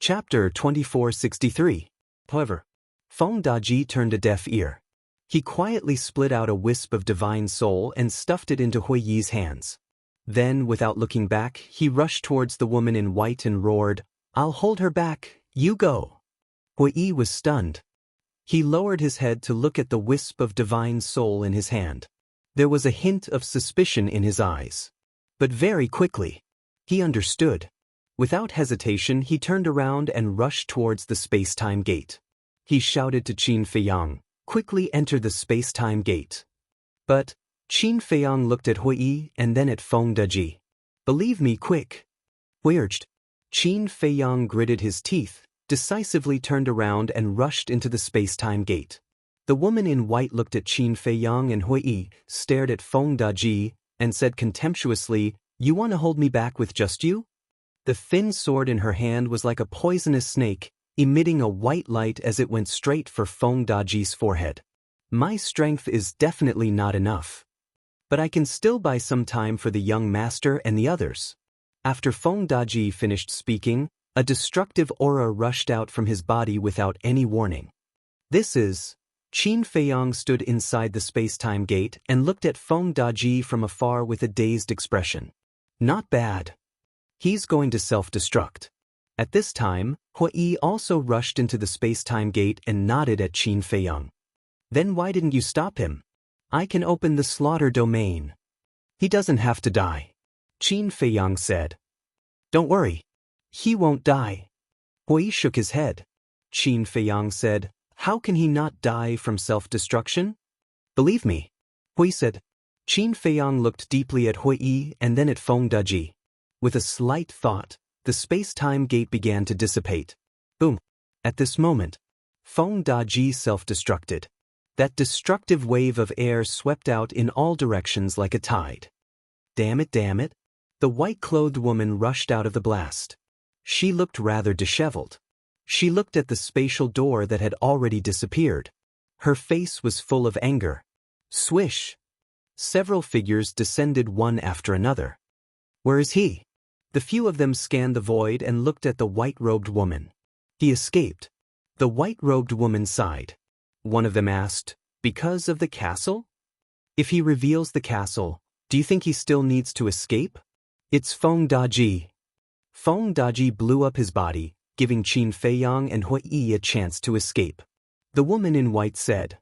Chapter 2463. However, Feng Daji turned a deaf ear. He quietly split out a wisp of divine soul and stuffed it into Hui Yi's hands. Then, without looking back, he rushed towards the woman in white and roared, "I'll hold her back, you go." Hui Yi was stunned. He lowered his head to look at the wisp of divine soul in his hand. There was a hint of suspicion in his eyes. But very quickly, he understood. Without hesitation, he turned around and rushed towards the space-time gate. He shouted to Qin Feiyang, "Quickly enter the space-time gate." But Qin Feiyang looked at Hui Yi and then at Feng Daji. "Believe me, quick." Hui urged. Qin Feiyang gritted his teeth, decisively turned around and rushed into the space-time gate. The woman in white looked at Qin Feiyang and Hui Yi, stared at Feng Daji, and said contemptuously, "You want to hold me back with just you?" The thin sword in her hand was like a poisonous snake, emitting a white light as it went straight for Feng Daji's forehead. "My strength is definitely not enough. But I can still buy some time for the young master and the others." After Feng Daji finished speaking, a destructive aura rushed out from his body without any warning. "This is..." Qin Feiyang stood inside the space-time gate and looked at Feng Daji from afar with a dazed expression. "Not bad. He's going to self-destruct." At this time, Hui Yi also rushed into the space-time gate and nodded at Qin Feiyang. "Then why didn't you stop him? I can open the slaughter domain." "He doesn't have to die," Qin Feiyang said. "Don't worry. He won't die." Hui Yi shook his head. Qin Feiyang said, "How can he not die from self-destruction?" "Believe me," Hui said. Qin Feiyang looked deeply at Hui Yi and then at Feng Daji. With a slight thought, the space-time gate began to dissipate. Boom! At this moment, Feng Daji self-destructed. That destructive wave of air swept out in all directions like a tide. Damn it, damn it! The white-clothed woman rushed out of the blast. She looked rather disheveled. She looked at the spatial door that had already disappeared. Her face was full of anger. Swish! Several figures descended one after another. "Where is he?" The few of them scanned the void and looked at the white-robed woman. "He escaped." The white-robed woman sighed. One of them asked, "Because of the castle?" "If he reveals the castle, do you think he still needs to escape?" "It's Feng Daji." Feng Daji blew up his body, giving Qin Feiyang and Hui Yi a chance to escape. The woman in white said,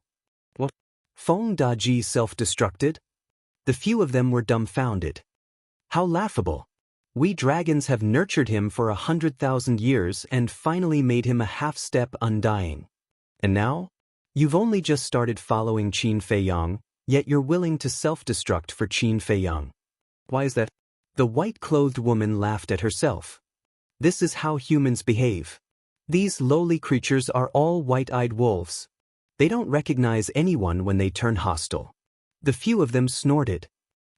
"What? Feng Daji self-destructed?" The few of them were dumbfounded. "How laughable! We dragons have nurtured him for 100,000 years and finally made him a half-step undying. And now? You've only just started following Qin Feiyang, yet you're willing to self-destruct for Qin Feiyang. Why is that?" The white-clothed woman laughed at herself. "This is how humans behave. These lowly creatures are all white-eyed wolves. They don't recognize anyone when they turn hostile." The few of them snorted.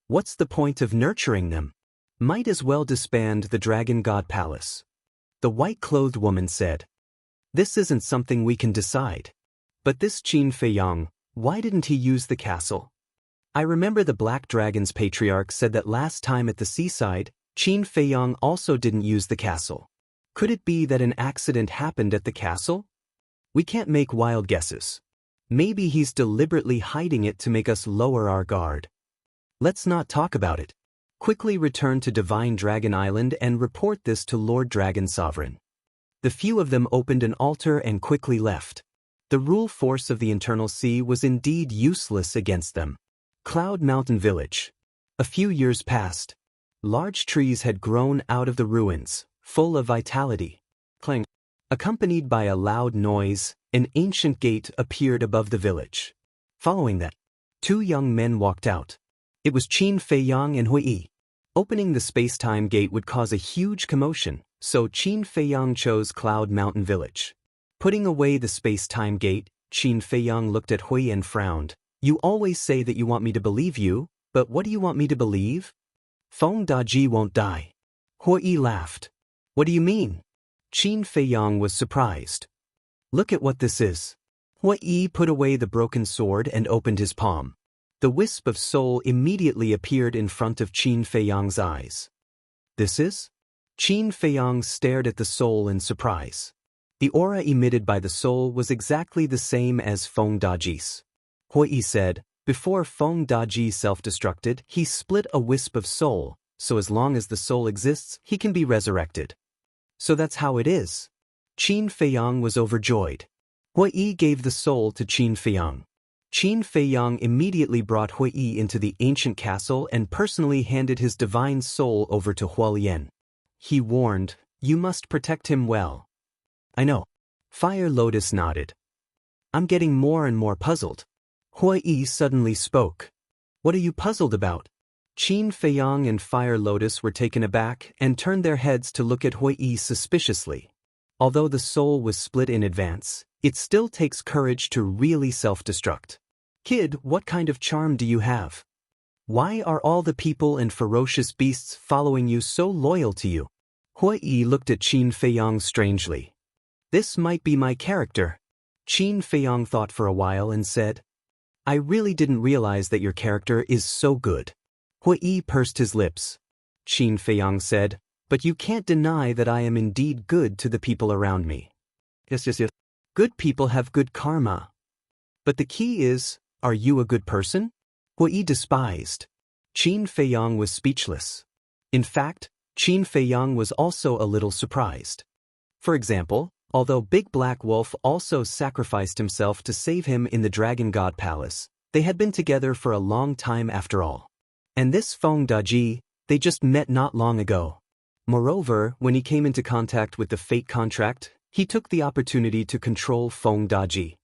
"What's the point of nurturing them? Might as well disband the Dragon God Palace." The white-clothed woman said, "This isn't something we can decide. But this Qin Feiyang, why didn't he use the castle? I remember the Black Dragon's patriarch said that last time at the seaside, Qin Feiyang also didn't use the castle. Could it be that an accident happened at the castle? We can't make wild guesses. Maybe he's deliberately hiding it to make us lower our guard. Let's not talk about it. Quickly return to Divine Dragon Island and report this to Lord Dragon Sovereign." The few of them opened an altar and quickly left. The rule force of the Internal Sea was indeed useless against them. Cloud Mountain Village. A few years passed. Large trees had grown out of the ruins, full of vitality. Clang. Accompanied by a loud noise, an ancient gate appeared above the village. Following that, two young men walked out. It was Qin Feiyang and Hui Yi. Opening the space-time gate would cause a huge commotion, so Qin Feiyang chose Cloud Mountain Village. Putting away the space-time gate, Qin Feiyang looked at Hui and frowned. "You always say that you want me to believe you, but what do you want me to believe?" "Feng Daji won't die." Hui Yi laughed. "What do you mean?" Qin Feiyang was surprised. "Look at what this is." Hui Yi put away the broken sword and opened his palm. The wisp of soul immediately appeared in front of Qin Feiyang's eyes. "This is?" Qin Feiyang stared at the soul in surprise. The aura emitted by the soul was exactly the same as Feng Daji's. Hui said, before Feng Daji self-destructed, he split a wisp of soul, so as long as the soul exists, he can be resurrected. So that's how it is. Qin Feiyang was overjoyed. Hui gave the soul to Qin Feiyang. Qin Feiyang immediately brought Hui into the ancient castle and personally handed his divine soul over to Hualien. He warned, "You must protect him well." "I know." Fire Lotus nodded. "I'm getting more and more puzzled." Hui suddenly spoke. "What are you puzzled about?" Qin Feiyang and Fire Lotus were taken aback and turned their heads to look at Hui suspiciously. Although the soul was split in advance, it still takes courage to really self-destruct. "Kid, what kind of charm do you have? Why are all the people and ferocious beasts following you so loyal to you?" Hui looked at Qin Feiyang strangely. "This might be my character." Qin Feiyang thought for a while and said, "I really didn't realize that your character is so good." Hui pursed his lips. Qin Feiyang said, "But you can't deny that I am indeed good to the people around me." Yes. Good people have good karma. But the key is, are you a good person? Hui despised. Qin Feiyang was speechless. In fact, Qin Feiyang was also a little surprised. For example, although Big Black Wolf also sacrificed himself to save him in the Dragon God Palace, they had been together for a long time after all. And this Feng Daji, they just met not long ago. Moreover, when he came into contact with the fate contract, he took the opportunity to control Feng Daji.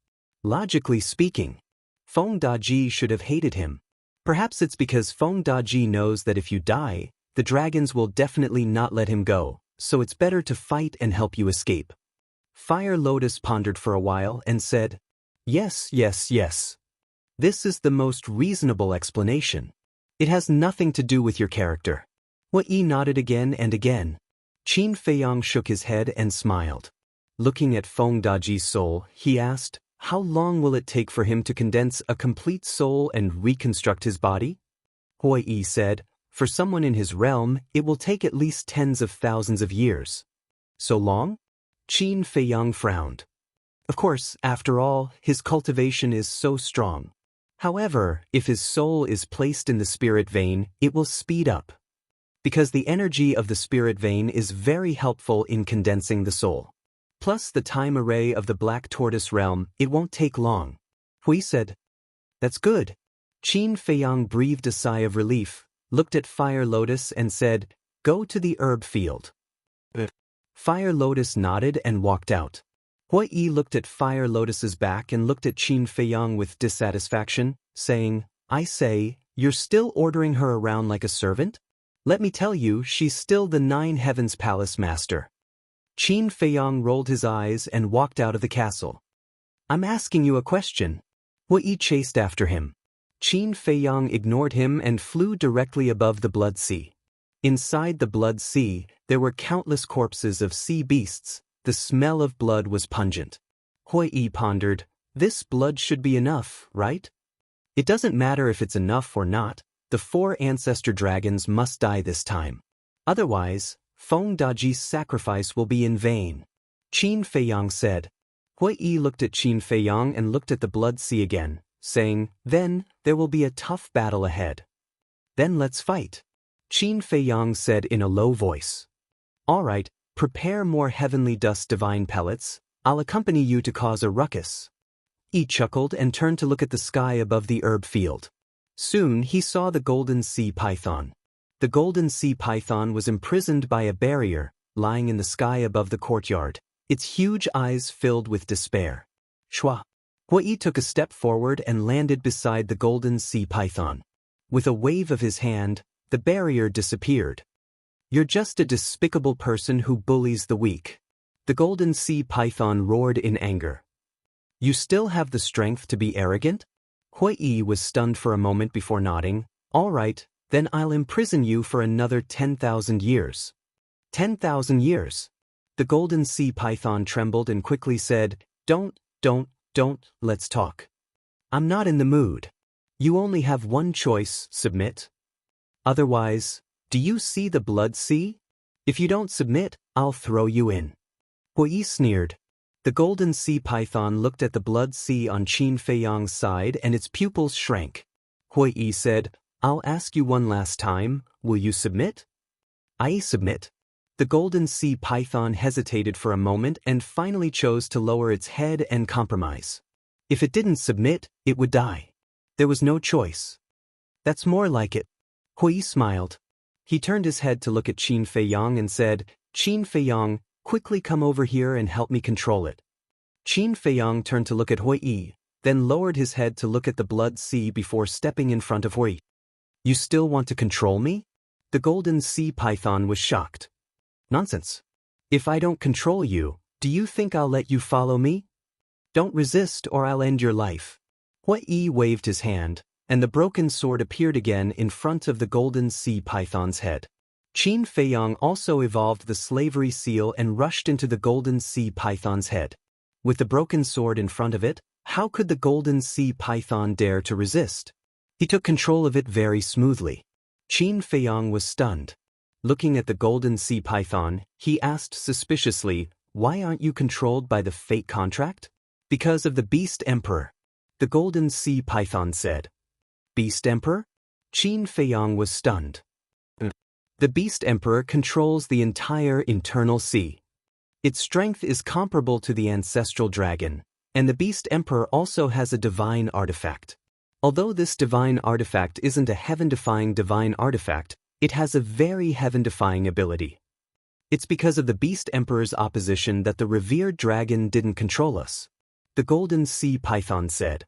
Logically speaking, Feng Daji should have hated him. Perhaps it's because Feng Daji knows that if you die, the dragons will definitely not let him go, so it's better to fight and help you escape. Fire Lotus pondered for a while and said, Yes. This is the most reasonable explanation. It has nothing to do with your character." Hui nodded again and again. Qin Feiyang shook his head and smiled. Looking at Feng Daji's soul, he asked, "How long will it take for him to condense a complete soul and reconstruct his body?" Hui said, "For someone in his realm, it will take at least tens of thousands of years." "So long?" Qin Feiyang frowned. Of course, after all, his cultivation is so strong. However, if his soul is placed in the spirit vein, it will speed up. Because the energy of the spirit vein is very helpful in condensing the soul. Plus the time array of the Black Tortoise realm, it won't take long. Hui said, "That's good." Qin Feiyang breathed a sigh of relief, looked at Fire Lotus and said, "Go to the herb field." Fire Lotus nodded and walked out. Hui looked at Fire Lotus's back and looked at Qin Feiyang with dissatisfaction, saying, "I say, you're still ordering her around like a servant? Let me tell you, she's still the Nine Heavens Palace master." Qin Feiyang rolled his eyes and walked out of the castle. "I'm asking you a question." Hui chased after him. Qin Feiyang ignored him and flew directly above the Blood Sea. Inside the Blood Sea, there were countless corpses of sea beasts. The smell of blood was pungent. Hui pondered, "This blood should be enough, right? It doesn't matter if it's enough or not, the 4 ancestor dragons must die this time. Otherwise, Feng Daji's sacrifice will be in vain." Qin Feiyang said. Hui looked at Qin Feiyang and looked at the Blood Sea again, saying, "Then, there will be a tough battle ahead." "Then let's fight," Qin Feiyang said in a low voice. "All right. Prepare more heavenly dust divine pellets. I'll accompany you to cause a ruckus." He chuckled and turned to look at the sky above the herb field. Soon he saw the golden sea python. The golden sea python was imprisoned by a barrier, lying in the sky above the courtyard, its huge eyes filled with despair. Shwa! Hui took a step forward and landed beside the golden sea python. With a wave of his hand, the barrier disappeared. "You're just a despicable person who bullies the weak." The golden sea python roared in anger. "You still have the strength to be arrogant?" Hui was stunned for a moment before nodding. "All right, then I'll imprison you for another 10,000 years. 10,000 years. The golden sea python trembled and quickly said, Don't, let's talk. I'm not in the mood. You only have one choice, submit. Otherwise, do you see the Blood Sea?" If you don't submit, I'll throw you in. Hui sneered. The golden sea python looked at the blood sea on Qin Feiyang's side and its pupils shrank. Hui said, I'll ask you one last time, will you submit? I submit. The golden sea python hesitated for a moment and finally chose to lower its head and compromise. If it didn't submit, it would die. There was no choice. That's more like it. Hui smiled. He turned his head to look at Qin Feiyang and said, Qin Feiyang, quickly come over here and help me control it. Qin Feiyang turned to look at Hui, then lowered his head to look at the blood sea before stepping in front of Hui. You still want to control me? The golden sea python was shocked. Nonsense. If I don't control you, do you think I'll let you follow me? Don't resist or I'll end your life. Hui waved his hand, and the broken sword appeared again in front of the golden sea python's head. Qin Feiyang also evolved the slavery seal and rushed into the golden sea python's head. With the broken sword in front of it, how could the golden sea python dare to resist? He took control of it very smoothly. Qin Feiyang was stunned. Looking at the golden sea python, he asked suspiciously, why aren't you controlled by the fate contract? Because of the Beast Emperor. The golden sea python said. Beast Emperor? Qin Feiyang was stunned. The Beast Emperor controls the entire internal sea. Its strength is comparable to the ancestral dragon, and the Beast Emperor also has a divine artifact. Although this divine artifact isn't a heaven-defying divine artifact, it has a very heaven-defying ability. It's because of the Beast Emperor's opposition that the revered dragon didn't control us. The golden sea python said.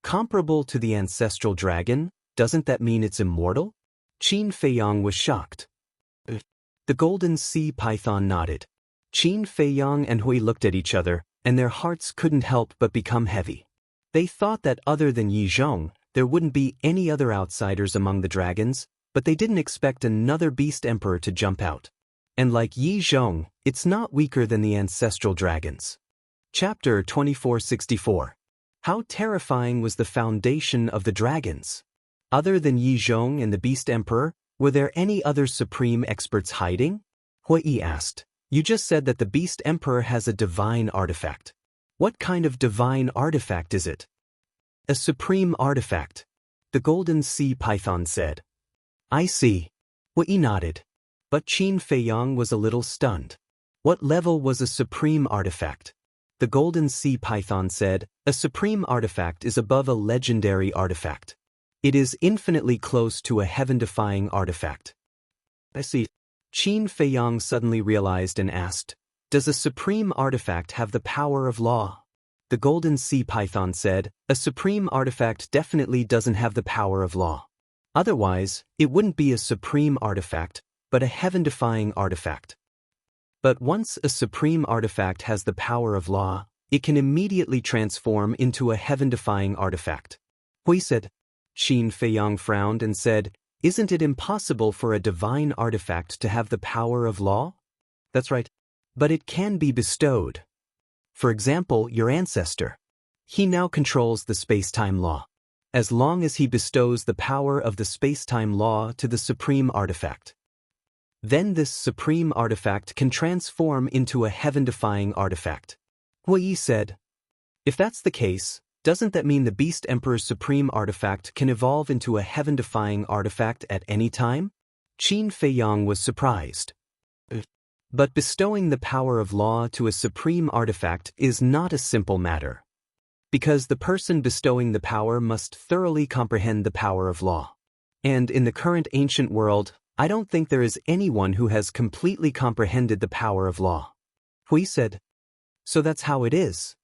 Comparable to the ancestral dragon, doesn't that mean it's immortal? Qin Feiyang was shocked. The golden sea python nodded. Qin Feiyang and Hui looked at each other, and their hearts couldn't help but become heavy. They thought that other than Yi Zhong, there wouldn't be any other outsiders among the dragons, but they didn't expect another Beast Emperor to jump out. And like Yi Zhong, it's not weaker than the ancestral dragons. Chapter 2464. How terrifying was the foundation of the dragons? Other than Yi Zhong and the Beast Emperor, were there any other supreme experts hiding? Hui asked. You just said that the Beast Emperor has a divine artifact. What kind of divine artifact is it? A supreme artifact. The golden sea python said. I see. Hui nodded. But Qin Feiyang was a little stunned. What level was a supreme artifact? The golden sea python said, a supreme artifact is above a legendary artifact. It is infinitely close to a heaven-defying artifact. I see. Qin Feiyang suddenly realized and asked, does a supreme artifact have the power of law? The golden sea python said, a supreme artifact definitely doesn't have the power of law. Otherwise, it wouldn't be a supreme artifact, but a heaven-defying artifact. But once a supreme artifact has the power of law, it can immediately transform into a heaven-defying artifact. Hui said. Qin Feiyang frowned and said, isn't it impossible for a divine artifact to have the power of law? That's right. But it can be bestowed. For example, your ancestor. He now controls the space-time law. As long as he bestows the power of the space-time law to the supreme artifact. Then this supreme artifact can transform into a heaven-defying artifact. Hui said. If that's the case, doesn't that mean the Beast Emperor's supreme artifact can evolve into a heaven-defying artifact at any time? Qin Feiyang was surprised. But bestowing the power of law to a supreme artifact is not a simple matter. Because the person bestowing the power must thoroughly comprehend the power of law. And in the current ancient world, I don't think there is anyone who has completely comprehended the power of law. Hui said. So that's how it is.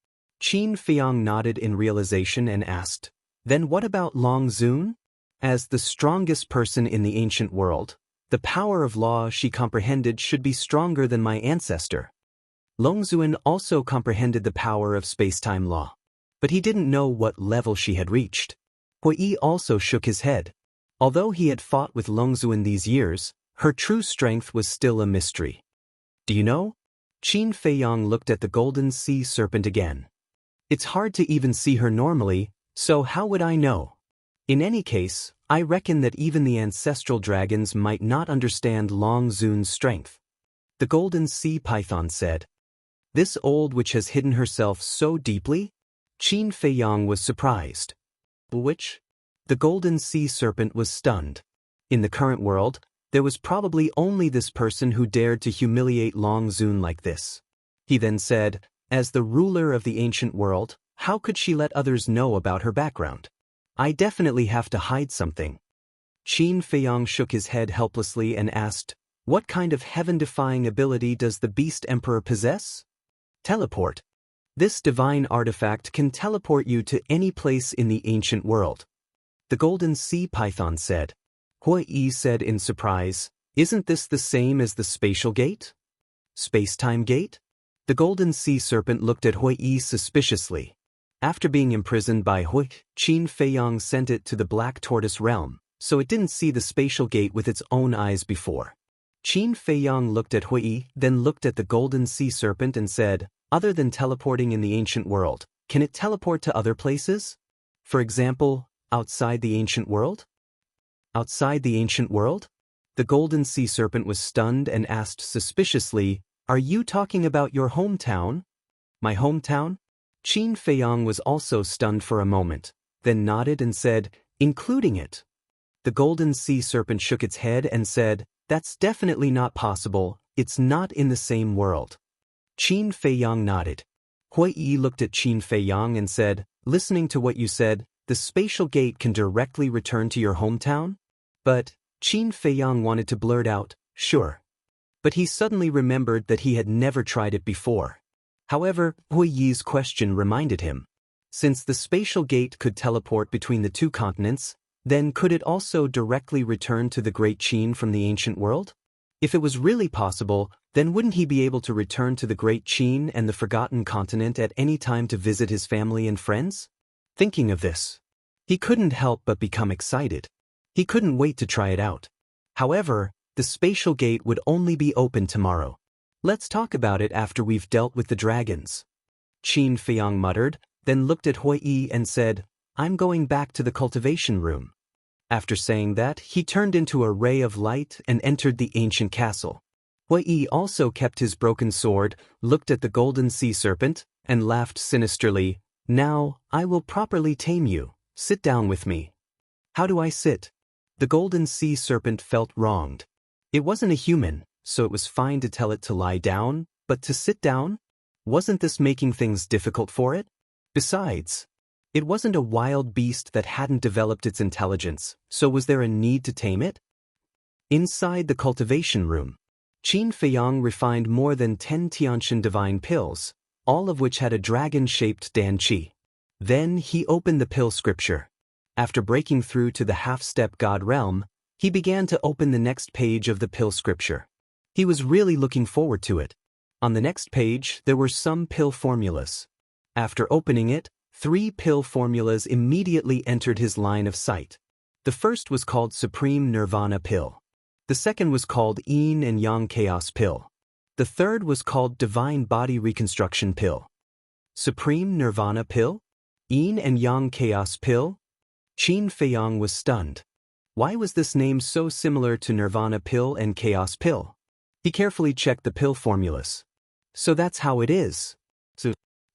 Qin Feiyang nodded in realization and asked, then what about Long Zun? As the strongest person in the ancient world, the power of law she comprehended should be stronger than my ancestor. Long Zun also comprehended the power of space-time law, but he didn't know what level she had reached. Hui also shook his head. Although he had fought with Long Zun these years, her true strength was still a mystery. Do you know? Qin Feiyang looked at the golden sea serpent again. It's hard to even see her normally, so how would I know? In any case, I reckon that even the ancestral dragons might not understand Long Zun's strength. The golden sea python said. This old witch has hidden herself so deeply? Qin Feiyang was surprised. Witch? The golden sea serpent was stunned. In the current world, there was probably only this person who dared to humiliate Long Zun like this. He then said, as the ruler of the ancient world, how could she let others know about her background? I definitely have to hide something. Qin Feiyang shook his head helplessly and asked, what kind of heaven-defying ability does the Beast Emperor possess? Teleport. This divine artifact can teleport you to any place in the ancient world. The golden sea python said. Hui Yi said in surprise, isn't this the same as the spatial gate? Space-time gate? The golden sea serpent looked at Hui Yi suspiciously. After being imprisoned by Hui, Qin Feiyang sent it to the Black Tortoise realm, so it didn't see the spatial gate with its own eyes before. Qin Feiyang looked at Hui Yi, then looked at the golden sea serpent and said, other than teleporting in the ancient world, can it teleport to other places? For example, outside the ancient world? Outside the ancient world? The golden sea serpent was stunned and asked suspiciously, are you talking about your hometown? My hometown? Qin Feiyang was also stunned for a moment, then nodded and said, including it. The golden sea serpent shook its head and said, that's definitely not possible, it's not in the same world. Qin Feiyang nodded. Hui Yi looked at Qin Feiyang and said, listening to what you said, the spatial gate can directly return to your hometown? But, Qin Feiyang wanted to blurt out, sure. But he suddenly remembered that he had never tried it before. However, Hui Yi's question reminded him. Since the spatial gate could teleport between the two continents, then could it also directly return to the Great Qin from the ancient world? If it was really possible, then wouldn't he be able to return to the Great Qin and the Forgotten Continent at any time to visit his family and friends? Thinking of this, he couldn't help but become excited. He couldn't wait to try it out. However, the spatial gate would only be open tomorrow. Let's talk about it after we've dealt with the dragons. Qin Feiyang muttered, then looked at Hui Yi and said, I'm going back to the cultivation room. After saying that, he turned into a ray of light and entered the ancient castle. Hui Yi also kept his broken sword, looked at the golden sea serpent, and laughed sinisterly. Now, I will properly tame you. Sit down with me. How do I sit? The golden sea serpent felt wronged. It wasn't a human, so it was fine to tell it to lie down, but to sit down? Wasn't this making things difficult for it? Besides, it wasn't a wild beast that hadn't developed its intelligence, so was there a need to tame it? Inside the cultivation room, Qin Feiyang refined more than 10 Tiantian divine pills, all of which had a dragon-shaped danqi. Then he opened the pill scripture. After breaking through to the half-step god realm, he began to open the next page of the pill scripture. He was really looking forward to it. On the next page, there were some pill formulas. After opening it, 3 pill formulas immediately entered his line of sight. The first was called Supreme Nirvana Pill. The second was called Yin and Yang Chaos Pill. The third was called Divine Body Reconstruction Pill. Supreme Nirvana Pill? Yin and Yang Chaos Pill? Qin Feiyang was stunned. Why was this name so similar to Nirvana Pill and Chaos Pill? He carefully checked the pill formulas. So that's how it is.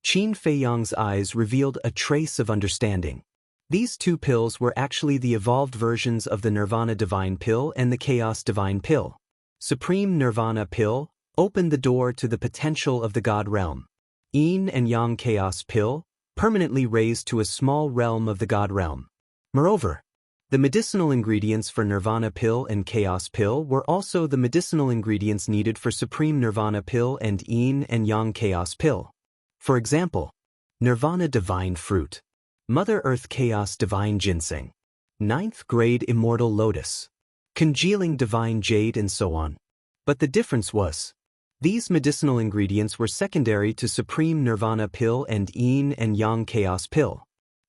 Qin Feiyang's eyes revealed a trace of understanding. These 2 pills were actually the evolved versions of the Nirvana Divine Pill and the Chaos Divine Pill. Supreme Nirvana Pill opened the door to the potential of the God realm. Yin and Yang Chaos Pill permanently raised to a small realm of the God realm. Moreover, the medicinal ingredients for Nirvana Pill and Chaos Pill were also the medicinal ingredients needed for Supreme Nirvana Pill and Yin and Yang Chaos Pill. For example, Nirvana Divine Fruit, Mother Earth Chaos Divine Ginseng, 9th Grade Immortal Lotus, Congealing Divine Jade and so on. But the difference was, these medicinal ingredients were secondary to Supreme Nirvana Pill and Yin and Yang Chaos Pill.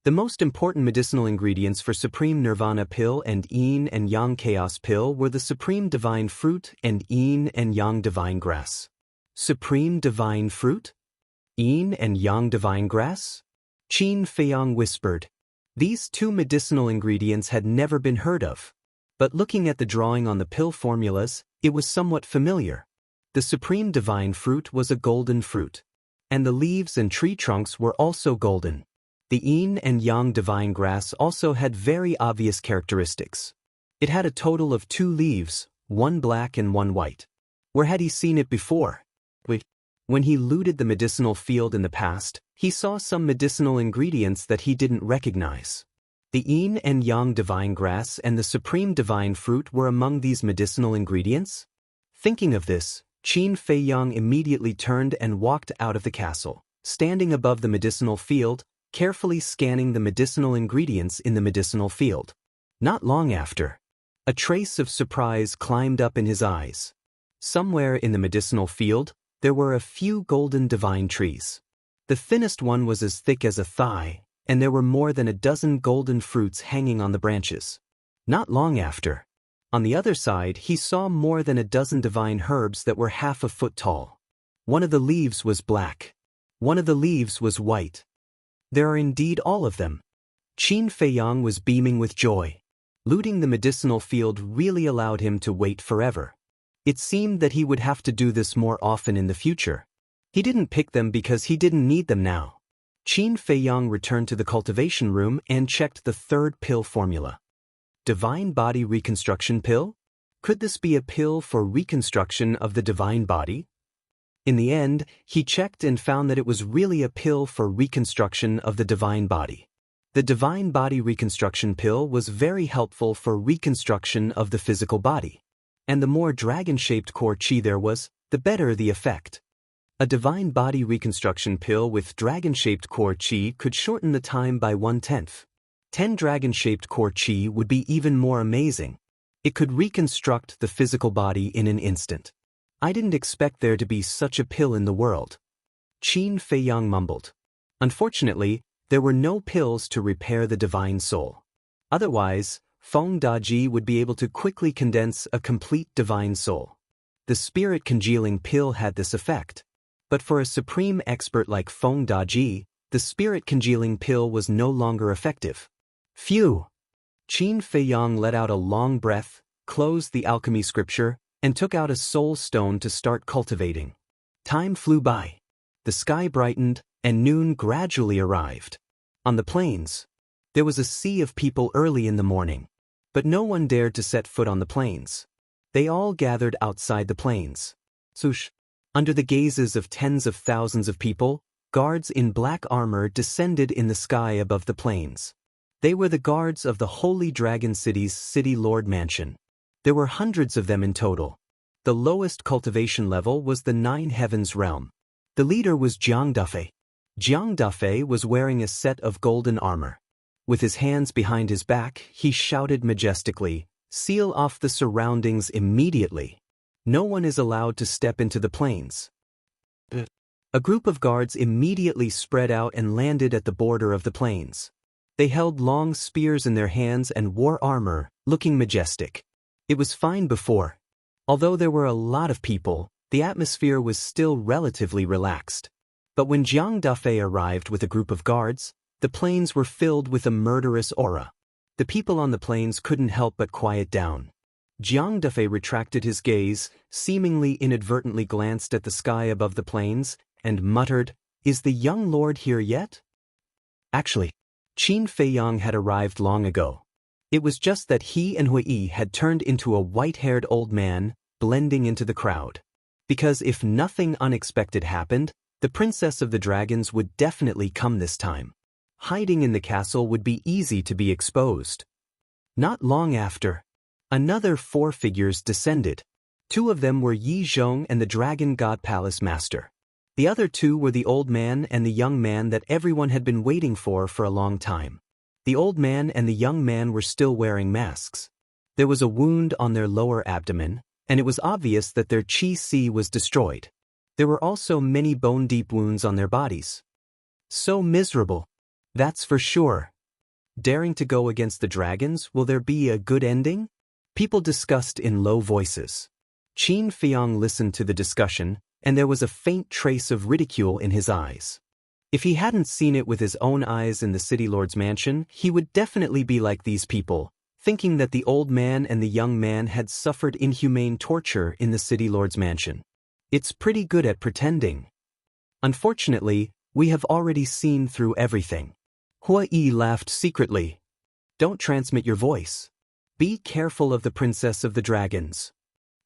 The most important medicinal ingredients for Supreme Nirvana Pill and Yin and Yang Chaos Pill were the Supreme Divine Fruit and Yin and Yang Divine Grass. Supreme Divine Fruit? Yin and Yang Divine Grass? Qin Feiyang whispered. These 2 medicinal ingredients had never been heard of. But looking at the drawing on the pill formulas, it was somewhat familiar. The supreme divine fruit was a golden fruit. And the leaves and tree trunks were also golden. The yin and yang divine grass also had very obvious characteristics. It had a total of 2 leaves, one black and one white. Where had he seen it before? When he looted the medicinal field in the past, he saw some medicinal ingredients that he didn't recognize. The yin and yang divine grass and the supreme divine fruit were among these medicinal ingredients? Thinking of this, Qin Feiyang immediately turned and walked out of the castle, standing above the medicinal field, carefully scanning the medicinal ingredients in the medicinal field. Not long after, a trace of surprise climbed up in his eyes. Somewhere in the medicinal field, there were a few golden divine trees. The thinnest one was as thick as a thigh, and there were more than a dozen golden fruits hanging on the branches. Not long after, on the other side he saw more than a dozen divine herbs that were half a foot tall. One of the leaves was black. One of the leaves was white. There are indeed all of them. Qin Feiyang was beaming with joy. Looting the medicinal field really allowed him to wait forever. It seemed that he would have to do this more often in the future. He didn't pick them because he didn't need them now. Qin Feiyang returned to the cultivation room and checked the 3rd pill formula. Divine Body Reconstruction Pill? Could this be a pill for reconstruction of the divine body? In the end, he checked and found that it was really a pill for reconstruction of the divine body. The Divine Body Reconstruction Pill was very helpful for reconstruction of the physical body. And the more dragon-shaped core chi there was, the better the effect. A Divine Body Reconstruction Pill with dragon-shaped core chi could shorten the time by 1/10. 10 dragon-shaped core chi would be even more amazing. It could reconstruct the physical body in an instant. I didn't expect there to be such a pill in the world. Qin Feiyang mumbled. Unfortunately, there were no pills to repair the divine soul. Otherwise, Feng Daji would be able to quickly condense a complete divine soul. The spirit congealing pill had this effect. But for a supreme expert like Feng Daji, the spirit congealing pill was no longer effective. Phew! Qin Feiyang let out a long breath, closed the alchemy scripture, and took out a soul stone to start cultivating. Time flew by. The sky brightened, and noon gradually arrived. On the plains, there was a sea of people early in the morning. But no one dared to set foot on the plains. They all gathered outside the plains. Swoosh! Under the gazes of tens of thousands of people, guards in black armor descended in the sky above the plains. They were the guards of the Holy Dragon City's City Lord Mansion. There were hundreds of them in total. The lowest cultivation level was the 9 Heavens realm. The leader was Jianghu. Jianghu was wearing a set of golden armor. With his hands behind his back, he shouted majestically, "Seal off the surroundings immediately. No one is allowed to step into the plains." A group of guards immediately spread out and landed at the border of the plains. They held long spears in their hands and wore armor, looking majestic. It was fine before. Although there were a lot of people, the atmosphere was still relatively relaxed. But when Jianghu arrived with a group of guards, the plains were filled with a murderous aura. The people on the plains couldn't help but quiet down. Jianghu retracted his gaze, seemingly inadvertently glanced at the sky above the plains, and muttered, "Is the young lord here yet?" Actually, Qin Feiyang had arrived long ago. It was just that he and Hui had turned into a white-haired old man, blending into the crowd. Because if nothing unexpected happened, the Princess of the Dragons would definitely come this time. Hiding in the castle would be easy to be exposed. Not long after, another 4 figures descended. 2 of them were Yi Zhong and the Dragon God Palace Master. The other 2 were the old man and the young man that everyone had been waiting for a long time. The old man and the young man were still wearing masks. There was a wound on their lower abdomen, and it was obvious that their qi was destroyed. There were also many bone-deep wounds on their bodies. So miserable. That's for sure. Daring to go against the dragons, will there be a good ending? People discussed in low voices. Qin Feiyang listened to the discussion, and there was a faint trace of ridicule in his eyes. If he hadn't seen it with his own eyes in the City Lord's mansion, he would definitely be like these people, thinking that the old man and the young man had suffered inhumane torture in the City Lord's mansion. It's pretty good at pretending. Unfortunately, we have already seen through everything. Hua Yi laughed secretly. Don't transmit your voice. Be careful of the Princess of the Dragons.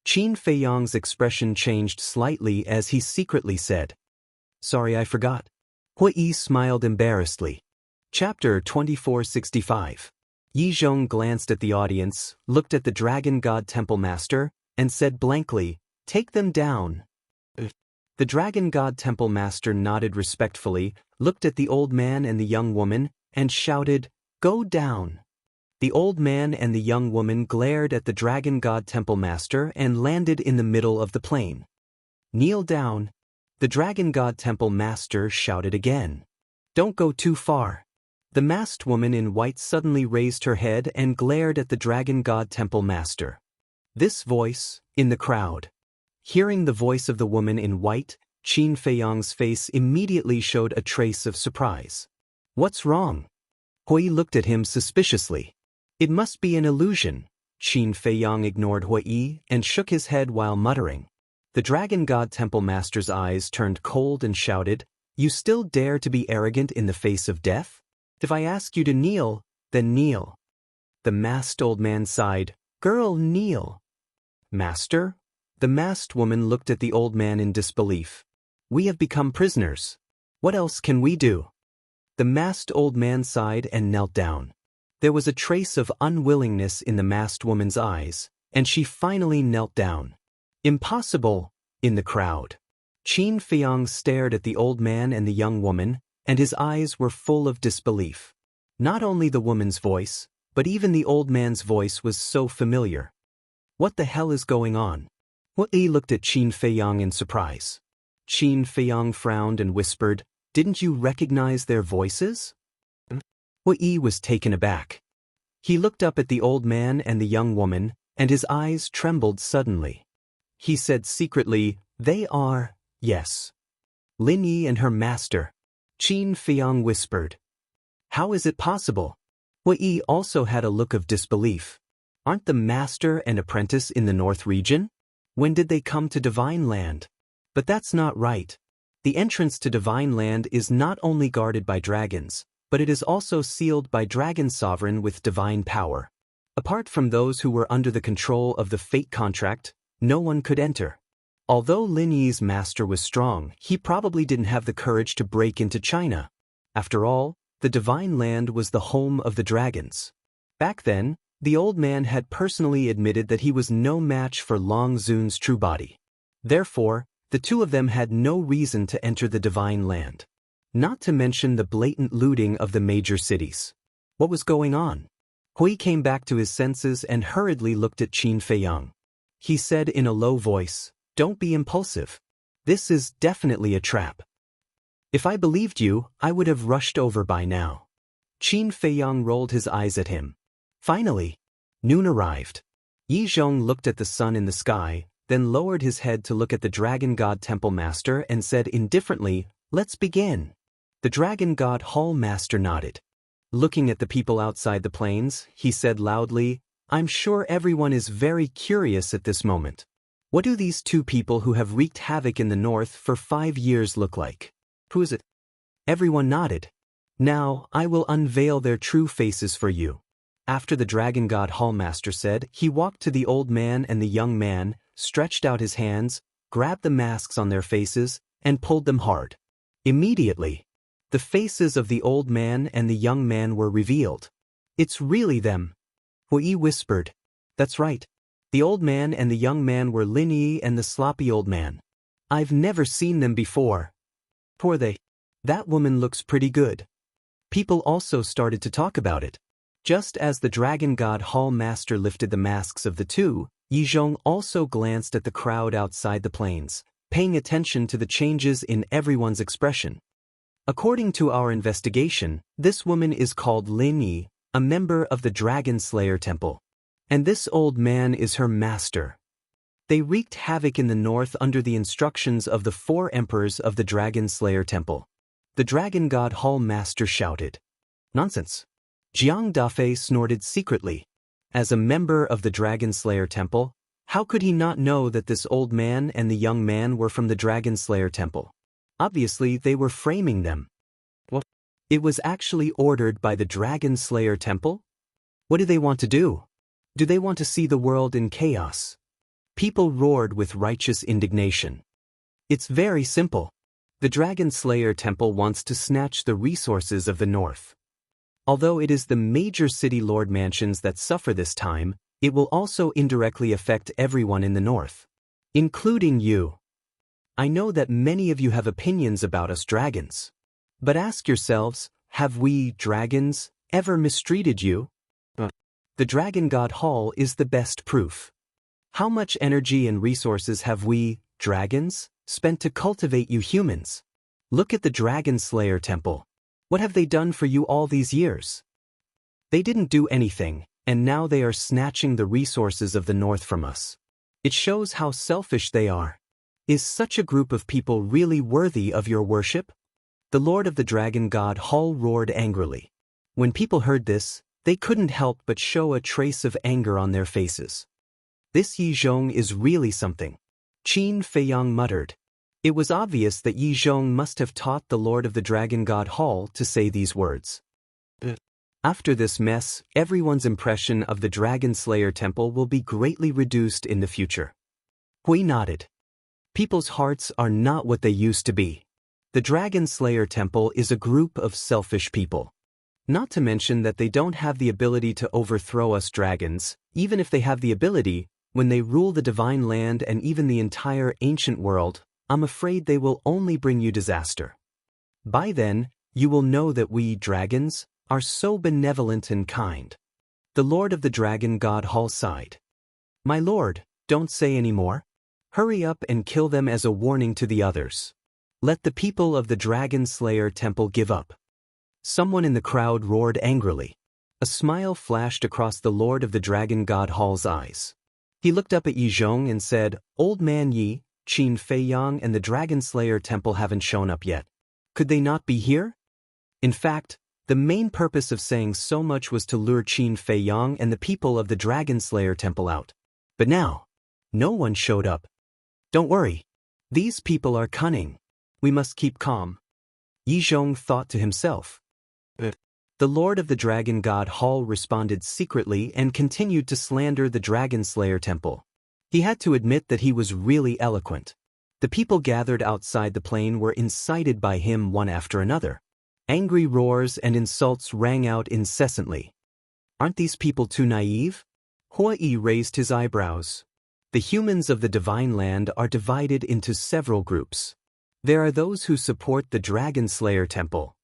Qin Feiyang's expression changed slightly as he secretly said, Sorry, I forgot. Hua Yi smiled embarrassedly. Chapter 2465. Yi Zhong glanced at the audience, looked at the Dragon God Temple Master, and said blankly, Take them down. The Dragon God Temple Master nodded respectfully, looked at the old man and the young woman, and shouted, Go down. The old man and the young woman glared at the Dragon God Temple Master and landed in the middle of the plain. Kneel down. The Dragon God Temple Master shouted again. Don't go too far. The masked woman in white suddenly raised her head and glared at the Dragon God Temple Master. This voice, in the crowd. Hearing the voice of the woman in white, Qin Feiyang's face immediately showed a trace of surprise. What's wrong? Hui looked at him suspiciously. It must be an illusion. Qin Feiyang ignored Hui and shook his head while muttering. The Dragon God Temple Master's eyes turned cold and shouted, You still dare to be arrogant in the face of death? If I ask you to kneel, then kneel. The masked old man sighed, Girl, kneel. Master? The masked woman looked at the old man in disbelief. We have become prisoners. What else can we do? The masked old man sighed and knelt down. There was a trace of unwillingness in the masked woman's eyes, and she finally knelt down. Impossible, in the crowd. Qin Feiyang stared at the old man and the young woman, and his eyes were full of disbelief. Not only the woman's voice, but even the old man's voice was so familiar. What the hell is going on? Hua Yi looked at Qin Feiyang in surprise. Qin Feiyang frowned and whispered, Didn't you recognize their voices? Hua Yi was taken aback. He looked up at the old man and the young woman, and his eyes trembled suddenly. He said secretly, They are, yes. Lin Yi and her master. Qin Feiyang whispered. How is it possible? Hua Yi also had a look of disbelief. Aren't the master and apprentice in the North region? When did they come to Divine Land? But that's not right. The entrance to Divine Land is not only guarded by dragons, but it is also sealed by Dragon Sovereign with divine power. Apart from those who were under the control of the fate contract, no one could enter. Although Lin Yi's master was strong, he probably didn't have the courage to break into China. After all, the Divine Land was the home of the dragons. Back then, the old man had personally admitted that he was no match for Long Zun's true body. Therefore, the two of them had no reason to enter the Divine Land. Not to mention the blatant looting of the major cities. What was going on? Hui came back to his senses and hurriedly looked at Qin Feiyang. He said in a low voice, Don't be impulsive. This is definitely a trap. If I believed you, I would have rushed over by now. Qin Feiyang rolled his eyes at him. Finally, noon arrived. Yi Zhong looked at the sun in the sky, then lowered his head to look at the Dragon God Temple Master and said indifferently, Let's begin. The Dragon God Hall Master nodded. Looking at the people outside the plains, he said loudly, I'm sure everyone is very curious at this moment. What do these two people who have wreaked havoc in the north for 5 years look like? Who is it? Everyone nodded. Now, I will unveil their true faces for you. After the Dragon God Hall Master said, he walked to the old man and the young man, stretched out his hands, grabbed the masks on their faces, and pulled them hard. Immediately, the faces of the old man and the young man were revealed. It's really them. Hui whispered. That's right. The old man and the young man were Lin Yi and the sloppy old man. I've never seen them before. Poor they. That woman looks pretty good. People also started to talk about it. Just as the Dragon God Hall Master lifted the masks of the two, Yi Zhong also glanced at the crowd outside the plains, paying attention to the changes in everyone's expression. According to our investigation, this woman is called Lin Yi, a member of the Dragon Slayer Temple. And this old man is her master. They wreaked havoc in the north under the instructions of the 4 emperors of the Dragon Slayer Temple. The Dragon God Hall Master shouted. Nonsense. Jiang Dafei snorted secretly. As a member of the Dragon Slayer Temple, How could he not know that this old man and the young man were from the Dragon Slayer Temple? Obviously, they were framing them. What? It was actually ordered by the Dragon Slayer Temple? What do they want to do? Do they want to see the world in chaos? People roared with righteous indignation. It's very simple. The Dragon Slayer Temple wants to snatch the resources of the North. Although it is the major city lord mansions that suffer this time, it will also indirectly affect everyone in the North, including you. I know that many of you have opinions about us dragons. But ask yourselves, have we, dragons, ever mistreated you? The Dragon God Hall is the best proof. How much energy and resources have we, dragons, spent to cultivate you humans? Look at the Dragon Slayer Temple. What have they done for you all these years? They didn't do anything, and now they are snatching the resources of the North from us. It shows how selfish they are. Is such a group of people really worthy of your worship? The Lord of the Dragon God Hall roared angrily. When people heard this, they couldn't help but show a trace of anger on their faces. This Yi Zhong is really something. Qin Feiyang muttered. It was obvious that Yi Zhong must have taught the Lord of the Dragon God Hall to say these words. After this mess, everyone's impression of the Dragon Slayer Temple will be greatly reduced in the future. Hui nodded. People's hearts are not what they used to be. The Dragon Slayer Temple is a group of selfish people. Not to mention that they don't have the ability to overthrow us dragons. Even if they have the ability, when they rule the divine land and even the entire ancient world, I'm afraid they will only bring you disaster. By then, you will know that we, dragons, are so benevolent and kind. The Lord of the Dragon God Hall sighed. My lord, don't say any more. Hurry up and kill them as a warning to the others. Let the people of the Dragon Slayer Temple give up. Someone in the crowd roared angrily. A smile flashed across the Lord of the Dragon God Hall's eyes. He looked up at Yi Zhong and said, Old man Yi, Qin Feiyang and the Dragon Slayer Temple haven't shown up yet. Could they not be here? In fact, the main purpose of saying so much was to lure Qin Feiyang and the people of the Dragon Slayer Temple out. But now, no one showed up. Don't worry. These people are cunning. We must keep calm. Yi Zhong thought to himself. The Lord of the Dragon God Hall responded secretly and continued to slander the Dragon Slayer Temple. He had to admit that he was really eloquent. The people gathered outside the plain were incited by him one after another. Angry roars and insults rang out incessantly. Aren't these people too naive? Hua Yi raised his eyebrows. The humans of the Divine Land are divided into several groups. There are those who support the Dragon Slayer Temple.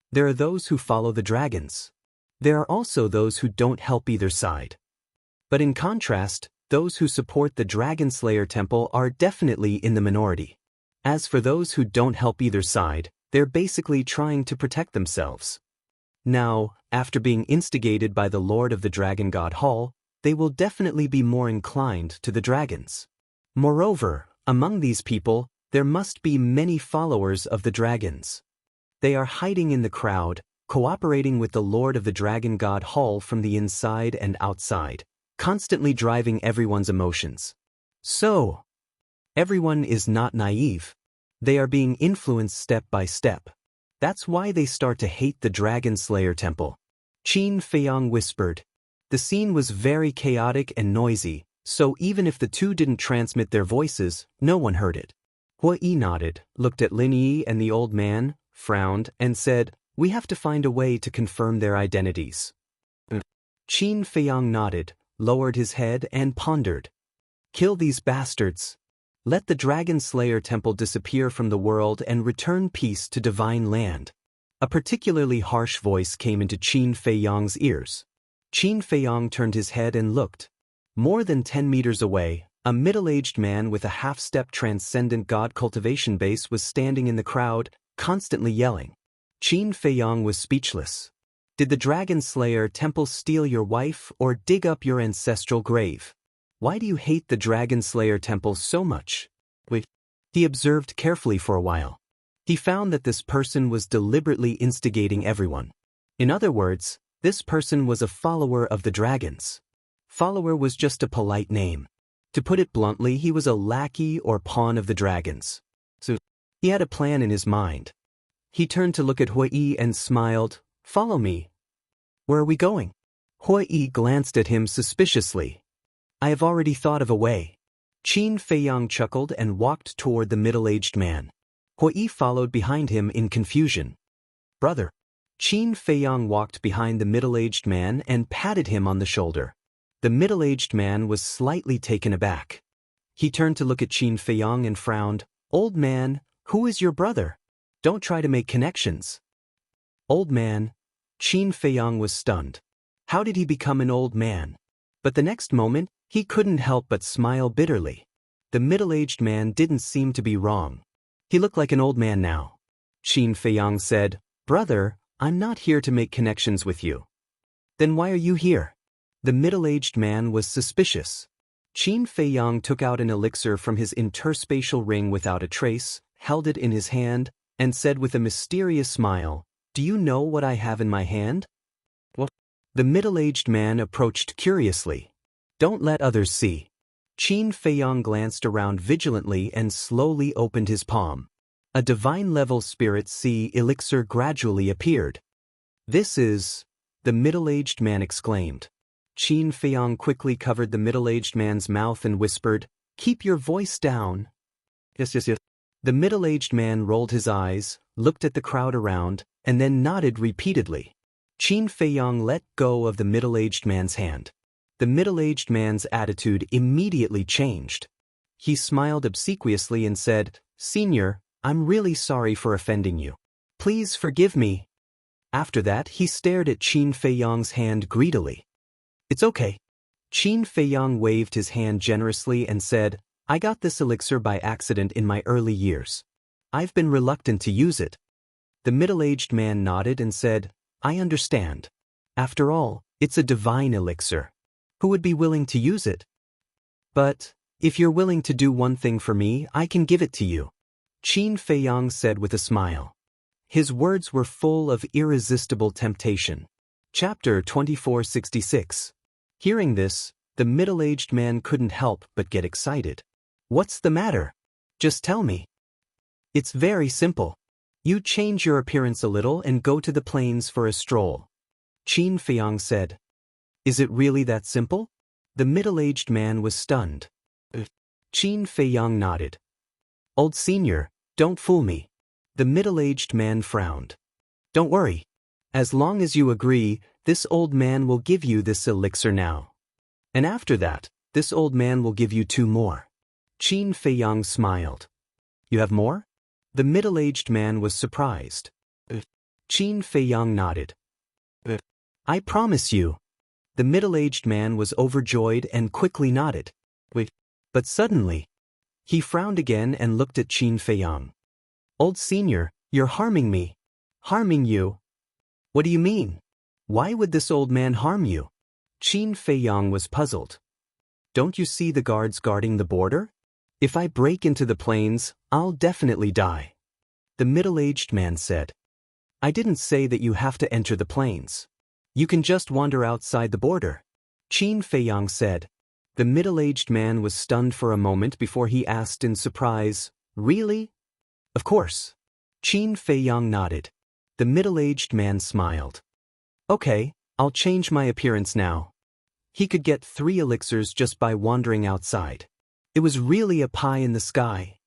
There are those who follow the dragons. There are also those who don't help either side. But in contrast, those who support the Dragon Slayer Temple are definitely in the minority. As for those who don't help either side, they're basically trying to protect themselves. Now, after being instigated by the Lord of the Dragon God Hall, they will definitely be more inclined to the dragons. Moreover, among these people, there must be many followers of the dragons. They are hiding in the crowd, cooperating with the Lord of the Dragon God Hall from the inside and outside, constantly driving everyone's emotions. So, everyone is not naive. They are being influenced step by step. That's why they start to hate the Dragon Slayer Temple. Qin Feiyang whispered. The scene was very chaotic and noisy, so even if the two didn't transmit their voices, no one heard it. Hua Yi nodded, looked at Lin Yi and the old man, frowned, and said, We have to find a way to confirm their identities. Qin Feiyang nodded, lowered his head and pondered. Kill these bastards. Let the Dragon Slayer Temple disappear from the world and return peace to Divine Land. A particularly harsh voice came into Qin Feiyang's ears. Qin Feiyang turned his head and looked. More than 10 meters away, a middle-aged man with a half-step transcendent god cultivation base was standing in the crowd, constantly yelling. Qin Feiyang was speechless. Did the Dragon Slayer Temple steal your wife or dig up your ancestral grave? Why do you hate the Dragon Slayer Temple so much? He observed carefully for a while. He found that this person was deliberately instigating everyone. In other words, this person was a follower of the dragons. Follower was just a polite name. To put it bluntly, he was a lackey or pawn of the dragons. So, he had a plan in his mind. He turned to look at Hui Yi and smiled. "Follow me." "Where are we going?" Hui Yi glanced at him suspiciously. "I have already thought of a way." Qin Feiyang chuckled and walked toward the middle-aged man. Hui Yi followed behind him in confusion. "Brother." Qin Feiyang walked behind the middle-aged man and patted him on the shoulder. The middle-aged man was slightly taken aback. He turned to look at Qin Feiyang and frowned. "Old man, who is your brother? Don't try to make connections." "Old man?" Qin Feiyang was stunned. How did he become an old man? But the next moment, he couldn't help but smile bitterly. The middle-aged man didn't seem to be wrong. He looked like an old man now. Qin Feiyang said, "Brother, I'm not here to make connections with you." "Then why are you here?" The middle-aged man was suspicious. Qin Feiyang took out an elixir from his interspatial ring without a trace, held it in his hand, and said with a mysterious smile, "Do you know what I have in my hand?" "What?" The middle-aged man approached curiously. "Don't let others see." Qin Feiyang glanced around vigilantly and slowly opened his palm. A divine-level spirit sea elixir gradually appeared. "This is..." the middle-aged man exclaimed. Qin Feiyang quickly covered the middle-aged man's mouth and whispered, "Keep your voice down." "Yes, yes, yes." The middle-aged man rolled his eyes, looked at the crowd around, and then nodded repeatedly. Qin Feiyang let go of the middle-aged man's hand. The middle-aged man's attitude immediately changed. He smiled obsequiously and said, "Senior, I'm really sorry for offending you. Please forgive me." After that, he stared at Qin Feiyang's hand greedily. "It's okay." Qin Feiyang waved his hand generously and said, "I got this elixir by accident in my early years. I've been reluctant to use it." The middle-aged man nodded and said, "I understand. After all, it's a divine elixir. Who would be willing to use it? But, if you're willing to do one thing for me, I can give it to you," Qin Feiyang said with a smile. His words were full of irresistible temptation. Chapter 2466. Hearing this, the middle-aged man couldn't help but get excited. "What's the matter? Just tell me." "It's very simple. You change your appearance a little and go to the plains for a stroll," Qin Feiyang said. "Is it really that simple?" The middle-aged man was stunned. Qin Feiyang nodded. "Old senior, don't fool me." The middle-aged man frowned. "Don't worry. As long as you agree, this old man will give you this elixir now. And after that, this old man will give you 2 more. Qin Feiyang smiled. "You have more?" The middle-aged man was surprised. Qin Feiyang nodded. "I promise you." The middle-aged man was overjoyed and quickly nodded. "Wait." But suddenly, he frowned again and looked at Qin Feiyang. "Old senior, you're harming me." "Harming you? What do you mean? Why would this old man harm you?" Qin Feiyang was puzzled. "Don't you see the guards guarding the border? If I break into the plains, I'll definitely die." The middle-aged man said, "I didn't say that you have to enter the plains. You can just wander outside the border," Qin Feiyang said. The middle-aged man was stunned for a moment before he asked in surprise, "Really?" "Of course." Qin Feiyang nodded. The middle-aged man smiled. "Okay, I'll change my appearance now." He could get 3 elixirs just by wandering outside. It was really a pie in the sky.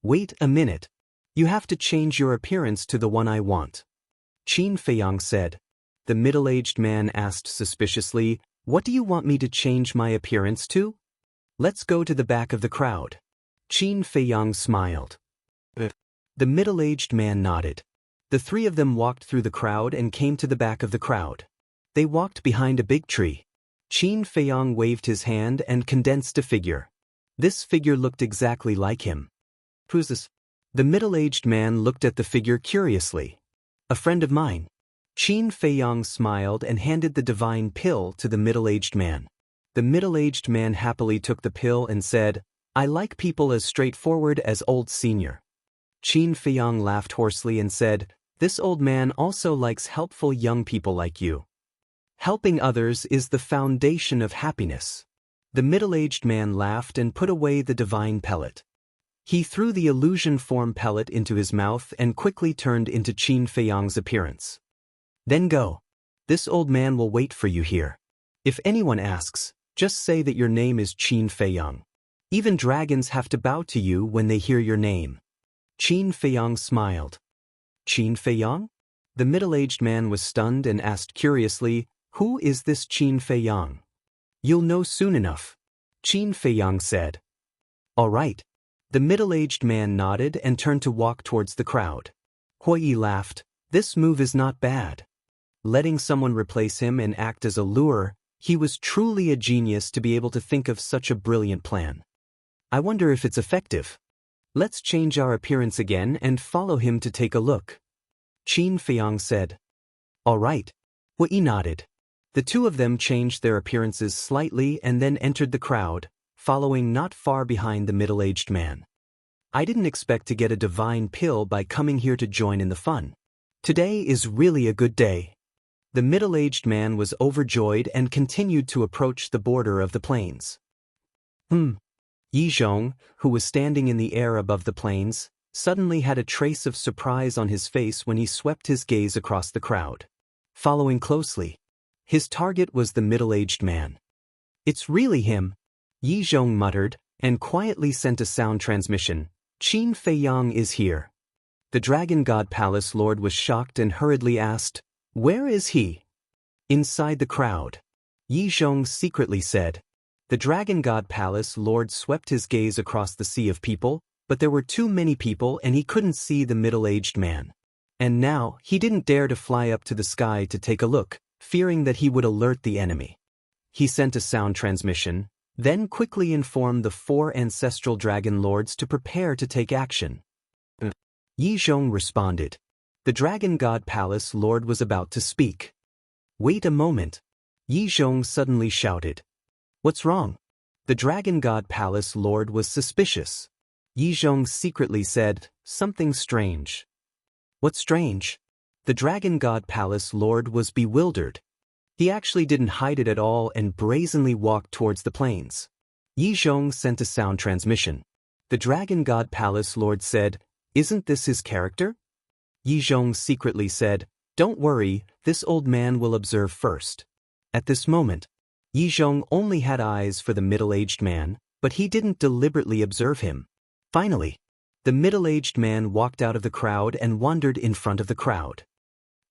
"Wait a minute. You have to change your appearance to the one I want," Qin Feiyang said. The middle-aged man asked suspiciously, "What do you want me to change my appearance to?" "Let's go to the back of the crowd." Qin Feiyang smiled. The middle-aged man nodded. The 3 of them walked through the crowd and came to the back of the crowd. They walked behind a big tree. Qin Feiyang waved his hand and condensed a figure. This figure looked exactly like him. "Who's this?" The middle-aged man looked at the figure curiously. "A friend of mine." Qin Feiyang smiled and handed the divine pill to the middle-aged man. The middle-aged man happily took the pill and said, "I like people as straightforward as old senior." Qin Feiyang laughed hoarsely and said, "This old man also likes helpful young people like you. Helping others is the foundation of happiness." The middle-aged man laughed and put away the divine pellet. He threw the illusion form pellet into his mouth and quickly turned into Qin Feiyang's appearance. Then go. This old man will wait for you here. If anyone asks, just say that your name is Qin Feiyang. Even dragons have to bow to you when they hear your name. Qin Feiyang smiled. Qin Feiyang? The middle-aged man was stunned and asked curiously, who is this Qin Feiyang? You'll know soon enough. Qin Feiyang said. All right. The middle-aged man nodded and turned to walk towards the crowd. Huiyi laughed. This move is not bad. Letting someone replace him and act as a lure, he was truly a genius to be able to think of such a brilliant plan. I wonder if it's effective. Let's change our appearance again and follow him to take a look. Qin Feiyang said. All right. Huiyi nodded. The two of them changed their appearances slightly and then entered the crowd, following not far behind the middle-aged man. I didn't expect to get a divine pill by coming here to join in the fun. Today is really a good day. The middle-aged man was overjoyed and continued to approach the border of the plains. Yi Zhong, who was standing in the air above the plains, suddenly had a trace of surprise on his face when he swept his gaze across the crowd. Following closely, his target was the middle-aged man. It's really him, Yi Zhong muttered, and quietly sent a sound transmission. Qin Feiyang is here. The Dragon God Palace Lord was shocked and hurriedly asked, where is he? Inside the crowd. Yi Zhong secretly said. The Dragon God Palace Lord swept his gaze across the sea of people, but there were too many people and he couldn't see the middle-aged man. And now, he didn't dare to fly up to the sky to take a look, fearing that he would alert the enemy. He sent a sound transmission, then quickly informed the 4 ancestral dragon lords to prepare to take action. Yi Zhong responded. The Dragon God Palace Lord was about to speak. Wait a moment. Yi Zhong suddenly shouted. What's wrong? The Dragon God Palace Lord was suspicious. Yi Zhong secretly said, something strange. What's strange? The Dragon God Palace Lord was bewildered. He actually didn't hide it at all and brazenly walked towards the plains. Yi Zhong sent a sound transmission. The Dragon God Palace Lord said, isn't this his character? Yi Zhong secretly said, don't worry, this old man will observe first. At this moment, Yi Zhong only had eyes for the middle-aged man, but he didn't deliberately observe him. Finally, the middle-aged man walked out of the crowd and wandered in front of the crowd.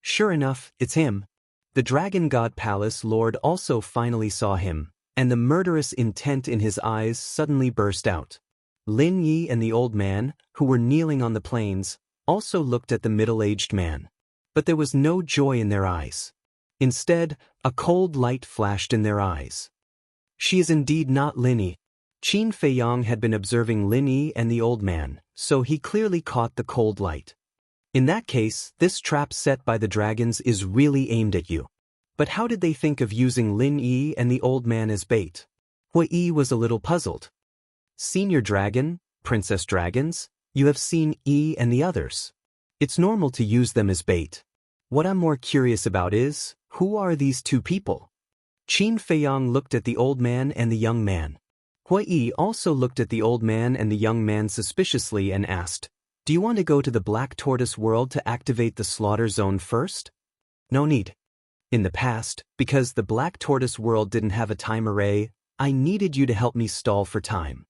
Sure enough, it's him. The Dragon God Palace Lord also finally saw him, and the murderous intent in his eyes suddenly burst out. Lin Yi and the old man, who were kneeling on the plains, also looked at the middle-aged man. But there was no joy in their eyes. Instead, a cold light flashed in their eyes. She is indeed not Lin Yi. Qin Feiyang had been observing Lin Yi and the old man, so he clearly caught the cold light. In that case, this trap set by the dragons is really aimed at you. But how did they think of using Lin Yi and the old man as bait? Huiyi was a little puzzled. Senior Dragon, Princess Dragons, you have seen Yi and the others. It's normal to use them as bait. What I'm more curious about is, who are these two people? Qin Feiyang looked at the old man and the young man. Huiyi also looked at the old man and the young man suspiciously and asked, do you want to go to the Black Tortoise world to activate the slaughter zone first? No need. In the past, because the Black Tortoise world didn't have a time array, I needed you to help me stall for time.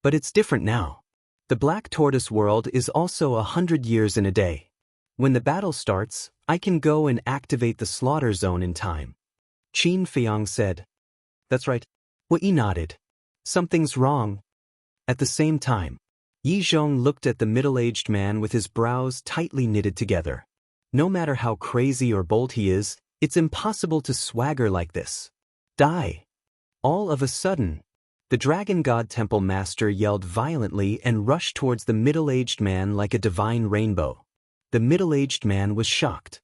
But it's different now. The Black Tortoise world is also 100 years in a day. When the battle starts, I can go and activate the slaughter zone in time. Qin Feiyang said. That's right. Huiyi nodded. Something's wrong. At the same time, Yi Zhong looked at the middle-aged man with his brows tightly knitted together. No matter how crazy or bold he is, it's impossible to swagger like this. Die. All of a sudden, the Dragon God Temple Master yelled violently and rushed towards the middle-aged man like a divine rainbow. The middle-aged man was shocked.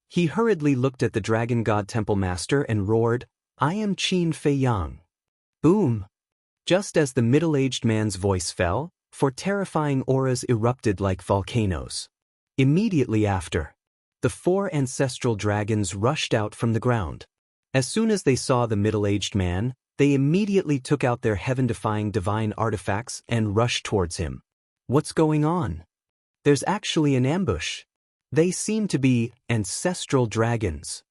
He hurriedly looked at the Dragon God Temple Master and roared, I am Qin Feiyang. Boom! Just as the middle-aged man's voice fell, 4 terrifying auras erupted like volcanoes. Immediately after, the 4 ancestral dragons rushed out from the ground. As soon as they saw the middle-aged man, They immediately took out their heaven-defying divine artifacts and rushed towards him. What's going on? There's actually an ambush. They seem to be ancestral dragons.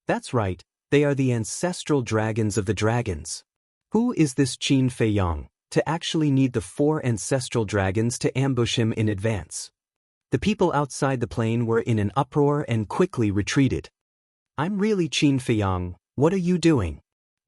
That's right, they are the ancestral dragons of the dragons. Who is this Qin Feiyang to actually need the 4 ancestral dragons to ambush him in advance? The people outside the plane were in an uproar and quickly retreated. I'm really Qin Feiyang, what are you doing?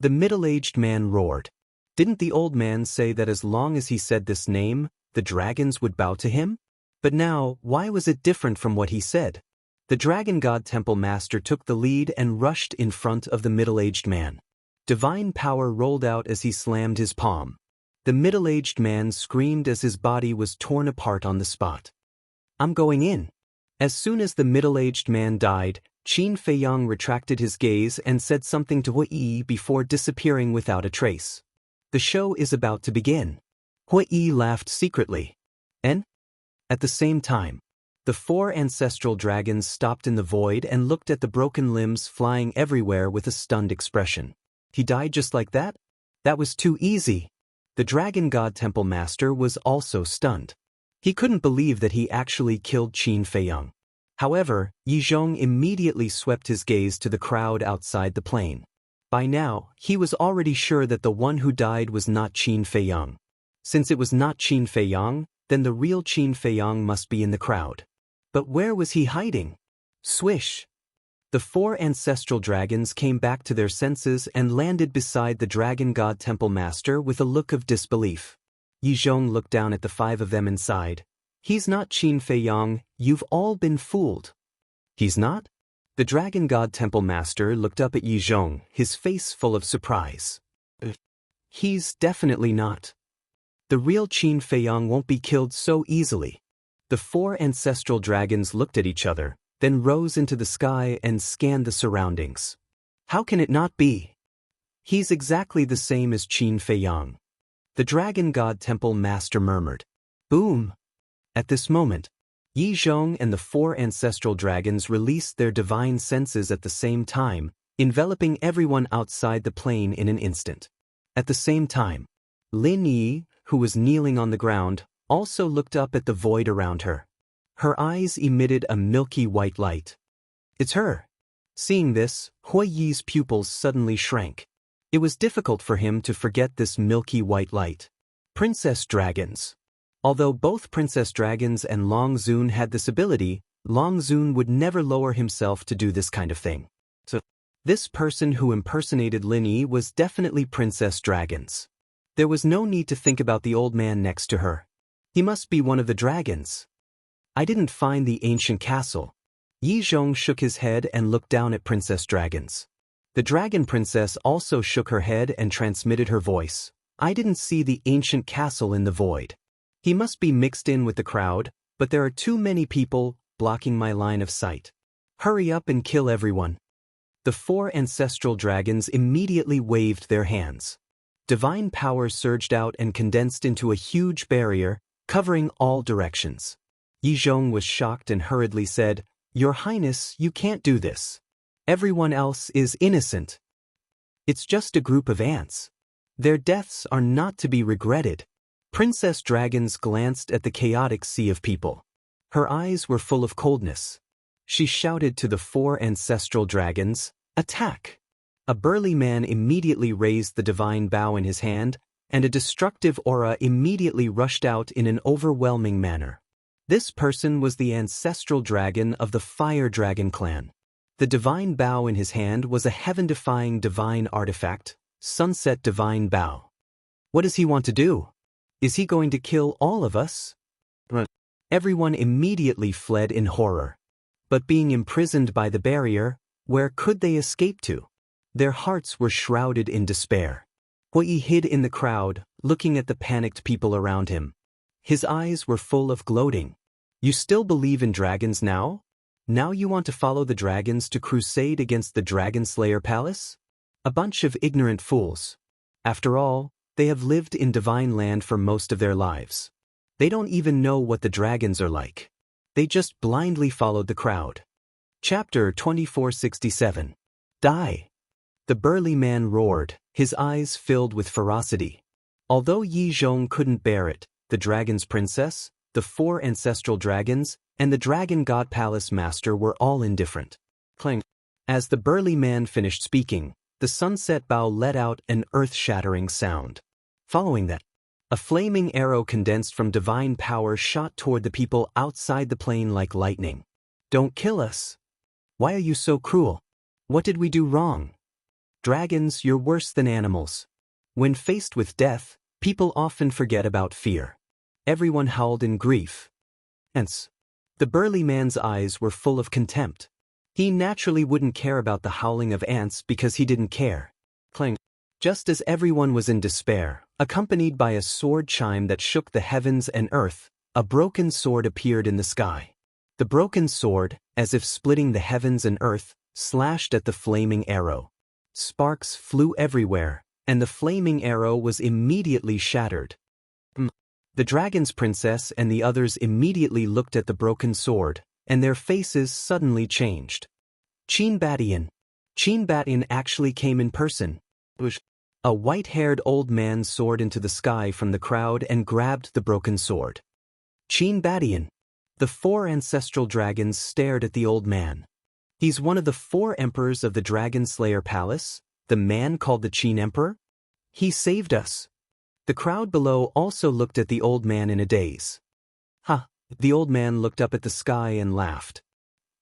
The middle-aged man roared. Didn't the old man say that as long as he said this name, the dragons would bow to him? But now, why was it different from what he said? The Dragon God Temple Master took the lead and rushed in front of the middle-aged man. Divine power rolled out as he slammed his palm. The middle-aged man screamed as his body was torn apart on the spot. I'm going in. As soon as the middle-aged man died, Qin Feiyang retracted his gaze and said something to Hui Yi before disappearing without a trace. The show is about to begin. Hui Yi laughed secretly. And? At the same time, the 4 ancestral dragons stopped in the void and looked at the broken limbs flying everywhere with a stunned expression. He died just like that? That was too easy. The Dragon God Temple Master was also stunned. He couldn't believe that he actually killed Qin Feiyang. However, Yi Zhong immediately swept his gaze to the crowd outside the plane. By now, he was already sure that the one who died was not Qin Feiyang. Since it was not Qin Feiyang, then the real Qin Feiyang must be in the crowd. But where was he hiding? Swish! The 4 ancestral dragons came back to their senses and landed beside the Dragon God Temple Master with a look of disbelief. Yi Zhong looked down at the 5 of them and sighed. He's not Qin Feiyang, you've all been fooled. He's not? The Dragon God Temple Master looked up at Yi Zhong, his face full of surprise. He's definitely not. The real Qin Feiyang won't be killed so easily. The 4 ancestral dragons looked at each other, then rose into the sky and scanned the surroundings. How can it not be? He's exactly the same as Qin Feiyang. The Dragon God Temple Master murmured. Boom! At this moment, Yi Zhong and the 4 ancestral dragons released their divine senses at the same time, enveloping everyone outside the plane in an instant. At the same time, Lin Yi, who was kneeling on the ground, also looked up at the void around her. Her eyes emitted a milky white light. It's her. Seeing this, Hui Yi's pupils suddenly shrank. It was difficult for him to forget this milky white light. Princess Dragons. Although both Princess Dragons and Long Zun had this ability, Long Zun would never lower himself to do this kind of thing. So, this person who impersonated Lin Yi was definitely Princess Dragons. There was no need to think about the old man next to her. He must be one of the dragons. I didn't find the ancient castle. Yi Zhong shook his head and looked down at Princess Dragons. The Dragon Princess also shook her head and transmitted her voice. I didn't see the ancient castle in the void. He must be mixed in with the crowd, but there are too many people blocking my line of sight. Hurry up and kill everyone. The 4 ancestral dragons immediately waved their hands. Divine power surged out and condensed into a huge barrier, covering all directions. Yi Zhong was shocked and hurriedly said, Your Highness, you can't do this. Everyone else is innocent. It's just a group of ants. Their deaths are not to be regretted. Princess Dragons glanced at the chaotic sea of people. Her eyes were full of coldness. She shouted to the 4 ancestral dragons, Attack! A burly man immediately raised the divine bow in his hand, and a destructive aura immediately rushed out in an overwhelming manner. This person was the ancestral dragon of the Fire Dragon clan. The divine bow in his hand was a heaven-defying divine artifact, Sunset Divine Bow. What does he want to do? Is he going to kill all of us? Everyone immediately fled in horror. But being imprisoned by the barrier, where could they escape to? Their hearts were shrouded in despair. Hui Yi hid in the crowd, looking at the panicked people around him. His eyes were full of gloating. You still believe in dragons now? Now you want to follow the dragons to crusade against the Dragon Slayer Palace? A bunch of ignorant fools. After all, they have lived in divine land for most of their lives. They don't even know what the dragons are like. They just blindly followed the crowd. Chapter 2467. Die. The burly man roared, his eyes filled with ferocity. Although Yi Zhong couldn't bear it, the dragon's princess, the 4 ancestral dragons, and the dragon god palace master were all indifferent. Clang. As the burly man finished speaking, the sunset bow let out an earth-shattering sound. Following that, a flaming arrow condensed from divine power shot toward the people outside the plane like lightning. Don't kill us. Why are you so cruel? What did we do wrong? Dragons, you're worse than animals. When faced with death, people often forget about fear. Everyone howled in grief. Hence, the burly man's eyes were full of contempt. He naturally wouldn't care about the howling of ants because he didn't care. Clang. Just as everyone was in despair, accompanied by a sword chime that shook the heavens and earth, a broken sword appeared in the sky. The broken sword, as if splitting the heavens and earth, slashed at the flaming arrow. Sparks flew everywhere, and the flaming arrow was immediately shattered. The dragon's princess and the others immediately looked at the broken sword, and their faces suddenly changed. Qin Batian actually came in person. A white-haired old man soared into the sky from the crowd and grabbed the broken sword. Qin Batian. The 4 ancestral dragons stared at the old man. He's one of the 4 emperors of the Dragon Slayer Palace, the man called the Qin Emperor? He saved us. The crowd below also looked at the old man in a daze. Ha! The old man looked up at the sky and laughed.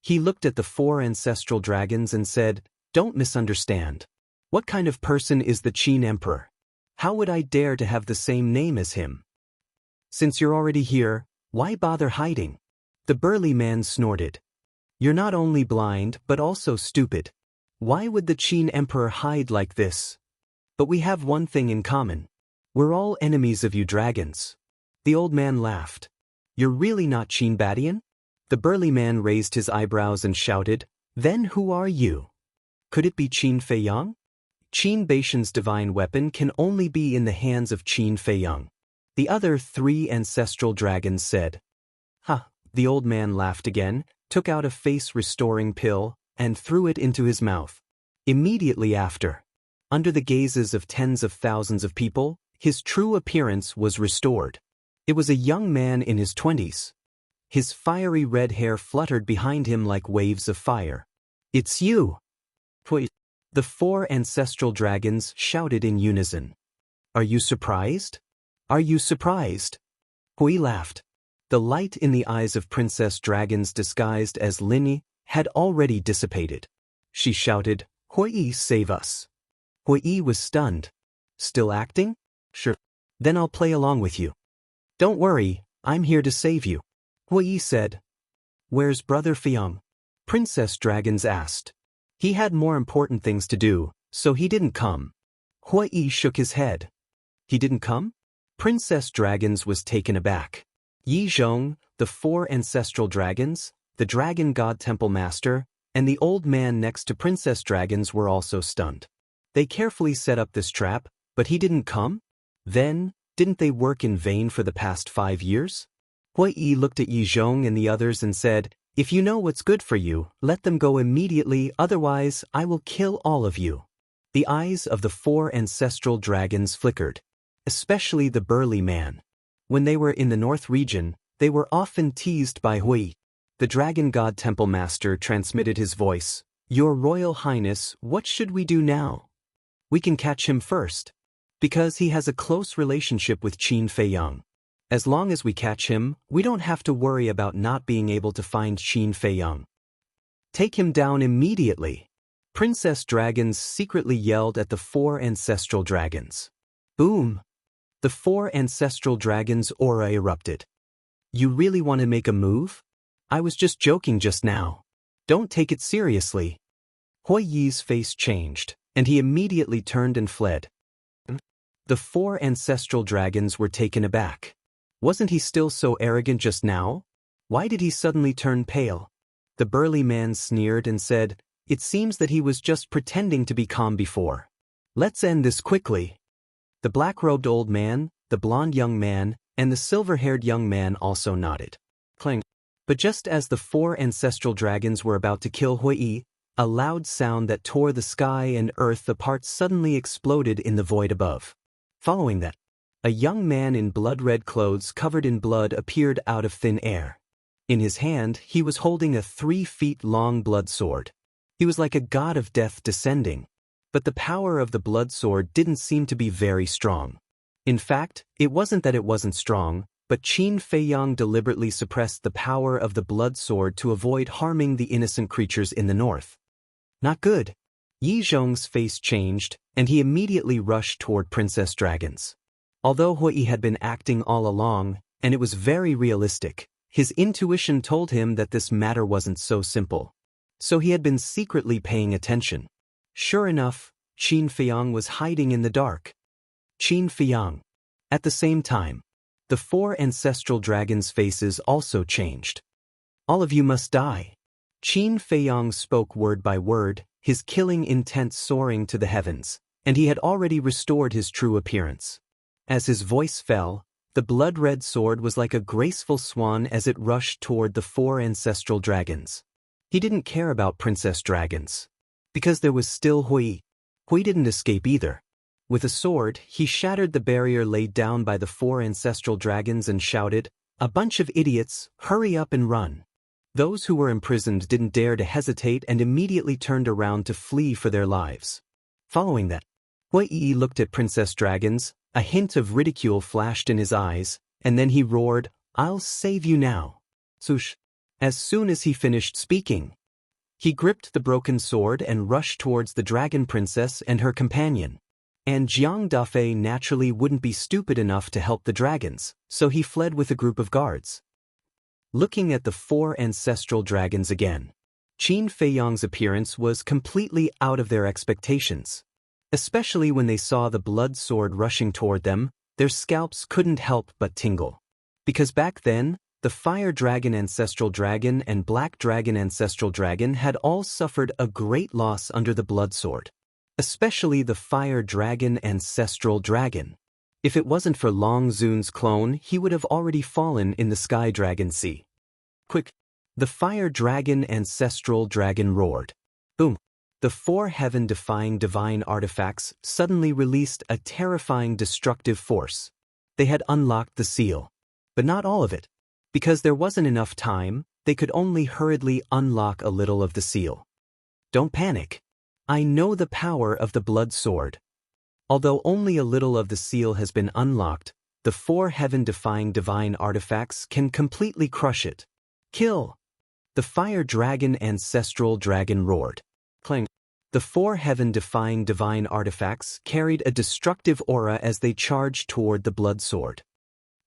He looked at the 4 ancestral dragons and said, "Don't misunderstand. What kind of person is the Qin Emperor? How would I dare to have the same name as him? Since you're already here, why bother hiding?" The burly man snorted. "You're not only blind but also stupid. Why would the Qin Emperor hide like this? But we have one thing in common. We're all enemies of you dragons." The old man laughed. "You're really not Qin Batian?" The burly man raised his eyebrows and shouted, "Then who are you? Could it be Qin Feiyang? Qin Batian's divine weapon can only be in the hands of Qin Feiyang." The other 3 ancestral dragons said. "Ha!" The old man laughed again, took out a face-restoring pill, and threw it into his mouth. Immediately after, under the gazes of tens of thousands of people, his true appearance was restored. It was a young man in his 20s. His fiery red hair fluttered behind him like waves of fire. "It's you!" The 4 ancestral dragons shouted in unison. "Are you surprised? Are you surprised?" Hui laughed. The light in the eyes of Princess Dragons disguised as Linyi had already dissipated. She shouted, "Hui, save us!" Hui was stunned. "Still acting? Sure. Then I'll play along with you." "Don't worry, I'm here to save you," Hui said. "Where's Brother Feiyang?" Princess Dragons asked. "He had more important things to do, so he didn't come." Hui shook his head. "He didn't come?" Princess Dragons was taken aback. Yi Zhong, the 4 ancestral dragons, the dragon god temple master, and the old man next to Princess Dragons were also stunned. They carefully set up this trap, but he didn't come? Then, didn't they work in vain for the past 5 years? Hui looked at Yi Zhong and the others and said, "If you know what's good for you, let them go immediately, otherwise I will kill all of you." The eyes of the 4 ancestral dragons flickered, especially the burly man. When they were in the north region, they were often teased by Hui. The dragon god temple master transmitted his voice, "Your Royal Highness, what should we do now? We can catch him first, because he has a close relationship with Qin Feiyang. As long as we catch him, we don't have to worry about not being able to find Qin Feiyang. Take him down immediately." Princess Dragons secretly yelled at the 4 ancestral dragons. Boom! The 4 ancestral dragons' aura erupted. "You really want to make a move? I was just joking just now. Don't take it seriously." Hui Yi's face changed, and he immediately turned and fled. The 4 ancestral dragons were taken aback. Wasn't he still so arrogant just now? Why did he suddenly turn pale? The burly man sneered and said, "It seems that he was just pretending to be calm before. Let's end this quickly." The black-robed old man, the blonde young man, and the silver-haired young man also nodded. Clang. But just as the 4 ancestral dragons were about to kill Hui, a loud sound that tore the sky and earth apart suddenly exploded in the void above. Following that, a young man in blood-red clothes covered in blood appeared out of thin air. In his hand, he was holding a 3-feet-long blood sword. He was like a god of death descending, but the power of the blood sword didn't seem to be very strong. In fact, it wasn't that it wasn't strong, but Qin Feiyang deliberately suppressed the power of the blood sword to avoid harming the innocent creatures in the north. Not good. Yi Zhong's face changed, and he immediately rushed toward Princess Dragons. Although Hui had been acting all along, and it was very realistic, his intuition told him that this matter wasn't so simple. So he had been secretly paying attention. Sure enough, Qin Feiyang was hiding in the dark. Qin Feiyang. At the same time, the 4 ancestral dragons' faces also changed. All of you must die. Qin Feiyang spoke word by word, his killing intent soaring to the heavens, and he had already restored his true appearance. As his voice fell, the blood-red sword was like a graceful swan as it rushed toward the 4 ancestral dragons. He didn't care about Princess Dragons. Because there was still Hui. Hui didn't escape either. With a sword, he shattered the barrier laid down by the 4 ancestral dragons and shouted, "A bunch of idiots, hurry up and run." Those who were imprisoned didn't dare to hesitate and immediately turned around to flee for their lives. Following that, Hui looked at Princess Dragons, a hint of ridicule flashed in his eyes, and then he roared, "I'll save you now." Swoosh. As soon as he finished speaking, he gripped the broken sword and rushed towards the dragon princess and her companion. And Jianghu naturally wouldn't be stupid enough to help the dragons, so he fled with a group of guards. Looking at the 4 ancestral dragons again, Qin Feiyang's appearance was completely out of their expectations. Especially when they saw the blood sword rushing toward them, their scalps couldn't help but tingle. Because back then, the Fire Dragon Ancestral Dragon and Black Dragon Ancestral Dragon had all suffered a great loss under the blood sword. Especially the Fire Dragon Ancestral Dragon. If it wasn't for Long Zun's clone, he would have already fallen in the Sky Dragon Sea. Quick! The Fire Dragon Ancestral Dragon roared. Boom! The 4 heaven-defying divine artifacts suddenly released a terrifying destructive force. They had unlocked the seal. But not all of it. Because there wasn't enough time, they could only hurriedly unlock a little of the seal. Don't panic. I know the power of the blood sword. Although only a little of the seal has been unlocked, the 4 heaven-defying divine artifacts can completely crush it. Kill! The Fire Dragon Ancestral Dragon roared. Clang! The 4 heaven-defying divine artifacts carried a destructive aura as they charged toward the blood sword.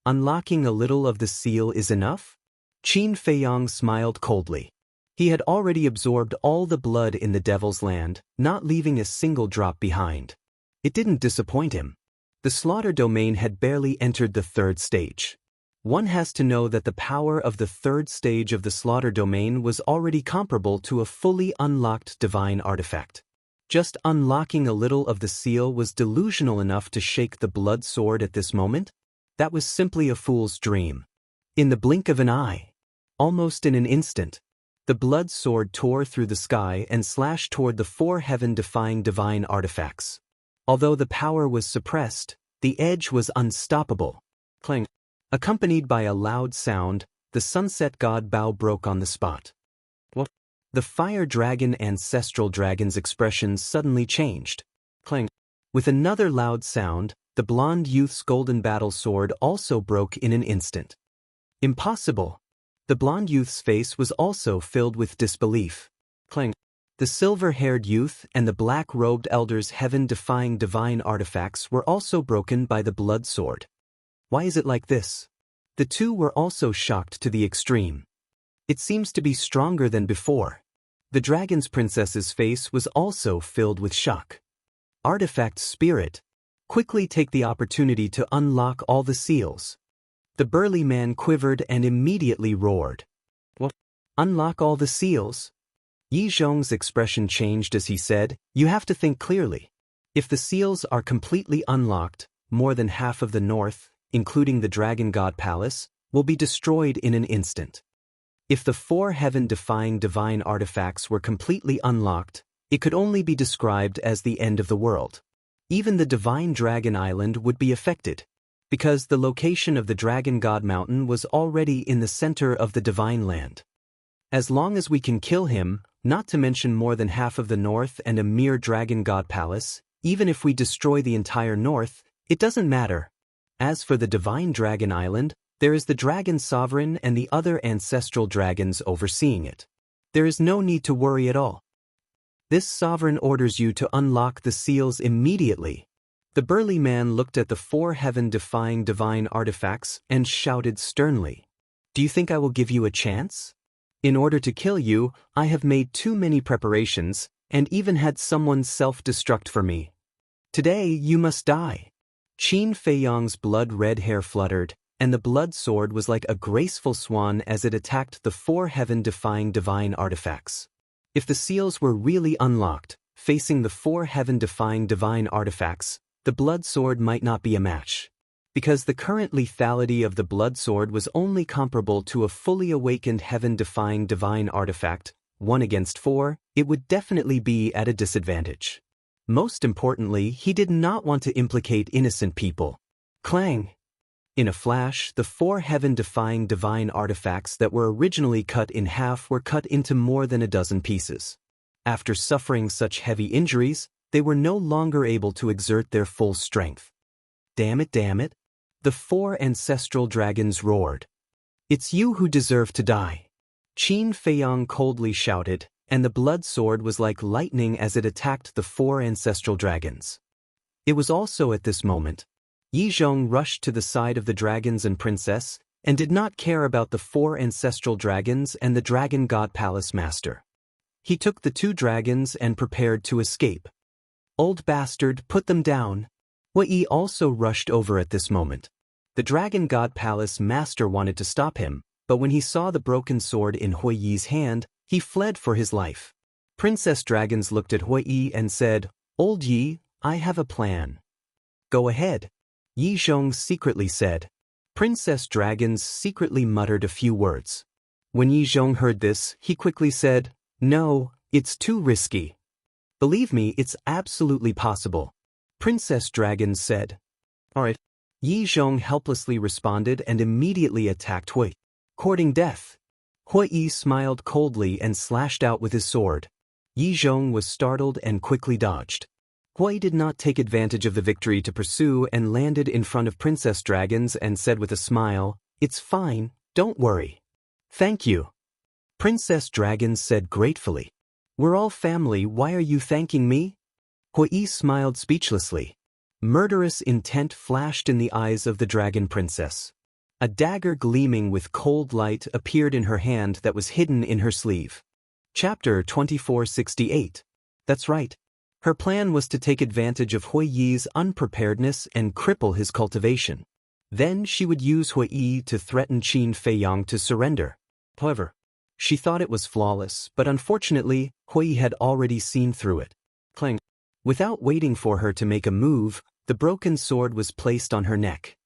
Unlocking a little of the seal is enough? Qin Feiyang smiled coldly. He had already absorbed all the blood in the Devil's Land, not leaving a single drop behind. It didn't disappoint him. The slaughter domain had barely entered the 3rd stage. One has to know that the power of the 3rd stage of the slaughter domain was already comparable to a fully unlocked divine artifact. Just unlocking a little of the seal was delusional enough to shake the blood sword at this moment? That was simply a fool's dream. In the blink of an eye, almost in an instant, the blood sword tore through the sky and slashed toward the 4 heaven-defying divine artifacts. Although the power was suppressed, the edge was unstoppable. Clang! Accompanied by a loud sound, the sunset god bow broke on the spot. What? The Fire Dragon Ancestral Dragon's expression suddenly changed. Clang! With another loud sound, the blonde youth's golden battle sword also broke in an instant. Impossible! The blonde youth's face was also filled with disbelief. Clang! The silver-haired youth and the black-robed elder's heaven-defying divine artifacts were also broken by the blood sword. Why is it like this? The two were also shocked to the extreme. It seems to be stronger than before. The dragon's princess's face was also filled with shock. Artifact spirit. Quickly take the opportunity to unlock all the seals. The burly man quivered and immediately roared. What? Unlock all the seals? Yi Zhong's expression changed as he said, "You have to think clearly. If the seals are completely unlocked, more than half of the north, including the Dragon God Palace, will be destroyed in an instant. If the 4 heaven-defying divine artifacts were completely unlocked, it could only be described as the end of the world. Even the divine dragon island would be affected, because the location of the Dragon God Mountain was already in the center of the divine land. As long as we can kill him, not to mention more than half of the north and a mere Dragon God Palace, even if we destroy the entire north, it doesn't matter. As for the divine dragon island, there is the dragon sovereign and the other ancestral dragons overseeing it. There is no need to worry at all. This sovereign orders you to unlock the seals immediately. The burly man looked at the 4 heaven-defying divine artifacts and shouted sternly. Do you think I will give you a chance? In order to kill you, I have made too many preparations, and even had someone self-destruct for me. Today you must die. Qin Feiyang's blood-red hair fluttered, and the blood sword was like a graceful swan as it attacked the 4 heaven-defying divine artifacts. If the seals were really unlocked, facing the 4 heaven-defying divine artifacts, the blood sword might not be a match. Because the current lethality of the blood sword was only comparable to a fully awakened heaven-defying divine artifact, 1 against 4, it would definitely be at a disadvantage. Most importantly, he did not want to implicate innocent people. Clang! In a flash, the 4 heaven-defying divine artifacts that were originally cut in half were cut into more than a dozen pieces. After suffering such heavy injuries, they were no longer able to exert their full strength. Damn it, damn it! The 4 ancestral dragons roared. It's you who deserve to die. Qin Feiyang coldly shouted, and the blood sword was like lightning as it attacked the 4 ancestral dragons. It was also at this moment. Yi Zhong rushed to the side of the dragons and princess, and did not care about the 4 ancestral dragons and the Dragon God Palace Master. He took the 2 dragons and prepared to escape. Old bastard, put them down. Wei also rushed over at this moment. The Dragon God Palace Master wanted to stop him, but when he saw the broken sword in Hui Yi's hand, he fled for his life. Princess Dragons looked at Hui Yi and said, Old Yi, I have a plan. Go ahead. Yi Zhong secretly said. Princess Dragons secretly muttered a few words. When Yi Zhong heard this, he quickly said, No, it's too risky. Believe me, it's absolutely possible. Princess Dragons said. Alright. Yi Zhong helplessly responded and immediately attacked Hui, courting death. Hui Yi smiled coldly and slashed out with his sword. Yi Zhong was startled and quickly dodged. Hui did not take advantage of the victory to pursue and landed in front of Princess Dragons and said with a smile, It's fine, don't worry. Thank you. Princess Dragons said gratefully. We're all family, why are you thanking me? Hui Yi smiled speechlessly. Murderous intent flashed in the eyes of the Dragon Princess. A dagger gleaming with cold light appeared in her hand that was hidden in her sleeve. Chapter 2468. That's right. Her plan was to take advantage of Hui Yi's unpreparedness and cripple his cultivation. Then she would use Hui Yi to threaten Qin Feiyang to surrender. However, she thought it was flawless, but unfortunately, Hui Yi had already seen through it. Clang. Without waiting for her to make a move, the broken sword was placed on her neck.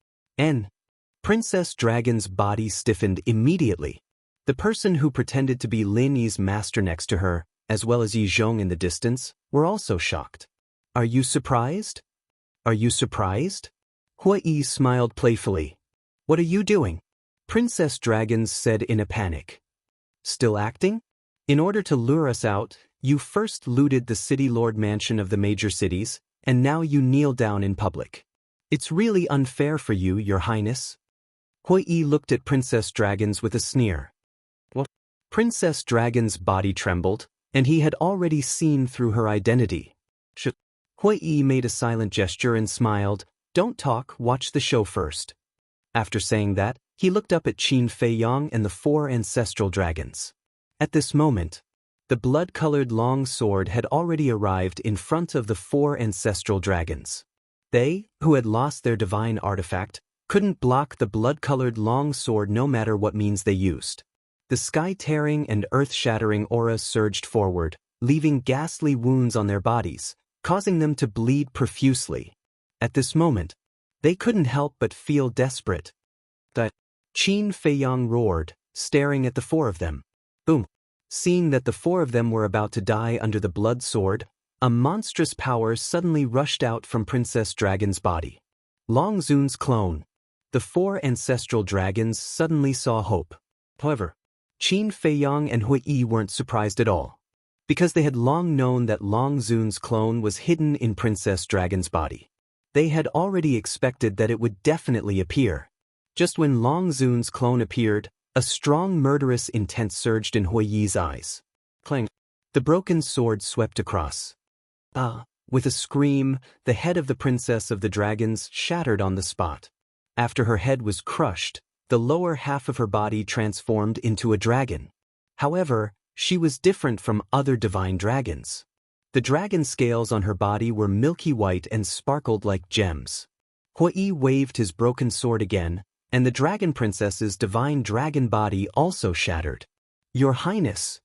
Princess Dragon's body stiffened immediately. The person who pretended to be Lin Yi's master next to her, as well as Yi Zhong in the distance, were also shocked. Are you surprised? Are you surprised? Hui Yi smiled playfully. What are you doing? Princess Dragons said in a panic. Still acting? In order to lure us out, you first looted the city lord mansion of the major cities, and now you kneel down in public. It's really unfair for you, Your Highness. Hui Yi looked at Princess Dragons with a sneer. What? Princess Dragon's body trembled, and he had already seen through her identity. Hui Yi made a silent gesture and smiled. Don't talk, watch the show first. After saying that, he looked up at Qin Feiyang and the 4 ancestral dragons. At this moment, the blood-colored long sword had already arrived in front of the 4 ancestral dragons. They, who had lost their divine artifact, couldn't block the blood-colored long sword no matter what means they used. The sky-tearing and earth-shattering aura surged forward, leaving ghastly wounds on their bodies, causing them to bleed profusely. At this moment, they couldn't help but feel desperate. That Qin Feiyang roared, staring at the four of them. Boom! Seeing that the four of them were about to die under the blood sword, a monstrous power suddenly rushed out from Princess Dragon's body. Long Zun's clone. The four ancestral dragons suddenly saw hope. However, Qin Feiyang and Hui Yi weren't surprised at all, because they had long known that Long Zun's clone was hidden in Princess Dragon's body. They had already expected that it would definitely appear. Just when Long Zun's clone appeared, a strong murderous intent surged in Hui Yi's eyes. Clang! The broken sword swept across. With a scream, the head of the Princess of the Dragons shattered on the spot. After her head was crushed, the lower half of her body transformed into a dragon. However, she was different from other divine dragons. The dragon scales on her body were milky white and sparkled like gems. Hui Yi waved his broken sword again, and the dragon princess's divine dragon body also shattered. Your Highness!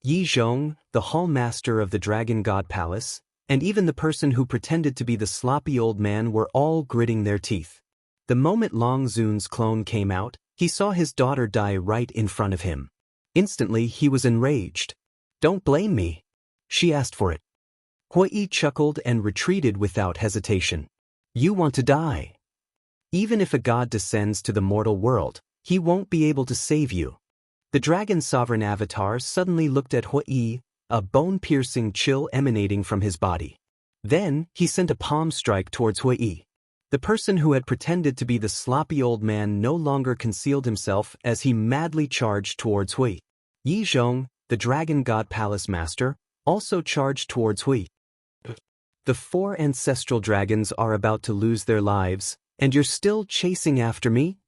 Yi Zhong, the hall master of the Dragon God Palace, and even the person who pretended to be the sloppy old man were all gritting their teeth. The moment Long Zun's clone came out, he saw his daughter die right in front of him. Instantly, he was enraged. Don't blame me. She asked for it. Hui Yi chuckled and retreated without hesitation. You want to die. Even if a god descends to the mortal world, he won't be able to save you. The dragon sovereign avatar suddenly looked at Hui Yi, a bone-piercing chill emanating from his body. Then, he sent a palm strike towards Hui Yi. The person who had pretended to be the sloppy old man no longer concealed himself as he madly charged towards Hui. Yi Zhong, the Dragon God Palace Master, also charged towards Hui. The four ancestral dragons are about to lose their lives, and you're still chasing after me?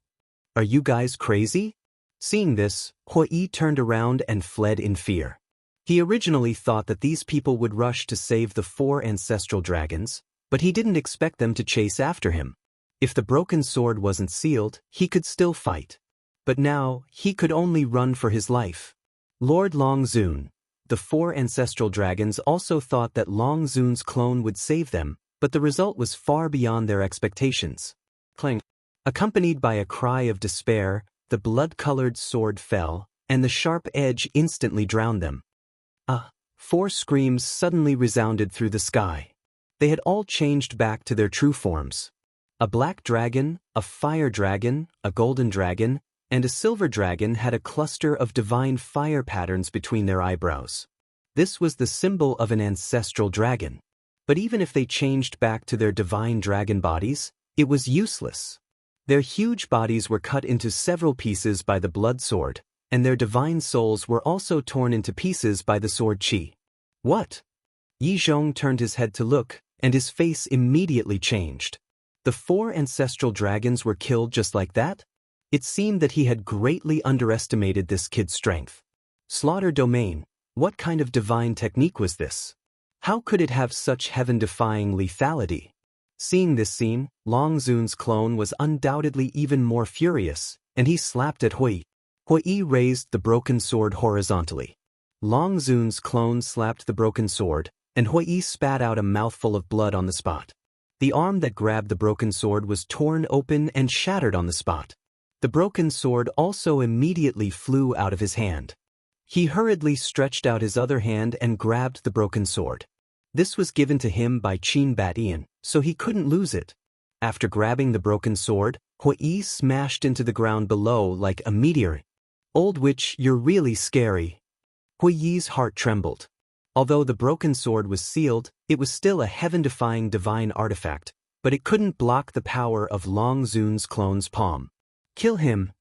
Are you guys crazy? Seeing this, Hui Yi turned around and fled in fear. He originally thought that these people would rush to save the four ancestral dragons, but he didn't expect them to chase after him. If the broken sword wasn't sealed, he could still fight. But now, he could only run for his life. Lord Long Zun. The four ancestral dragons also thought that Long Zun's clone would save them, but the result was far beyond their expectations. Clang! Accompanied by a cry of despair, the blood-colored sword fell, and the sharp edge instantly drowned them. Four screams suddenly resounded through the sky. They had all changed back to their true forms. A black dragon, a fire dragon, a golden dragon, and a silver dragon had a cluster of divine fire patterns between their eyebrows. This was the symbol of an ancestral dragon. But even if they changed back to their divine dragon bodies, it was useless. Their huge bodies were cut into several pieces by the blood sword, and their divine souls were also torn into pieces by the sword qi. What? Yi Zhong turned his head to look, and his face immediately changed. The four ancestral dragons were killed just like that? It seemed that he had greatly underestimated this kid's strength. Slaughter domain. What kind of divine technique was this? How could it have such heaven-defying lethality? Seeing this scene, Long Zun's clone was undoubtedly even more furious, and he slapped at Hui. Hui Yi raised the broken sword horizontally. Long Zun's clone slapped the broken sword, and Hui Yi spat out a mouthful of blood on the spot. The arm that grabbed the broken sword was torn open and shattered on the spot. The broken sword also immediately flew out of his hand. He hurriedly stretched out his other hand and grabbed the broken sword. This was given to him by Qin Batian, so he couldn't lose it. After grabbing the broken sword, Hui Yi smashed into the ground below like a meteor. Old witch, you're really scary. Hui Yi's heart trembled. Although the broken sword was sealed, it was still a heaven-defying divine artifact, but it couldn't block the power of Long Zun's clone's palm. Kill him!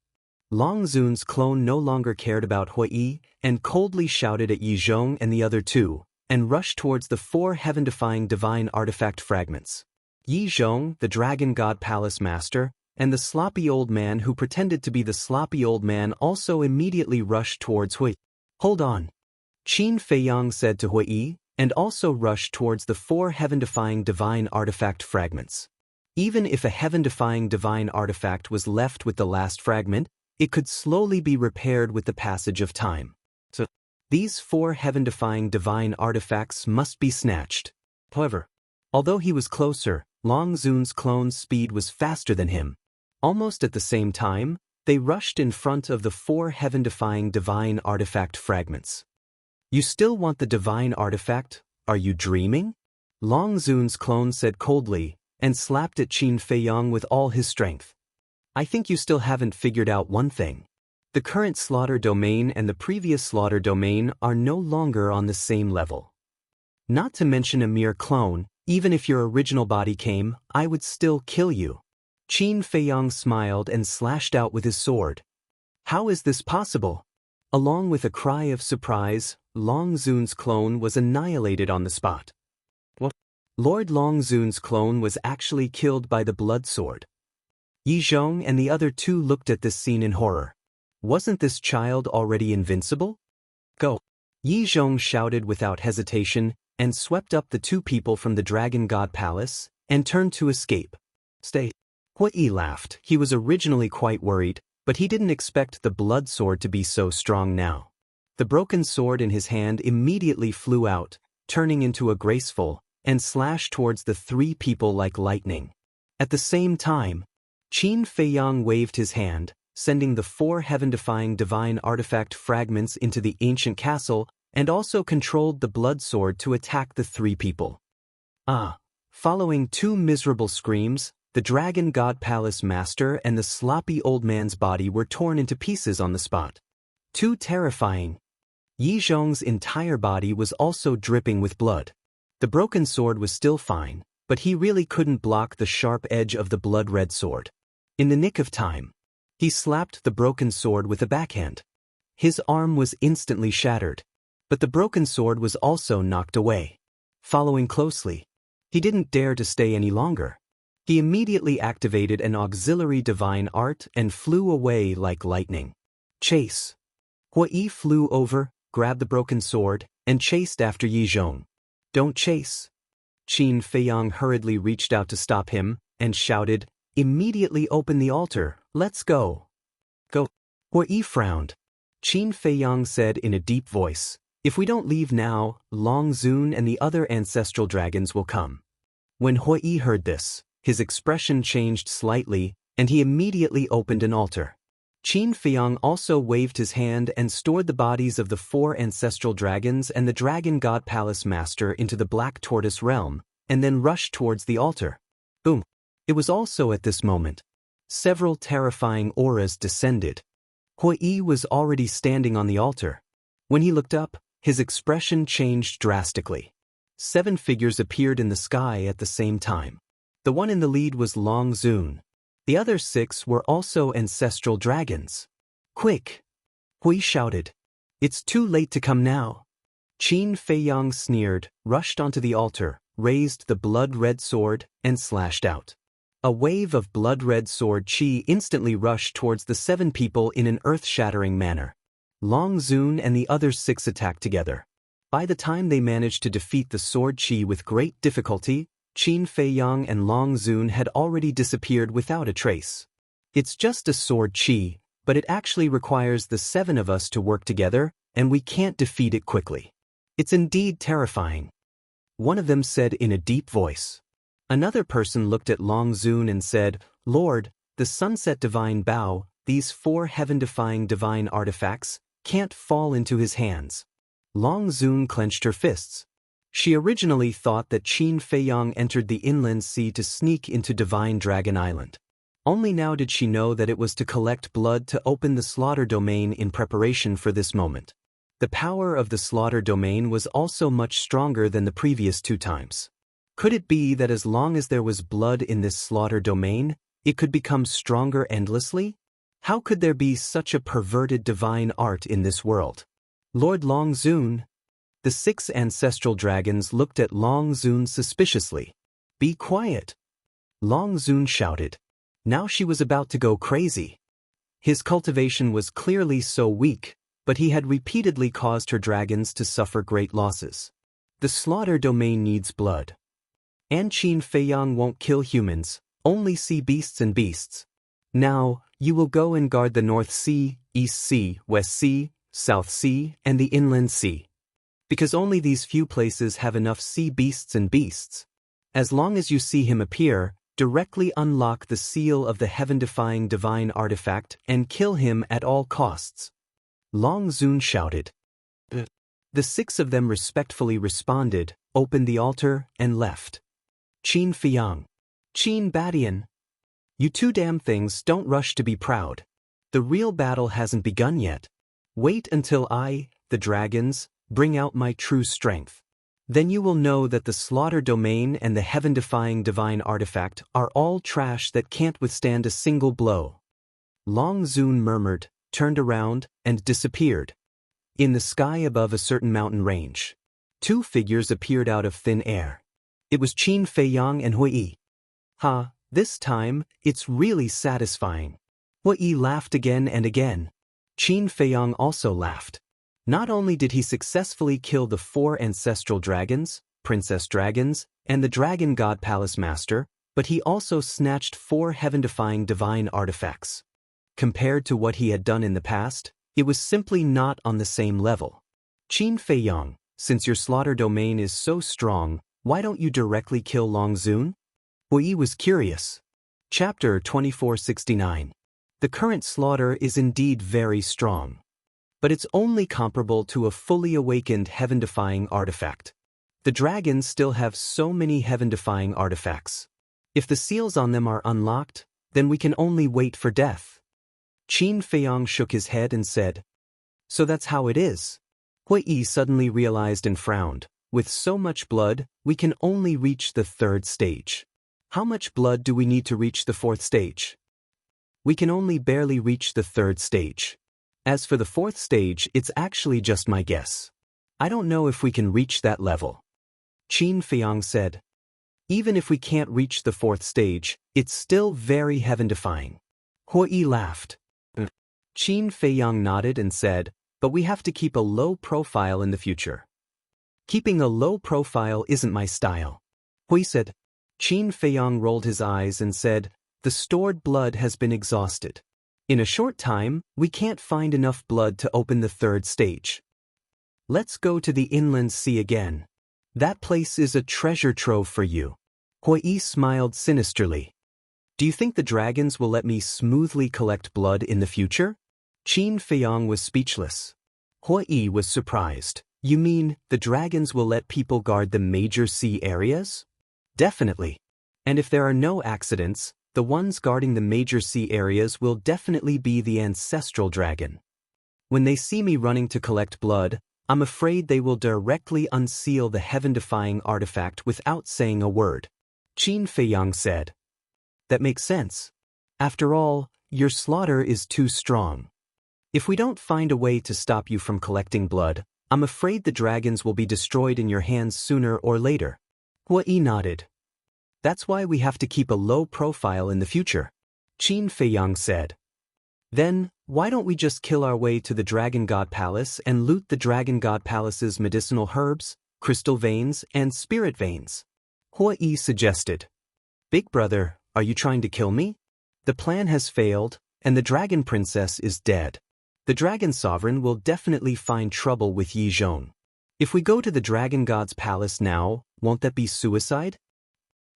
Long Zun's clone no longer cared about Hui Yi and coldly shouted at Yi Zhong and the other two, and rushed towards the four heaven-defying divine artifact fragments. Yi Zhong, the Dragon God Palace Master, and the sloppy old man who pretended to be the sloppy old man also immediately rushed towards Hui. Hold on. Qin Feiyang said to Hui Yi, and also rushed towards the four heaven-defying divine artifact fragments. Even if a heaven-defying divine artifact was left with the last fragment, it could slowly be repaired with the passage of time. So, these four heaven-defying divine artifacts must be snatched. However, although he was closer, Long Zun's clone's speed was faster than him. Almost at the same time, They rushed in front of the 4 heaven-defying divine artifact fragments. You still want the divine artifact? Are you dreaming? Long Zun's clone said coldly, and slapped at Qin Feiyang with all his strength. I think you still haven't figured out one thing. The current slaughter domain and the previous slaughter domain are no longer on the same level. Not to mention a mere clone, even if your original body came, I would still kill you. Qin Feiyang smiled and slashed out with his sword. How is this possible? Along with a cry of surprise, Long Zun's clone was annihilated on the spot. What? Lord Long Zun's clone was actually killed by the blood sword. Yi Zhong and the other 2 looked at this scene in horror. Wasn't this child already invincible? Go! Yi Zhong shouted without hesitation and swept up the 2 people from the Dragon God Palace and turned to escape. Stay. Hui Yi laughed. He was originally quite worried, but he didn't expect the blood sword to be so strong now. The broken sword in his hand immediately flew out, turning into a graceful, and slashed towards the 3 people like lightning. At the same time, Qin Feiyang waved his hand, sending the 4 heaven-defying divine artifact fragments into the ancient castle, and also controlled the blood sword to attack the 3 people. Following 2 miserable screams, the Dragon God Palace Master and the sloppy old man's body were torn into pieces on the spot. Too terrifying. Yi Zhong's entire body was also dripping with blood. The broken sword was still fine, but he really couldn't block the sharp edge of the blood-red sword. In the nick of time, he slapped the broken sword with a backhand. His arm was instantly shattered, but the broken sword was also knocked away. Following closely, he didn't dare to stay any longer. He immediately activated an auxiliary divine art and flew away like lightning. Chase. Hui Yi flew over, grabbed the broken sword, and chased after Yi Zhong. Don't chase. Qin Feiyang hurriedly reached out to stop him, and shouted, Immediately open the altar, let's go. Go. Hui Yi frowned. Qin Feiyang said in a deep voice, If we don't leave now, Long Zun and the other ancestral dragons will come. When Hui Yi heard this, his expression changed slightly, and he immediately opened an altar. Qin Feiyang also waved his hand and stored the bodies of the 4 ancestral dragons and the Dragon God Palace Master into the Black Tortoise realm, and then rushed towards the altar. Boom! It was also at this moment. Several terrifying auras descended. Hui Yi was already standing on the altar. When he looked up, his expression changed drastically. 7 figures appeared in the sky at the same time. The one in the lead was Long Zun. The other 6 were also ancestral dragons. Quick! Hui shouted. It's too late to come now. Qin Feiyang sneered, rushed onto the altar, raised the blood-red sword, and slashed out. A wave of blood-red sword chi instantly rushed towards the 7 people in an earth-shattering manner. Long Zun and the other 6 attacked together. By the time they managed to defeat the sword chi with great difficulty, Qin Feiyang and Long Zun had already disappeared without a trace. It's just a sword chi, but it actually requires the 7 of us to work together, and we can't defeat it quickly. It's indeed terrifying. One of them said in a deep voice. Another person looked at Long Zun and said, Lord, the Sunset Divine Bow, these 4 heaven-defying divine artifacts, can't fall into his hands. Long Zun clenched her fists. She originally thought that Qin Feiyang entered the inland sea to sneak into Divine Dragon Island. Only now did she know that it was to collect blood to open the slaughter domain in preparation for this moment. The power of the slaughter domain was also much stronger than the previous 2 times. Could it be that as long as there was blood in this slaughter domain, it could become stronger endlessly? How could there be such a perverted divine art in this world? Lord Long Zun. The 6 ancestral dragons looked at Long Zun suspiciously. Be quiet. Long Zun shouted. Now she was about to go crazy. His cultivation was clearly so weak, but he had repeatedly caused her dragons to suffer great losses. The slaughter domain needs blood. And Qin Feiyang won't kill humans, only sea beasts and beasts. Now, you will go and guard the North Sea, East Sea, West Sea, South Sea, and the Inland Sea. Because only these few places have enough sea beasts and beasts. As long as you see him appear, directly unlock the seal of the heaven-defying divine artifact and kill him at all costs. Long Zun shouted. The 6 of them respectfully responded, opened the altar, and left. Qin Fiyang. Qin Badian. You two damn things don't rush to be proud. The real battle hasn't begun yet. Wait until I, the dragons, bring out my true strength. Then you will know that the slaughter domain and the heaven-defying divine artifact are all trash that can't withstand a single blow. Long Zun murmured, turned around, and disappeared. In the sky above a certain mountain range, 2 figures appeared out of thin air. It was Qin Feiyang and Hui Yi. Ha, this time, it's really satisfying. Hui Yi laughed again and again. Qin Feiyang also laughed. Not only did he successfully kill the 4 ancestral dragons, princess dragons, and the dragon god palace master, but he also snatched 4 heaven-defying divine artifacts. Compared to what he had done in the past, it was simply not on the same level. Qin Feiyang, since your slaughter domain is so strong, why don't you directly kill Long Zun? Hui Yi was curious. Chapter 2469. The current slaughter is indeed very strong. But it's only comparable to a fully awakened heaven-defying artifact. The dragons still have so many heaven-defying artifacts. If the seals on them are unlocked, then we can only wait for death. Qin Feiyang shook his head and said, So that's how it is. Hui Yi suddenly realized and frowned. With so much blood, we can only reach the 3rd stage. How much blood do we need to reach the 4th stage? We can only barely reach the 3rd stage. As for the 4th stage, it's actually just my guess. I don't know if we can reach that level. Qin Feiyang said. Even if we can't reach the 4th stage, it's still very heaven-defying. Hui Yi laughed. Qin Feiyang nodded and said, But we have to keep a low profile in the future. Keeping a low profile isn't my style. Hui said. Qin Feiyang rolled his eyes and said, The stored blood has been exhausted. In a short time, we can't find enough blood to open the 3rd stage. Let's go to the inland sea again. That place is a treasure trove for you. Hui Yi smiled sinisterly. Do you think the dragons will let me smoothly collect blood in the future? Qin Feiyang was speechless. Hui Yi was surprised. You mean, the dragons will let people guard the major sea areas? Definitely. And if there are no accidents, the ones guarding the major sea areas will definitely be the ancestral dragon. When they see me running to collect blood, I'm afraid they will directly unseal the heaven-defying artifact without saying a word. Qin Feiyang said. That makes sense. After all, your slaughter is too strong. If we don't find a way to stop you from collecting blood, I'm afraid the dragons will be destroyed in your hands sooner or later. Hui Yi nodded. That's why we have to keep a low profile in the future, Qin Feiyang said. Then, why don't we just kill our way to the Dragon God Palace and loot the Dragon God Palace's medicinal herbs, crystal veins, and spirit veins? Hui Yi suggested. Big brother, are you trying to kill me? The plan has failed, and the Dragon Princess is dead. The Dragon Sovereign will definitely find trouble with Yi Zhong. If we go to the Dragon God's Palace now, won't that be suicide?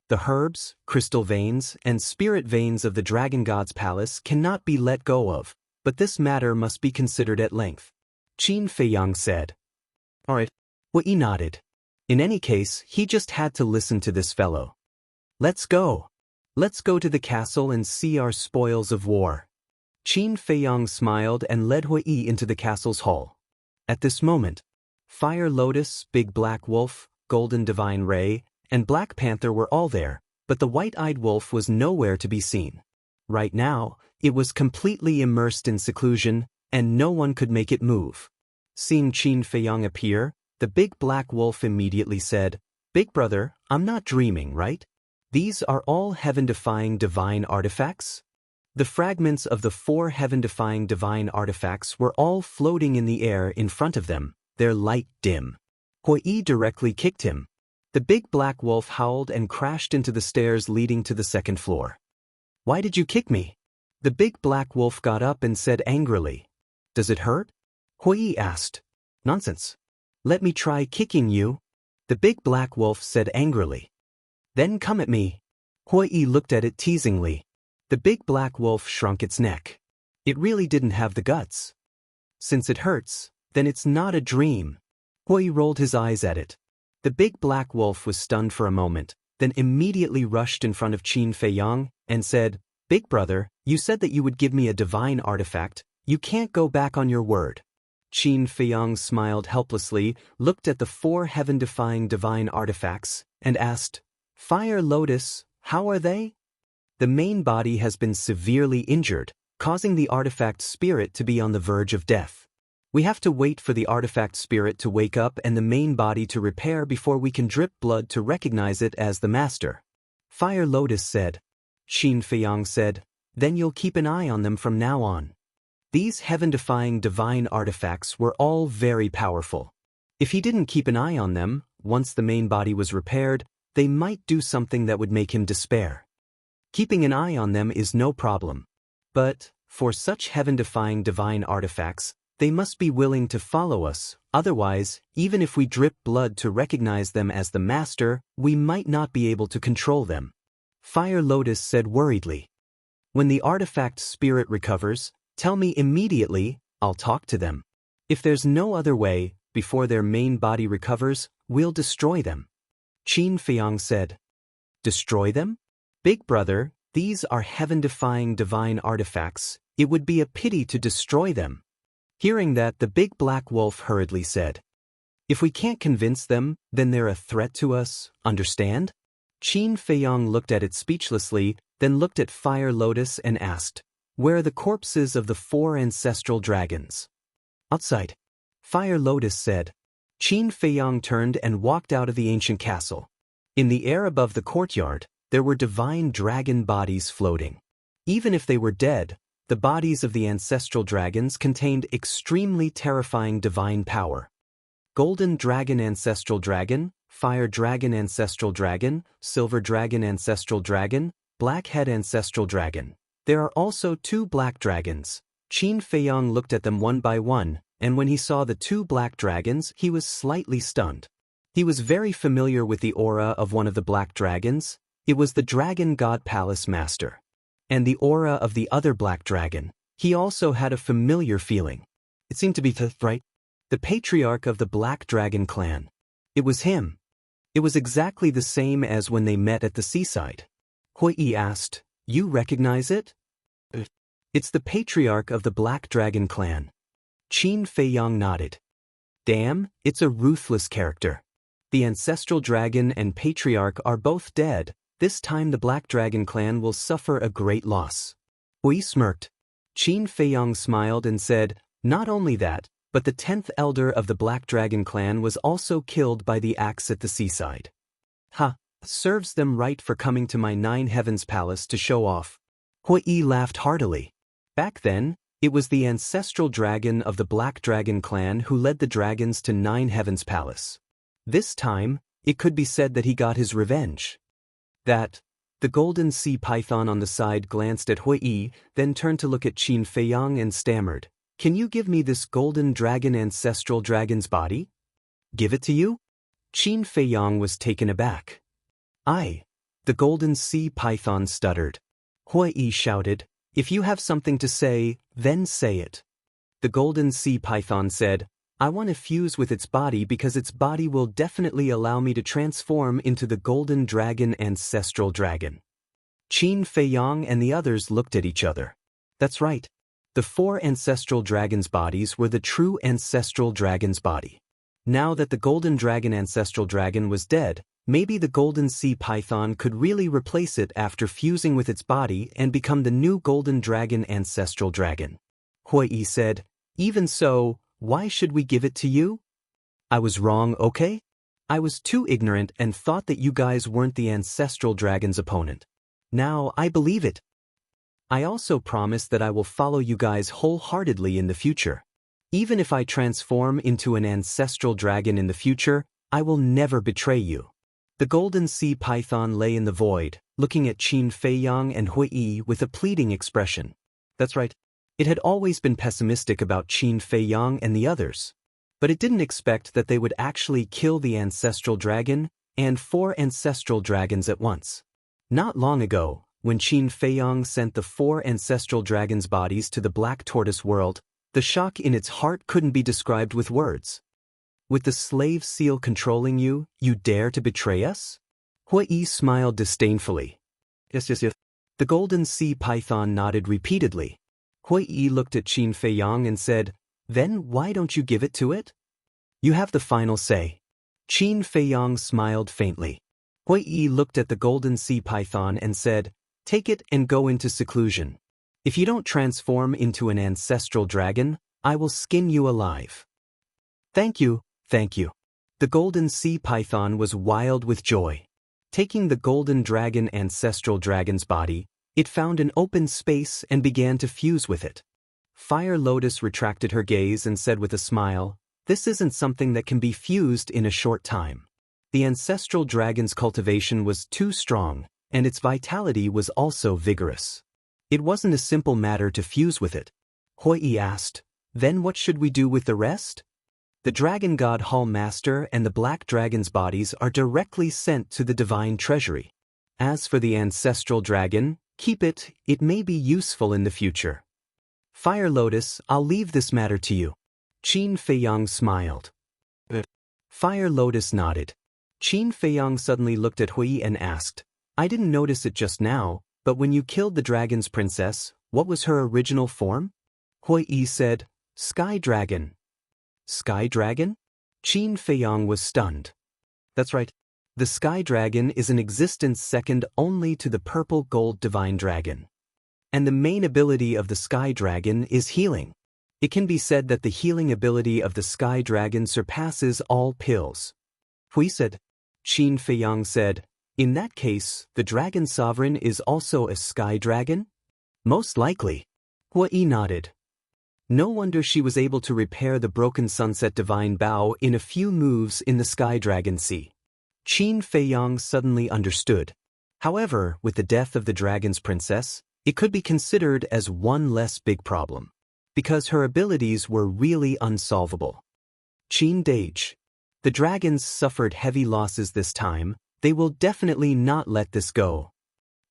The herbs, crystal veins, and spirit veins of the Dragon God's Palace cannot be let go of, but this matter must be considered at length, Qin Feiyang said. All right. Hui Yi nodded. In any case, he just had to listen to this fellow. Let's go. Let's go to the castle and see our spoils of war. Qin Feiyang smiled and led Hui Yi into the castle's hall. At this moment, Fire Lotus, Big Black Wolf, Golden Divine Ray, and Black Panther were all there, but the white-eyed wolf was nowhere to be seen. Right now, it was completely immersed in seclusion, and no one could make it move. Seeing Qin Feiyang appear, the big black wolf immediately said, Big brother, I'm not dreaming, right? These are all heaven-defying divine artifacts? The fragments of the 4 heaven-defying divine artifacts were all floating in the air in front of them, their light dim. Hui Yi directly kicked him. The big black wolf howled and crashed into the stairs leading to the 2nd floor. Why did you kick me? The big black wolf got up and said angrily. Does it hurt? Hui Yi asked. Nonsense. Let me try kicking you. The big black wolf said angrily. Then come at me. Hui Yi looked at it teasingly. The big black wolf shrunk its neck. It really didn't have the guts. Since it hurts, then it's not a dream. Hui Yi rolled his eyes at it. The big black wolf was stunned for a moment, then immediately rushed in front of Qin Feiyang and said, "Big brother, you said that you would give me a divine artifact. You can't go back on your word." Qin Feiyang smiled helplessly, looked at the 4 heaven-defying divine artifacts, and asked, "Fire Lotus, how are they?" "The main body has been severely injured, causing the artifact spirit to be on the verge of death. We have to wait for the artifact spirit to wake up and the main body to repair before we can drip blood to recognize it as the master." Fire Lotus said. Qin Feiyang said, "Then you'll keep an eye on them from now on." These heaven-defying divine artifacts were all very powerful. If he didn't keep an eye on them, once the main body was repaired, they might do something that would make him despair. Keeping an eye on them is no problem. But, for such heaven-defying divine artifacts, they must be willing to follow us, otherwise, even if we drip blood to recognize them as the master, we might not be able to control them. Fire Lotus said worriedly. "When the artifact spirit recovers, tell me immediately, I'll talk to them. If there's no other way, before their main body recovers, we'll destroy them." Qin Feiyang said. "Destroy them? Big brother, these are heaven-defying divine artifacts. It would be a pity to destroy them." Hearing that, the big black wolf hurriedly said, "If we can't convince them, then they're a threat to us, understand?" Qin Feiyang looked at it speechlessly, then looked at Fire Lotus and asked, "Where are the corpses of the 4 ancestral dragons?" "Outside," Fire Lotus said. Qin Feiyang turned and walked out of the ancient castle. In the air above the courtyard, there were divine dragon bodies floating. Even if they were dead, the bodies of the ancestral dragons contained extremely terrifying divine power. Golden Dragon Ancestral Dragon, Fire Dragon Ancestral Dragon, Silver Dragon Ancestral Dragon, Blackhead Ancestral Dragon. There are also 2 black dragons. Qin Feiyang looked at them one by one, and when he saw the 2 black dragons, he was slightly stunned. He was very familiar with the aura of one of the black dragons. It was the Dragon God Palace Master. And the aura of the other black dragon. He also had a familiar feeling. It seemed to be right? The patriarch of the Black Dragon clan. It was him. It was exactly the same as when they met at the seaside. Hui Yi asked, "You recognize it?" "It's the patriarch of the Black Dragon clan." Qin Feiyang nodded. "Damn, it's a ruthless character. The ancestral dragon and patriarch are both dead. This time the Black Dragon clan will suffer a great loss." Hui smirked. Qin Feiyang smiled and said, "Not only that, but the 10th elder of the Black Dragon clan was also killed by the axe at the seaside." "Ha, serves them right for coming to my 9 Heavens Palace to show off." Hui Yi laughed heartily. Back then, it was the ancestral dragon of the Black Dragon clan who led the dragons to 9 Heavens Palace. This time, it could be said that he got his revenge. The golden sea python on the side glanced at Hui Yi, then turned to look at Qin Feiyang and stammered, "Can you give me this golden dragon ancestral dragon's body?" "Give it to you?" Qin Feiyang was taken aback. "Aye." The golden sea python stuttered. Hui Yi shouted, "If you have something to say, then say it." The golden sea python said, "I want to fuse with its body because its body will definitely allow me to transform into the golden dragon ancestral dragon." Qin Feiyang and the others looked at each other. That's right. The 4 ancestral dragons' bodies were the true ancestral dragon's body. Now that the golden dragon ancestral dragon was dead, maybe the golden sea python could really replace it after fusing with its body and become the new golden dragon ancestral dragon. Hui Yi said, "Even so, why should we give it to you?" "I was wrong, okay? I was too ignorant and thought that you guys weren't the ancestral dragon's opponent. Now I believe it. I also promise that I will follow you guys wholeheartedly in the future. Even if I transform into an ancestral dragon in the future, I will never betray you." The golden sea python lay in the void, looking at Qin Feiyang and Hui Yi with a pleading expression. That's right. It had always been pessimistic about Qin Feiyang and the others. But it didn't expect that they would actually kill the ancestral dragon and 4 ancestral dragons at once. Not long ago, when Qin Feiyang sent the 4 ancestral dragons' bodies to the Black Tortoise world, the shock in its heart couldn't be described with words. With the slave seal controlling you, you dare to betray us? Hui Yi smiled disdainfully. Yes. The golden sea python nodded repeatedly. Hui Yi looked at Qin Feiyang and said, "Then why don't you give it to it? You have the final say." Qin Feiyang smiled faintly. Hui Yi looked at the golden sea python and said, "Take it and go into seclusion. If you don't transform into an ancestral dragon, I will skin you alive." Thank you. The golden sea python was wild with joy. Taking the golden dragon ancestral dragon's body, it found an open space and began to fuse with it. Fire Lotus retracted her gaze and said with a smile, "This isn't something that can be fused in a short time." The ancestral dragon's cultivation was too strong, and its vitality was also vigorous. It wasn't a simple matter to fuse with it. Hui Yi asked, "Then what should we do with the rest?" The Dragon God Hall Master and the Black Dragon's bodies are directly sent to the Divine Treasury. As for the ancestral dragon, keep it, it may be useful in the future. Fire Lotus, I'll leave this matter to you. Qin Feiyang smiled. Fire Lotus nodded. Qin Feiyang suddenly looked at Hui Yi and asked, "I didn't notice it just now, but when you killed the dragon's princess, what was her original form?" Hui Yi said, "Sky Dragon." Sky Dragon? Qin Feiyang was stunned. That's right. The Sky Dragon is an existence second only to the purple gold divine dragon. And the main ability of the Sky Dragon is healing. It can be said that the healing ability of the Sky Dragon surpasses all pills. Hui said. Qin Feiyang said, "In that case, the Dragon Sovereign is also a Sky Dragon?" "Most likely." Hui Yi nodded. No wonder she was able to repair the broken Sunset Divine Bow in a few moves in the Sky Dragon Sea. Qin Feiyang suddenly understood. However, with the death of the dragon's princess, it could be considered as one less big problem, because her abilities were really unsolvable. Qin Dage. The dragons suffered heavy losses this time. They will definitely not let this go.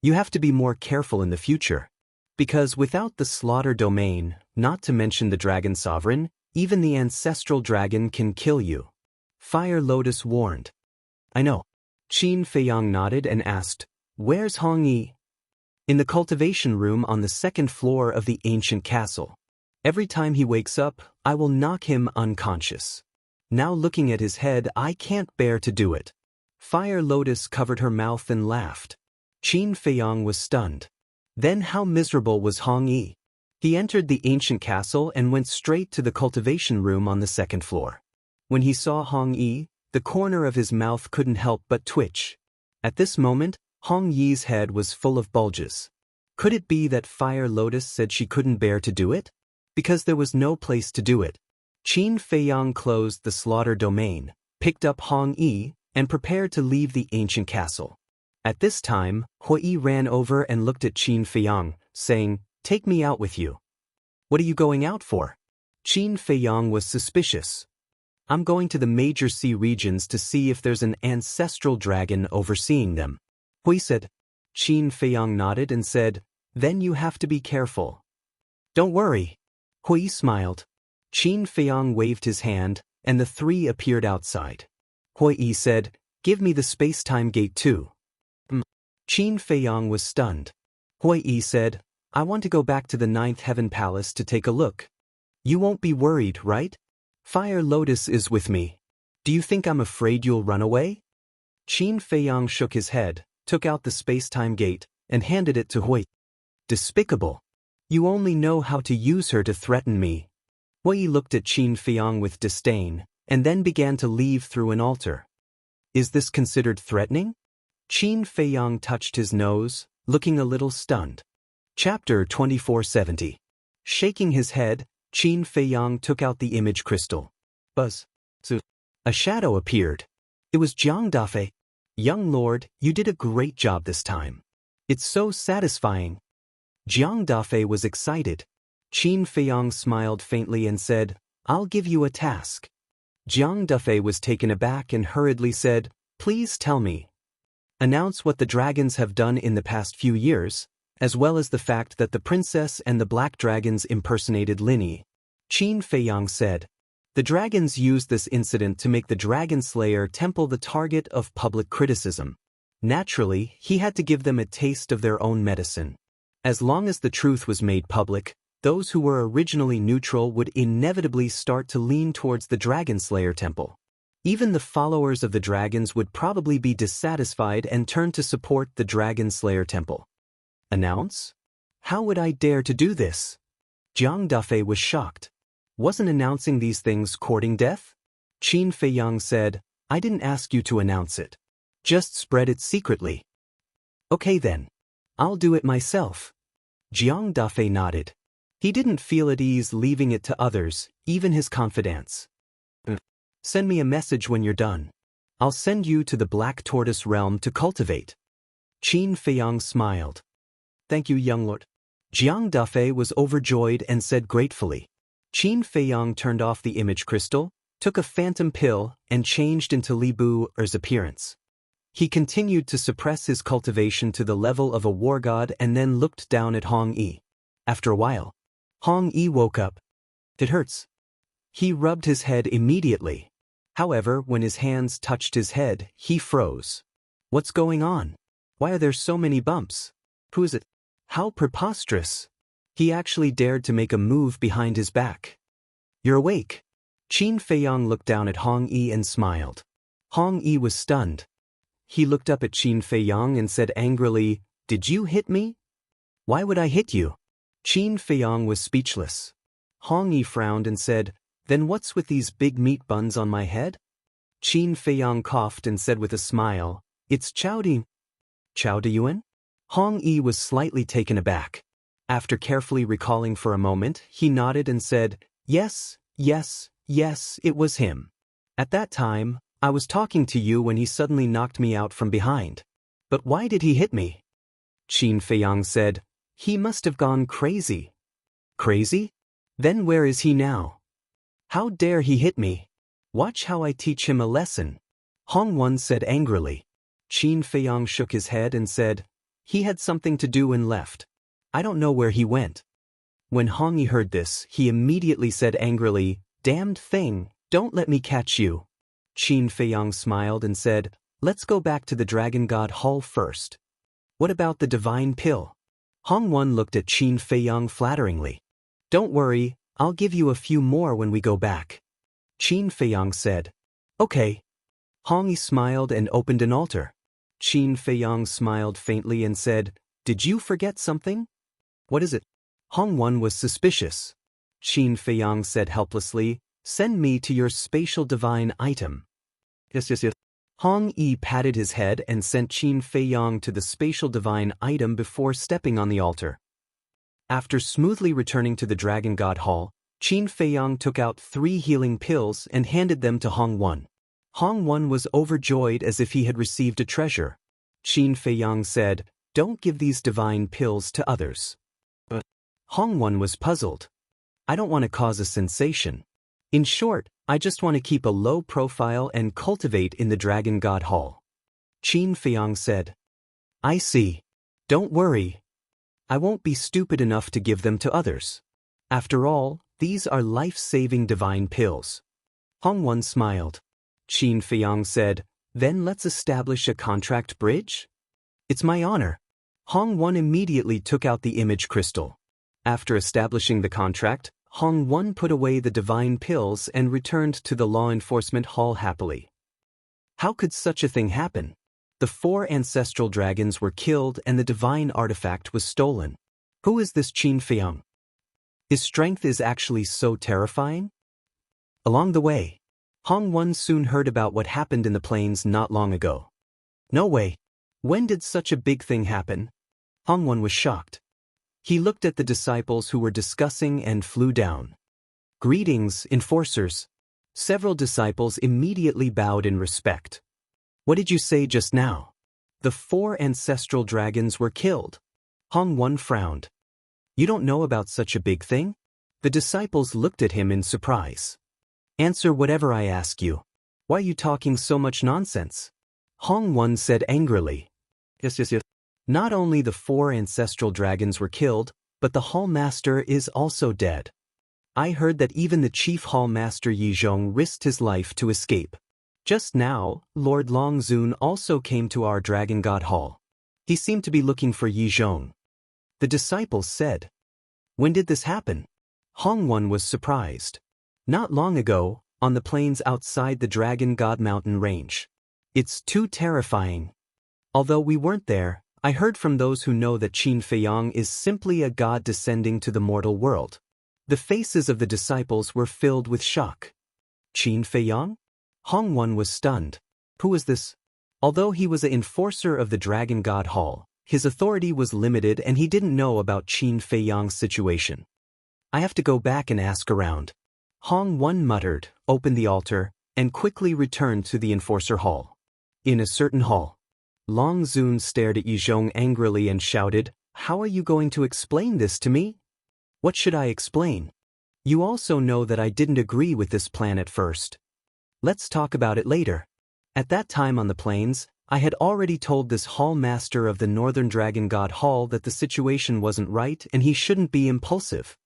You have to be more careful in the future. Because without the slaughter domain, not to mention the Dragon Sovereign, even the ancestral dragon can kill you. Fire Lotus warned. I know. Qin Feiyang nodded and asked, "Where's Hong Yi?" "In the cultivation room on the 2nd floor of the ancient castle. Every time he wakes up, I will knock him unconscious. Now looking at his head, I can't bear to do it." Fire Lotus covered her mouth and laughed. Qin Feiyang was stunned. Then how miserable was Hong Yi? He entered the ancient castle and went straight to the cultivation room on the 2nd floor. When he saw Hong Yi, the corner of his mouth couldn't help but twitch. At this moment, Hong Yi's head was full of bulges. Could it be that Fire Lotus said she couldn't bear to do it? Because there was no place to do it. Qin Feiyang closed the slaughter domain, picked up Hong Yi, and prepared to leave the ancient castle. At this time, Hui Yi ran over and looked at Qin Feiyang, saying, "Take me out with you." "What are you going out for?" Qin Feiyang was suspicious. "I'm going to the major sea regions to see if there's an ancestral dragon overseeing them." Hui said. Qin Feiyang nodded and said, "Then you have to be careful." "Don't worry." Hui smiled. Qin Feiyang waved his hand, and the 3 appeared outside. Hui said, "Give me the space-time gate too." Qin Feiyang was stunned. Hui said, "I want to go back to the 9th Heaven Palace to take a look." "You won't be worried, right? Fire Lotus is with me. Do you think I'm afraid you'll run away?" Qin Feiyang shook his head, took out the space-time gate, and handed it to Hui. "Despicable. You only know how to use her to threaten me." Hui looked at Qin Feiyang with disdain, and then began to leave through an altar. "Is this considered threatening?" Qin Feiyang touched his nose, looking a little stunned. Chapter 2470. Shaking his head, Qin Feiyang took out the image crystal. Buzz. A shadow appeared. It was Jianghu. "Young lord, you did a great job this time. It's so satisfying." Jianghu was excited. Qin Feiyang smiled faintly and said, "I'll give you a task." Jianghu was taken aback and hurriedly said, "Please tell me." Announce what the dragons have done in the past few years, as well as the fact that the princess and the black dragons impersonated Linny. Qin Feiyang said. The dragons used this incident to make the Dragon Slayer Temple the target of public criticism. Naturally, he had to give them a taste of their own medicine. As long as the truth was made public, those who were originally neutral would inevitably start to lean towards the Dragon Slayer Temple. Even the followers of the dragons would probably be dissatisfied and turn to support the Dragon Slayer Temple. Announce? How would I dare to do this? Jiang Dafei was shocked. Wasn't announcing these things courting death? Qin Feiyang said, I didn't ask you to announce it. Just spread it secretly. Okay then. I'll do it myself. Jiang Dafei nodded. He didn't feel at ease leaving it to others, even his confidants. Send me a message when you're done. I'll send you to the Black Tortoise Realm to cultivate. Qin Feiyang smiled. Thank you, young lord. Jiang Dafei was overjoyed and said gratefully. Qin Feiyang turned off the image crystal, took a phantom pill, and changed into Li Bu-er's appearance. He continued to suppress his cultivation to the level of a war god and then looked down at Hong Yi. After a while, Hong Yi woke up. It hurts. He rubbed his head immediately. However, when his hands touched his head, he froze. What's going on? Why are there so many bumps? Who is it? How preposterous! He actually dared to make a move behind his back. You're awake. Qin Feiyang looked down at Hong Yi and smiled. Hong Yi was stunned. He looked up at Qin Feiyang and said angrily, Did you hit me? Why would I hit you? Qin Feiyang was speechless. Hong Yi frowned and said, Then what's with these big meat buns on my head? Qin Feiyang coughed and said with a smile, It's Chao Di. Chao Diyuan? Hong Yi was slightly taken aback. After carefully recalling for a moment, he nodded and said, Yes, it was him. At that time, I was talking to you when he suddenly knocked me out from behind. But why did he hit me? Qin Feiyang said, He must have gone crazy. Crazy? Then where is he now? How dare he hit me? Watch how I teach him a lesson. Hong Wen said angrily. Qin Feiyang shook his head and said, He had something to do and left. I don't know where he went. When Hong Yi heard this, he immediately said angrily, Damned thing, don't let me catch you. Qin Feiyang smiled and said, Let's go back to the Dragon God Hall first. What about the divine pill? Hong Wen looked at Qin Feiyang flatteringly. Don't worry, I'll give you a few more when we go back. Qin Feiyang said. Okay. Hong Yi smiled and opened an altar. Qin Feiyang smiled faintly and said, Did you forget something? What is it? Hong Wen was suspicious. Qin Feiyang said helplessly, Send me to your spatial divine item. Yes. Hong Yi patted his head and sent Qin Feiyang to the spatial divine item before stepping on the altar. After smoothly returning to the Dragon God Hall, Qin Feiyang took out 3 healing pills and handed them to Hong Wen. Hong Wen was overjoyed as if he had received a treasure. Qin Feiyang said, Don't give these divine pills to others. But Hong Wen was puzzled. I don't want to cause a sensation. In short, I just want to keep a low profile and cultivate in the Dragon God Hall. Qin Feiyang said. I see. Don't worry. I won't be stupid enough to give them to others. After all, these are life-saving divine pills. Hong Wen smiled. Qin Feiyang said, Then let's establish a contract bridge? It's my honor. Hong Wen immediately took out the image crystal. After establishing the contract, Hong Wen put away the divine pills and returned to the law enforcement hall happily. How could such a thing happen? The 4 ancestral dragons were killed and the divine artifact was stolen. Who is this Qin Feiyang? His strength is actually so terrifying? Along the way, Hong Wen soon heard about what happened in the plains not long ago. No way. When did such a big thing happen? Hong Wen was shocked. He looked at the disciples who were discussing and flew down. Greetings, enforcers. Several disciples immediately bowed in respect. What did you say just now? The 4 ancestral dragons were killed. Hong Wen frowned. You don't know about such a big thing? The disciples looked at him in surprise. Answer whatever I ask you. Why are you talking so much nonsense? Hong Wen said angrily. Yes. Not only the 4 ancestral dragons were killed, but the Hall Master is also dead. I heard that even the Chief Hall Master Yizhong risked his life to escape. Just now, Lord Longzun also came to our Dragon God Hall. He seemed to be looking for Yizhong. The disciples said. When did this happen? Hongwon was surprised. Not long ago, on the plains outside the Dragon God Mountain range. It's too terrifying. Although we weren't there, I heard from those who know that Qin Feiyang is simply a god descending to the mortal world. The faces of the disciples were filled with shock. Qin Feiyang? Hongwon was stunned. Who was this? Although he was an enforcer of the Dragon God Hall, his authority was limited and he didn't know about Qin Feiyang's situation. I have to go back and ask around. Hongwon muttered, opened the altar, and quickly returned to the enforcer hall. In a certain hall, Longzun stared at Yizhong angrily and shouted, "How are you going to explain this to me?" "What should I explain? You also know that I didn't agree with this plan at first. Let's talk about it later." At that time on the plains, I had already told this hall master of the Northern Dragon God Hall that the situation wasn't right and he shouldn't be impulsive.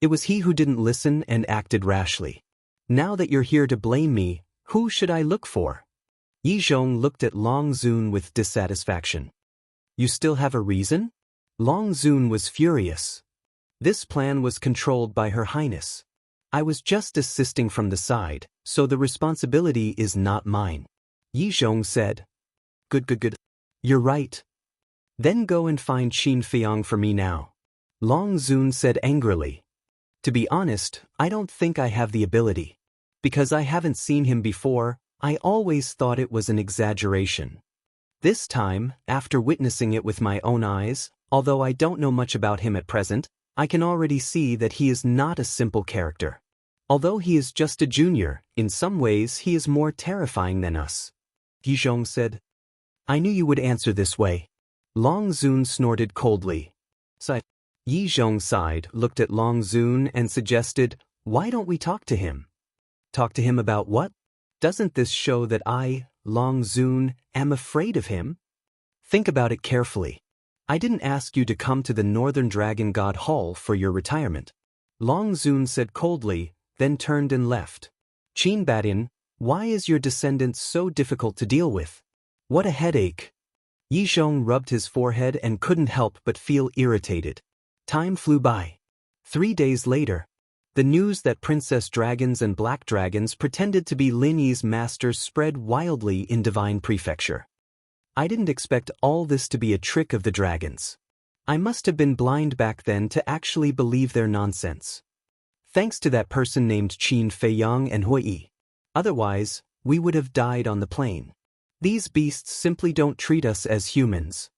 It was he who didn't listen and acted rashly. Now that you're here to blame me, who should I look for? Yizhong looked at Longzun with dissatisfaction. You still have a reason? Longzun was furious. This plan was controlled by Her Highness. I was just assisting from the side, so the responsibility is not mine. Yizhong said. Good. You're right. Then go and find Qin Feiyang for me now. Longzun said angrily. To be honest, I don't think I have the ability. Because I haven't seen him before, I always thought it was an exaggeration. This time, after witnessing it with my own eyes, although I don't know much about him at present, I can already see that he is not a simple character. Although he is just a junior, in some ways he is more terrifying than us. Yizhong said. I knew you would answer this way. Longzun snorted coldly. Yizhong sighed, looked at Longzun and suggested, why don't we talk to him? Talk to him about what? Doesn't this show that I, Longzun, am afraid of him? Think about it carefully. I didn't ask you to come to the Northern Dragon God Hall for your retirement. Longzun said coldly, then turned and left. Qin Badin, why is your descendant so difficult to deal with? What a headache. Yizhong rubbed his forehead and couldn't help but feel irritated. Time flew by. 3 days later, the news that Princess Dragons and Black Dragons pretended to be Lin Yi's masters spread wildly in Divine Prefecture. I didn't expect all this to be a trick of the dragons. I must have been blind back then to actually believe their nonsense. Thanks to that person named Qin Feiyang and Hui Yi. Otherwise, we would have died on the plain. These beasts simply don't treat us as humans.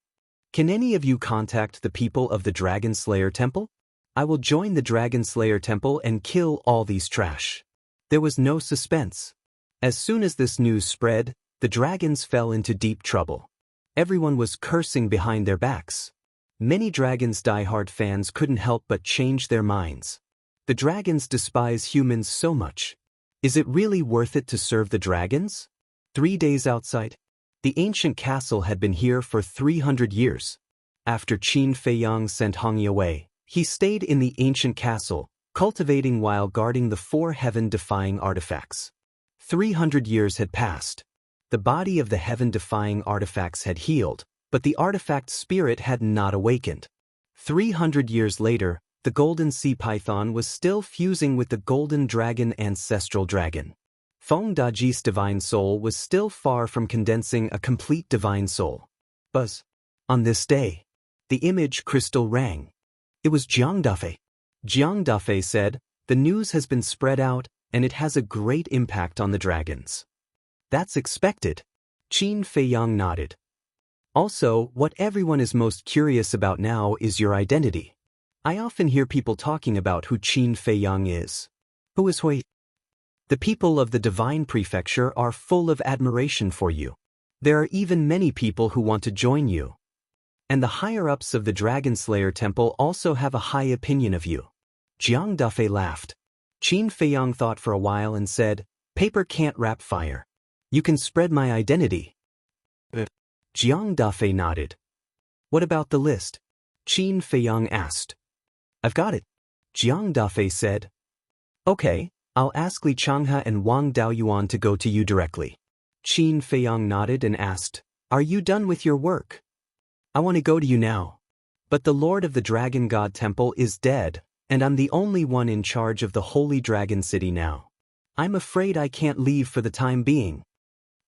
Can any of you contact the people of the Dragon Slayer Temple? I will join the Dragon Slayer Temple and kill all these trash. There was no suspense. As soon as this news spread, the dragons fell into deep trouble. Everyone was cursing behind their backs. Many dragons' diehard fans couldn't help but change their minds. The dragons despise humans so much. Is it really worth it to serve the dragons? 3 days outside. The ancient castle had been here for 300 years. After Qin Feiyang sent Hong Yi away, he stayed in the ancient castle, cultivating while guarding the 4 heaven-defying artifacts. 300 years had passed. The body of the heaven-defying artifacts had healed, but the artifact spirit had not awakened. 300 years later, the golden sea python was still fusing with the golden dragon ancestral dragon. Feng Daji's divine soul was still far from condensing a complete divine soul. Buzz. On this day, the image crystal rang. It was Jiang Dafei. Jiang Dafei said, the news has been spread out, and it has a great impact on the dragons. That's expected. Qin Feiyang nodded. Also, what everyone is most curious about now is your identity. I often hear people talking about who Qin Feiyang is. Who is Hui? The people of the Divine Prefecture are full of admiration for you. There are even many people who want to join you. And the higher-ups of the Dragon Slayer Temple also have a high opinion of you. Jiang Dafei laughed. Qin Feiyang thought for a while and said, paper can't wrap fire. You can spread my identity. Jiang Dafei nodded. What about the list? Qin Feiyang asked. I've got it. Jiang Dafei said. Okay, I'll ask Li Changhe and Wang Daoyuan to go to you directly. Qin Feiyang nodded and asked, Are you done with your work? I want to go to you now. But the Lord of the Dragon God Temple is dead, and I'm the only one in charge of the Holy Dragon City now. I'm afraid I can't leave for the time being.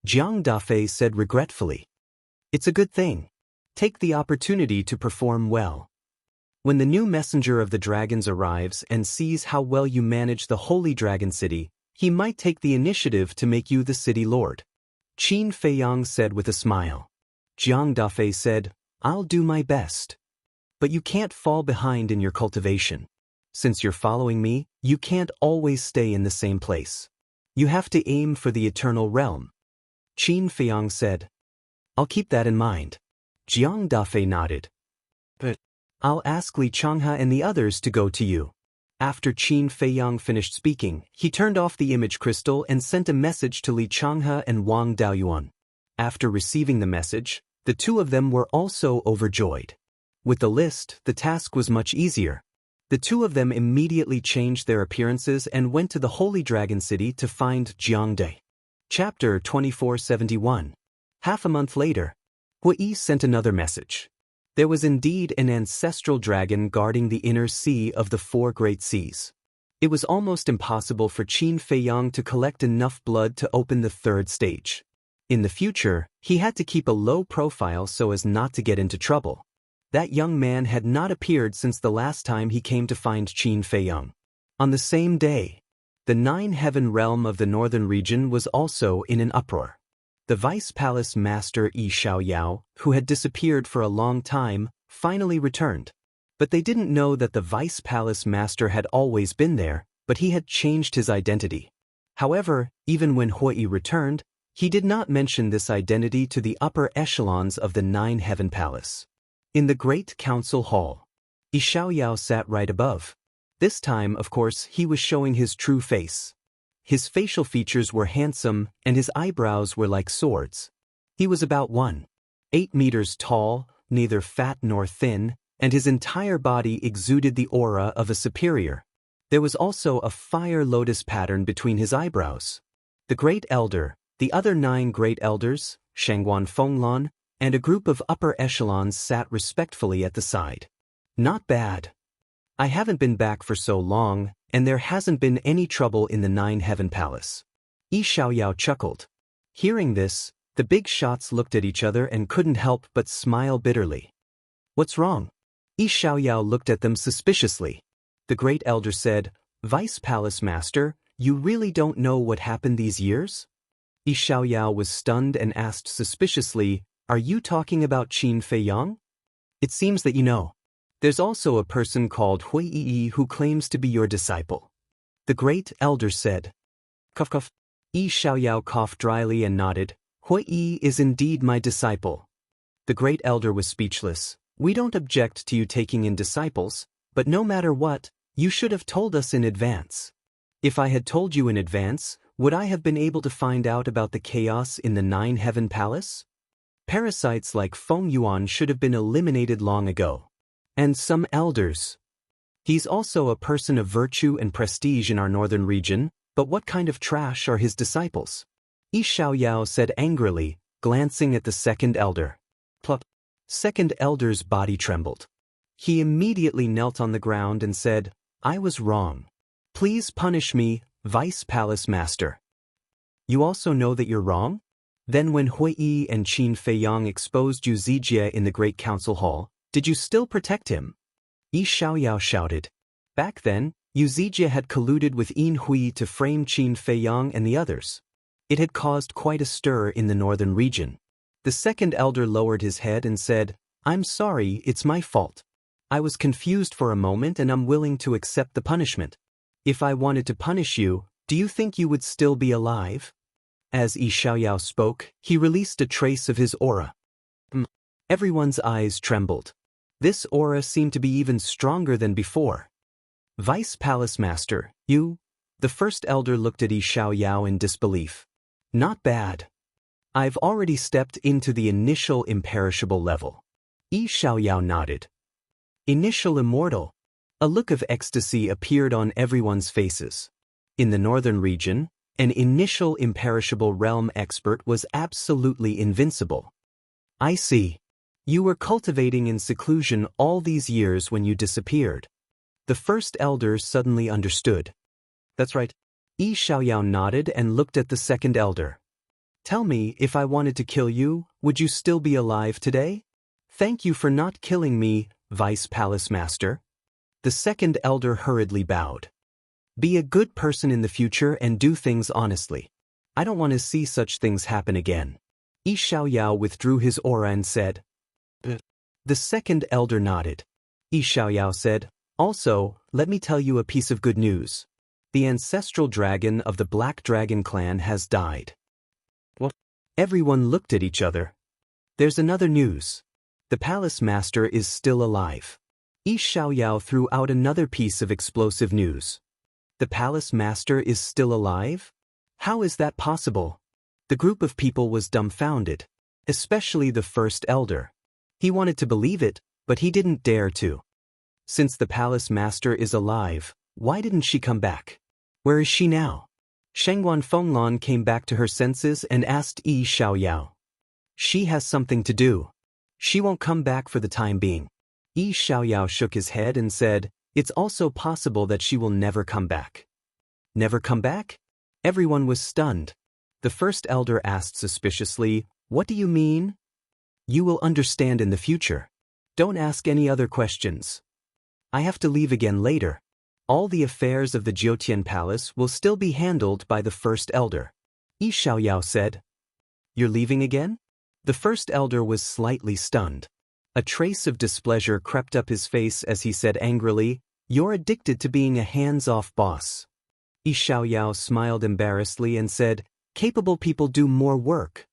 Jiang Dafei said regretfully. It's a good thing. Take the opportunity to perform well. When the new messenger of the dragons arrives and sees how well you manage the Holy Dragon City, he might take the initiative to make you the city lord. Qin Feiyang said with a smile. Jiang Dafei said, I'll do my best. But you can't fall behind in your cultivation. Since you're following me, you can't always stay in the same place. You have to aim for the eternal realm. Qin Feiyang said. I'll keep that in mind. Jiang Dafei nodded. But I'll ask Li Changhe and the others to go to you. After Qin Feiyang finished speaking, he turned off the image crystal and sent a message to Li Changhe and Wang Daoyuan. After receiving the message, the two of them were also overjoyed. With the list, the task was much easier. The two of them immediately changed their appearances and went to the Holy Dragon City to find Jiangde. Chapter 2471. Half a month later, Hui sent another message. There was indeed an ancestral dragon guarding the inner sea of the four great seas. It was almost impossible for Qin Feiyang to collect enough blood to open the third stage. In the future, he had to keep a low profile so as not to get into trouble. That young man had not appeared since the last time he came to find Qin Feiyang. On the same day, the nine-heaven realm of the northern region was also in an uproar. The Vice Palace Master Yi Xiaoyao, who had disappeared for a long time, finally returned. But they didn't know that the Vice Palace Master had always been there, but he had changed his identity. However, even when Hui returned, he did not mention this identity to the upper echelons of the Nine-Heaven Palace. In the Great Council Hall, Yi Xiaoyao sat right above. This time, of course, he was showing his true face. His facial features were handsome, and his eyebrows were like swords. He was about 1.8 meters tall, neither fat nor thin, and his entire body exuded the aura of a superior. There was also a fire lotus pattern between his eyebrows. The Great Elder, the other 9 Great Elders, Shangguan Fenglan, and a group of upper echelons sat respectfully at the side. Not bad. I haven't been back for so long, and there hasn't been any trouble in the Nine-Heaven Palace. Yi Xiaoyao chuckled. Hearing this, the big shots looked at each other and couldn't help but smile bitterly. What's wrong? Yi Xiaoyao looked at them suspiciously. The Great Elder said, Vice Palace Master, you really don't know what happened these years? Yi Xiaoyao was stunned and asked suspiciously, Are you talking about Qin Feiyang? It seems that you know. There's also a person called Hui Yi who claims to be your disciple. The Great Elder said. Cough cough. Yi Xiaoyao coughed dryly and nodded. Hui Yi is indeed my disciple. The Great Elder was speechless. We don't object to you taking in disciples, but no matter what, you should have told us in advance. If I had told you in advance, would I have been able to find out about the chaos in the Nine-Heaven Palace? Parasites like Feng Yuan should have been eliminated long ago. And some elders. He's also a person of virtue and prestige in our northern region, but what kind of trash are his disciples? Yi Xiaoyao said angrily, glancing at the second elder. Plop. Second elder's body trembled. He immediately knelt on the ground and said, I was wrong. Please punish me, Vice Palace Master. You also know that you're wrong? Then when Hui Yi and Qin Feiyang exposed Yu Zijie in the Great Council Hall, did you still protect him? Yi Xiaoyao shouted. Back then, Yu Zijie had colluded with Yin Hui to frame Qin Feiyang and the others. It had caused quite a stir in the northern region. The second elder lowered his head and said, I'm sorry, it's my fault. I was confused for a moment and I'm willing to accept the punishment. If I wanted to punish you, do you think you would still be alive? As Yi Xiaoyao spoke, he released a trace of his aura. Everyone's eyes trembled. This aura seemed to be even stronger than before. Vice Palace Master, you? The first elder looked at Yi Xiaoyao in disbelief. Not bad. I've already stepped into the initial imperishable level. Yi Xiaoyao nodded. Initial immortal. A look of ecstasy appeared on everyone's faces. In the northern region, an initial imperishable realm expert was absolutely invincible. I see. You were cultivating in seclusion all these years when you disappeared. The first elder suddenly understood. That's right. Yi Xiaoyao nodded and looked at the second elder. Tell me, if I wanted to kill you, would you still be alive today? Thank you for not killing me, Vice Palace Master. The second elder hurriedly bowed. Be a good person in the future and do things honestly. I don't want to see such things happen again. Yi Xiaoyao withdrew his aura and said. The second elder nodded. Yi Xiaoyao said, also, let me tell you a piece of good news. The ancestral dragon of the Black Dragon clan has died. What? Everyone looked at each other. There's another news. The palace master is still alive. Yi Xiaoyao threw out another piece of explosive news. The palace master is still alive? How is that possible? The group of people was dumbfounded, especially the first elder. He wanted to believe it, but he didn't dare to. Since the palace master is alive, why didn't she come back? Where is she now? Shengguan Fenglan came back to her senses and asked Yi Xiaoyao. She has something to do. She won't come back for the time being. Yi Xiaoyao shook his head and said, it's also possible that she will never come back. Never come back? Everyone was stunned. The first elder asked suspiciously, what do you mean? You will understand in the future. Don't ask any other questions. I have to leave again later. All the affairs of the Jiutian Palace will still be handled by the first elder. Yi Xiaoyao said. You're leaving again? The first elder was slightly stunned. A trace of displeasure crept up his face as he said angrily, you're addicted to being a hands-off boss. Yi Xiaoyao smiled embarrassedly and said, capable people do more work.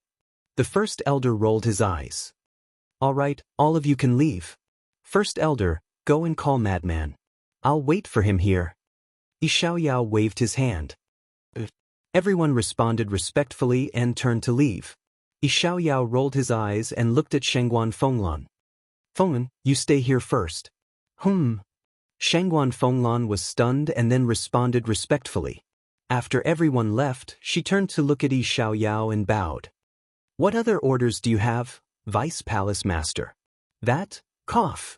The first elder rolled his eyes. All right, all of you can leave. First elder, go and call Madman. I'll wait for him here. Yi Xiaoyao waved his hand. Everyone responded respectfully and turned to leave. Yi Xiaoyao rolled his eyes and looked at Shengguan Fenglan. Fenglan, you stay here first. Shengguan Fenglan was stunned and then responded respectfully. After everyone left, she turned to look at Yi Xiaoyao and bowed. What other orders do you have, Vice Palace Master? That, cough.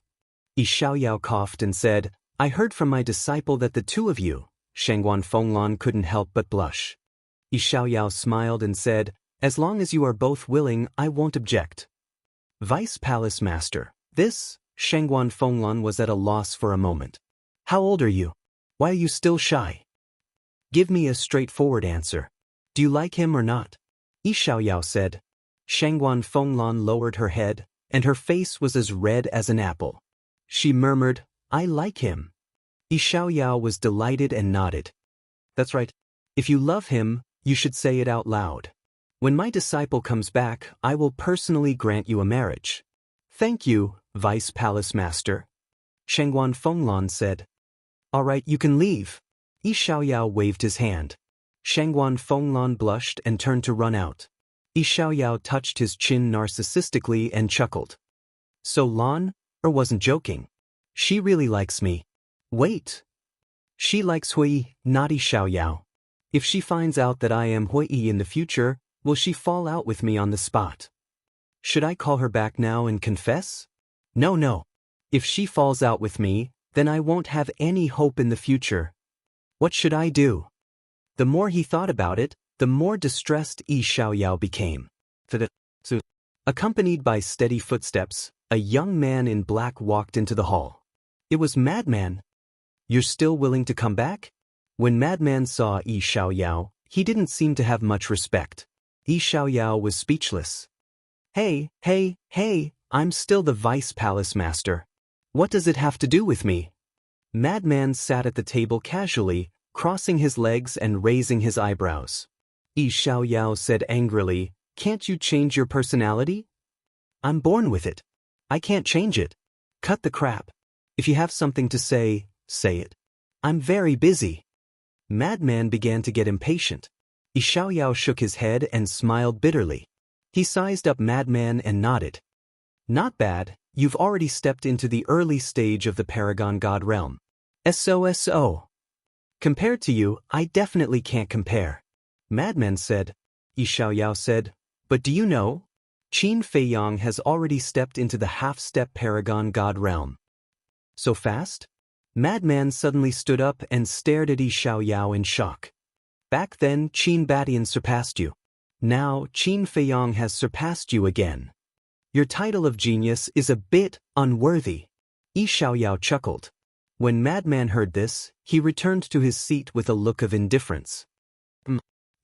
Yi Xiaoyao coughed and said, I heard from my disciple that the two of you, Shengguan Fenglan couldn't help but blush. Yi Xiaoyao smiled and said, as long as you are both willing, I won't object. Vice Palace Master, this, Shengguan Fenglan was at a loss for a moment. How old are you? Why are you still shy? Give me a straightforward answer. Do you like him or not? Yi Xiaoyao said. Shengguan Fenglan lowered her head, and her face was as red as an apple. She murmured, I like him. Yi Xiaoyao was delighted and nodded. That's right. If you love him, you should say it out loud. When my disciple comes back, I will personally grant you a marriage. Thank you, Vice Palace Master. Shengguan Fenglan said. All right, you can leave. Yi Xiaoyao waved his hand. Shengguan Fenglan blushed and turned to run out. Yi Xiaoyao touched his chin narcissistically and chuckled. So Lan, or wasn't joking. She really likes me. Wait. She likes Hui, not Yi Xiaoyao. If she finds out that I am Hui in the future, will she fall out with me on the spot? Should I call her back now and confess? No. If she falls out with me, then I won't have any hope in the future. What should I do? The more he thought about it, the more distressed Yi Xiaoyao became. Accompanied by steady footsteps, a young man in black walked into the hall. It was Madman. You're still willing to come back? When Madman saw Yi Xiaoyao, he didn't seem to have much respect. Yi Xiaoyao was speechless. Hey, I'm still the Vice Palace Master. What does it have to do with me? Madman sat at the table casually, crossing his legs and raising his eyebrows. Yi Xiaoyao said angrily, can't you change your personality? I'm born with it. I can't change it. Cut the crap. If you have something to say, say it. I'm very busy. Madman began to get impatient. Yi Xiaoyao shook his head and smiled bitterly. He sized up Madman and nodded. Not bad, you've already stepped into the early stage of the Paragon God realm. So. Compared to you, I definitely can't compare. Madman said. Yi Xiaoyao said, but do you know? Qin Feiyang has already stepped into the half-step Paragon God realm. So fast? Madman suddenly stood up and stared at Yi Xiaoyao in shock. Back then, Qin Badian surpassed you. Now, Qin Feiyang has surpassed you again. Your title of genius is a bit unworthy. Yi Xiaoyao chuckled. When Madman heard this, he returned to his seat with a look of indifference.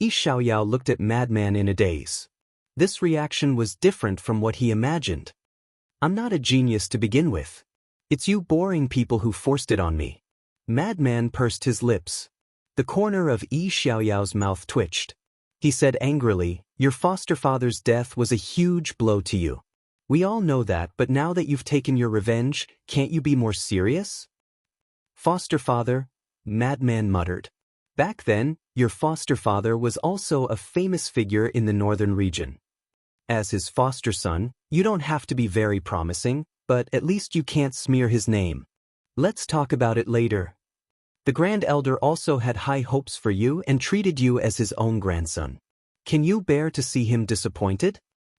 Yi Xiaoyao looked at Madman in a daze. This reaction was different from what he imagined. I'm not a genius to begin with. It's you boring people who forced it on me. Madman pursed his lips. The corner of Yi Xiaoyao's mouth twitched. He said angrily, your foster father's death was a huge blow to you. We all know that, but now that you've taken your revenge, can't you be more serious? Foster father, Madman muttered. Back then, your foster father was also a famous figure in the northern region. As his foster son, you don't have to be very promising, but at least you can't smear his name. Let's talk about it later. The Grand Elder also had high hopes for you and treated you as his own grandson. Can you bear to see him disappointed?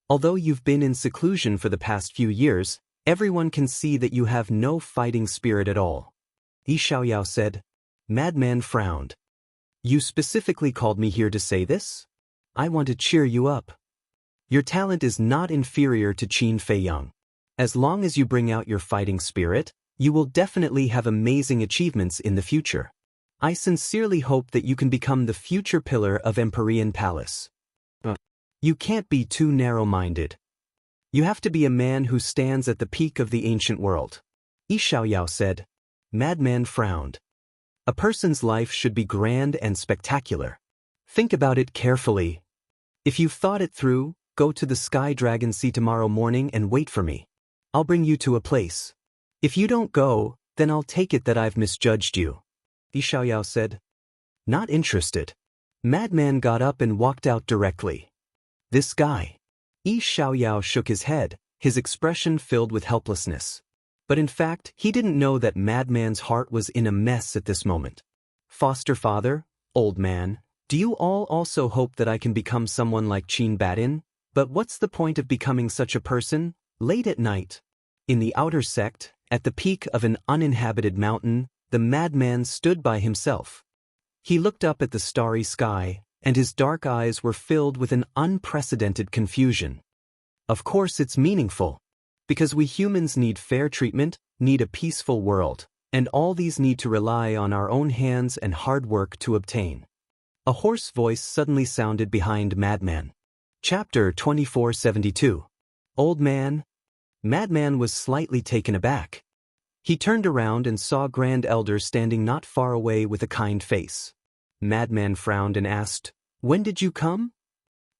Although you've been in seclusion for the past few years, everyone can see that you have no fighting spirit at all. Yi Xiaoyao said. Madman frowned. You specifically called me here to say this? I want to cheer you up. Your talent is not inferior to Qin Feiyang. As long as you bring out your fighting spirit, you will definitely have amazing achievements in the future. I sincerely hope that you can become the future pillar of Empyrean Palace. You can't be too narrow-minded. You have to be a man who stands at the peak of the ancient world. Yi Xiaoyao said. Madman frowned. A person's life should be grand and spectacular. Think about it carefully. If you've thought it through, go to the Sky Dragon Sea tomorrow morning and wait for me. I'll bring you to a place. If you don't go, then I'll take it that I've misjudged you. Yi Xiaoyao said. Not interested. Madman got up and walked out directly. This guy. Yi Xiaoyao shook his head, his expression filled with helplessness. But in fact, he didn't know that Madman's heart was in a mess at this moment. Foster father, old man, do you all also hope that I can become someone like Qin Badian? But what's the point of becoming such a person? Late at night, in the outer sect, at the peak of an uninhabited mountain, the Madman stood by himself. He looked up at the starry sky, and his dark eyes were filled with an unprecedented confusion. Of course it's meaningful. Because we humans need fair treatment, need a peaceful world, and all these need to rely on our own hands and hard work to obtain. A hoarse voice suddenly sounded behind Madman. Chapter 2472. Old Man. Madman was slightly taken aback. He turned around and saw Grand Elder standing not far away with a kind face. Madman frowned and asked, When did you come?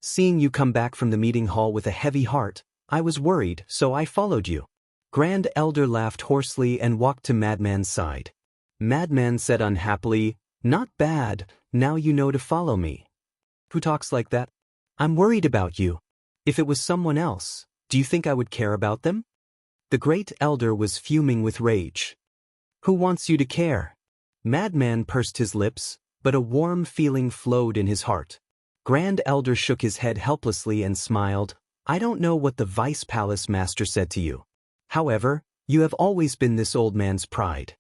Seeing you come back from the meeting hall with a heavy heart, I was worried, so I followed you. Grand Elder laughed hoarsely and walked to Madman's side. Madman said unhappily, Not bad, now you know to follow me. Who talks like that? I'm worried about you. If it was someone else, do you think I would care about them? The Great Elder was fuming with rage. Who wants you to care? Madman pursed his lips, but a warm feeling flowed in his heart. Grand Elder shook his head helplessly and smiled. I don't know what the Vice Palace Master said to you. However, you have always been this old man's pride.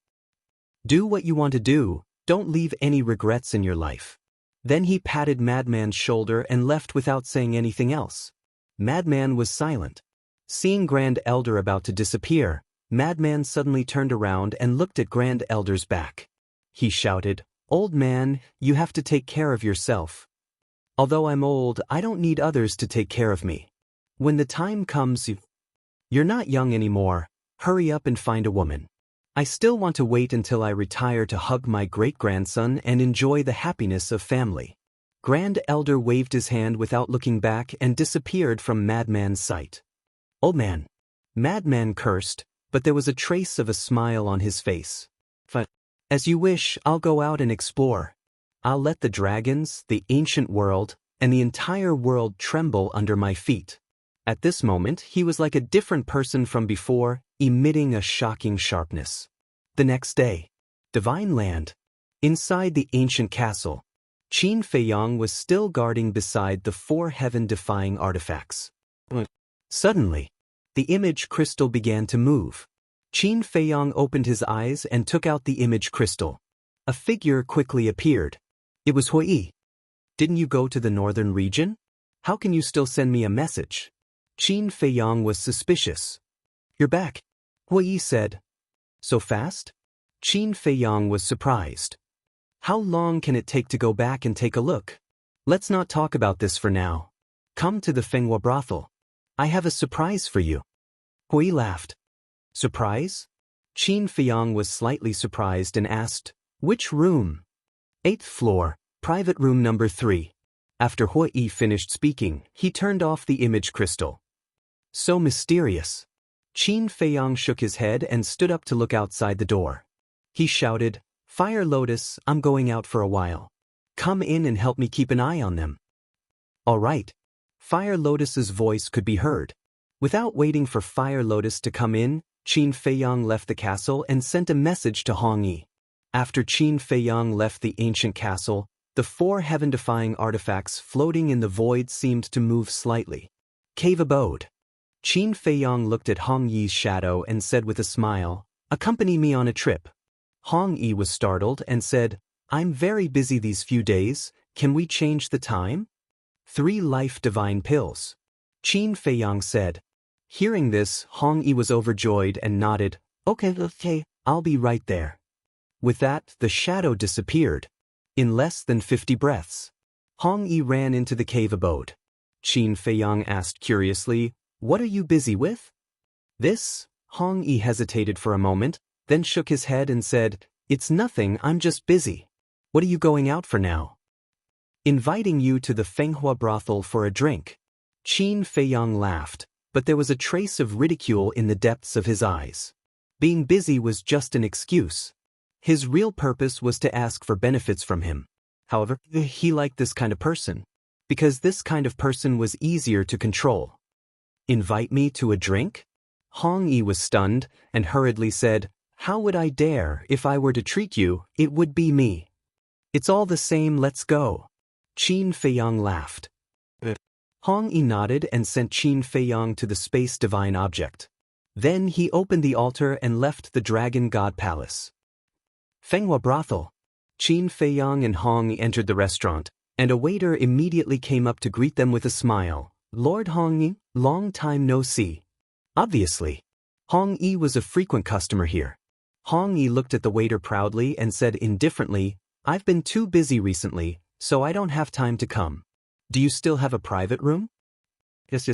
Do what you want to do, don't leave any regrets in your life. Then he patted Madman's shoulder and left without saying anything else. Madman was silent. Seeing Grand Elder about to disappear, Madman suddenly turned around and looked at Grand Elder's back. He shouted, Old man, you have to take care of yourself. Although I'm old, I don't need others to take care of me. When the time comes, you're not young anymore, hurry up and find a woman. I still want to wait until I retire to hug my great-grandson and enjoy the happiness of family. Grand Elder waved his hand without looking back and disappeared from Madman's sight. Old man. Madman cursed, but there was a trace of a smile on his face. As you wish, I'll go out and explore. I'll let the dragons, the ancient world, and the entire world tremble under my feet. At this moment, he was like a different person from before, emitting a shocking sharpness. The next day, Divine Land. Inside the ancient castle, Qin Feiyang was still guarding beside the 4 heaven-defying artifacts. Suddenly, the image crystal began to move. Qin Feiyang opened his eyes and took out the image crystal. A figure quickly appeared. It was Hui. Didn't you go to the northern region? How can you still send me a message? Qin Feiyang was suspicious. You're back, Hui said. So fast? Qin Feiyang was surprised. How long can it take to go back and take a look? Let's not talk about this for now. Come to the Fenghua brothel. I have a surprise for you. Hui laughed. Surprise? Qin Feiyang was slightly surprised and asked, which room? 8th floor, private room number 3. After Hui finished speaking, he turned off the image crystal. So mysterious. Qin Feiyang shook his head and stood up to look outside the door. He shouted, Fire Lotus, I'm going out for a while. Come in and help me keep an eye on them. All right. Fire Lotus's voice could be heard. Without waiting for Fire Lotus to come in, Qin Feiyang left the castle and sent a message to Hong Yi. After Qin Feiyang left the ancient castle, the 4 heaven-defying artifacts floating in the void seemed to move slightly. Cave abode. Qin Feiyang looked at Hong Yi's shadow and said with a smile, accompany me on a trip. Hong Yi was startled and said, I'm very busy these few days, can we change the time? 3 life divine pills. Qin Feiyang said. Hearing this, Hong Yi was overjoyed and nodded, okay, I'll be right there. With that, the shadow disappeared. In less than 50 breaths, Hong Yi ran into the cave abode. Qin Feiyang asked curiously, what are you busy with? This? Hong Yi hesitated for a moment, then shook his head and said, it's nothing, I'm just busy. What are you going out for now? Inviting you to the Fenghua brothel for a drink. Qin Feiyang laughed, but there was a trace of ridicule in the depths of his eyes. Being busy was just an excuse. His real purpose was to ask for benefits from him. However, he liked this kind of person, because this kind of person was easier to control. Invite me to a drink? Hong Yi was stunned and hurriedly said, how would I dare? If I were to treat you, it would be me. It's all the same, let's go. Qin Feiyang laughed. Hong Yi nodded and sent Qin Feiyang to the space divine object. Then he opened the altar and left the Dragon God Palace. Fenghua brothel. Qin Feiyang and Hong Yi entered the restaurant, and a waiter immediately came up to greet them with a smile. Lord Hong Yi, long time no see. Obviously, Hong Yi was a frequent customer here. Hong Yi looked at the waiter proudly and said indifferently, I've been too busy recently, so I don't have time to come. Do you still have a private room? Yes.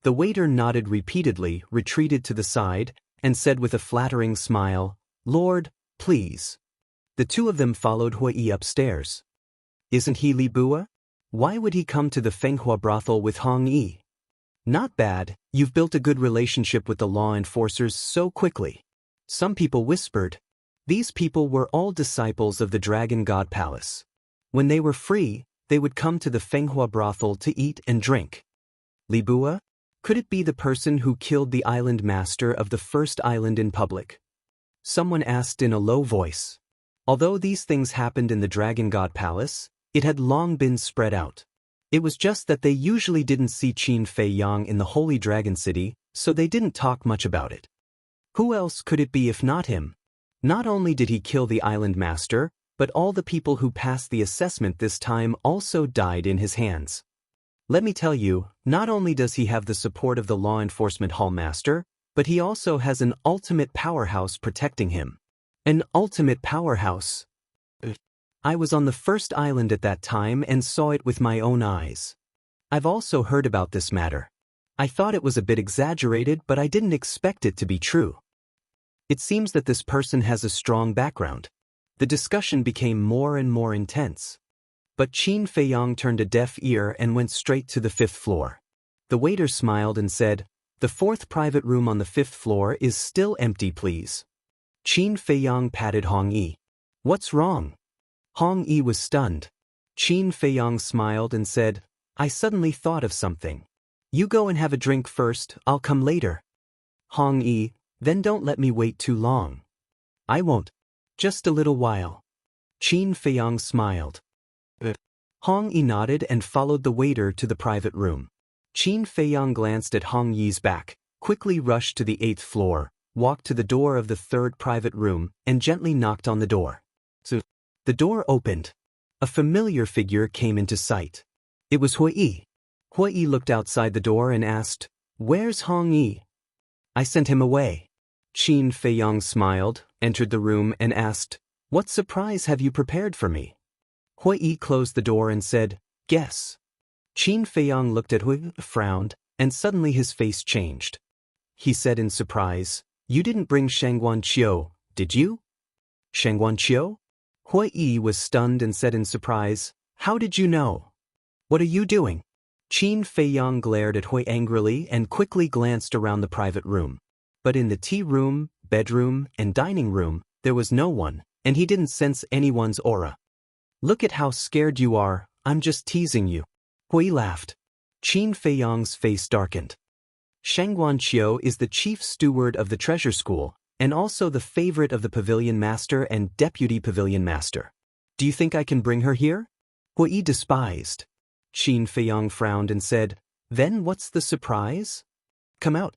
The waiter nodded repeatedly, retreated to the side, and said with a flattering smile, Lord, please. The 2 of them followed Hui upstairs. Isn't he Li Bua? Why would he come to the Fenghua brothel with Hong Yi? Not bad, you've built a good relationship with the law enforcers so quickly. Some people whispered. These people were all disciples of the Dragon God Palace. When they were free, they would come to the Fenghua brothel to eat and drink. Li Bua? Could it be the person who killed the island master of the first island in public? Someone asked in a low voice. Although these things happened in the Dragon God Palace, it had long been spread out. It was just that they usually didn't see Qin Feiyang in the Holy Dragon City, so they didn't talk much about it. Who else could it be if not him? Not only did he kill the island master, but all the people who passed the assessment this time also died in his hands. Let me tell you, not only does he have the support of the law enforcement hallmaster, but he also has an ultimate powerhouse protecting him. An ultimate powerhouse. I was on the first island at that time and saw it with my own eyes. I've also heard about this matter. I thought it was a bit exaggerated, but I didn't expect it to be true. It seems that this person has a strong background. The discussion became more and more intense. But Qin Feiyang turned a deaf ear and went straight to the 5th floor. The waiter smiled and said, The 4th private room on the 5th floor is still empty, please. Qin Feiyang patted Hong Yi. What's wrong? Hong Yi was stunned. Qin Feiyang smiled and said, I suddenly thought of something. You go and have a drink first, I'll come later. Hong Yi, then don't let me wait too long. I won't. Just a little while. Qin Feiyang smiled. Hong Yi nodded and followed the waiter to the private room. Qin Feiyang glanced at Hong Yi's back, quickly rushed to the 8th floor, walked to the door of the 3rd private room, and gently knocked on the door. The door opened. A familiar figure came into sight. It was Hui Yi. Hui Yi looked outside the door and asked, "Where's Hong Yi?" "I sent him away." Qin Feiyang smiled, entered the room and asked, "What surprise have you prepared for me?" Hui Yi closed the door and said, "Guess." Qin Feiyang looked at Hui, frowned, and suddenly his face changed. He said in surprise, "You didn't bring Shangguan Qiu, did you?" "Shangguan Qiu?" Hui Yi was stunned and said in surprise, "How did you know? What are you doing?" Qin Feiyang glared at Hui angrily and quickly glanced around the private room. But in the tea room, bedroom, and dining room, there was no one, and he didn't sense anyone's aura. "Look at how scared you are, I'm just teasing you." Hui laughed. Qin Feiyang's face darkened. Shangguan Qiu is the chief steward of the treasure school, and also the favorite of the pavilion master and deputy pavilion master. "Do you think I can bring her here?" Hui Yi despised. Qin Feiyang frowned and said, "Then what's the surprise? Come out."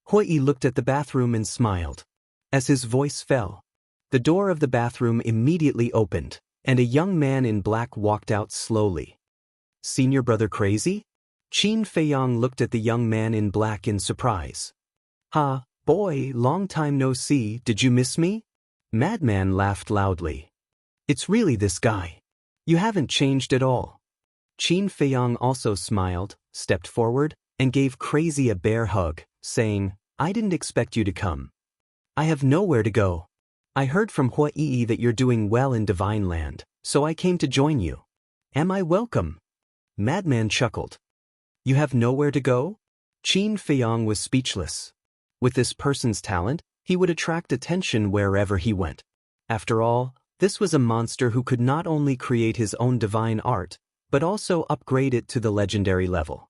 Hui Yi looked at the bathroom and smiled. As his voice fell, the door of the bathroom immediately opened, and a young man in black walked out slowly. "Senior brother crazy?" Qin Feiyang looked at the young man in black in surprise. "Ha, boy, long time no see, did you miss me?" Madman laughed loudly. "It's really this guy. You haven't changed at all." Qin Feiyang also smiled, stepped forward, and gave Crazy a bear hug, saying, "I didn't expect you to come. I have nowhere to go. I heard from Hui Yi that you're doing well in Divine Land, so I came to join you. Am I welcome?" Madman chuckled. "You have nowhere to go?" Qin Feiyang was speechless. With this person's talent, he would attract attention wherever he went. After all, this was a monster who could not only create his own divine art, but also upgrade it to the legendary level.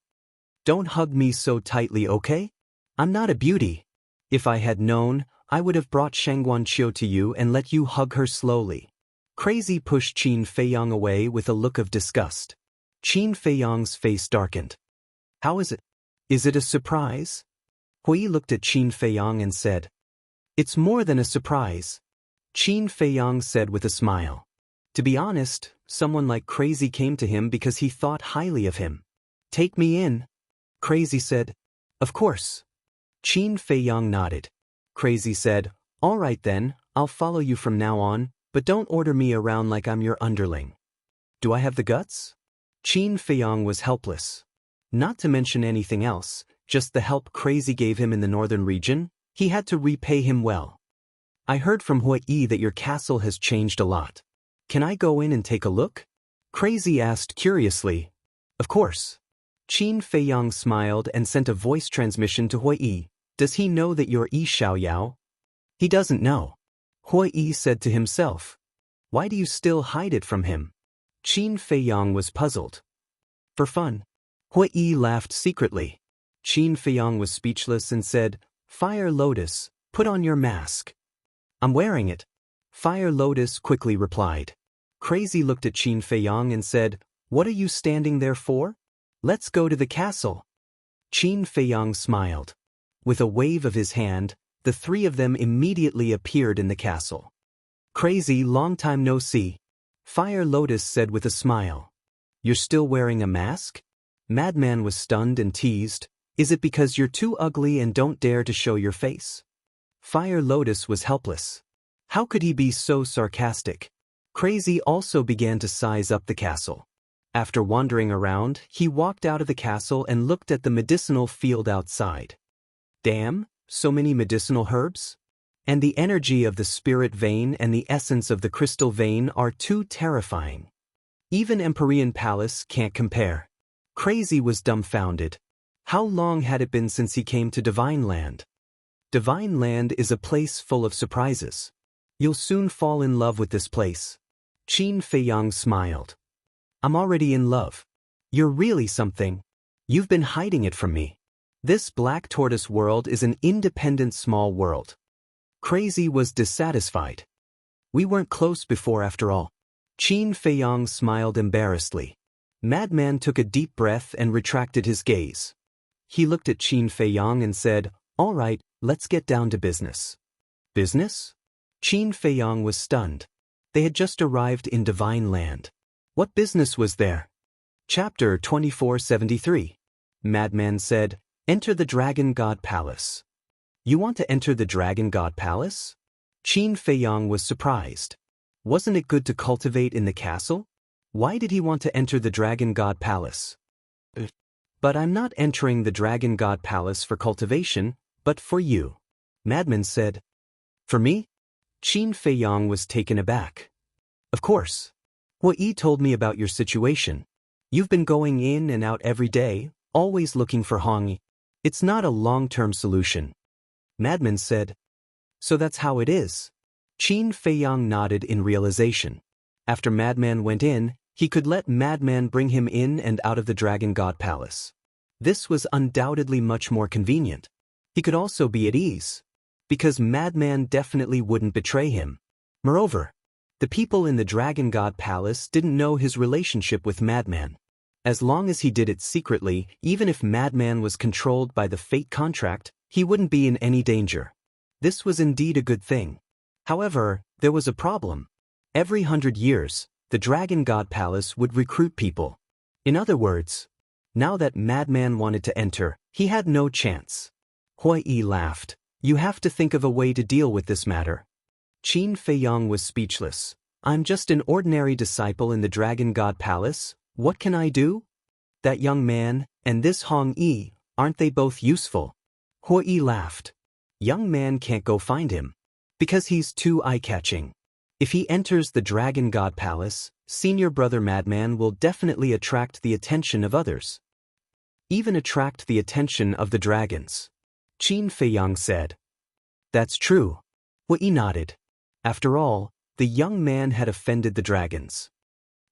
"Don't hug me so tightly, okay? I'm not a beauty. If I had known, I would have brought Shangguan Qiu to you and let you hug her slowly." Crazy pushed Qin Feiyang away with a look of disgust. Qin Feiyang's face darkened. "How is it? Is it a surprise?" Hui looked at Qin Feiyang and said, "It's more than a surprise." Qin Feiyang said with a smile. To be honest, someone like Crazy came to him because he thought highly of him. "Take me in." Crazy said, "Of course." Qin Feiyang nodded. Crazy said, "All right then, I'll follow you from now on, but don't order me around like I'm your underling." "Do I have the guts?" Qin Feiyang was helpless. Not to mention anything else, just the help Crazy gave him in the northern region, he had to repay him well. "I heard from Hui Yi that your castle has changed a lot. Can I go in and take a look?" Crazy asked curiously. "Of course." Qin Feiyang smiled and sent a voice transmission to Hui Yi. "Does he know that you're Yi Xiaoyao?" "He doesn't know." Hui Yi said to himself. "Why do you still hide it from him?" Qin Feiyang was puzzled. "For fun." Hui Yi laughed secretly. Qin Feiyang was speechless and said, "Fire Lotus, put on your mask." "I'm wearing it." Fire Lotus quickly replied. Crazy looked at Qin Feiyang and said, "What are you standing there for? Let's go to the castle." Qin Feiyang smiled. With a wave of his hand, the three of them immediately appeared in the castle. "Crazy, long time no see." Fire Lotus said with a smile. "You're still wearing a mask?" Madman was stunned and teased, "Is it because you're too ugly and don't dare to show your face?" Fire Lotus was helpless. How could he be so sarcastic? Crazy also began to size up the castle. After wandering around, he walked out of the castle and looked at the medicinal field outside. Damn, so many medicinal herbs? And the energy of the spirit vein and the essence of the crystal vein are too terrifying. Even Empyrean Palace can't compare. Crazy was dumbfounded. How long had it been since he came to Divine Land? Divine Land is a place full of surprises. You'll soon fall in love with this place. Qin Feiyang smiled. "I'm already in love." You're really something. You've been hiding it from me. This black tortoise world is an independent small world. Crazy was dissatisfied. We weren't close before after all. Qin Feiyang smiled embarrassedly. Madman took a deep breath and retracted his gaze. He looked at Qin Feiyang and said, "All right, let's get down to business." Business? Qin Feiyang was stunned. They had just arrived in divine land. What business was there? Chapter 2473. Madman said, "Enter the Dragon God Palace." You want to enter the Dragon God Palace? Qin Feiyang was surprised. Wasn't it good to cultivate in the castle? Why did he want to enter the Dragon God Palace? But I'm not entering the Dragon God Palace for cultivation, but for you. Madman said. For me? Qin Feiyang was taken aback. Of course. Yi told me about your situation. You've been going in and out every day, always looking for Hongyi. It's not a long-term solution. Madman said. So that's how it is. Qin Feiyang nodded in realization. After Madman went in, he could let Madman bring him in and out of the Dragon God Palace. This was undoubtedly much more convenient. He could also be at ease, because Madman definitely wouldn't betray him. Moreover, the people in the Dragon God Palace didn't know his relationship with Madman. As long as he did it secretly, even if Madman was controlled by the fate contract, he wouldn't be in any danger. This was indeed a good thing. However, there was a problem. Every 100 years, the Dragon God Palace would recruit people. In other words, now that Madman wanted to enter, he had no chance. Yi laughed. You have to think of a way to deal with this matter. Qin Feiyang was speechless. I'm just an ordinary disciple in the Dragon God Palace. What can I do? That young man, and this Hongyi, aren't they both useful? Yi laughed. Young man can't go find him. Because he's too eye-catching. If he enters the Dragon God Palace, senior brother Madman will definitely attract the attention of others. Even attract the attention of the dragons. Qin Feiyang said. That's true. Yi nodded. After all, the young man had offended the dragons.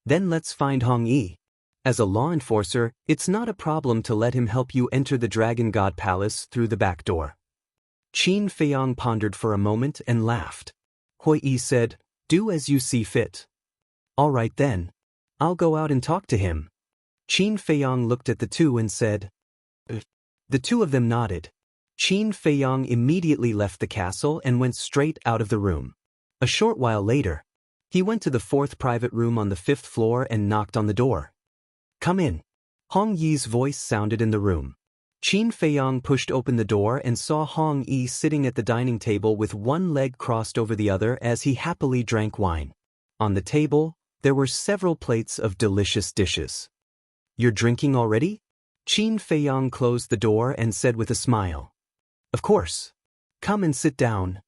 Then let's find Hongyi. As a law enforcer, it's not a problem to let him help you enter the Dragon God Palace through the back door. Qin Feiyang pondered for a moment and laughed. Yi said, do as you see fit. All right then. I'll go out and talk to him. Qin Feiyang looked at the two and said. The two of them nodded. Qin Feiyang immediately left the castle and went straight out of the room. A short while later, he went to the 4th private room on the 5th floor and knocked on the door. Come in. Hongyi's voice sounded in the room. Qin Feiyang pushed open the door and saw Hongyi sitting at the dining table with one leg crossed over the other as he happily drank wine. On the table, there were several plates of delicious dishes. You're drinking already? Qin Feiyang closed the door and said with a smile. Of course. Come and sit down.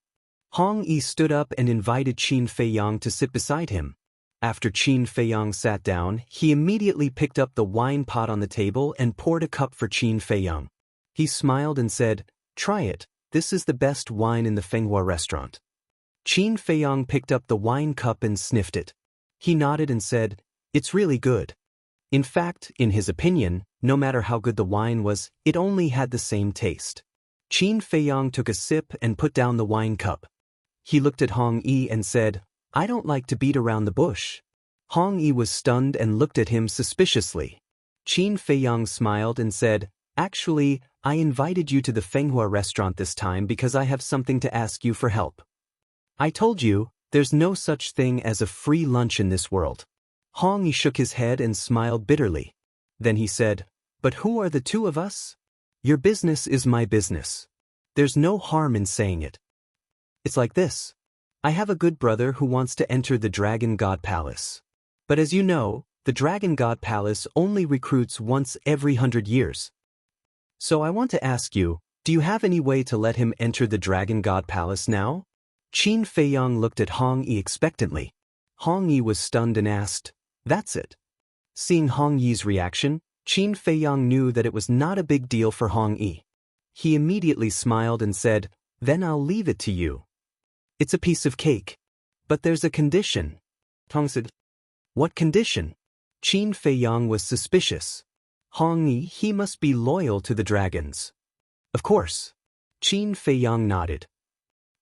Hongyi stood up and invited Qin Feiyang to sit beside him. After Qin Feiyang sat down, he immediately picked up the wine pot on the table and poured a cup for Qin Feiyang. He smiled and said, Try it, this is the best wine in the Fenghua restaurant. Qin Feiyang picked up the wine cup and sniffed it. He nodded and said, It's really good. In fact, in his opinion, no matter how good the wine was, it only had the same taste. Qin Feiyang took a sip and put down the wine cup. He looked at Hongyi and said, I don't like to beat around the bush. Hongyi was stunned and looked at him suspiciously. Qin Feiyang smiled and said, Actually, I invited you to the Fenghua restaurant this time because I have something to ask you for help. I told you, there's no such thing as a free lunch in this world. Hongyi shook his head and smiled bitterly. Then he said, But who are the two of us? Your business is my business. There's no harm in saying it. It's like this. I have a good brother who wants to enter the Dragon God Palace. But as you know, the Dragon God Palace only recruits once every 100 years. So I want to ask you, do you have any way to let him enter the Dragon God Palace now? Qin Feiyang looked at Hongyi expectantly. Hongyi was stunned and asked, That's it. Seeing Hongyi's reaction, Qin Feiyang knew that it was not a big deal for Hongyi. He immediately smiled and said, Then I'll leave it to you. It's a piece of cake. But there's a condition. Tong said, What condition? Qin Feiyang was suspicious. Hong Yi, he must be loyal to the dragons. Of course. Qin Feiyang nodded.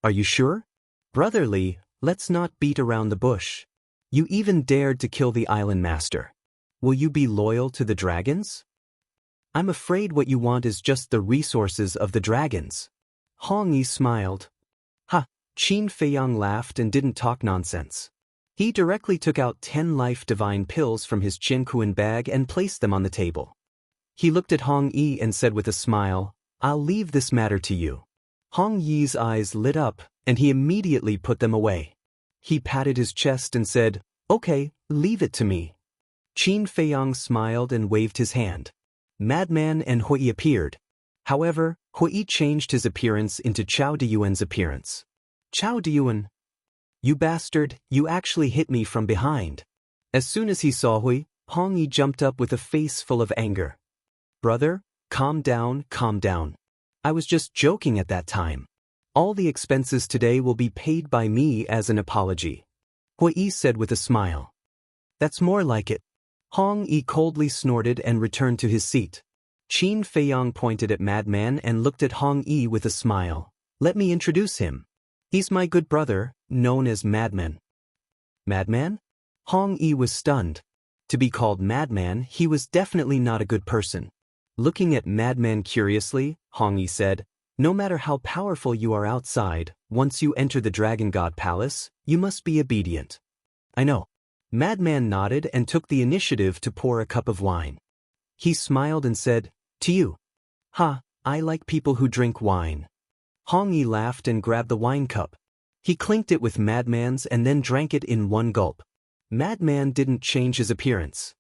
Are you sure? Brotherly, let's not beat around the bush. You even dared to kill the island master. Will you be loyal to the dragons? I'm afraid what you want is just the resources of the dragons. Hong Yi smiled. Ha, Qin Feiyang laughed and didn't talk nonsense. He directly took out 10 life divine pills from his Jianghu bag and placed them on the table. He looked at Hong Yi and said with a smile, I'll leave this matter to you. Hong Yi's eyes lit up, and he immediately put them away. He patted his chest and said, Okay, leave it to me. Qin Feiyang smiled and waved his hand. Madman and Hui appeared. However, Hui changed his appearance into Chao Diyuan's appearance. Chao Diyuan. You bastard, you actually hit me from behind. As soon as he saw Hui, Hong Yi jumped up with a face full of anger. Brother, calm down, calm down. I was just joking at that time. All the expenses today will be paid by me as an apology. Hui said with a smile. That's more like it. Hong Yi coldly snorted and returned to his seat. Qin Feiyang pointed at Madman and looked at Hong Yi with a smile. Let me introduce him. He's my good brother, known as Madman. Madman? Hong Yi was stunned. To be called Madman, he was definitely not a good person. Looking at Madman curiously, Hong Yi said, No matter how powerful you are outside, once you enter the Dragon God Palace, you must be obedient. I know. Madman nodded and took the initiative to pour a cup of wine. He smiled and said, To you. Ha, I like people who drink wine. Hong Yi laughed and grabbed the wine cup. He clinked it with Madman's and then drank it in one gulp. Madman didn't change his appearance.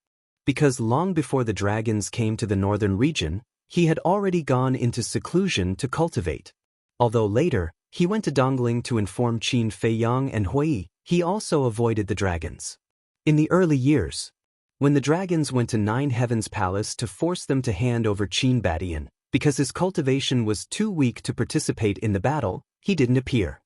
Because long before the dragons came to the northern region, he had already gone into seclusion to cultivate. Although later, he went to Dongling to inform Qin Feiyang and Hui, he also avoided the dragons. In the early years, when the dragons went to Nine Heavens Palace to force them to hand over Qin Badian, because his cultivation was too weak to participate in the battle, he didn't appear.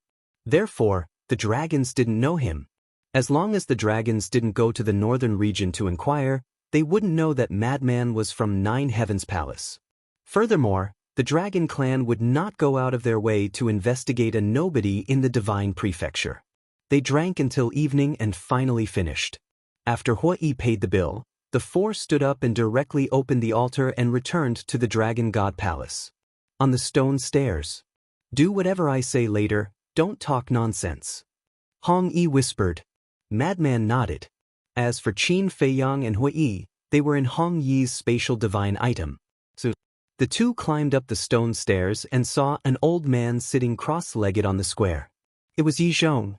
Therefore, the dragons didn't know him. As long as the dragons didn't go to the northern region to inquire, they wouldn't know that Madman was from Nine Heavens Palace. Furthermore, the dragon clan would not go out of their way to investigate a nobody in the divine prefecture. They drank until evening and finally finished. After Hui paid the bill, the four stood up and directly opened the altar and returned to the Dragon God Palace. On the stone stairs. Do whatever I say later, don't talk nonsense. Hong Yi whispered. Madman nodded. As for Qin Feiyang and Hui, they were in Hong Yi's spatial divine item. So, the two climbed up the stone stairs and saw an old man sitting cross-legged on the square. It was Yi Zhong.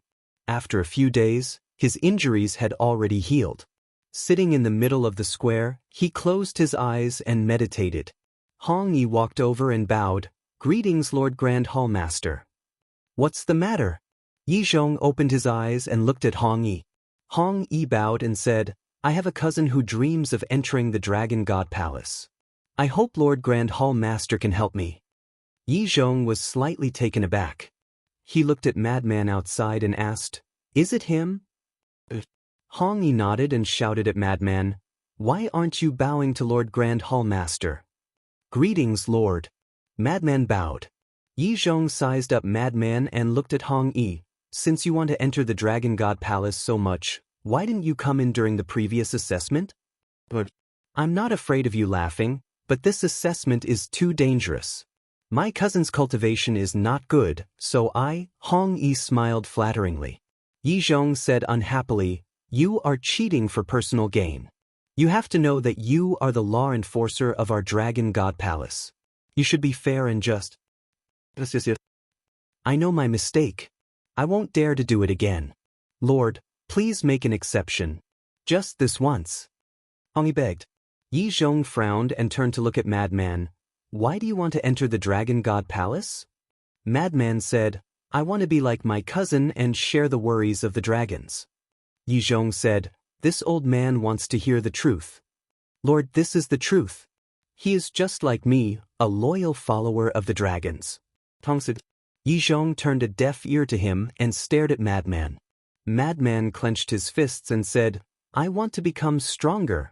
After a few days, his injuries had already healed. Sitting in the middle of the square, he closed his eyes and meditated. Hong Yi walked over and bowed. Greetings, Lord Grand Hall Master. What's the matter? Yi Zhong opened his eyes and looked at Hong Yi. Hong Yi bowed and said, I have a cousin who dreams of entering the Dragon God Palace. I hope Lord Grand Hall Master can help me. Yi Zhong was slightly taken aback. He looked at Madman outside and asked, Is it him? Hong Yi nodded and shouted at Madman, Why aren't you bowing to Lord Grand Hall Master? Greetings, Lord. Madman bowed. Yi Zhong sized up Madman and looked at Hong Yi. Since you want to enter the Dragon God Palace so much, why didn't you come in during the previous assessment? But I'm not afraid of you laughing, but this assessment is too dangerous. My cousin's cultivation is not good, so Hong Yi smiled flatteringly. Yi Zhong said unhappily, You are cheating for personal gain. You have to know that you are the law enforcer of our Dragon God Palace. You should be fair and just. I know my mistake. I won't dare to do it again. Lord, please make an exception. Just this once. Hong Yi begged. Yi Zhong frowned and turned to look at Madman. Why do you want to enter the Dragon God Palace? Madman said, I want to be like my cousin and share the worries of the dragons. Yi Zhong said, This old man wants to hear the truth. Lord, this is the truth. He is just like me, a loyal follower of the dragons. Tong said. Yi Zhong turned a deaf ear to him and stared at Madman. Madman clenched his fists and said, I want to become stronger.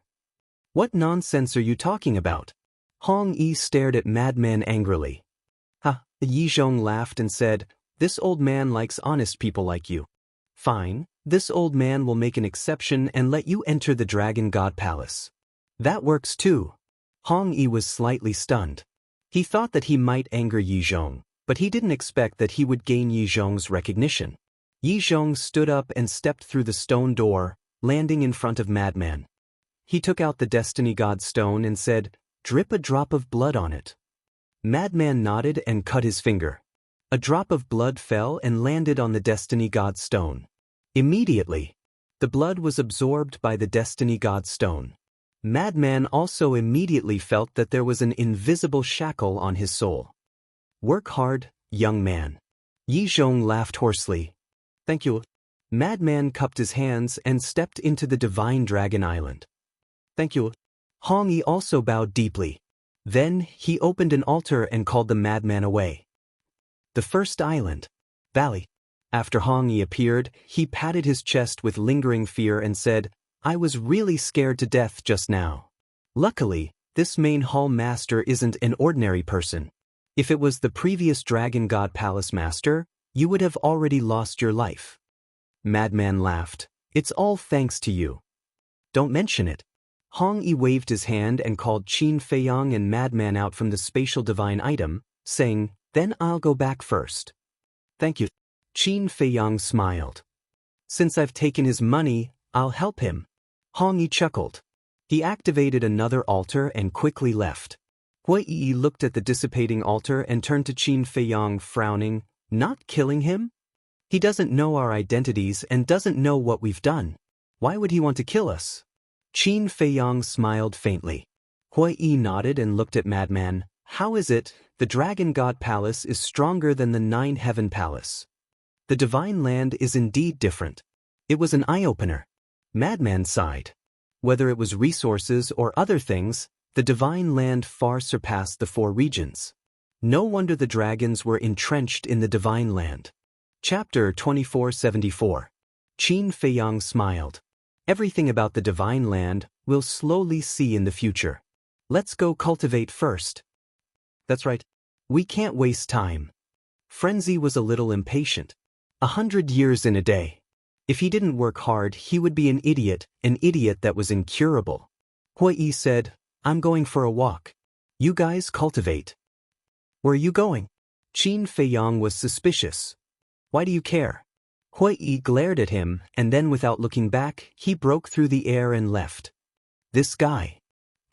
What nonsense are you talking about? Hong Yi stared at Madman angrily. Ha! Yi Zhong laughed and said, this old man likes honest people like you. Fine, this old man will make an exception and let you enter the Dragon God Palace. That works too. Hong Yi was slightly stunned. He thought that he might anger Yi Zhong, but he didn't expect that he would gain Yi Zhong's recognition. Yi Zhong stood up and stepped through the stone door, landing in front of Madman. He took out the Destiny God stone and said, drip a drop of blood on it. Madman nodded and cut his finger. A drop of blood fell and landed on the Destiny God stone. Immediately, the blood was absorbed by the Destiny God stone. Madman also immediately felt that there was an invisible shackle on his soul. Work hard, young man. Yi Zhong laughed hoarsely. Thank you. Madman cupped his hands and stepped into the Divine Dragon Island. Thank you. Hong Yi also bowed deeply. Then he opened an altar and called the madman away. The first island. Valley. After Hong Yi appeared, he patted his chest with lingering fear and said, I was really scared to death just now. Luckily, this main hall master isn't an ordinary person. If it was the previous Dragon God Palace master, you would have already lost your life. Madman laughed. It's all thanks to you. Don't mention it. Hong Yi waved his hand and called Qin Feiyang and Madman out from the spatial divine item, saying, then I'll go back first. Thank you. Qin Feiyang smiled. Since I've taken his money, I'll help him. Hong Yi chuckled. He activated another altar and quickly left. Hui Yi looked at the dissipating altar and turned to Qin Feiyang, frowning. Not killing him? He doesn't know our identities and doesn't know what we've done. Why would he want to kill us? Qin Feiyang smiled faintly. Hui Yi nodded and looked at Madman. How is it, the Dragon God Palace is stronger than the Nine Heaven Palace? The Divine Land is indeed different. It was an eye-opener. Madman sighed. Whether it was resources or other things, the Divine Land far surpassed the four regions. No wonder the dragons were entrenched in the Divine Land. Chapter 2474. Qin Feiyang smiled. Everything about the Divine Land we'll slowly see in the future. Let's go cultivate first. That's right. We can't waste time. Frenzy was a little impatient. 100 years in a day. If he didn't work hard, he would be an idiot that was incurable. Hui Yi said, I'm going for a walk. You guys cultivate. Where are you going? Qin Feiyang was suspicious. Why do you care? Hui Yi glared at him, and then without looking back, he broke through the air and left. This guy.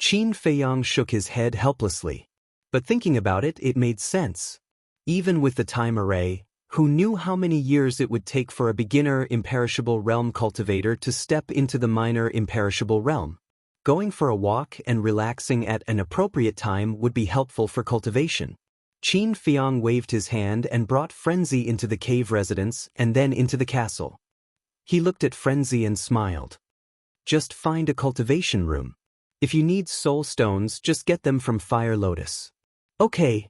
Qin Feiyang shook his head helplessly. But thinking about it, it made sense. Even with the time array, who knew how many years it would take for a beginner imperishable realm cultivator to step into the minor imperishable realm? Going for a walk and relaxing at an appropriate time would be helpful for cultivation. Qin Feiyang waved his hand and brought Frenzy into the cave residence and then into the castle. He looked at Frenzy and smiled. Just find a cultivation room. If you need soul stones, just get them from Fire Lotus. Okay.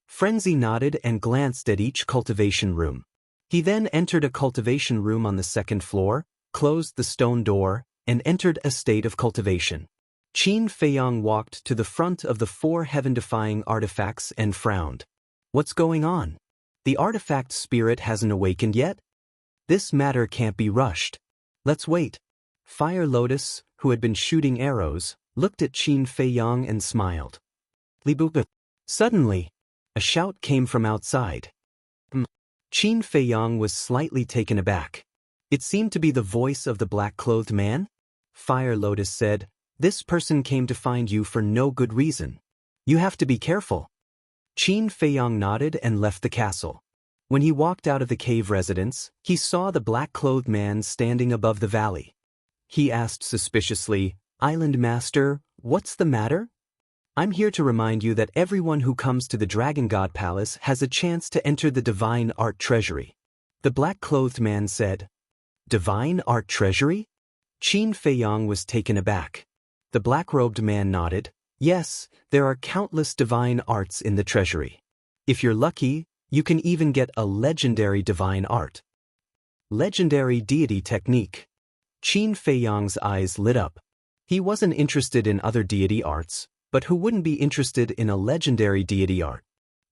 Frenzy nodded and glanced at each cultivation room. He then entered a cultivation room on the second floor, closed the stone door, and entered a state of cultivation. Qin Feiyang walked to the front of the 4 heaven-defying artifacts and frowned. What's going on? The artifact spirit hasn't awakened yet? This matter can't be rushed. Let's wait. Fire Lotus, who had been shooting arrows, looked at Qin Feiyang and smiled. Libupa. Suddenly, a shout came from outside. Qin Feiyang was slightly taken aback. It seemed to be the voice of the black-clothed man. Fire Lotus said, This person came to find you for no good reason. You have to be careful. Qin Feiyang nodded and left the castle. When he walked out of the cave residence, he saw the black-clothed man standing above the valley. He asked suspiciously, Island Master, what's the matter? I'm here to remind you that everyone who comes to the Dragon God Palace has a chance to enter the Divine Art Treasury. The black-clothed man said, Divine Art Treasury? Qin Feiyang was taken aback. The black-robed man nodded. Yes, there are countless divine arts in the treasury. If you're lucky, you can even get a legendary divine art. Legendary deity technique. Qin Feiyang's eyes lit up. He wasn't interested in other deity arts, but who wouldn't be interested in a legendary deity art?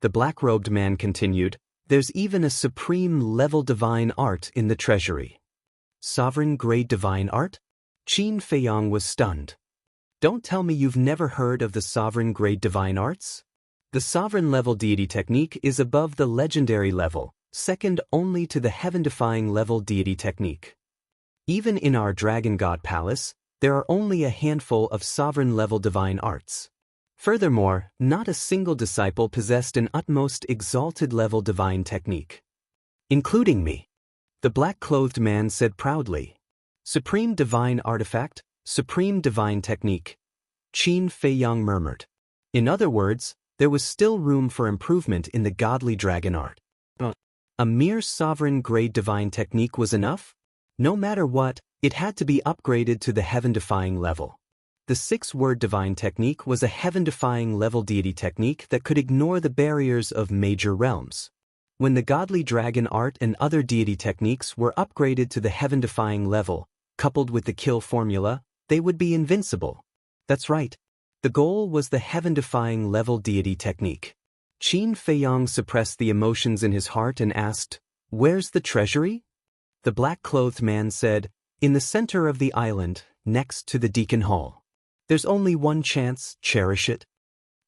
The black-robed man continued, there's even a supreme-level divine art in the treasury. Sovereign-grade divine art? Qin Feiyang was stunned. Don't tell me you've never heard of the sovereign-grade divine arts? The sovereign-level deity technique is above the legendary level, second only to the heaven-defying level deity technique. Even in our Dragon God Palace, there are only a handful of sovereign-level divine arts. Furthermore, not a single disciple possessed an utmost exalted-level divine technique. Including me. The black-clothed man said proudly. Supreme divine artifact, supreme divine technique. Qin Feiyang murmured. In other words, there was still room for improvement in the godly dragon art. A mere sovereign-grade divine technique was enough? No matter what, it had to be upgraded to the heaven-defying level. The 6-word divine technique was a heaven-defying level deity technique that could ignore the barriers of major realms. When the godly dragon art and other deity techniques were upgraded to the heaven-defying level, coupled with the kill formula, they would be invincible. That's right. The goal was the heaven-defying level deity technique. Qin Feiyang suppressed the emotions in his heart and asked, "Where's the treasury?" The black-clothed man said, "In the center of the island, next to the Deacon Hall. There's only one chance, cherish it."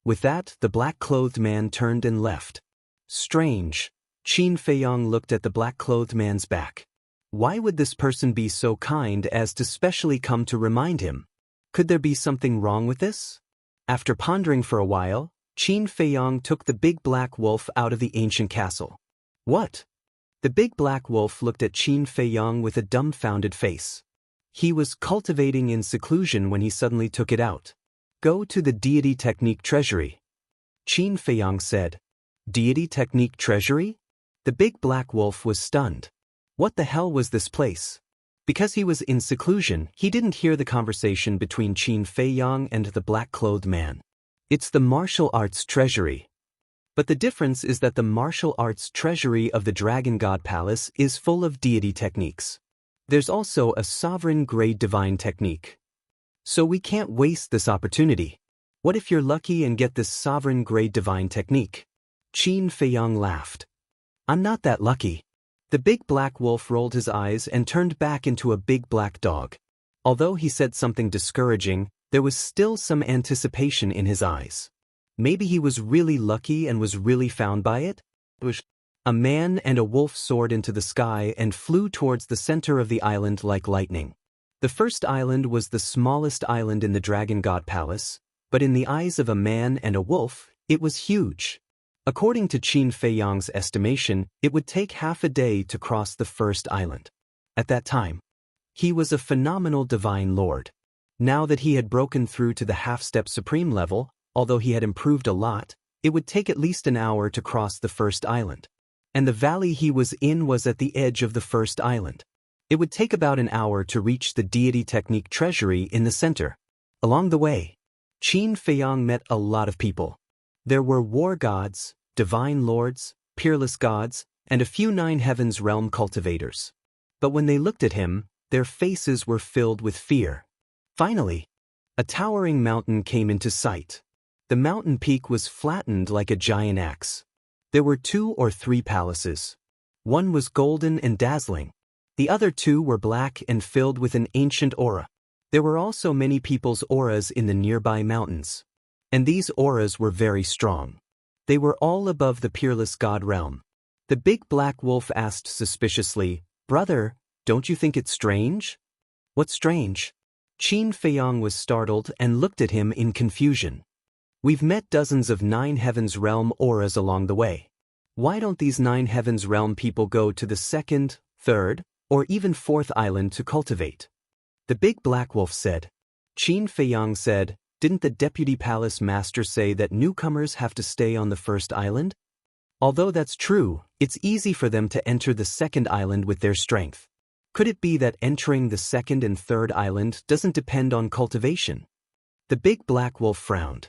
With that, the black-clothed man turned and left. Strange. Qin Feiyang looked at the black-clothed man's back. Why would this person be so kind as to specially come to remind him? Could there be something wrong with this? After pondering for a while, Qin Feiyang took the big black wolf out of the ancient castle. What? The big black wolf looked at Qin Feiyang with a dumbfounded face. He was cultivating in seclusion when he suddenly took it out. Go to the deity technique treasury. Qin Feiyang said. Deity technique treasury? The big black wolf was stunned. What the hell was this place? Because he was in seclusion, he didn't hear the conversation between Qin Feiyang and the black-clothed man. It's the martial arts treasury. But the difference is that the martial arts treasury of the Dragon God Palace is full of deity techniques. There's also a sovereign-grade divine technique. So we can't waste this opportunity. What if you're lucky and get this sovereign-grade divine technique? Qin Feiyang laughed. I'm not that lucky. The big black wolf rolled his eyes and turned back into a big black dog. Although he said something discouraging, there was still some anticipation in his eyes. Maybe he was really lucky and was really found by it? A man and a wolf soared into the sky and flew towards the center of the island like lightning. The first island was the smallest island in the Dragon God Palace, but in the eyes of a man and a wolf, it was huge. According to Qin Feiyang's estimation, it would take half a day to cross the first island. At that time, he was a phenomenal divine lord. Now that he had broken through to the half-step supreme level, although he had improved a lot, it would take at least an hour to cross the first island. And the valley he was in was at the edge of the first island. It would take about an hour to reach the deity technique treasury in the center. Along the way, Qin Feiyang met a lot of people. There were war gods, divine lords, peerless gods, and a few Nine Heavens realm cultivators. But when they looked at him, their faces were filled with fear. Finally, a towering mountain came into sight. The mountain peak was flattened like a giant axe. There were 2 or 3 palaces. One was golden and dazzling. The other 2 were black and filled with an ancient aura. There were also many people's auras in the nearby mountains. And these auras were very strong. They were all above the peerless god realm. The big black wolf asked suspiciously, "Brother, don't you think it's strange?" "What's strange?" Qin Feiyang was startled and looked at him in confusion. "We've met dozens of Nine Heavens realm auras along the way. Why don't these Nine Heavens realm people go to the 2nd, 3rd, or even 4th island to cultivate?" The big black wolf said. Qin Feiyang said, "Didn't the deputy palace master say that newcomers have to stay on the first island? Although that's true, it's easy for them to enter the 2nd island with their strength. Could it be that entering the 2nd and 3rd island doesn't depend on cultivation?" The big black wolf frowned.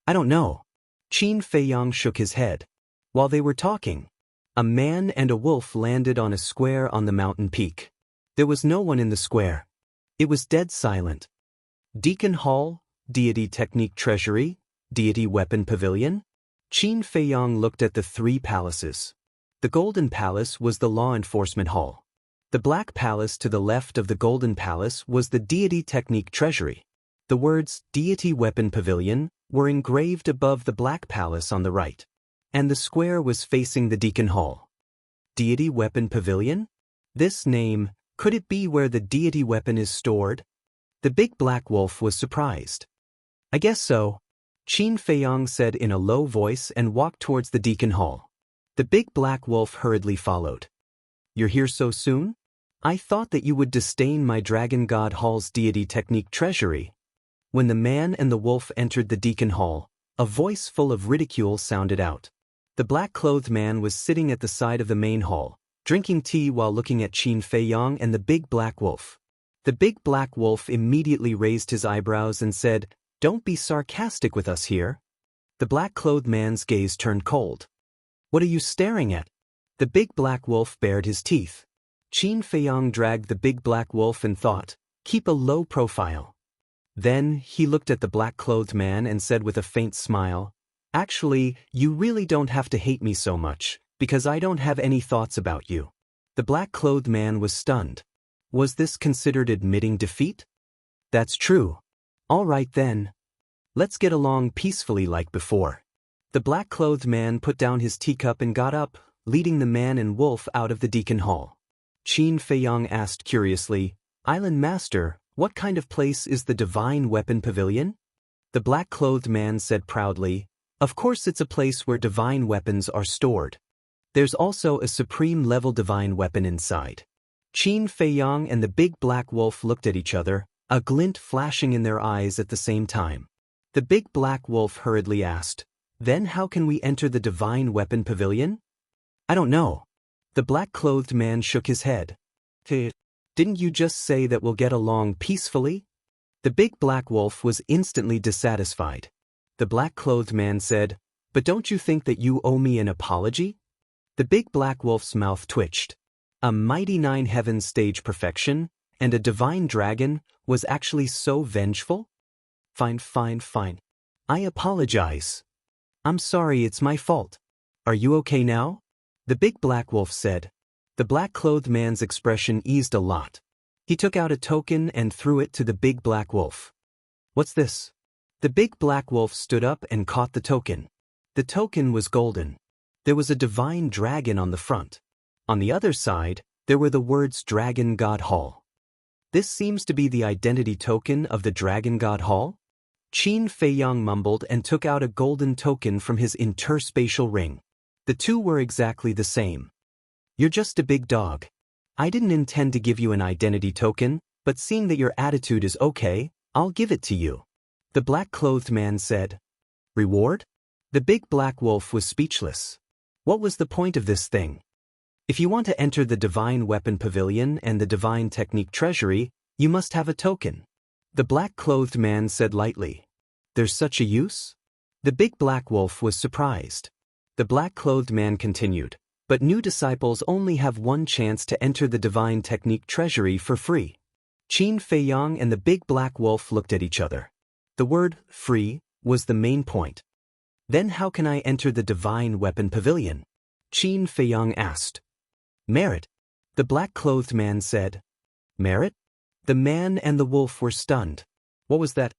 "I don't know." Qin Feiyang shook his head. While they were talking, a man and a wolf landed on a square on the mountain peak. There was no one in the square. It was dead silent. Deacon Hall, Deity Technique Treasury, Deity Weapon Pavilion? Qin Feiyang looked at the three palaces. The Golden Palace was the Law Enforcement Hall. The Black Palace to the left of the Golden Palace was the Deity Technique Treasury. The words Deity Weapon Pavilion were engraved above the Black Palace on the right, and the square was facing the Deacon Hall. Deity Weapon Pavilion? This name, could it be where the deity weapon is stored? The big black wolf was surprised. I guess so, Qin Feiyang said in a low voice and walked towards the Deacon Hall. The big black wolf hurriedly followed. You're here so soon? I thought that you would disdain my Dragon God Hall's Deity Technique Treasury. When the man and the wolf entered the Deacon Hall, a voice full of ridicule sounded out. The black-clothed man was sitting at the side of the main hall, drinking tea while looking at Qin Feiyang and the big black wolf. The big black wolf immediately raised his eyebrows and said, "Don't be sarcastic with us here." The black-clothed man's gaze turned cold. "What are you staring at?" The big black wolf bared his teeth. Qin Feiyang dragged the big black wolf and thought, "Keep a low profile." Then he looked at the black-clothed man and said with a faint smile, "Actually, you really don't have to hate me so much, because I don't have any thoughts about you." The black-clothed man was stunned. Was this considered admitting defeat? That's true. All right then. Let's get along peacefully like before. The black-clothed man put down his teacup and got up, leading the man and wolf out of the Deacon Hall. Qin Feiyang asked curiously, "Island Master, what kind of place is the Divine Weapon Pavilion?" The black-clothed man said proudly, "Of course it's a place where divine weapons are stored. There's also a supreme-level divine weapon inside." Qin Feiyang and the big black wolf looked at each other, a glint flashing in their eyes at the same time. The big black wolf hurriedly asked, "Then how can we enter the Divine Weapon Pavilion?" "I don't know." The black-clothed man shook his head. "Didn't you just say that we'll get along peacefully?" The big black wolf was instantly dissatisfied. The black-clothed man said, "But don't you think that you owe me an apology?" The big black wolf's mouth twitched. A mighty nine heavens stage perfection, and a divine dragon, was actually so vengeful? Fine. I apologize. I'm sorry, it's my fault. Are you okay now? The big black wolf said. The black-clothed man's expression eased a lot. He took out a token and threw it to the big black wolf. "What's this?" The big black wolf stood up and caught the token. The token was golden. There was a divine dragon on the front. On the other side, there were the words Dragon God Hall. This seems to be the identity token of the Dragon God Hall? Qin Feiyang mumbled and took out a golden token from his interspatial ring. The two were exactly the same. "You're just a big dog. I didn't intend to give you an identity token, but seeing that your attitude is okay, I'll give it to you," the black-clothed man said. "Reward?" The big black wolf was speechless. What was the point of this thing? If you want to enter the Divine Weapon Pavilion and the Divine Technique Treasury, you must have a token. The black-clothed man said lightly. "There's such a use?" The big black wolf was surprised. The black-clothed man continued, "But new disciples only have one chance to enter the Divine Technique Treasury for free." Qin Feiyang and the big black wolf looked at each other. The word free was the main point. "Then how can I enter the Divine Weapon Pavilion?" Qin Feiyang asked. "Merit," the black-clothed man said. "Merit?" The man and the wolf were stunned. What was that?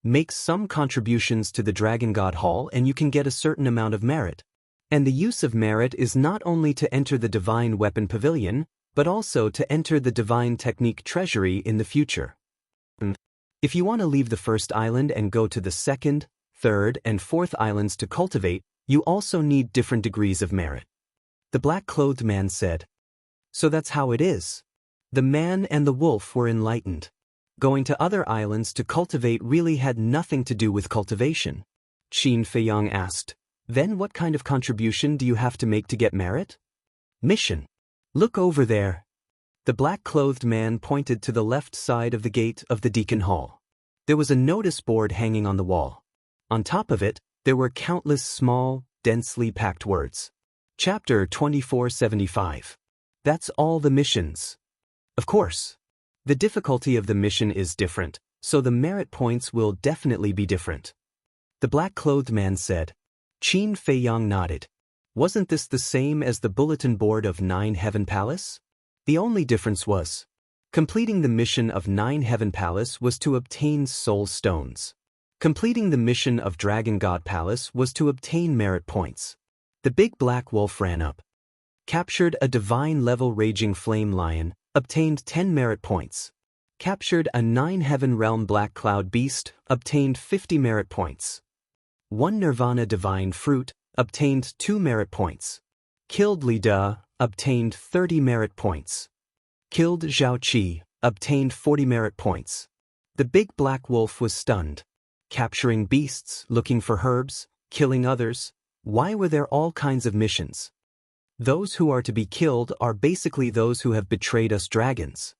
"Make some contributions to the Dragon God Hall and you can get a certain amount of merit. And the use of merit is not only to enter the Divine Weapon Pavilion, but also to enter the Divine Technique Treasury in the future. If you want to leave the first island and go to the second, third, and fourth islands to cultivate, you also need different degrees of merit." The black-clothed man said. "So that's how it is." The man and the wolf were enlightened. Going to other islands to cultivate really had nothing to do with cultivation. Qin Feiyang asked, "Then what kind of contribution do you have to make to get merit?" "Mission. Look over there." The black-clothed man pointed to the left side of the gate of the Deacon Hall. There was a notice board hanging on the wall. On top of it, there were countless small, densely packed words. Chapter 2475. That's all the missions. Of course. The difficulty of the mission is different, so the merit points will definitely be different. The black-clothed man said. Qin Feiyang nodded. Wasn't this the same as the bulletin board of Nine Heaven Palace? The only difference was, completing the mission of Nine Heaven Palace was to obtain soul stones. Completing the mission of Dragon God Palace was to obtain merit points. The big black wolf ran up. Captured a divine-level raging flame lion, obtained 10 merit points. Captured a 9 Heaven Realm black cloud beast, obtained 50 merit points. 1 Nirvana divine fruit, obtained 2 merit points. Killed Li De, obtained 30 merit points. Killed Zhao Qi, obtained 40 merit points. The big black wolf was stunned. Capturing beasts, looking for herbs, killing others. Why were there all kinds of missions? Those who are to be killed are basically those who have betrayed us dragons.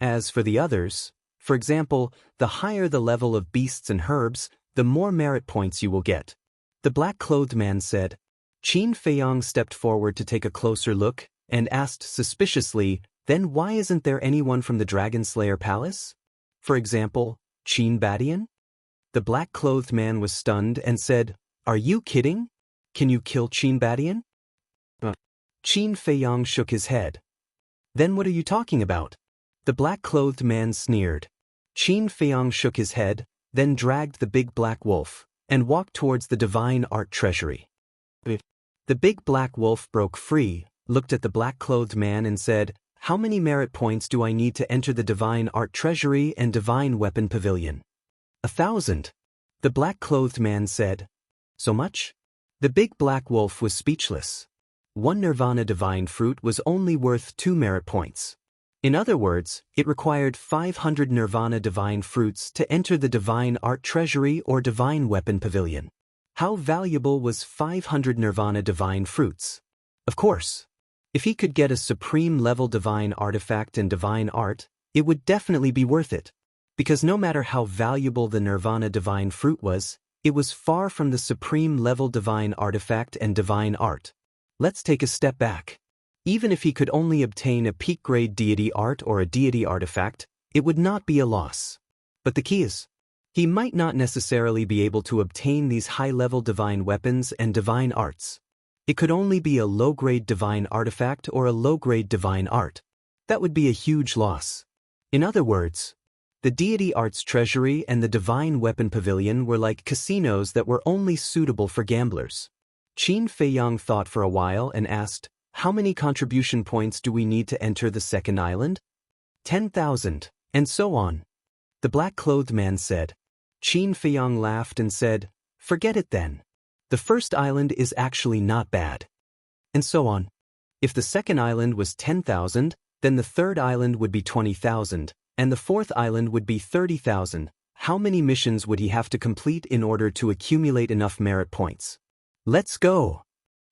As for the others, for example, the higher the level of beasts and herbs, the more merit points you will get. The black-clothed man said. Qin Feiyang stepped forward to take a closer look and asked suspiciously, then why isn't there anyone from the Dragon Slayer Palace? For example, Qin Badian? The black-clothed man was stunned and said, Are you kidding? Can you kill Qin Badian? Qin Feiyang shook his head. Then what are you talking about? The black-clothed man sneered. Qin Feiyang shook his head, then dragged the big black wolf, and walked towards the divine art treasury. The big black wolf broke free, looked at the black-clothed man and said, How many merit points do I need to enter the divine art treasury and divine weapon pavilion? 1,000. The black-clothed man said. So much? The big black wolf was speechless. 1 Nirvana divine fruit was only worth 2 merit points. In other words, it required 500 Nirvana divine fruits to enter the divine art treasury or divine weapon pavilion. How valuable was 500 Nirvana divine fruits? Of course, if he could get a supreme level divine artifact and divine art, it would definitely be worth it. Because no matter how valuable the Nirvana divine fruit was, it was far from the supreme level divine artifact and divine art. Let's take a step back. Even if he could only obtain a peak-grade deity art or a deity artifact, it would not be a loss. But the key is, he might not necessarily be able to obtain these high-level divine weapons and divine arts. It could only be a low-grade divine artifact or a low-grade divine art. That would be a huge loss. In other words, the deity arts treasury and the divine weapon pavilion were like casinos that were only suitable for gamblers. Qin Feiyang thought for a while and asked, How many contribution points do we need to enter the second island? 10,000, and so on. The black-clothed man said. Qin Feiyang laughed and said, Forget it then. The first island is actually not bad. And so on. If the second island was 10,000, then the third island would be 20,000, and the fourth island would be 30,000. How many missions would he have to complete in order to accumulate enough merit points? Let's go.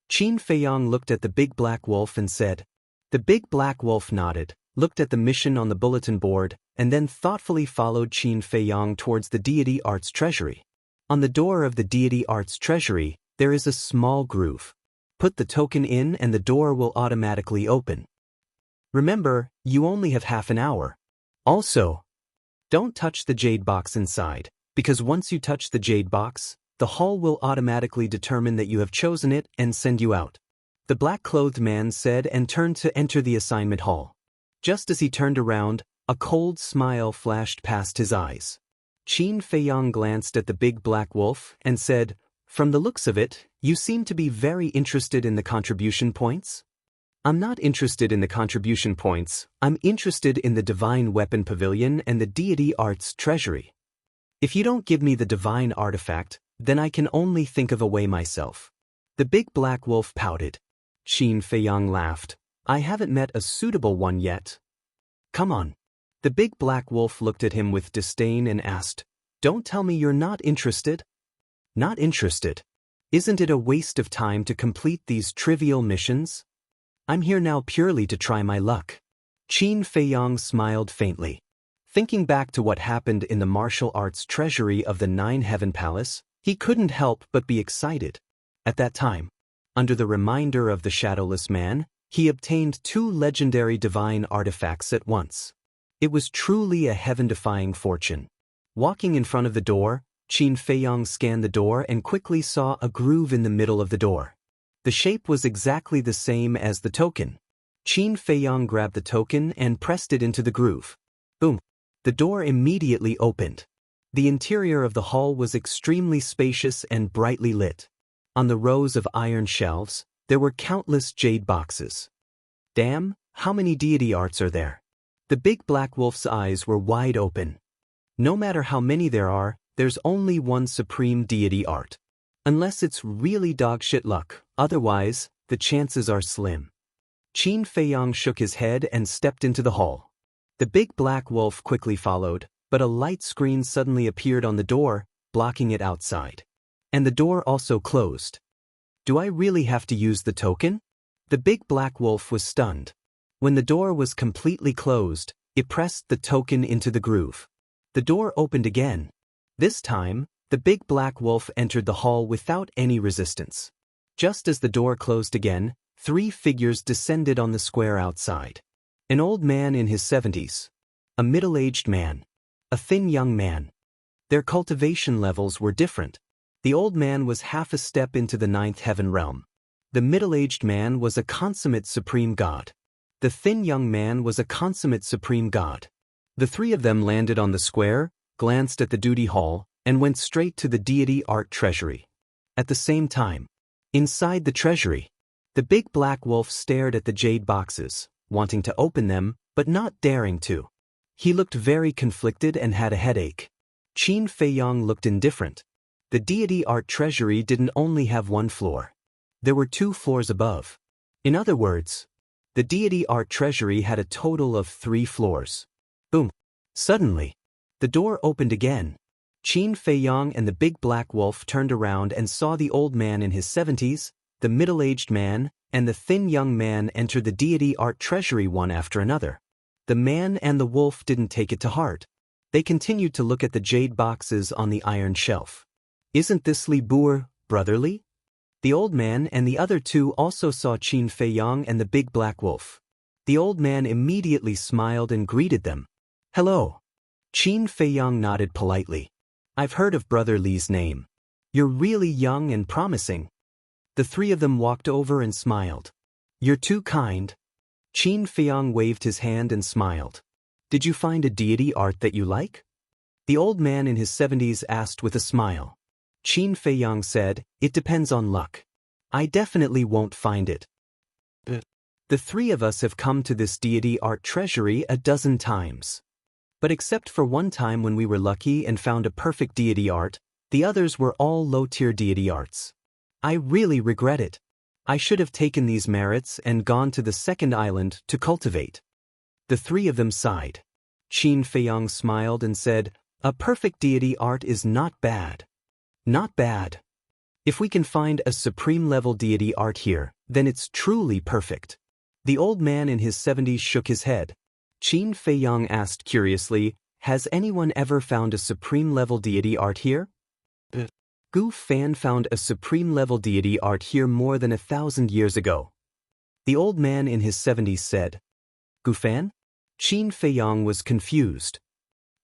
Qin Feiyang looked at the big black wolf and said. The big black wolf nodded, looked at the mission on the bulletin board, and then thoughtfully followed Qin Feiyang towards the deity arts treasury. On the door of the deity arts treasury, there is a small groove. Put the token in and the door will automatically open. Remember, you only have half an hour. Also, don't touch the jade box inside, because once you touch the jade box, the hall will automatically determine that you have chosen it and send you out. The black-clothed man said and turned to enter the assignment hall. Just as he turned around, a cold smile flashed past his eyes. Qin Feiyang glanced at the big black wolf and said, From the looks of it, you seem to be very interested in the contribution points? I'm not interested in the contribution points, I'm interested in the divine weapon pavilion and the deity arts treasury. If you don't give me the divine artifact, then I can only think of a way myself. The big black wolf pouted. Qin Feiyang laughed. I haven't met a suitable one yet. Come on. The big black wolf looked at him with disdain and asked, Don't tell me you're not interested? Not interested? Isn't it a waste of time to complete these trivial missions? I'm here now purely to try my luck. Qin Feiyang smiled faintly. Thinking back to what happened in the martial arts treasury of the Nine Heaven Palace, he couldn't help but be excited. At that time, under the reminder of the Shadowless Man, he obtained 2 legendary divine artifacts at once. It was truly a heaven-defying fortune. Walking in front of the door, Qin Feiyang scanned the door and quickly saw a groove in the middle of the door. The shape was exactly the same as the token. Qin Feiyang grabbed the token and pressed it into the groove. Boom! The door immediately opened. The interior of the hall was extremely spacious and brightly lit. On the rows of iron shelves, there were countless jade boxes. Damn, how many deity arts are there? The big black wolf's eyes were wide open. No matter how many there are, there's only one supreme deity art. Unless it's really dogshit luck, otherwise, the chances are slim. Qin Feiyang shook his head and stepped into the hall. The big black wolf quickly followed, but a light screen suddenly appeared on the door, blocking it outside. And the door also closed. Do I really have to use the token? The big black wolf was stunned. When the door was completely closed, it pressed the token into the groove. The door opened again. This time, the big black wolf entered the hall without any resistance. Just as the door closed again, 3 figures descended on the square outside. An old man in his 70s. A middle-aged man. A thin young man. Their cultivation levels were different. The old man was half a step into the 9th heaven realm. The middle-aged man was a consummate supreme god. The thin young man was a consummate supreme god. The 3 of them landed on the square, glanced at the duty hall, and went straight to the deity art treasury. At the same time, inside the treasury, the big black wolf stared at the jade boxes, wanting to open them, but not daring to. He looked very conflicted and had a headache. Qin Feiyang looked indifferent. The deity art treasury didn't only have 1 floor. There were 2 floors above. In other words, the deity art treasury had a total of 3 floors. Boom! Suddenly, the door opened again. Qin Feiyang and the big black wolf turned around and saw the old man in his 70s, the middle-aged man, and the thin young man enter the deity art treasury one after another. The man and the wolf didn't take it to heart. They continued to look at the jade boxes on the iron shelf. Isn't this Li Boer, brotherly? The old man and the other 2 also saw Qin Feiyang and the big black wolf. The old man immediately smiled and greeted them. Hello. Qin Feiyang nodded politely. I've heard of Brother Li's name. You're really young and promising. The 3 of them walked over and smiled. You're too kind. Qin Feiyang waved his hand and smiled. Did you find a deity art that you like? The old man in his 70s asked with a smile. Qin Feiyang said, it depends on luck. I definitely won't find it. The 3 of us have come to this deity art treasury a dozen times. But except for one time when we were lucky and found a perfect deity art, the others were all low-tier deity arts. I really regret it. I should have taken these merits and gone to the 2nd island to cultivate. The 3 of them sighed. Qin Feiyang smiled and said, a perfect deity art is not bad. Not bad. If we can find a supreme-level deity art here, then it's truly perfect. The old man in his 70s shook his head. Qin Feiyang asked curiously, has anyone ever found a supreme-level deity art here? Gu Fan found a supreme-level deity art here more than 1,000 years ago. The old man in his 70s said. Gu Fan? Qin Feiyang was confused.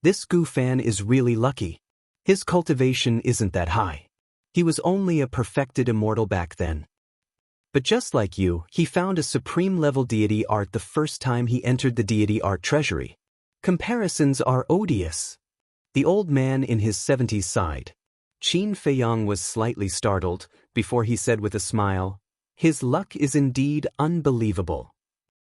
This Gu Fan is really lucky. His cultivation isn't that high. He was only a perfected immortal back then. But just like you, he found a supreme-level deity art the first time he entered the deity art treasury. Comparisons are odious. The old man in his 70s sighed. Qin Feiyang was slightly startled, before he said with a smile, his luck is indeed unbelievable.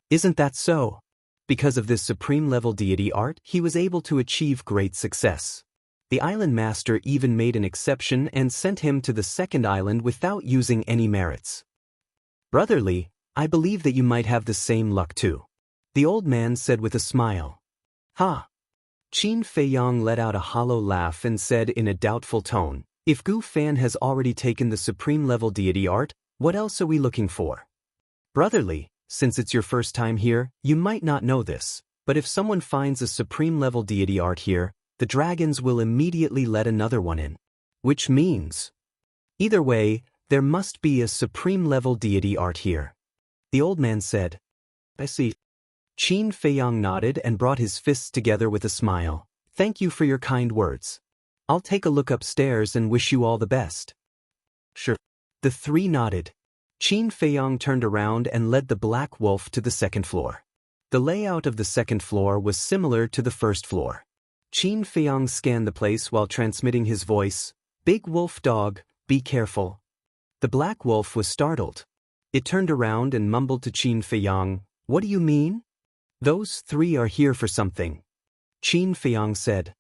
Isn't that so? Because of this supreme-level deity art, he was able to achieve great success. The island master even made an exception and sent him to the 2nd island without using any merits. Brotherly, I believe that you might have the same luck too. The old man said with a smile. Ha! Qin Feiyang let out a hollow laugh and said in a doubtful tone, if Gu Fan has already taken the supreme-level deity art, what else are we looking for? Brotherly, since it's your first time here, you might not know this, but if someone finds a supreme-level deity art here, the dragons will immediately let another one in. Which means, either way, there must be a supreme-level deity art here. The old man said, I see. Qin Feiyang nodded and brought his fists together with a smile. Thank you for your kind words. I'll take a look upstairs and wish you all the best. Sure. The three nodded. Qin Feiyang turned around and led the Black Wolf to the second floor. The layout of the second floor was similar to the first floor. Qin Feiyang scanned the place while transmitting his voice. Big wolf dog, be careful. The Black Wolf was startled. It turned around and mumbled to Qin Feiyang, what do you mean? Those three are here for something. Qin Feiyang said.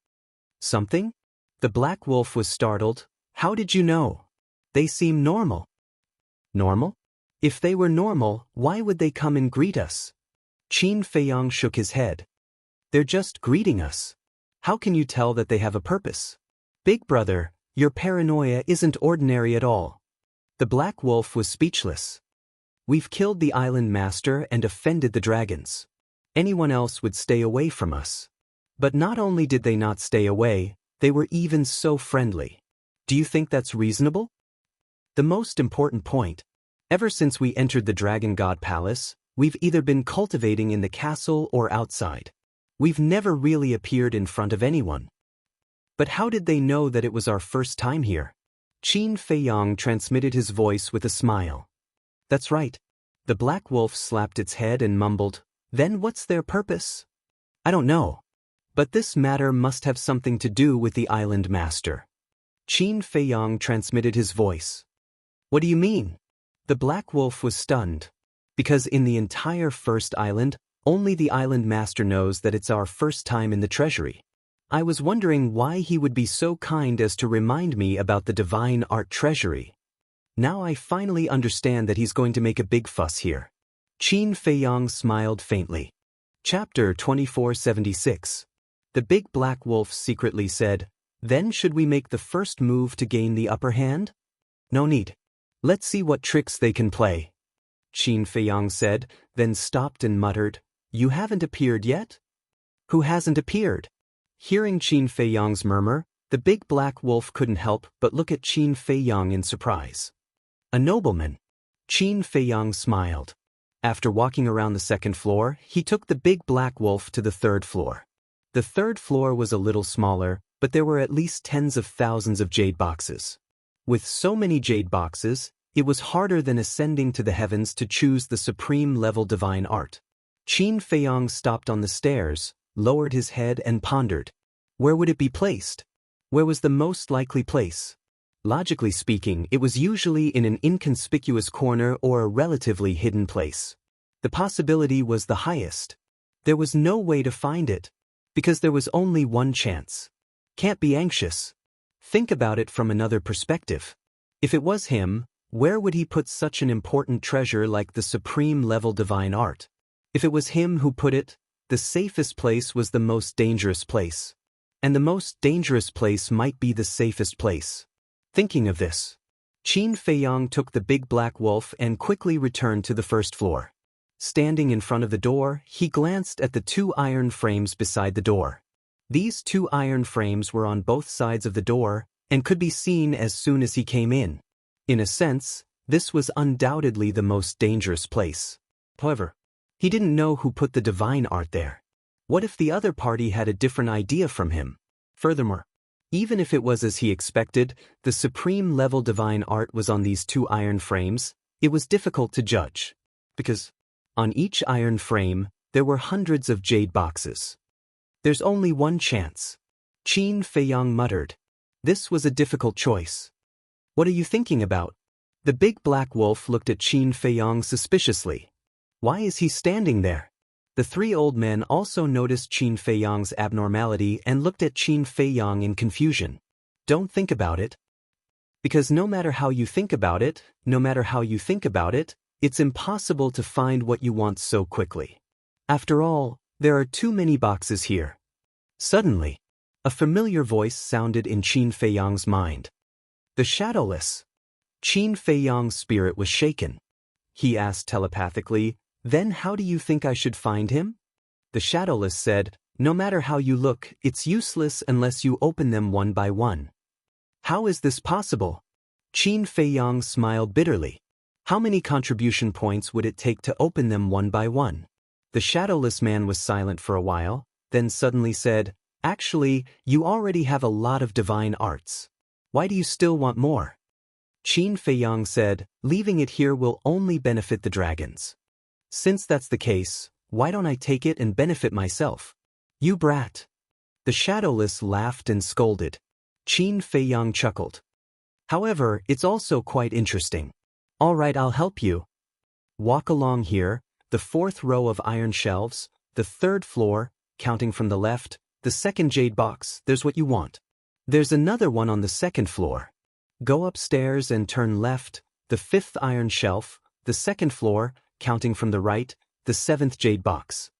Something? The Black Wolf was startled. How did you know? They seem normal. Normal? If they were normal, why would they come and greet us? Qin Feiyang shook his head. They're just greeting us. How can you tell that they have a purpose? Big brother, your paranoia isn't ordinary at all. The Black Wolf was speechless. We've killed the island master and offended the dragons. Anyone else would stay away from us. But not only did they not stay away, they were even so friendly. Do you think that's reasonable? The most important point. Ever since we entered the Dragon God Palace, we've either been cultivating in the castle or outside. We've never really appeared in front of anyone. But how did they know that it was our first time here? Qin Feiyang transmitted his voice with a smile. That's right. The Black Wolf slapped its head and mumbled, then what's their purpose? I don't know. But this matter must have something to do with the island master. Qin Feiyang transmitted his voice. What do you mean? The Black Wolf was stunned. Because in the entire first island, only the island master knows that it's our first time in the treasury. I was wondering why he would be so kind as to remind me about the divine art treasury. Now I finally understand that he's going to make a big fuss here. Qin Feiyang smiled faintly. Chapter 2476. The Big Black Wolf secretly said, then should we make the first move to gain the upper hand? No need. Let's see what tricks they can play. Qin Feiyang said, then stopped and muttered, you haven't appeared yet? Who hasn't appeared? Hearing Qin Feiyang's murmur, the Big Black Wolf couldn't help but look at Qin Feiyang in surprise. A nobleman. Qin Feiyang smiled. After walking around the second floor, he took the Big Black Wolf to the third floor. The third floor was a little smaller, but there were at least tens of thousands of jade boxes. With so many jade boxes, it was harder than ascending to the heavens to choose the supreme level divine art. Qin Feiyang stopped on the stairs, lowered his head and pondered. Where would it be placed? Where was the most likely place? Logically speaking, it was usually in an inconspicuous corner or a relatively hidden place. The possibility was the highest. There was no way to find it, because there was only one chance. Can't be anxious. Think about it from another perspective. If it was him, where would he put such an important treasure like the supreme level divine art? If it was him who put it, the safest place was the most dangerous place. And the most dangerous place might be the safest place. Thinking of this, Qin Feiyang took the Big Black Wolf and quickly returned to the first floor. Standing in front of the door, he glanced at the two iron frames beside the door. These two iron frames were on both sides of the door and could be seen as soon as he came in. In a sense, this was undoubtedly the most dangerous place. However, he didn't know who put the divine art there. What if the other party had a different idea from him? Furthermore, even if it was as he expected, the supreme level divine art was on these two iron frames, it was difficult to judge. Because on each iron frame, there were hundreds of jade boxes. There's only one chance. Qin Feiyang muttered. This was a difficult choice. What are you thinking about? The Big Black Wolf looked at Qin Feiyang suspiciously. Why is he standing there? The three old men also noticed Qin Feiyang's abnormality and looked at Qin Feiyang in confusion. Don't think about it. Because no matter how you think about it, it's impossible to find what you want so quickly. After all, there are too many boxes here. Suddenly, a familiar voice sounded in Qin Feiyang's mind. The Shadowless. Qin Feiyang's spirit was shaken. He asked telepathically, then how do you think I should find him? The Shadowless said, no matter how you look, it's useless unless you open them one by one. How is this possible? Qin Feiyang smiled bitterly. How many contribution points would it take to open them one by one? The shadowless man was silent for a while, then suddenly said, "Actually, you already have a lot of divine arts. Why do you still want more?" Qin Feiyang said, "Leaving it here will only benefit the dragons. Since that's the case, why don't I take it and benefit myself?" "You brat." The shadowless laughed and scolded. Qin Feiyang chuckled. "However, it's also quite interesting. All right, I'll help you. Walk along here, the fourth row of iron shelves, the third floor, counting from the left, the second jade box, there's what you want. There's another one on the second floor. Go upstairs and turn left, the fifth iron shelf, the second floor, counting from the right, the seventh jade box.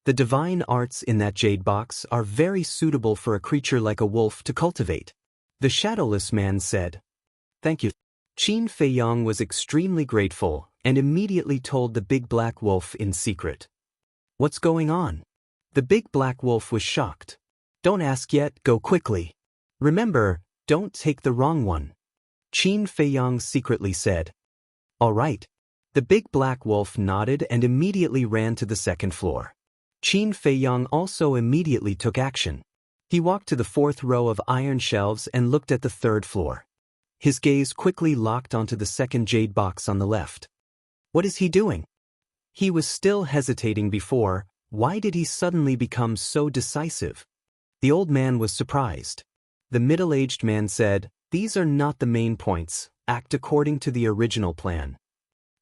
The divine arts in that jade box are very suitable for a creature like a wolf to cultivate." The shadowless man said. "Thank you." Qin Feiyang was extremely grateful and immediately told the big black wolf in secret. "What's going on?" The big black wolf was shocked. "Don't ask yet, go quickly. Remember, don't take the wrong one." Qin Feiyang secretly said. "All right." The big black wolf nodded and immediately ran to the second floor. Qin Feiyang also immediately took action. He walked to the fourth row of iron shelves and looked at the third floor. His gaze quickly locked onto the second jade box on the left. What is he doing? He was still hesitating before. Why did he suddenly become so decisive? The old man was surprised. The middle-aged man said, "These are not the main points. Act according to the original plan."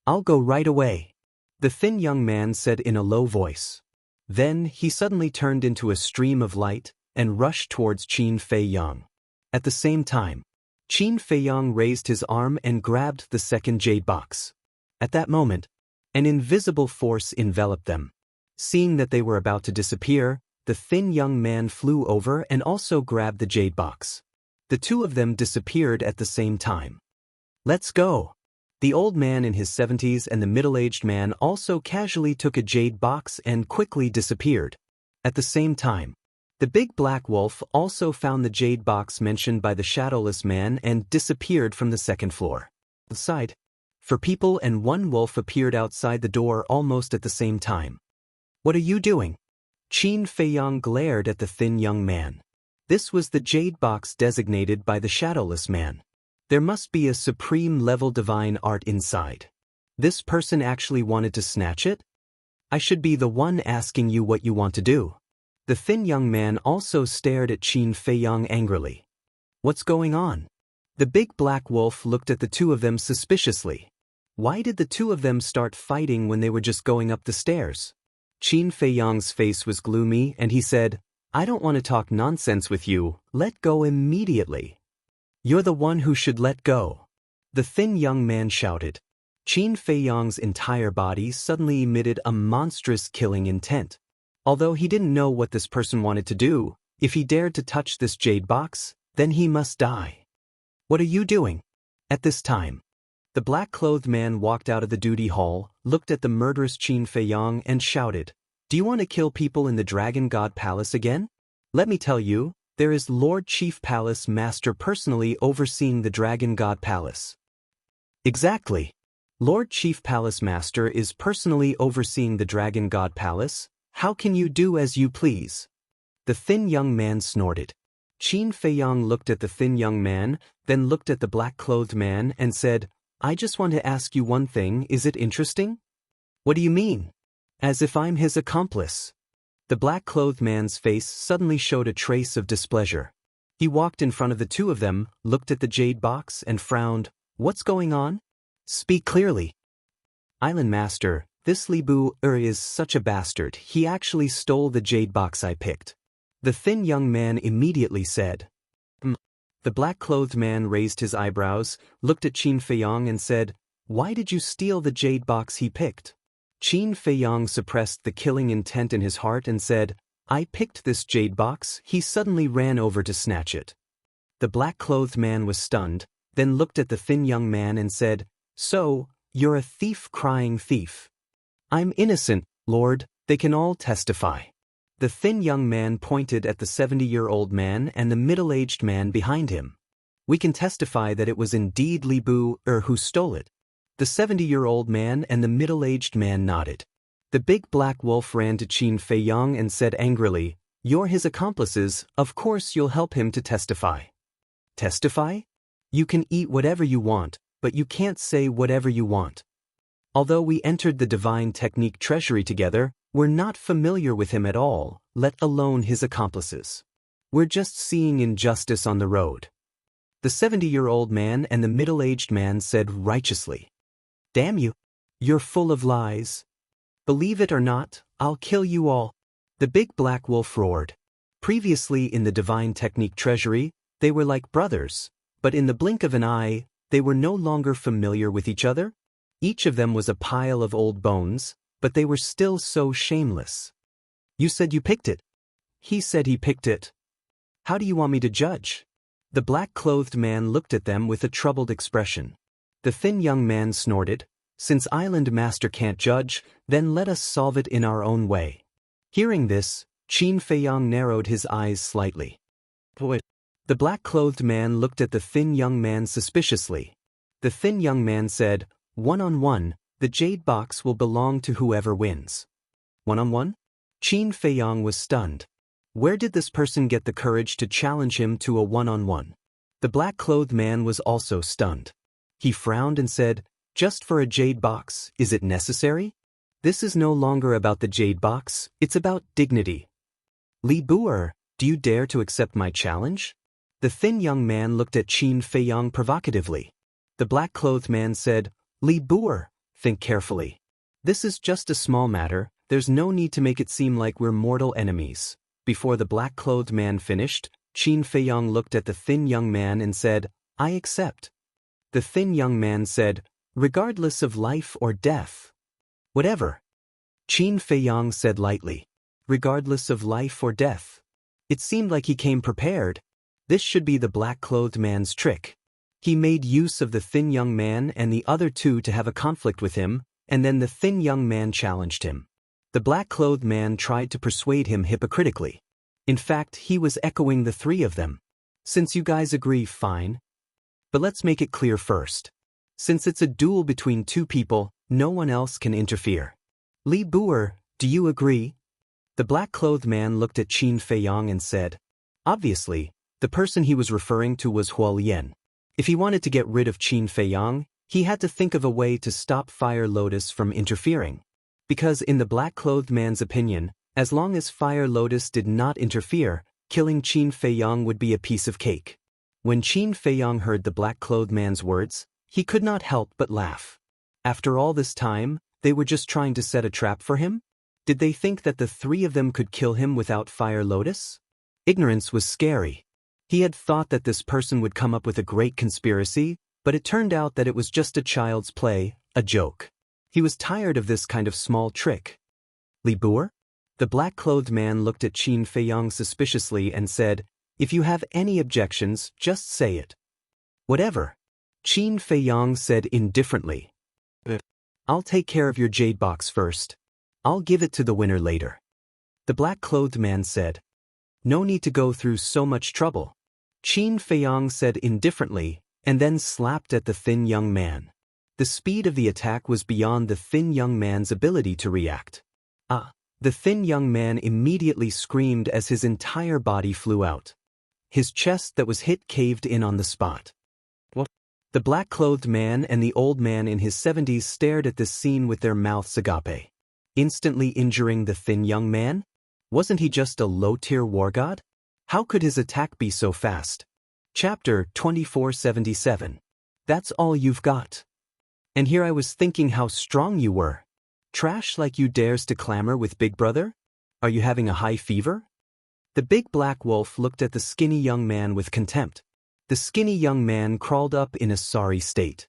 "I'll go right away," the thin young man said in a low voice. Then he suddenly turned into a stream of light and rushed towards Qin Feiyang. At the same time, Qin Feiyang raised his arm and grabbed the second jade box. At that moment, an invisible force enveloped them. Seeing that they were about to disappear, the thin young man flew over and also grabbed the jade box. The two of them disappeared at the same time. "Let's go." The old man in his 70s and the middle-aged man also casually took a jade box and quickly disappeared. At the same time, the big black wolf also found the jade box mentioned by the shadowless man and disappeared from the second floor. Outside, 4 people and 1 wolf appeared outside the door almost at the same time. "What are you doing?" Qin Feiyang glared at the thin young man. This was the jade box designated by the shadowless man. There must be a supreme-level divine art inside. This person actually wanted to snatch it? I should be the one asking you what you want to do. The thin young man also stared at Qin Feiyang angrily. What's going on? The big black wolf looked at the two of them suspiciously. Why did the two of them start fighting when they were just going up the stairs? Qin Feiyang's face was gloomy and he said, "I don't want to talk nonsense with you, let go immediately." "You're the one who should let go," the thin young man shouted. Qin Feiyang's entire body suddenly emitted a monstrous killing intent. Although he didn't know what this person wanted to do, if he dared to touch this jade box, then he must die. "What are you doing?" At this time, the black-clothed man walked out of the duty hall, looked at the murderous Qin Feiyang and shouted, "Do you want to kill people in the Dragon God Palace again? Let me tell you, there is Lord Chief Palace Master personally overseeing the Dragon God Palace." Exactly. Lord Chief Palace Master is personally overseeing the Dragon God Palace. How can you do as you please? The thin young man snorted. Qin Feiyang looked at the thin young man, then looked at the black-clothed man and said, "I just want to ask you one thing, is it interesting?" "What do you mean?" "As if I'm his accomplice." The black-clothed man's face suddenly showed a trace of displeasure. He walked in front of the two of them, looked at the jade box and frowned. "What's going on? Speak clearly." "Island Master, this Li Bu is such a bastard, he actually stole the jade box I picked." The thin young man immediately said. The black-clothed man raised his eyebrows, looked at Qin Feiyang and said, "Why did you steal the jade box he picked?" Qin Feiyang suppressed the killing intent in his heart and said, "I picked this jade box." He suddenly ran over to snatch it. The black-clothed man was stunned, then looked at the thin young man and said, "So, you're a thief, crying thief." "I'm innocent, Lord, they can all testify." The thin young man pointed at the 70-year-old man and the middle-aged man behind him. "We can testify that it was indeed Li Bu who stole it." The 70-year-old man and the middle-aged man nodded. The big black wolf ran to Qin Feiyang and said angrily, "You're his accomplices, of course you'll help him to testify." Testify? You can eat whatever you want, but you can't say whatever you want. Although we entered the divine technique treasury together, we're not familiar with him at all, let alone his accomplices. We're just seeing injustice on the road. The 70-year-old man and the middle-aged man said righteously. Damn you. You're full of lies. Believe it or not, I'll kill you all. The big black wolf roared. Previously in the divine technique treasury, they were like brothers, but in the blink of an eye, they were no longer familiar with each other. Each of them was a pile of old bones, but they were still so shameless. You said you picked it. He said he picked it. How do you want me to judge? The black-clothed man looked at them with a troubled expression. The thin young man snorted, "Since Island Master can't judge, then let us solve it in our own way." Hearing this, Qin Feiyang narrowed his eyes slightly. The black-clothed man looked at the thin young man suspiciously. The thin young man said, "One-on-one, the jade box will belong to whoever wins." One-on-one? Qin Feiyang was stunned. Where did this person get the courage to challenge him to a one-on-one? The black-clothed man was also stunned. He frowned and said, "Just for a jade box, is it necessary? This is no longer about the jade box, it's about dignity. Li Buer, do you dare to accept my challenge?" The thin young man looked at Qin Feiyang provocatively. The black-clothed man said, "Li Buer, think carefully. This is just a small matter, there's no need to make it seem like we're mortal enemies." Before the black-clothed man finished, Qin Feiyang looked at the thin young man and said, "I accept." The thin young man said, "Regardless of life or death." "Whatever." Qin Feiyang said lightly. "Regardless of life or death." It seemed like he came prepared. This should be the black-clothed man's trick. He made use of the thin young man and the other two to have a conflict with him, and then the thin young man challenged him. The black-clothed man tried to persuade him hypocritically. In fact, he was echoing the three of them. "Since you guys agree, fine. But let's make it clear first. Since it's a duel between two people, no one else can interfere. Li Buer, do you agree?" The black-clothed man looked at Qin Feiyang and said, obviously, the person he was referring to was Huolian. If he wanted to get rid of Qin Feiyang, he had to think of a way to stop Fire Lotus from interfering. Because in the black-clothed man's opinion, as long as Fire Lotus did not interfere, killing Qin Feiyang would be a piece of cake. When Qin Feiyang heard the black-clothed man's words, he could not help but laugh. After all this time, they were just trying to set a trap for him? Did they think that the three of them could kill him without Fire Lotus? Ignorance was scary. He had thought that this person would come up with a great conspiracy, but it turned out that it was just a child's play, a joke. He was tired of this kind of small trick. "Li Buer?" The black-clothed man looked at Qin Feiyang suspiciously and said, "If you have any objections, just say it." "Whatever." Qin Feiyang said indifferently. "I'll take care of your jade box first. I'll give it to the winner later." The black-clothed man said, "No need to go through so much trouble." Qin Feiyang said indifferently, and then slapped at the thin young man. The speed of the attack was beyond the thin young man's ability to react. "Ah!" The thin young man immediately screamed as his entire body flew out. His chest that was hit caved in on the spot. "What?" The black-clothed man and the old man in his 70s stared at this scene with their mouths agape. Instantly injuring the thin young man? Wasn't he just a low-tier war god? How could his attack be so fast? Chapter 2477. That's all you've got. And here I was thinking how strong you were. Trash like you dares to clamor with Big Brother? Are you having a high fever? The big black wolf looked at the skinny young man with contempt. The skinny young man crawled up in a sorry state.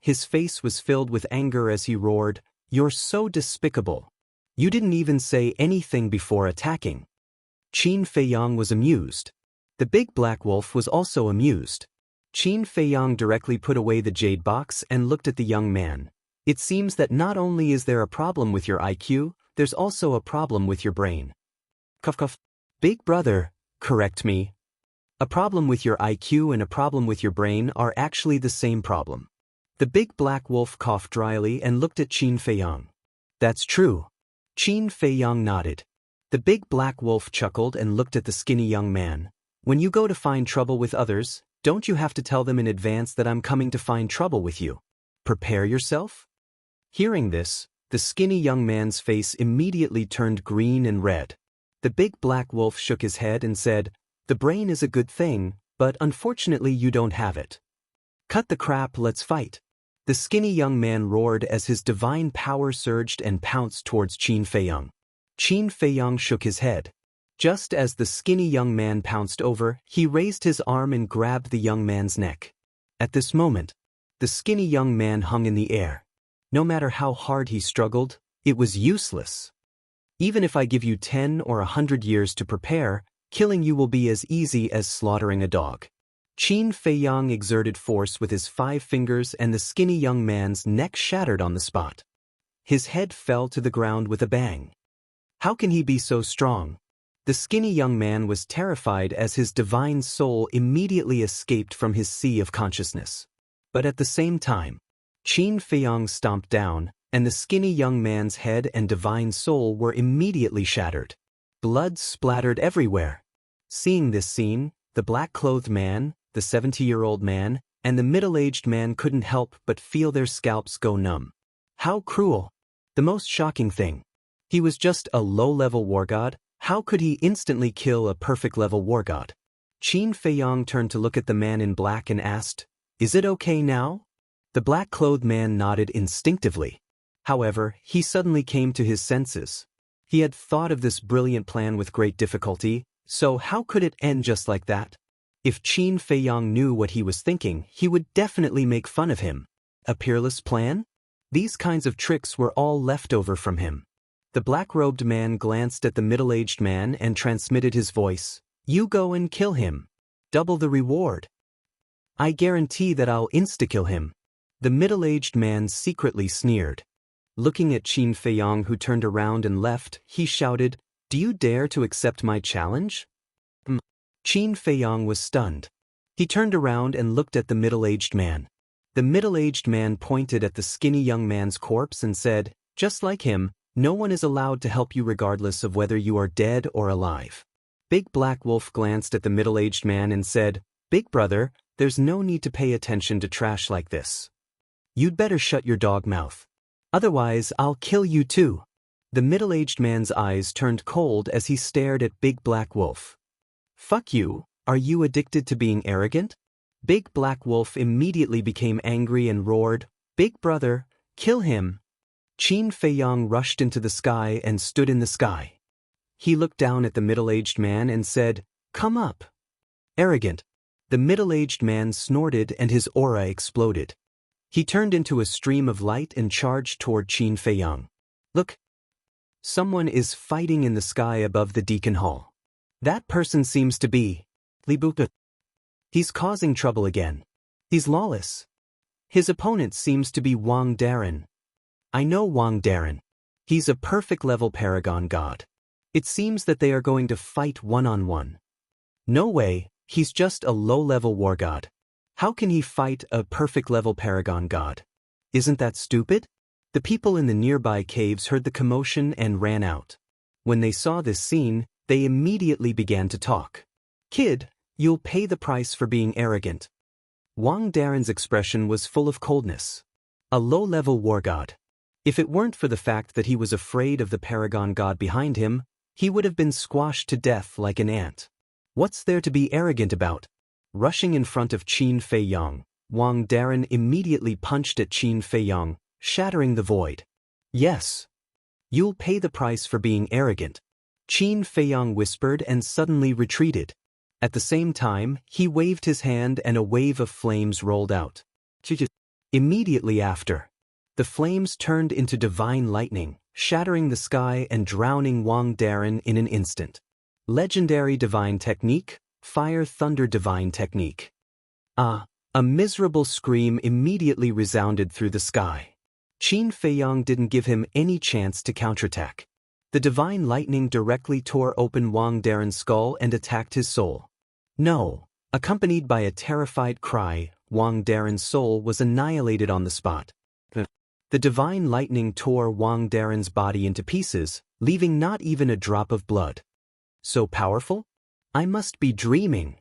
His face was filled with anger as he roared, "You're so despicable. You didn't even say anything before attacking." Qin Feiyang was amused. The big black wolf was also amused. Qin Feiyang directly put away the jade box and looked at the young man. "It seems that not only is there a problem with your IQ, there's also a problem with your brain." Cuff cuff. "Big brother, correct me. A problem with your IQ and a problem with your brain are actually the same problem." The big black wolf coughed dryly and looked at Qin Feiyang. "That's true. Qin Feiyang nodded. The big black wolf chuckled and looked at the skinny young man. When you go to find trouble with others, don't you have to tell them in advance that I'm coming to find trouble with you? Prepare yourself? Hearing this, the skinny young man's face immediately turned green and red. The big black wolf shook his head and said, "The brain is a good thing, but unfortunately you don't have it. Cut the crap, let's fight." The skinny young man roared as his divine power surged and pounced towards Qin Feiyang. Qin Feiyang shook his head. Just as the skinny young man pounced over, he raised his arm and grabbed the young man's neck. At this moment, the skinny young man hung in the air. No matter how hard he struggled, it was useless. Even if I give you 10 or 100 years to prepare, killing you will be as easy as slaughtering a dog. Qin Feiyang exerted force with his 5 fingers and the skinny young man's neck shattered on the spot. His head fell to the ground with a bang. How can he be so strong? The skinny young man was terrified as his divine soul immediately escaped from his sea of consciousness. But at the same time, Qin Feiyang stomped down, and the skinny young man's head and divine soul were immediately shattered. Blood splattered everywhere. Seeing this scene, the black-clothed man, the 70-year-old man, and the middle-aged man couldn't help but feel their scalps go numb. How cruel! The most shocking thing. He was just a low-level war god. How could he instantly kill a perfect-level war god? Qin Feiyang turned to look at the man in black and asked, "Is it okay now?" The black-clothed man nodded instinctively. However, he suddenly came to his senses. He had thought of this brilliant plan with great difficulty, so how could it end just like that? If Qin Feiyang knew what he was thinking, he would definitely make fun of him. A peerless plan? These kinds of tricks were all left over from him. The black-robed man glanced at the middle-aged man and transmitted his voice. "You go and kill him. Double the reward. I guarantee that I'll insta-kill him." The middle-aged man secretly sneered. Looking at Qin Feiyang, who turned around and left, he shouted, "Do you dare to accept my challenge?" Qin Feiyang was stunned. He turned around and looked at the middle-aged man. The middle-aged man pointed at the skinny young man's corpse and said, "Just like him, no one is allowed to help you regardless of whether you are dead or alive." Big Black Wolf glanced at the middle-aged man and said, "Big brother, there's no need to pay attention to trash like this. You'd better shut your dog mouth. Otherwise, I'll kill you too." The middle-aged man's eyes turned cold as he stared at Big Black Wolf. "Fuck you, are you addicted to being arrogant?" Big Black Wolf immediately became angry and roared, "Big brother, kill him." Qin Feiyang rushed into the sky and stood in the sky. He looked down at the middle-aged man and said, "Come up." Arrogant. The middle-aged man snorted and his aura exploded. He turned into a stream of light and charged toward Qin Feiyang. "Look. Someone is fighting in the sky above the Deacon Hall. That person seems to be Li Bupa. He's causing trouble again. He's lawless. His opponent seems to be Wang Darren. I know Wang Darren. He's a perfect-level paragon god. It seems that they are going to fight one-on-one. No way, he's just a low-level war god. How can he fight a perfect-level paragon god? Isn't that stupid?" The people in the nearby caves heard the commotion and ran out. When they saw this scene, they immediately began to talk. "Kid, you'll pay the price for being arrogant." Wang Darren's expression was full of coldness. A low-level war god. If it weren't for the fact that he was afraid of the paragon god behind him, he would have been squashed to death like an ant. What's there to be arrogant about? Rushing in front of Qin Feiyang, Wang Darren immediately punched at Qin Feiyang, shattering the void. "Yes. You'll pay the price for being arrogant," Qin Feiyang whispered and suddenly retreated. At the same time, he waved his hand and a wave of flames rolled out. Immediately after, the flames turned into divine lightning, shattering the sky and drowning Wang Darren in an instant. Legendary divine technique, Fire Thunder divine technique. A miserable scream immediately resounded through the sky. Qin Feiyang didn't give him any chance to counterattack. The divine lightning directly tore open Wang Darren's skull and attacked his soul. No! Accompanied by a terrified cry, Wang Darren's soul was annihilated on the spot. The divine lightning tore Wang Daren's body into pieces, leaving not even a drop of blood. So powerful? I must be dreaming.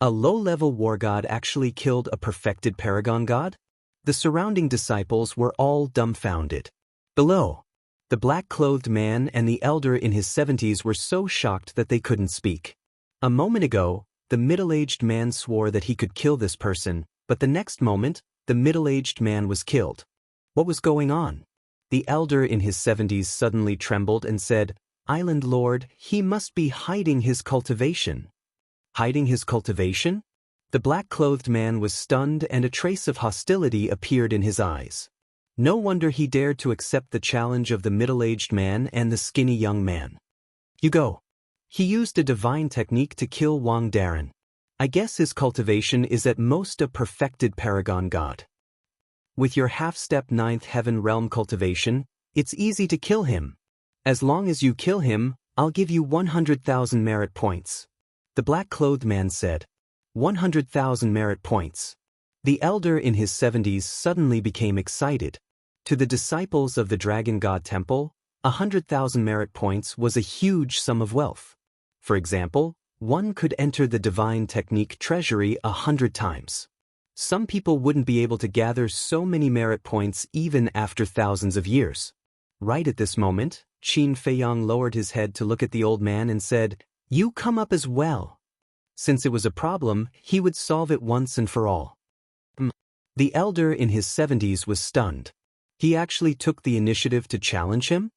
A low-level war god actually killed a perfected paragon god? The surrounding disciples were all dumbfounded. Below, the black-clothed man and the elder in his 70s were so shocked that they couldn't speak. A moment ago, the middle-aged man swore that he could kill this person, but the next moment, the middle-aged man was killed. What was going on? The elder in his 70s suddenly trembled and said, "Island Lord, he must be hiding his cultivation." Hiding his cultivation? The black-clothed man was stunned and a trace of hostility appeared in his eyes. No wonder he dared to accept the challenge of the middle-aged man and the skinny young man. You go. He used a divine technique to kill Wang Daren. I guess his cultivation is at most a perfected paragon god. With your half-step 9th heaven realm cultivation, it's easy to kill him. As long as you kill him, I'll give you 100,000 merit points. The black-clothed man said. 100,000 merit points. The elder in his 70s suddenly became excited. To the disciples of the Dragon God Temple, 100,000 merit points was a huge sum of wealth. For example, one could enter the divine technique treasury 100 times. Some people wouldn't be able to gather so many merit points even after thousands of years. Right at this moment, Qin Feiyang lowered his head to look at the old man and said, "You come up as well." Since it was a problem, he would solve it once and for all. The elder in his 70s was stunned. He actually took the initiative to challenge him?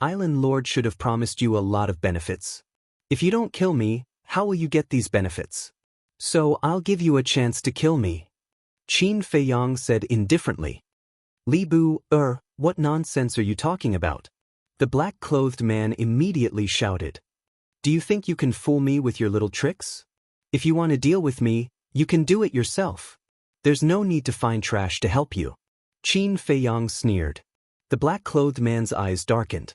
Island Lord should have promised you a lot of benefits. If you don't kill me, how will you get these benefits? So I'll give you a chance to kill me. Qin Feiyang said indifferently. Li Bu, what nonsense are you talking about? The black-clothed man immediately shouted. Do you think you can fool me with your little tricks? If you want to deal with me, you can do it yourself. There's no need to find trash to help you. Qin Feiyang sneered. The black-clothed man's eyes darkened.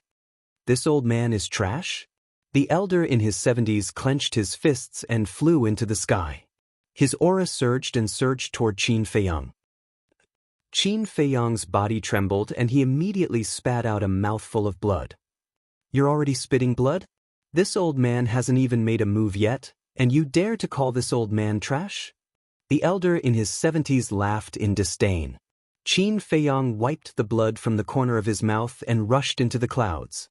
This old man is trash? The elder in his 70s clenched his fists and flew into the sky. His aura surged and surged toward Qin Feiyang. Qin Feiyang's body trembled and he immediately spat out a mouthful of blood. You're already spitting blood? This old man hasn't even made a move yet, and you dare to call this old man trash? The elder in his 70s laughed in disdain. Qin Feiyang wiped the blood from the corner of his mouth and rushed into the clouds.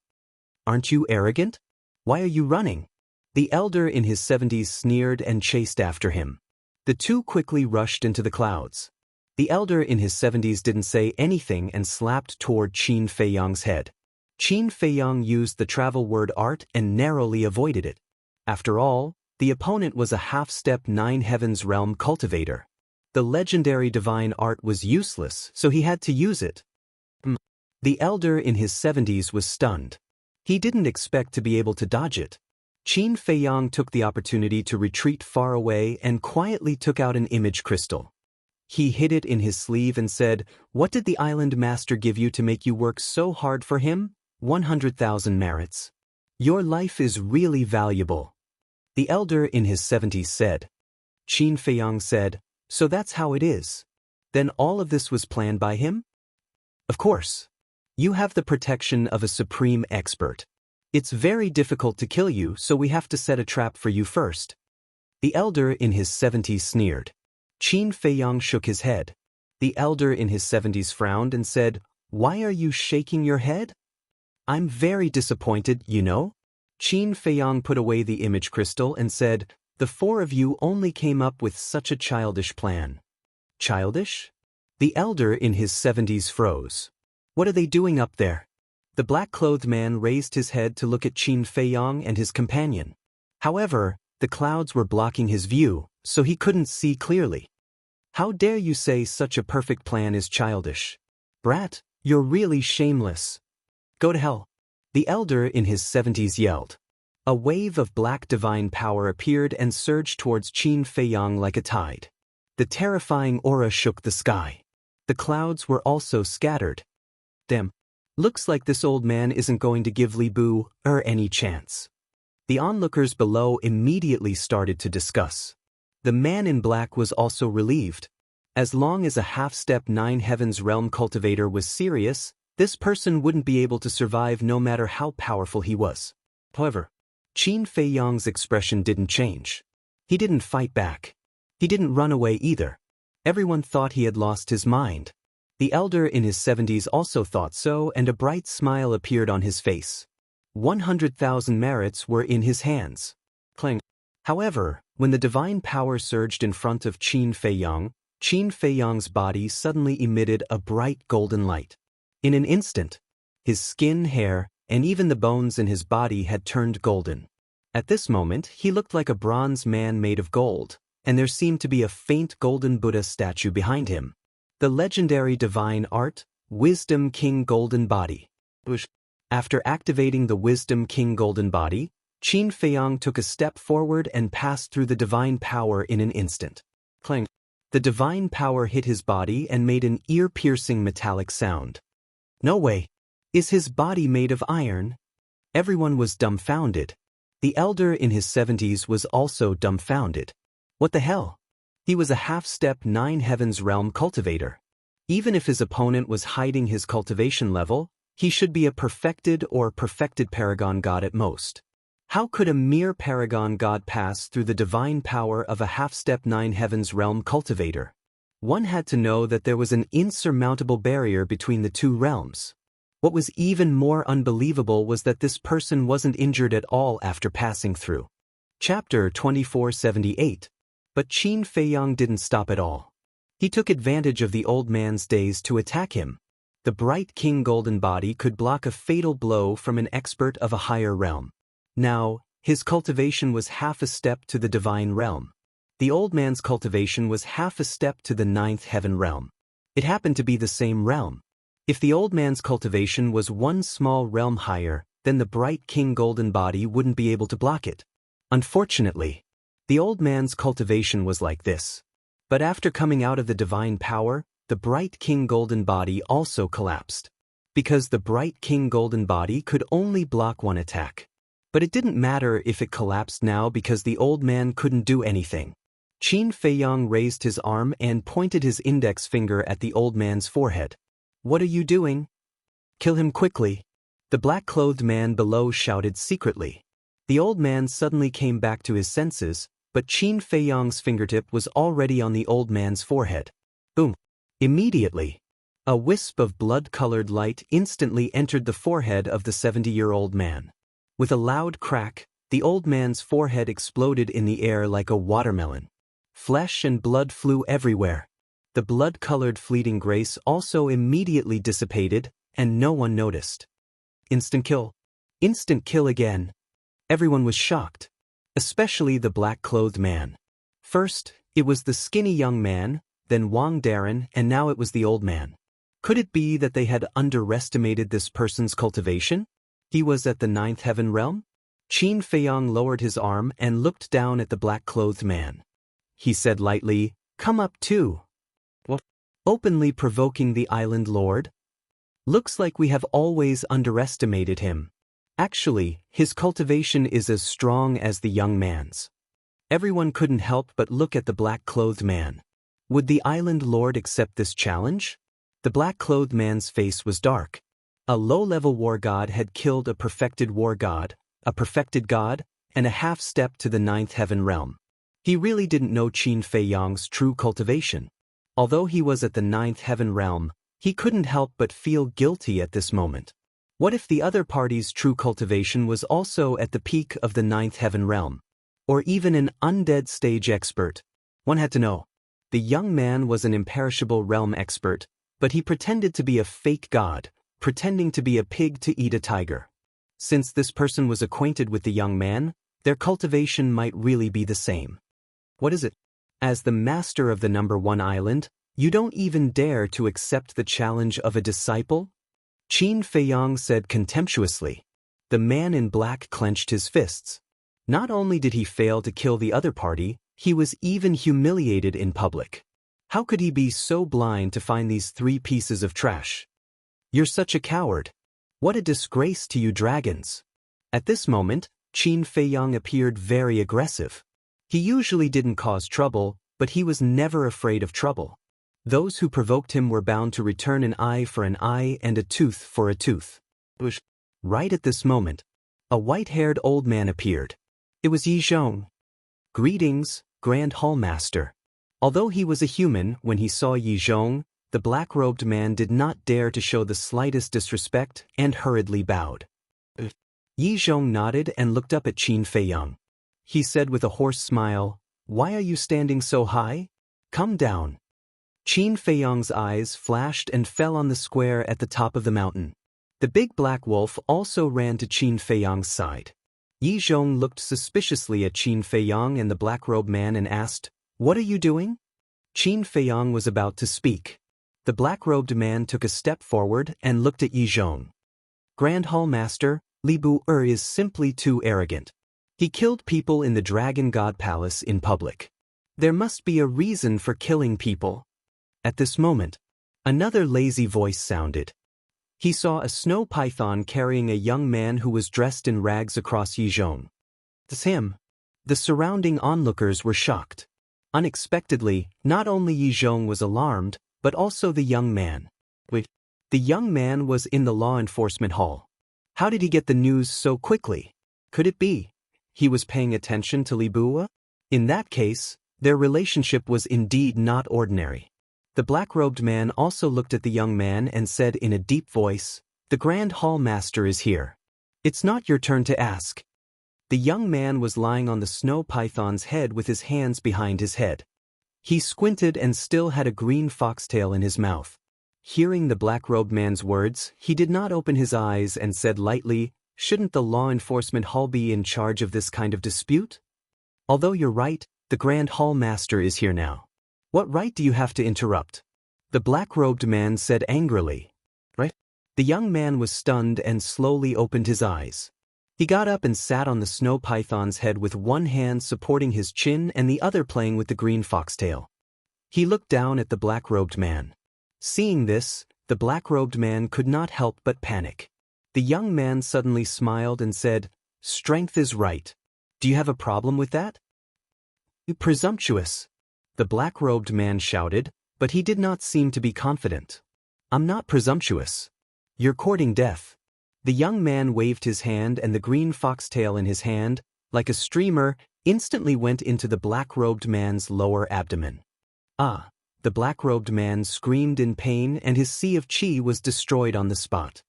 Aren't you arrogant? Why are you running? The elder in his 70s sneered and chased after him. The two quickly rushed into the clouds. The elder in his 70s didn't say anything and slapped toward Qin Feiyang's head. Qin Feiyang used the travel word art and narrowly avoided it. After all, the opponent was a half-step 9 heavens realm cultivator. The legendary divine art was useless, so he had to use it. The elder in his 70s was stunned. He didn't expect to be able to dodge it. Qin Feiyang took the opportunity to retreat far away and quietly took out an image crystal. He hid it in his sleeve and said, "What did the island master give you to make you work so hard for him? 100,000 merits. Your life is really valuable." The elder in his 70s said. Qin Feiyang said, "So that's how it is. Then all of this was planned by him?" "Of course. You have the protection of a supreme expert. It's very difficult to kill you, so we have to set a trap for you first." The elder in his 70s sneered. Qin Feiyang shook his head. The elder in his 70s frowned and said, "Why are you shaking your head?" "I'm very disappointed, you know." Qin Feiyang put away the image crystal and said, "The four of you only came up with such a childish plan." Childish? The elder in his 70s froze. What are they doing up there? The black-clothed man raised his head to look at Qin Feiyang and his companion. However, the clouds were blocking his view, so he couldn't see clearly. "How dare you say such a perfect plan is childish? Brat, you're really shameless. Go to hell." The elder in his 70s yelled. A wave of black divine power appeared and surged towards Qin Feiyang like a tide. The terrifying aura shook the sky. The clouds were also scattered. Damn. Looks like this old man isn't going to give Li Bu any chance. The onlookers below immediately started to discuss. The man in black was also relieved. As long as a half-step 9 heavens realm cultivator was serious, this person wouldn't be able to survive no matter how powerful he was. However, Qin Feiyang's expression didn't change. He didn't fight back. He didn't run away either. Everyone thought he had lost his mind. The elder in his 70s also thought so, and a bright smile appeared on his face. 100,000 merits were in his hands. Clang. However, when the divine power surged in front of Qin Feiyang's body suddenly emitted a bright golden light. In an instant, his skin, hair, and even the bones in his body had turned golden. At this moment, he looked like a bronze man made of gold, and there seemed to be a faint golden Buddha statue behind him. The legendary divine art, Wisdom King Golden Body. After activating the Wisdom King Golden Body, Qin Feiyang took a step forward and passed through the divine power in an instant. Clang. The divine power hit his body and made an ear-piercing metallic sound. No way. Is his body made of iron? Everyone was dumbfounded. The elder in his 70s was also dumbfounded. What the hell? He was a half-step 9 heavens realm cultivator. Even if his opponent was hiding his cultivation level, he should be a perfected or perfected paragon god at most. How could a mere paragon god pass through the divine power of a half-step 9 heavens realm cultivator? One had to know that there was an insurmountable barrier between the two realms. What was even more unbelievable was that this person wasn't injured at all after passing through. Chapter 2478. But Qin Feiyang didn't stop at all. He took advantage of the old man's daze to attack him. The bright King Golden Body could block a fatal blow from an expert of a higher realm. Now, his cultivation was half a step to the divine realm. The old man's cultivation was half a step to the 9th heaven realm. It happened to be the same realm. If the old man's cultivation was one small realm higher, then the bright King Golden Body wouldn't be able to block it. Unfortunately, the old man's cultivation was like this. But after coming out of the divine power, the bright King Golden Body also collapsed. Because the bright King Golden Body could only block one attack. But it didn't matter if it collapsed now because the old man couldn't do anything. Qin Feiyang raised his arm and pointed his index finger at the old man's forehead. What are you doing? Kill him quickly. The black-clothed man below shouted secretly. The old man suddenly came back to his senses, but Qin Feiyang's fingertip was already on the old man's forehead. Boom. Immediately, a wisp of blood-colored light instantly entered the forehead of the 70-year-old man. With a loud crack, the old man's forehead exploded in the air like a watermelon. Flesh and blood flew everywhere. The blood-colored fleeting grace also immediately dissipated, and no one noticed. Instant kill. Instant kill again. Everyone was shocked. Especially the black-clothed man. First, it was the skinny young man, then Wang Darren, and now it was the old man. Could it be that they had underestimated this person's cultivation? He was at the 9th heaven realm? Qin Feiyang lowered his arm and looked down at the black-clothed man. He said lightly, "Come up too." What? Openly provoking the island lord? Looks like we have always underestimated him. Actually, his cultivation is as strong as the young man's. Everyone couldn't help but look at the black-clothed man. Would the island lord accept this challenge? The black-clothed man's face was dark. A low-level war god had killed a perfected war god, a perfected god, and a half-step to the 9th heaven realm. He really didn't know Qin Feiyang's true cultivation. Although he was at the 9th heaven realm, he couldn't help but feel guilty at this moment. What if the other party's true cultivation was also at the peak of the 9th heaven realm? Or even an undead stage expert? One had to know. The young man was an imperishable realm expert, but he pretended to be a fake god, pretending to be a pig to eat a tiger. Since this person was acquainted with the young man, their cultivation might really be the same. What is it? As the master of the number 1 island, you don't even dare to accept the challenge of a disciple? Qin Feiyang said contemptuously. The man in black clenched his fists. Not only did he fail to kill the other party, he was even humiliated in public. How could he be so blind to find these 3 pieces of trash? You're such a coward. What a disgrace to you dragons. At this moment, Qin Feiyang appeared very aggressive. He usually didn't cause trouble, but he was never afraid of trouble. Those who provoked him were bound to return an eye for an eye and a tooth for a tooth. Right at this moment, a white-haired old man appeared. It was Yi Zhong. Greetings, Grand Hallmaster. Although he was a human, when he saw Yi Zhong, the black-robed man did not dare to show the slightest disrespect and hurriedly bowed. Yi Zhong nodded and looked up at Qin Feiyang. He said with a hoarse smile, "Why are you standing so high? Come down." Qin Feiyang's eyes flashed and fell on the square at the top of the mountain. The big black wolf also ran to Qin Feiyang's side. Yi Zhong looked suspiciously at Qin Feiyang and the black-robed man and asked, "What are you doing?" Qin Feiyang was about to speak. The black-robed man took a step forward and looked at Yi Zhong. "Grand Hallmaster, Li Bu is simply too arrogant. He killed people in the Dragon God Palace in public. There must be a reason for killing people." At this moment, another lazy voice sounded. He saw a snow python carrying a young man who was dressed in rags across Yi Zhong. "It's him." The surrounding onlookers were shocked. Unexpectedly, not only Yi Zhong was alarmed, but also the young man. Wait, the young man was in the law enforcement hall. How did he get the news so quickly? Could it be he was paying attention to Li Bu? In that case, their relationship was indeed not ordinary. The black-robed man also looked at the young man and said in a deep voice, "The Grand Hallmaster is here. It's not your turn to ask." The young man was lying on the snow python's head with his hands behind his head. He squinted and still had a green foxtail in his mouth. Hearing the black-robed man's words, he did not open his eyes and said lightly, "Shouldn't the law enforcement hall be in charge of this kind of dispute? Although you're right, the Grand Hallmaster is here now. What right do you have to interrupt?" The black-robed man said angrily. "Right?" The young man was stunned and slowly opened his eyes. He got up and sat on the snow python's head with one hand supporting his chin and the other playing with the green foxtail. He looked down at the black-robed man. Seeing this, the black-robed man could not help but panic. The young man suddenly smiled and said, "Strength is right. Do you have a problem with that?" "You presumptuous!" The black-robed man shouted, but he did not seem to be confident. "I'm not presumptuous. You're courting death." The young man waved his hand and the green foxtail in his hand, like a streamer, instantly went into the black-robed man's lower abdomen. "Ah!" The black-robed man screamed in pain and his sea of qi was destroyed on the spot.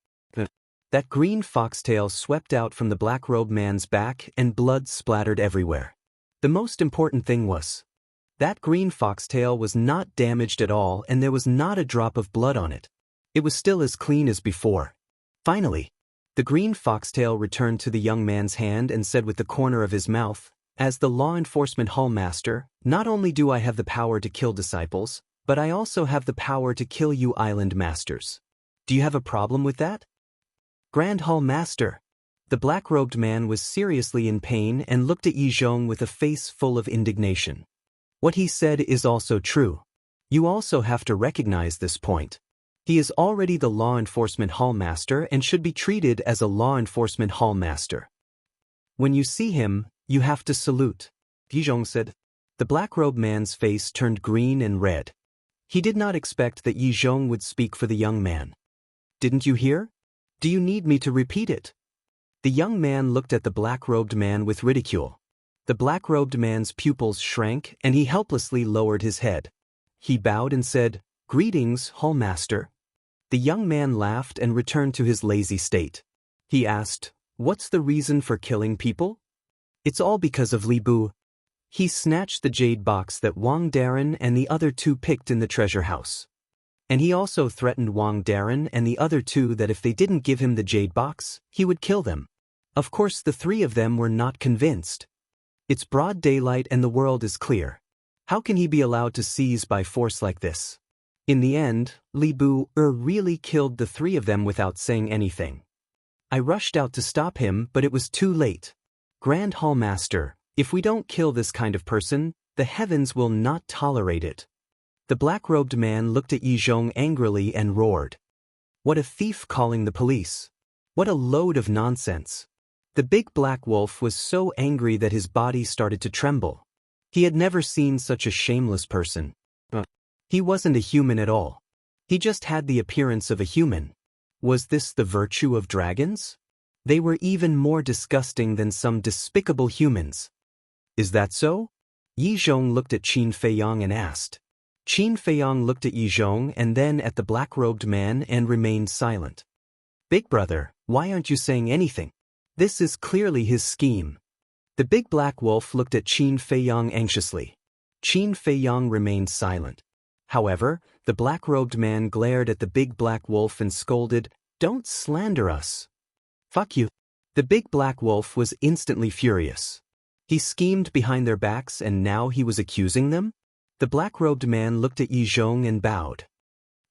That green foxtail swept out from the black-robed man's back and blood splattered everywhere. The most important thing was, that green foxtail was not damaged at all and there was not a drop of blood on it. It was still as clean as before. Finally, the green foxtail returned to the young man's hand and said with the corner of his mouth, "As the law enforcement hallmaster, not only do I have the power to kill disciples, but I also have the power to kill you island masters. Do you have a problem with that?" "Grand Hallmaster." The black-robed man was seriously in pain and looked at Yi Zhong with a face full of indignation. "What he said is also true. You also have to recognize this point. He is already the law enforcement hallmaster and should be treated as a law enforcement hallmaster. When you see him, you have to salute," Yi Zhong said. The black-robed man's face turned green and red. He did not expect that Yi Zhong would speak for the young man. "Didn't you hear? Do you need me to repeat it?" The young man looked at the black-robed man with ridicule. The black-robed man's pupils shrank and he helplessly lowered his head. He bowed and said, "Greetings, Hallmaster." The young man laughed and returned to his lazy state. He asked, "What's the reason for killing people?" "It's all because of Li Bu. He snatched the jade box that Wang Darren and the other two picked in the treasure house. And he also threatened Wang Darren and the other two that if they didn't give him the jade box, he would kill them. Of course the three of them were not convinced. It's broad daylight and the world is clear. How can he be allowed to seize by force like this? In the end, Li Bu really killed the three of them without saying anything. I rushed out to stop him, but it was too late. Grand Hallmaster, if we don't kill this kind of person, the heavens will not tolerate it." The black-robed man looked at Yi Zhong angrily and roared. "What a thief calling the police! What a load of nonsense!" The big black wolf was so angry that his body started to tremble. He had never seen such a shameless person. He wasn't a human at all. He just had the appearance of a human. Was this the virtue of dragons? They were even more disgusting than some despicable humans. Is that so? Yi Zhong looked at Qin Feiyang and asked. Qin Feiyang looked at Yi Zhong and then at the black-robed man and remained silent. Big brother, why aren't you saying anything? This is clearly his scheme. The big black wolf looked at Qin Feiyang anxiously. Qin Feiyang remained silent. However, the black-robed man glared at the big black wolf and scolded, "Don't slander us." "Fuck you." The big black wolf was instantly furious. He schemed behind their backs and now he was accusing them? The black-robed man looked at Yi Zhong and bowed.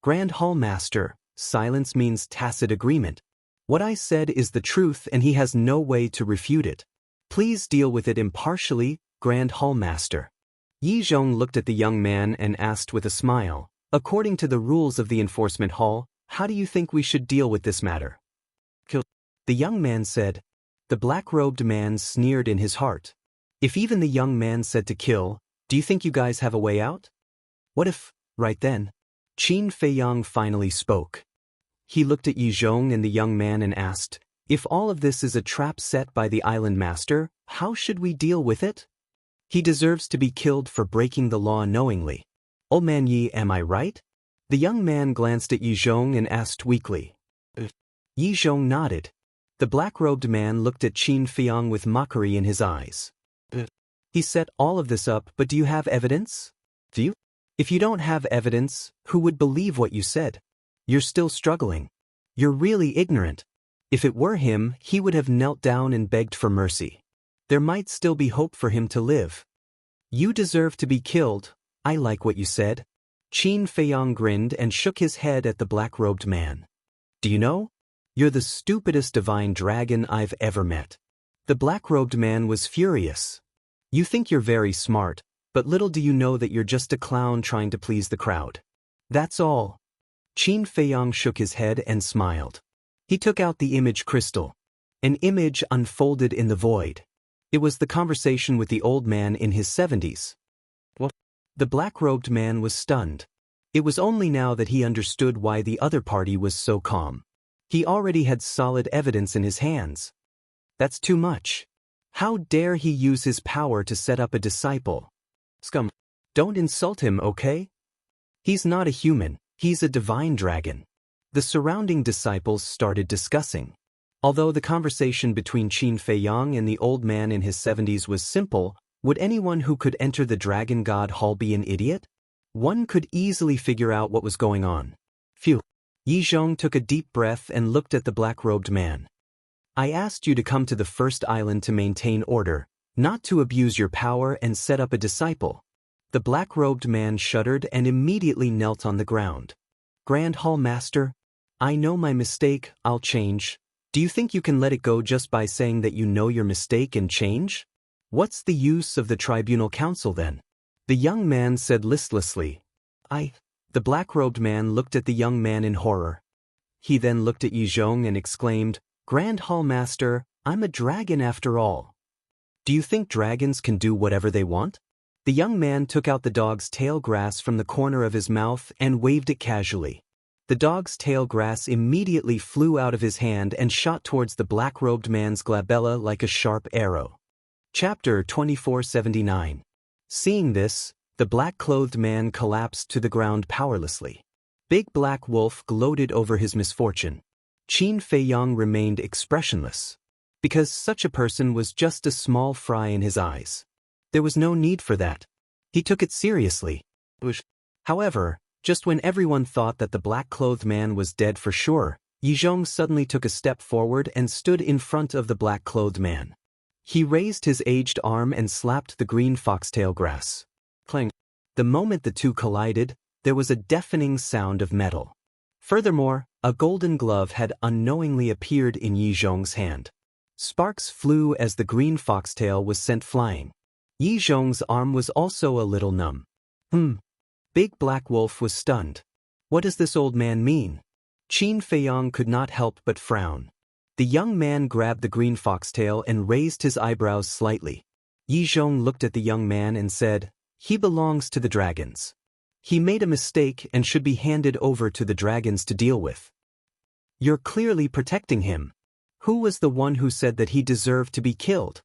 Grand Hall Master, silence means tacit agreement. What I said is the truth and he has no way to refute it. Please deal with it impartially, Grand Hall Master. Yi Zhong looked at the young man and asked with a smile, "According to the rules of the enforcement hall, how do you think we should deal with this matter?" "Kill." The young man said. The black-robed man sneered in his heart. If even the young man said to kill, do you think you guys have a way out? What if, right then? Qin Feiyang finally spoke. He looked at Yi Zhong and the young man and asked, "If all of this is a trap set by the island master, how should we deal with it?" "He deserves to be killed for breaking the law knowingly. Old man Yi, am I right?" The young man glanced at Yi Zhong and asked weakly. Yi Zhong nodded. The black-robed man looked at Qin Feiyang with mockery in his eyes. He set all of this up, but do you have evidence? Do you? If you don't have evidence, who would believe what you said? You're still struggling. You're really ignorant. If it were him, he would have knelt down and begged for mercy. There might still be hope for him to live. You deserve to be killed. I like what you said. Qin Feiyang grinned and shook his head at the black-robed man. Do you know? You're the stupidest divine dragon I've ever met. The black-robed man was furious. You think you're very smart, but little do you know that you're just a clown trying to please the crowd. That's all. Qin Feiyang shook his head and smiled. He took out the image crystal. An image unfolded in the void. It was the conversation with the old man in his 70s. What? The black-robed man was stunned. It was only now that he understood why the other party was so calm. He already had solid evidence in his hands. That's too much. How dare he use his power to set up a disciple? Scum. Don't insult him, okay? He's not a human, he's a divine dragon. The surrounding disciples started discussing. Although the conversation between Qin Feiyang and the old man in his 70s was simple, would anyone who could enter the Dragon God Hall be an idiot? One could easily figure out what was going on. Phew. Yi Zhong took a deep breath and looked at the black-robed man. I asked you to come to the first island to maintain order, not to abuse your power and set up a disciple. The black-robed man shuddered and immediately knelt on the ground. Grand Hall Master, I know my mistake, I'll change. Do you think you can let it go just by saying that you know your mistake and change? What's the use of the tribunal council then? The young man said listlessly. The black-robed man looked at the young man in horror. He then looked at Yi Zhong and exclaimed, Grand Hall Master, I'm a dragon after all. Do you think dragons can do whatever they want? The young man took out the dog's tail grass from the corner of his mouth and waved it casually. The dog's tail grass immediately flew out of his hand and shot towards the black-robed man's glabella like a sharp arrow. Chapter 2479. Seeing this, the black-clothed man collapsed to the ground powerlessly. Big Black Wolf gloated over his misfortune. Qin Feiyang remained expressionless. Because such a person was just a small fry in his eyes. There was no need for that. He took it seriously. However, just when everyone thought that the black-clothed man was dead for sure, Yi Zhong suddenly took a step forward and stood in front of the black-clothed man. He raised his aged arm and slapped the green foxtail grass. Clang. The moment the two collided, there was a deafening sound of metal. Furthermore, a golden glove had unknowingly appeared in Yi Zhong's hand. Sparks flew as the green foxtail was sent flying. Yi Zhong's arm was also a little numb. Big Black Wolf was stunned. What does this old man mean? Qin Feiyang could not help but frown. The young man grabbed the green foxtail and raised his eyebrows slightly. Yi Zhong looked at the young man and said, He belongs to the dragons. He made a mistake and should be handed over to the dragons to deal with. You're clearly protecting him. Who was the one who said that he deserved to be killed?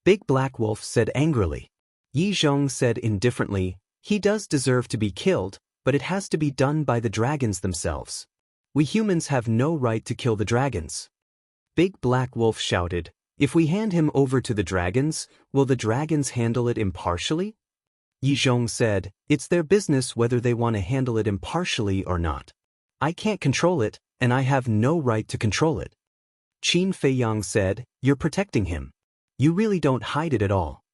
Big Black Wolf said angrily. Yi Zhong said indifferently, he does deserve to be killed, but it has to be done by the dragons themselves. We humans have no right to kill the dragons. Big Black Wolf shouted, if we hand him over to the dragons, will the dragons handle it impartially? Yi Zhong said, it's their business whether they want to handle it impartially or not. I can't control it, and I have no right to control it. Qin Feiyang said, you're protecting him. You really don't hide it at all.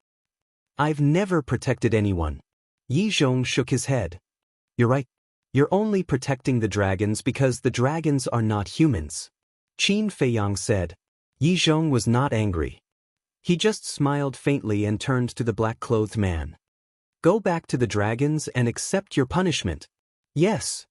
I've never protected anyone. Yi Zhong shook his head. You're right. You're only protecting the dragons because the dragons are not humans. Qin Feiyang said. Yi Zhong was not angry. He just smiled faintly and turned to the black-clothed man. Go back to the dragons and accept your punishment. Yes.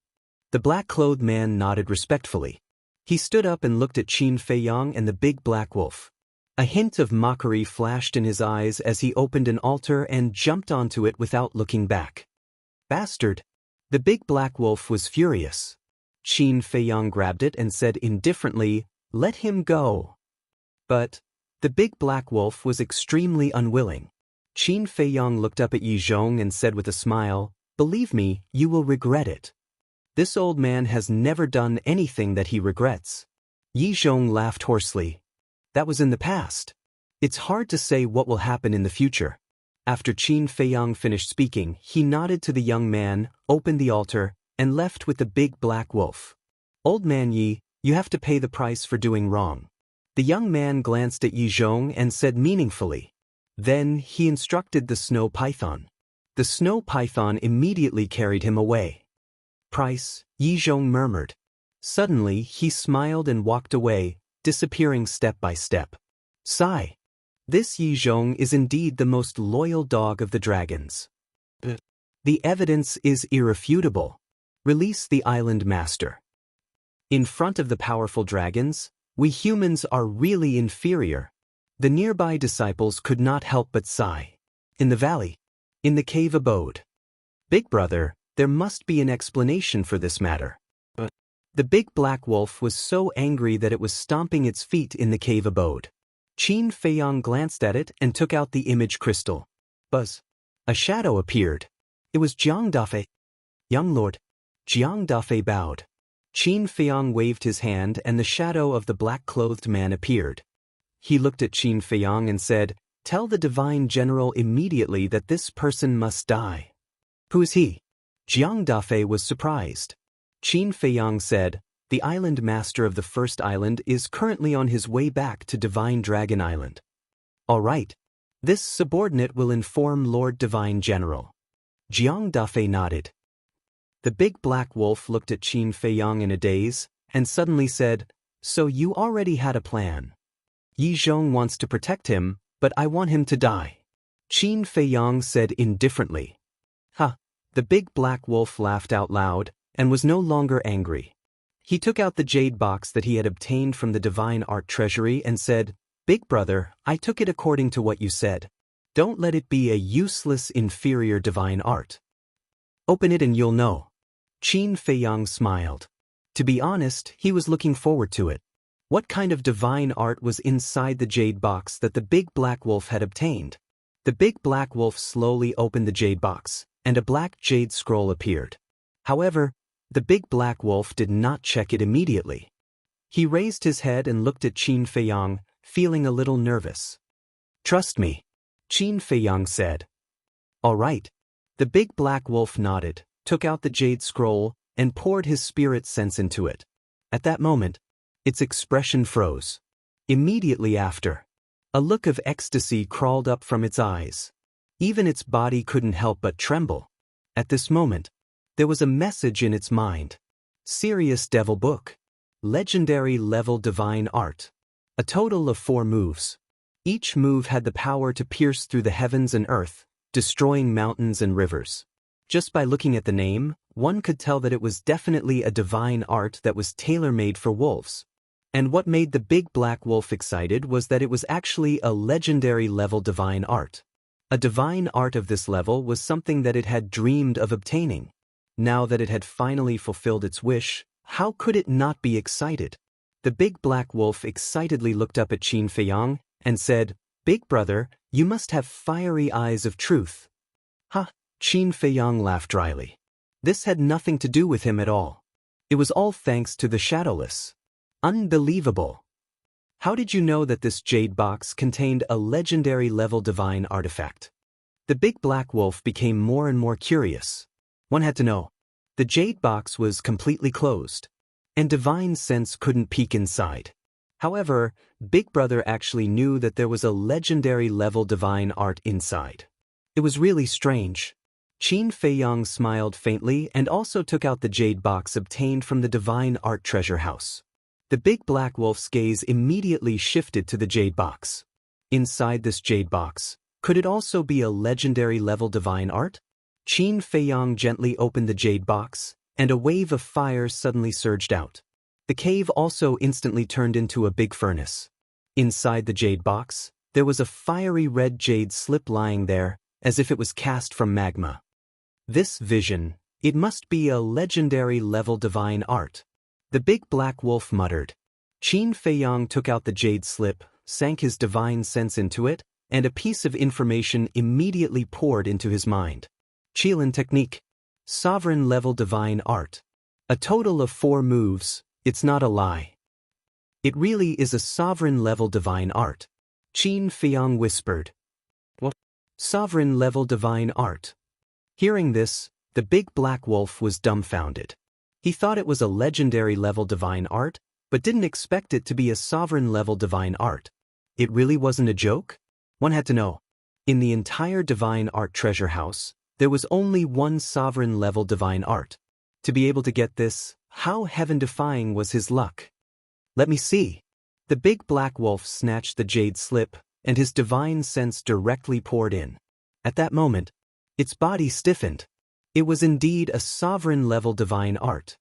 The black-clothed man nodded respectfully. He stood up and looked at Qin Feiyang and the big black wolf. A hint of mockery flashed in his eyes as he opened an altar and jumped onto it without looking back. Bastard! The big black wolf was furious. Qin Feiyang grabbed it and said indifferently, let him go. But the big black wolf was extremely unwilling. Qin Feiyang looked up at Yi Zhong and said with a smile, believe me, you will regret it. This old man has never done anything that he regrets. Yi Zhong laughed hoarsely. That was in the past. It's hard to say what will happen in the future. After Qin Feiyang finished speaking, he nodded to the young man, opened the altar, and left with the big black wolf. Old man Yi, you have to pay the price for doing wrong. The young man glanced at Yi Zhong and said meaningfully. Then he instructed the snow python. The snow python immediately carried him away. Price, Yi Zhong murmured. Suddenly he smiled and walked away, disappearing step by step. Sigh. This Yi Zhong is indeed the most loyal dog of the dragons. The evidence is irrefutable. Release the island master. In front of the powerful dragons, we humans are really inferior. The nearby disciples could not help but sigh. In the valley. In the cave abode. Big brother, there must be an explanation for this matter. The big black wolf was so angry that it was stomping its feet in the cave abode. Qin Feiyang glanced at it and took out the image crystal. Buzz. A shadow appeared. It was Jiang Dafei. Young lord. Jiang Dafei bowed. Qin Feiyang waved his hand and the shadow of the black-clothed man appeared. He looked at Qin Feiyang and said, tell the divine general immediately that this person must die. Who is he? Jiang Dafei was surprised. Qin Feiyang said, the island master of the first island is currently on his way back to Divine Dragon Island. All right. This subordinate will inform Lord Divine General. Jiang Dafei nodded. The big black wolf looked at Qin Feiyang in a daze, and suddenly said, so you already had a plan. Yi Zhong wants to protect him, but I want him to die. Qin Feiyang said indifferently. Ha! The big black wolf laughed out loud, and was no longer angry. He took out the jade box that he had obtained from the divine art treasury and said, Big brother, I took it according to what you said. Don't let it be a useless inferior divine art. Open it and you'll know. Qin Feiyang smiled. To be honest, he was looking forward to it. What kind of divine art was inside the jade box that the big black wolf had obtained? The big black wolf slowly opened the jade box, and a black jade scroll appeared. However, the big black wolf did not check it immediately. He raised his head and looked at Qin Feiyang, feeling a little nervous. Trust me, Qin Feiyang said. All right. The big black wolf nodded, took out the jade scroll, and poured his spirit sense into it. At that moment, its expression froze. Immediately after, a look of ecstasy crawled up from its eyes. Even its body couldn't help but tremble. At this moment, there was a message in its mind. Serious Devil Book. Legendary level divine art. A total of 4 moves. Each move had the power to pierce through the heavens and earth, destroying mountains and rivers. Just by looking at the name, one could tell that it was definitely a divine art that was tailor-made for wolves. And what made the big black wolf excited was that it was actually a legendary level divine art. A divine art of this level was something that it had dreamed of obtaining. Now that it had finally fulfilled its wish, how could it not be excited? The big black wolf excitedly looked up at Qin Feiyang and said, "Big brother, you must have fiery eyes of truth." Ha! Qin Feiyang laughed dryly. This had nothing to do with him at all. It was all thanks to the Shadowless. Unbelievable. How did you know that this jade box contained a legendary level divine artifact? The big black wolf became more and more curious. One had to know. The jade box was completely closed, and divine sense couldn't peek inside. However, Big Brother actually knew that there was a legendary level divine art inside. It was really strange. Qin Feiyang smiled faintly and also took out the jade box obtained from the divine art treasure house. The big black wolf's gaze immediately shifted to the jade box. Inside this jade box, could it also be a legendary level divine art? Qin Feiyang gently opened the jade box, and a wave of fire suddenly surged out. The cave also instantly turned into a big furnace. Inside the jade box, there was a fiery red jade slip lying there, as if it was cast from magma. This vision, it must be a legendary level divine art. The big black wolf muttered. Qin Feiyang took out the jade slip, sank his divine sense into it, and a piece of information immediately poured into his mind. Qilin technique. Sovereign level divine art. A total of 4 moves, it's not a lie. It really is a sovereign level divine art. Qin Feiyang whispered. What? Sovereign level divine art. Hearing this, the big black wolf was dumbfounded. He thought it was a legendary level divine art, but didn't expect it to be a sovereign level divine art. It really wasn't a joke? One had to know. In the entire divine art treasure house, there was only one sovereign level divine art. To be able to get this, how heaven-defying was his luck? Let me see. The big black wolf snatched the jade slip, and his divine sense directly poured in. At that moment, its body stiffened. It was indeed a sovereign level divine art.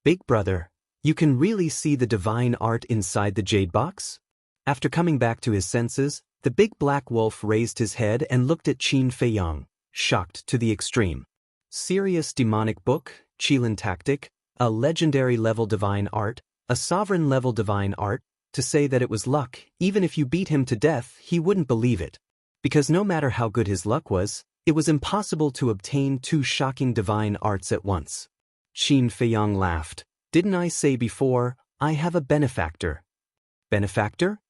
Big brother, you can really see the divine art inside the jade box? After coming back to his senses, the big black wolf raised his head and looked at Qin Feiyang, shocked to the extreme. Serious demonic book, Qilin tactic, a legendary level divine art, a sovereign level divine art. To say that it was luck, even if you beat him to death, he wouldn't believe it. Because no matter how good his luck was, it was impossible to obtain 2 shocking divine arts at once. Qin Feiyang laughed. Didn't I say before, I have a benefactor? Benefactor?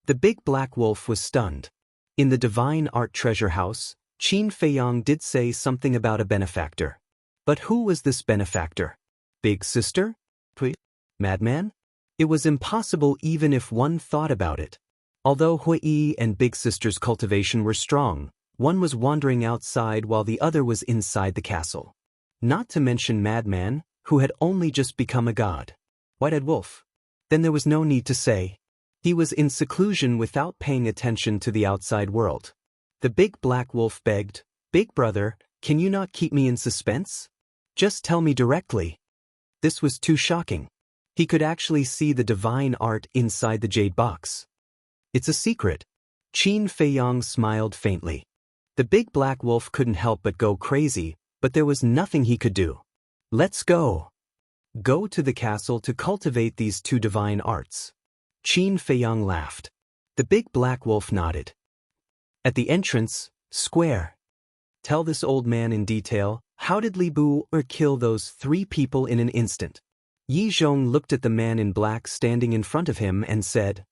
The big black wolf was stunned. In the divine art treasure house, Qin Feiyang did say something about a benefactor. But who was this benefactor? Big sister? Madman? It was impossible even if one thought about it. Although Hui and Big Sister's cultivation were strong, one was wandering outside while the other was inside the castle. Not to mention Madman, who had only just become a god. White-Eyed Wolf. Then there was no need to say. He was in seclusion without paying attention to the outside world. The big black wolf begged, "Big brother, can you not keep me in suspense? Just tell me directly." This was too shocking. He could actually see the divine art inside the jade box. It's a secret. Qin Feiyang smiled faintly. The big black wolf couldn't help but go crazy, but there was nothing he could do. Let's go. Go to the castle to cultivate these 2 divine arts. Qin Feiyang laughed. The big black wolf nodded. At the entrance, square. Tell this old man in detail, how did Li Bu kill those 3 people in an instant? Yi Zhong looked at the man in black standing in front of him and said.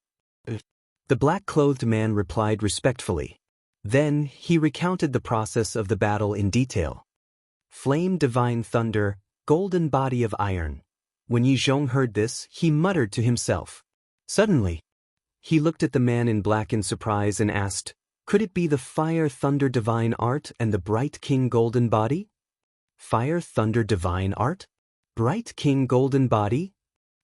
The black-clothed man replied respectfully. Then, he recounted the process of the battle in detail. Flame divine thunder, golden body of iron. When Yi Zhong heard this, he muttered to himself. Suddenly, he looked at the man in black in surprise and asked, could it be the fire thunder divine art and the bright king golden body? Fire thunder divine art? Bright king golden body?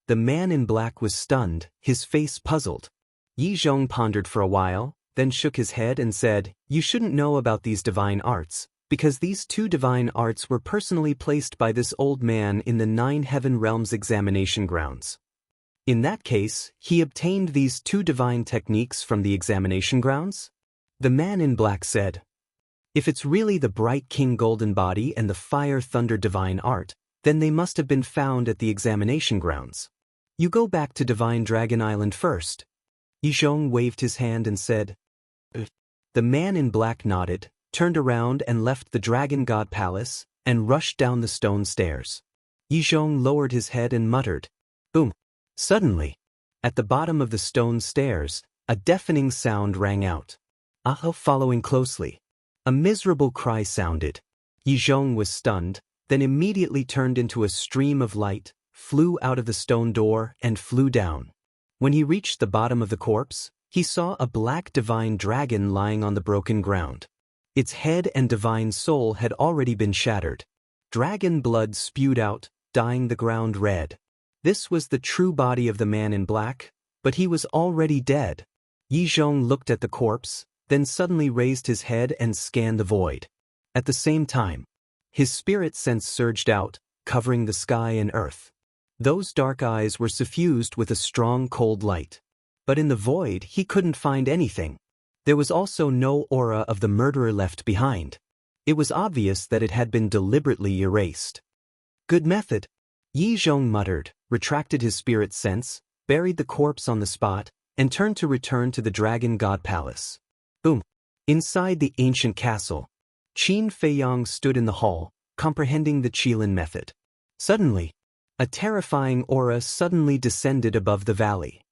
The man in black was stunned, his face puzzled. Yi Zhong pondered for a while, then shook his head and said, you shouldn't know about these divine arts, because these 2 divine arts were personally placed by this old man in the 9 heaven realms examination grounds. In that case, he obtained these 2 divine techniques from the examination grounds? The man in black said. If it's really the bright king golden body and the fire thunder divine art, then they must have been found at the examination grounds. You go back to Divine Dragon Island first. Yizhong waved his hand and said. The man in black nodded, turned around and left the Dragon God Palace, and rushed down the stone stairs. Yizhong lowered his head and muttered. Boom! Suddenly, at the bottom of the stone stairs, a deafening sound rang out. Following closely. A miserable cry sounded. Yizhong was stunned, then immediately turned into a stream of light, flew out of the stone door, and flew down. When he reached the bottom of the corpse, he saw a black divine dragon lying on the broken ground. Its head and divine soul had already been shattered. Dragon blood spewed out, dyeing the ground red. This was the true body of the man in black, but he was already dead. Yizhong looked at the corpse, then suddenly raised his head and scanned the void. At the same time, his spirit sense surged out, covering the sky and earth. Those dark eyes were suffused with a strong cold light. But in the void he couldn't find anything. There was also no aura of the murderer left behind. It was obvious that it had been deliberately erased. Good method. Yizhong muttered, retracted his spirit sense, buried the corpse on the spot, and turned to return to the Dragon God Palace. Boom! Inside the ancient castle, Qin Feiyang stood in the hall, comprehending the Qilin method. Suddenly, a terrifying aura suddenly descended above the valley.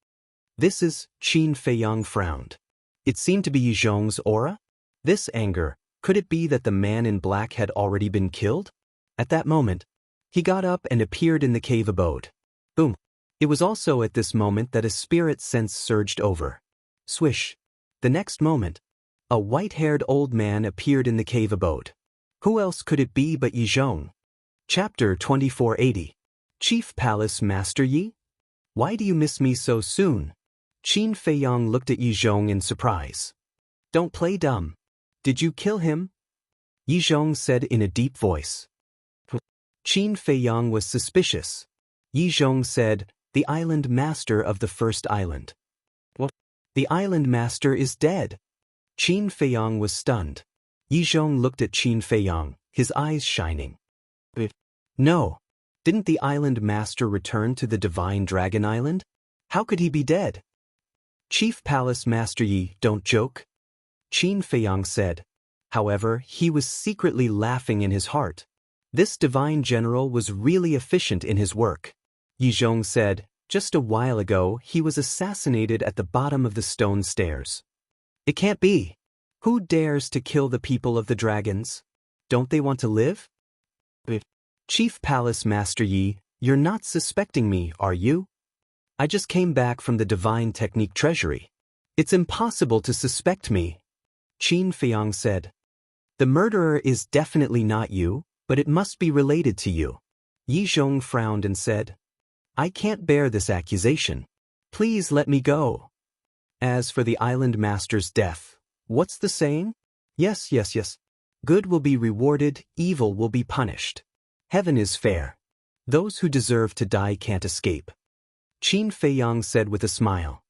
This is, Qin Feiyang frowned. It seemed to be Yizhong's aura? This anger, could it be that the man in black had already been killed? At that moment, he got up and appeared in the cave abode. Boom! It was also at this moment that a spirit sense surged over. Swish! The next moment, a white-haired old man appeared in the cave abode. Who else could it be but Yizhong? Chapter 2480. Chief Palace Master Yi? Why do you miss me so soon? Qin Feiyang looked at Yizhong in surprise. Don't play dumb. Did you kill him? Yizhong said in a deep voice. Qin Feiyang was suspicious. Yizhong said, the island master of the first island. What? The island master is dead. Qin Feiyang was stunned. Yizhong looked at Qin Feiyang, his eyes shining. No. Didn't the island master return to the Divine Dragon Island? How could he be dead? Chief Palace Master Yi, don't joke. Qin Feiyang said. However, he was secretly laughing in his heart. This divine general was really efficient in his work. Yizhong said, just a while ago he was assassinated at the bottom of the stone stairs. It can't be. Who dares to kill the people of the dragons? Don't they want to live? Chief Palace Master Yi, you're not suspecting me, are you? I just came back from the Divine Technique Treasury. It's impossible to suspect me. Qin Feiyang said. The murderer is definitely not you, but it must be related to you. Yizhong frowned and said, I can't bear this accusation. Please let me go. As for the island master's death, what's the saying? Yes. Good will be rewarded, evil will be punished. Heaven is fair. Those who deserve to die can't escape. Qin Feiyang said with a smile.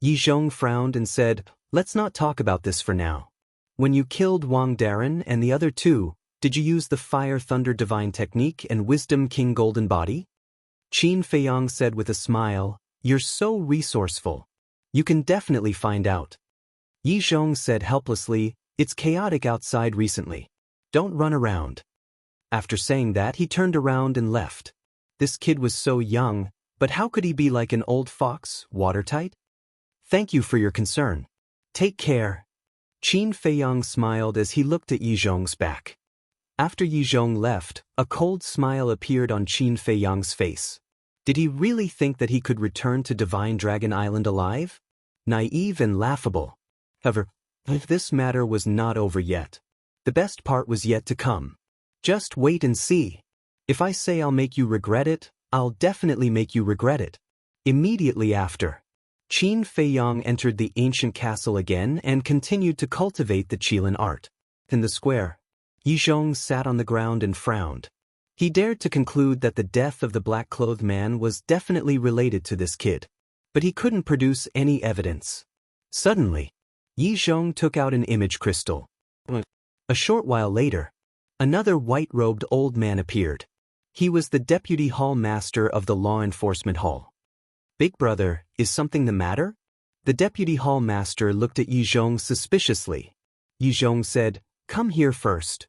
Yizhong frowned and said, let's not talk about this for now. When you killed Wang Darren and the other two, did you use the Fire Thunder Divine Technique and Wisdom King Golden Body? Qin Feiyang said with a smile, you're so resourceful. You can definitely find out. Yizhong said helplessly, it's chaotic outside recently. Don't run around. After saying that, he turned around and left. This kid was so young, but how could he be like an old fox, watertight? Thank you for your concern. Take care. Qin Feiyang smiled as he looked at Yizhong's back. After Yizhong left, a cold smile appeared on Qin Feiyang's face. Did he really think that he could return to Divine Dragon Island alive? Naive and laughable. However, this matter was not over yet. The best part was yet to come. Just wait and see. If I say I'll make you regret it, I'll definitely make you regret it. Immediately after, Qin Feiyang entered the ancient castle again and continued to cultivate the Qilin art. In the square, Yizhong sat on the ground and frowned. He dared to conclude that the death of the black-clothed man was definitely related to this kid, but he couldn't produce any evidence. Suddenly, Yizhong took out an image crystal. A short while later, another white-robed old man appeared. He was the deputy hall master of the law enforcement hall. "Big brother, is something the matter?" The deputy hall master looked at Yizhong suspiciously. Yizhong said, "Come here first."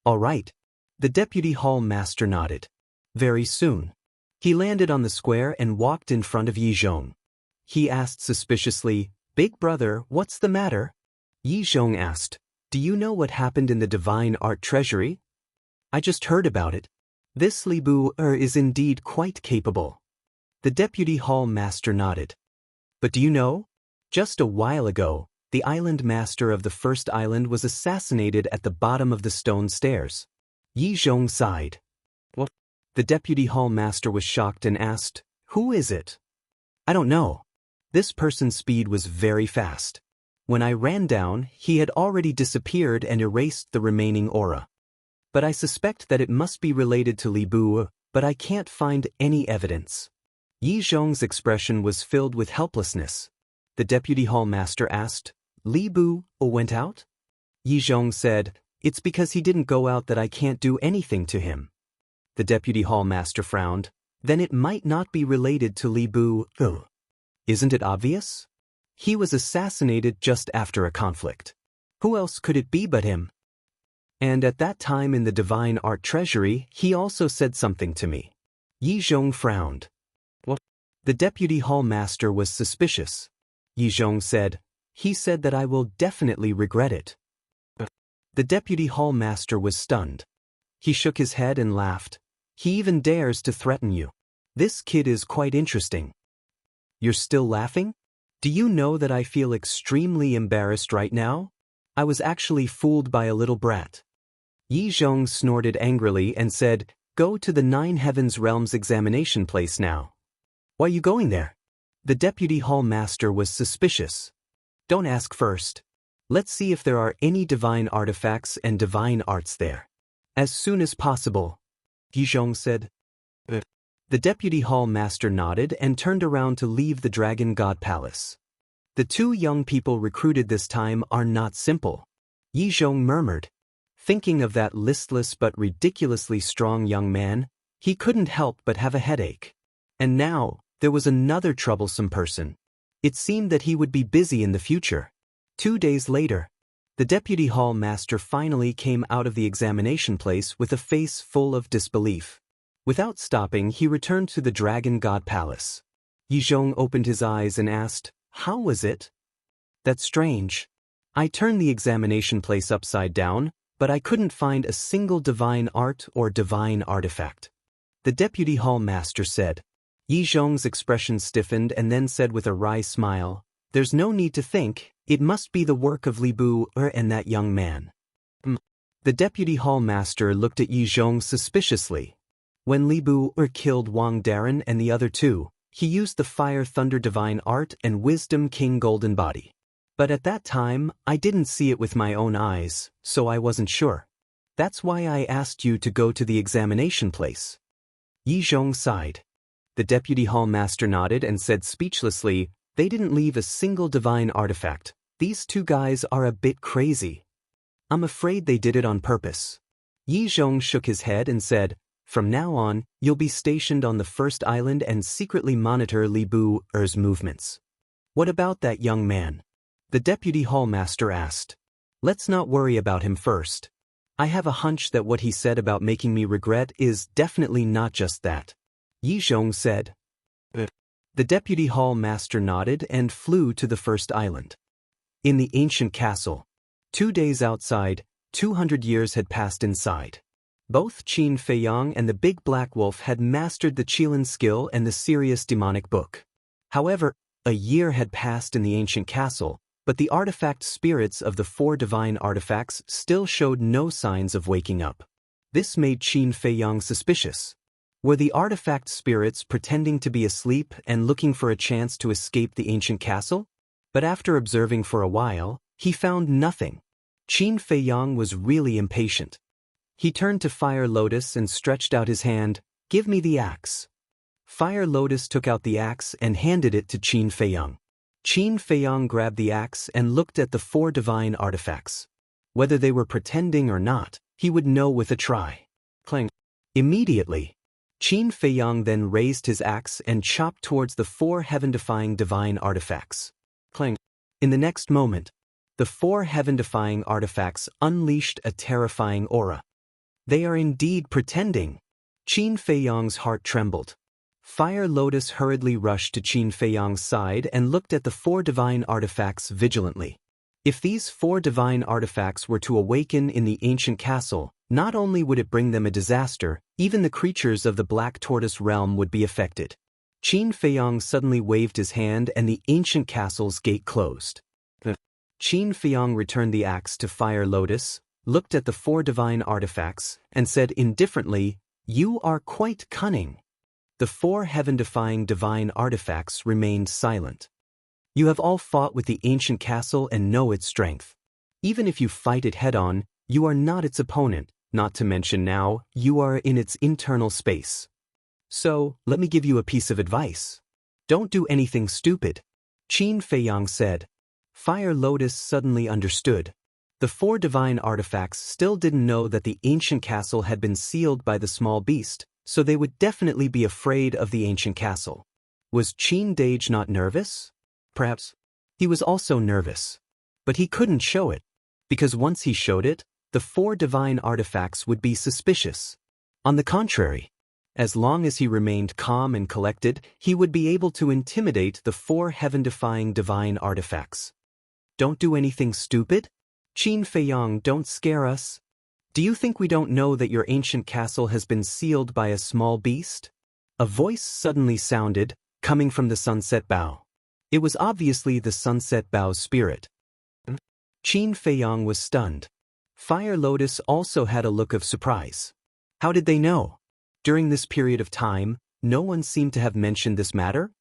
"All right." The deputy hall master nodded. Very soon, he landed on the square and walked in front of Yizhong. He asked suspiciously, "Big brother, what's the matter?" Yizhong asked, "Do you know what happened in the Divine Art Treasury?" "I just heard about it. This Li Bu is indeed quite capable." The deputy hall master nodded. "But do you know? Just a while ago, the island master of the first island was assassinated at the bottom of the stone stairs." Yizhong sighed. "What?" The deputy hall master was shocked and asked, "Who is it?" "I don't know. This person's speed was very fast. When I ran down, he had already disappeared and erased the remaining aura. But I suspect that it must be related to Li Bu, but I can't find any evidence." Yizhong's expression was filled with helplessness. The deputy hall master asked, "Li Bu went out?" Yizhong said, "It's because he didn't go out that I can't do anything to him." The deputy hall master frowned. "Then it might not be related to Li Bu. Isn't it obvious? He was assassinated just after a conflict. Who else could it be but him? And at that time in the Divine Art Treasury, he also said something to me." Yizhong frowned. "What?" The deputy hall master was suspicious. Yizhong said, "He said that I will definitely regret it." The deputy hall master was stunned. He shook his head and laughed. "He even dares to threaten you. This kid is quite interesting." "You're still laughing? Do you know that I feel extremely embarrassed right now? I was actually fooled by a little brat." Yizhong snorted angrily and said, "Go to the Nine Heavens Realms examination place now." "Why are you going there?" The deputy hall master was suspicious. "Don't ask first. Let's see if there are any divine artifacts and divine arts there. As soon as possible," Yizhong said. The deputy hall master nodded and turned around to leave the Dragon God Palace. "The two young people recruited this time are not simple," Yizhong murmured. Thinking of that listless but ridiculously strong young man, he couldn't help but have a headache. And now, there was another troublesome person. It seemed that he would be busy in the future. 2 days later, the deputy hall master finally came out of the examination place with a face full of disbelief. Without stopping, he returned to the Dragon God Palace. Yizhong opened his eyes and asked, "How was it?" "That's strange. I turned the examination place upside down, but I couldn't find a single divine art or divine artifact," the deputy hall master said. Yizhong's expression stiffened and then said with a wry smile, "There's no need to think, it must be the work of Li Bu and that young man." The deputy hall master looked at Yizhong suspiciously. When Li Bu killed Wang Darren and the other two, he used the Fire Thunder Divine Art and Wisdom King Golden Body. But at that time, I didn't see it with my own eyes, so I wasn't sure. That's why I asked you to go to the examination place." Yizhong sighed. The deputy hall master nodded and said speechlessly, "They didn't leave a single divine artifact. These two guys are a bit crazy. I'm afraid they did it on purpose." Yizhong shook his head and said, "From now on, you'll be stationed on the first island and secretly monitor Li Bu's movements." "What about that young man?" the deputy hall master asked. "Let's not worry about him first. I have a hunch that what he said about making me regret is definitely not just that," Yizhong said. The deputy hall master nodded and flew to the first island. In the ancient castle, 2 days outside, 200 years had passed inside. Both Qin Feiyang and the Big Black Wolf had mastered the Qilin skill and the serious demonic book. However, a year had passed in the ancient castle, but the artifact spirits of the 4 divine artifacts still showed no signs of waking up. This made Qin Feiyang suspicious. Were the artifact spirits pretending to be asleep and looking for a chance to escape the ancient castle? But after observing for a while, he found nothing. Qin Feiyang was really impatient. He turned to Fire Lotus and stretched out his hand. "Give me the axe." Fire Lotus took out the axe and handed it to Qin Feiyang. Qin Feiyang grabbed the axe and looked at the 4 divine artifacts. Whether they were pretending or not, he would know with a try. Clang. Immediately, Qin Feiyang then raised his axe and chopped towards the 4 heaven-defying divine artifacts. Clang. In the next moment, the 4 heaven-defying artifacts unleashed a terrifying aura. They are indeed pretending. Qin Feiyang's heart trembled. Fire Lotus hurriedly rushed to Qin Feiyang's side and looked at the 4 divine artifacts vigilantly. If these 4 divine artifacts were to awaken in the ancient castle, not only would it bring them a disaster, even the creatures of the Black Tortoise realm would be affected. Qin Feiyang suddenly waved his hand and the ancient castle's gate closed. Qin Feiyang returned the axe to Fire Lotus, looked at the 4 divine artifacts, and said indifferently, "You are quite cunning." The 4 heaven-defying divine artifacts remained silent. You have all fought with the ancient castle and know its strength. Even if you fight it head-on, you are not its opponent, not to mention now, you are in its internal space. So, let me give you a piece of advice. Don't do anything stupid. Qin Feiyang said. Fire Lotus suddenly understood. The 4 divine artifacts still didn't know that the ancient castle had been sealed by the small beast, so they would definitely be afraid of the ancient castle. Was Qin Dage not nervous? Perhaps. He was also nervous. But he couldn't show it, because once he showed it, the 4 divine artifacts would be suspicious. On the contrary, as long as he remained calm and collected, he would be able to intimidate the 4 heaven-defying divine artifacts. Don't do anything stupid? Qin Feiyang, don't scare us. Do you think we don't know that your ancient castle has been sealed by a small beast? A voice suddenly sounded, coming from the Sunset Bow. It was obviously the Sunset Bow's spirit. Qin Feiyang was stunned. Fire Lotus also had a look of surprise. How did they know? During this period of time, no one seemed to have mentioned this matter?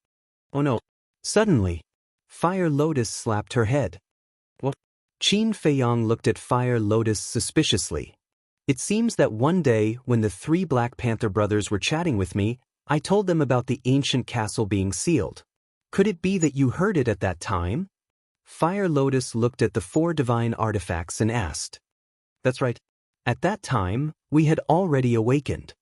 Oh no. Suddenly, Fire Lotus slapped her head. What? Qin Feiyang looked at Fire Lotus suspiciously. It seems that one day, when the 3 Black Panther brothers were chatting with me, I told them about the ancient castle being sealed. Could it be that you heard it at that time? Fire Lotus looked at the 4 divine artifacts and asked. That's right. At that time, we had already awakened.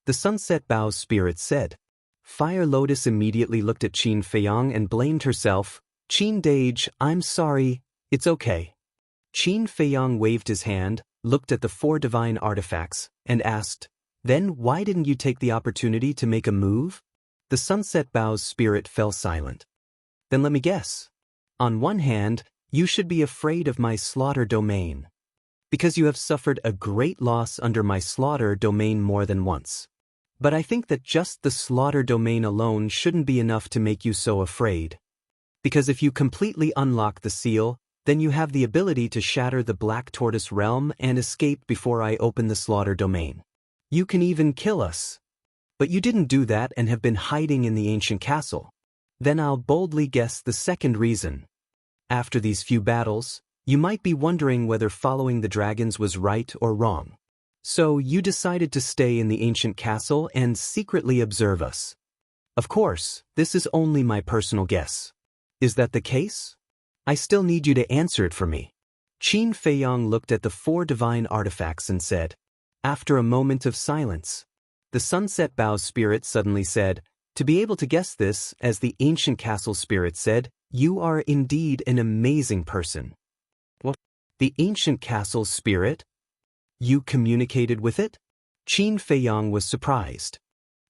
The Sunset Bow's spirit said. Fire Lotus immediately looked at Qin Feiyang and blamed herself. Qin Dage, I'm sorry, it's okay. Qin Feiyang waved his hand, looked at the 4 divine artifacts, and asked, Then why didn't you take the opportunity to make a move? The Sunset Bow's spirit fell silent. Then let me guess. On one hand, you should be afraid of my slaughter domain. Because you have suffered a great loss under my slaughter domain more than once. But I think that just the slaughter domain alone shouldn't be enough to make you so afraid. Because if you completely unlock the seal, then you have the ability to shatter the Black Tortoise realm and escape before I open the slaughter domain. You can even kill us. But you didn't do that and have been hiding in the ancient castle. Then I'll boldly guess the second reason. After these few battles, you might be wondering whether following the dragons was right or wrong. So you decided to stay in the ancient castle and secretly observe us. Of course, this is only my personal guess. Is that the case? I still need you to answer it for me. Qin Feiyang looked at the 4 divine artifacts and said. After a moment of silence, the Sunset Bow's spirit suddenly said, To be able to guess this, as the ancient castle spirit said, you are indeed an amazing person. What? The ancient castle spirit? You communicated with it? Qin Feiyang was surprised.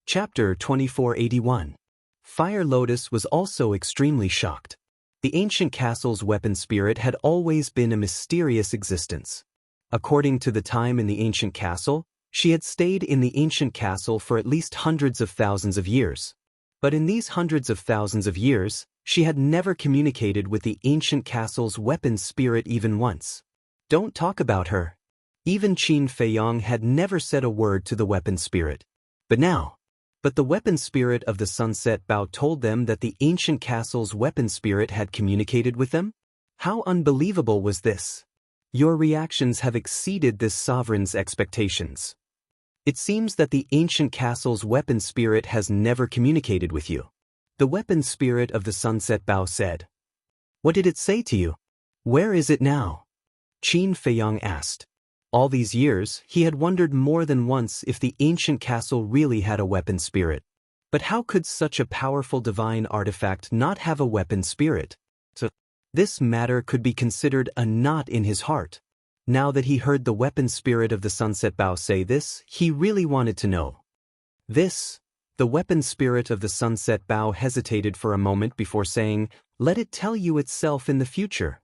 Chapter 2481. Fire Lotus was also extremely shocked. The ancient castle's weapon spirit had always been a mysterious existence. According to the time in the ancient castle, she had stayed in the ancient castle for at least hundreds of thousands of years. But in these hundreds of thousands of years, she had never communicated with the ancient castle's weapon spirit even once. Don't talk about her. Even Qin Feiyang had never said a word to the weapon spirit. But the weapon spirit of the Sunset Bow told them that the ancient castle's weapon spirit had communicated with them? How unbelievable was this? Your reactions have exceeded this sovereign's expectations. It seems that the ancient castle's weapon spirit has never communicated with you. The weapon spirit of the Sunset Bow said. What did it say to you? Where is it now? Qin Feiyang asked. All these years, he had wondered more than once if the ancient castle really had a weapon spirit. But how could such a powerful divine artifact not have a weapon spirit? So, this matter could be considered a knot in his heart. Now that he heard the weapon spirit of the Sunset Bow say this, he really wanted to know. The weapon spirit of the Sunset Bow hesitated for a moment before saying, "Let it tell you itself in the future."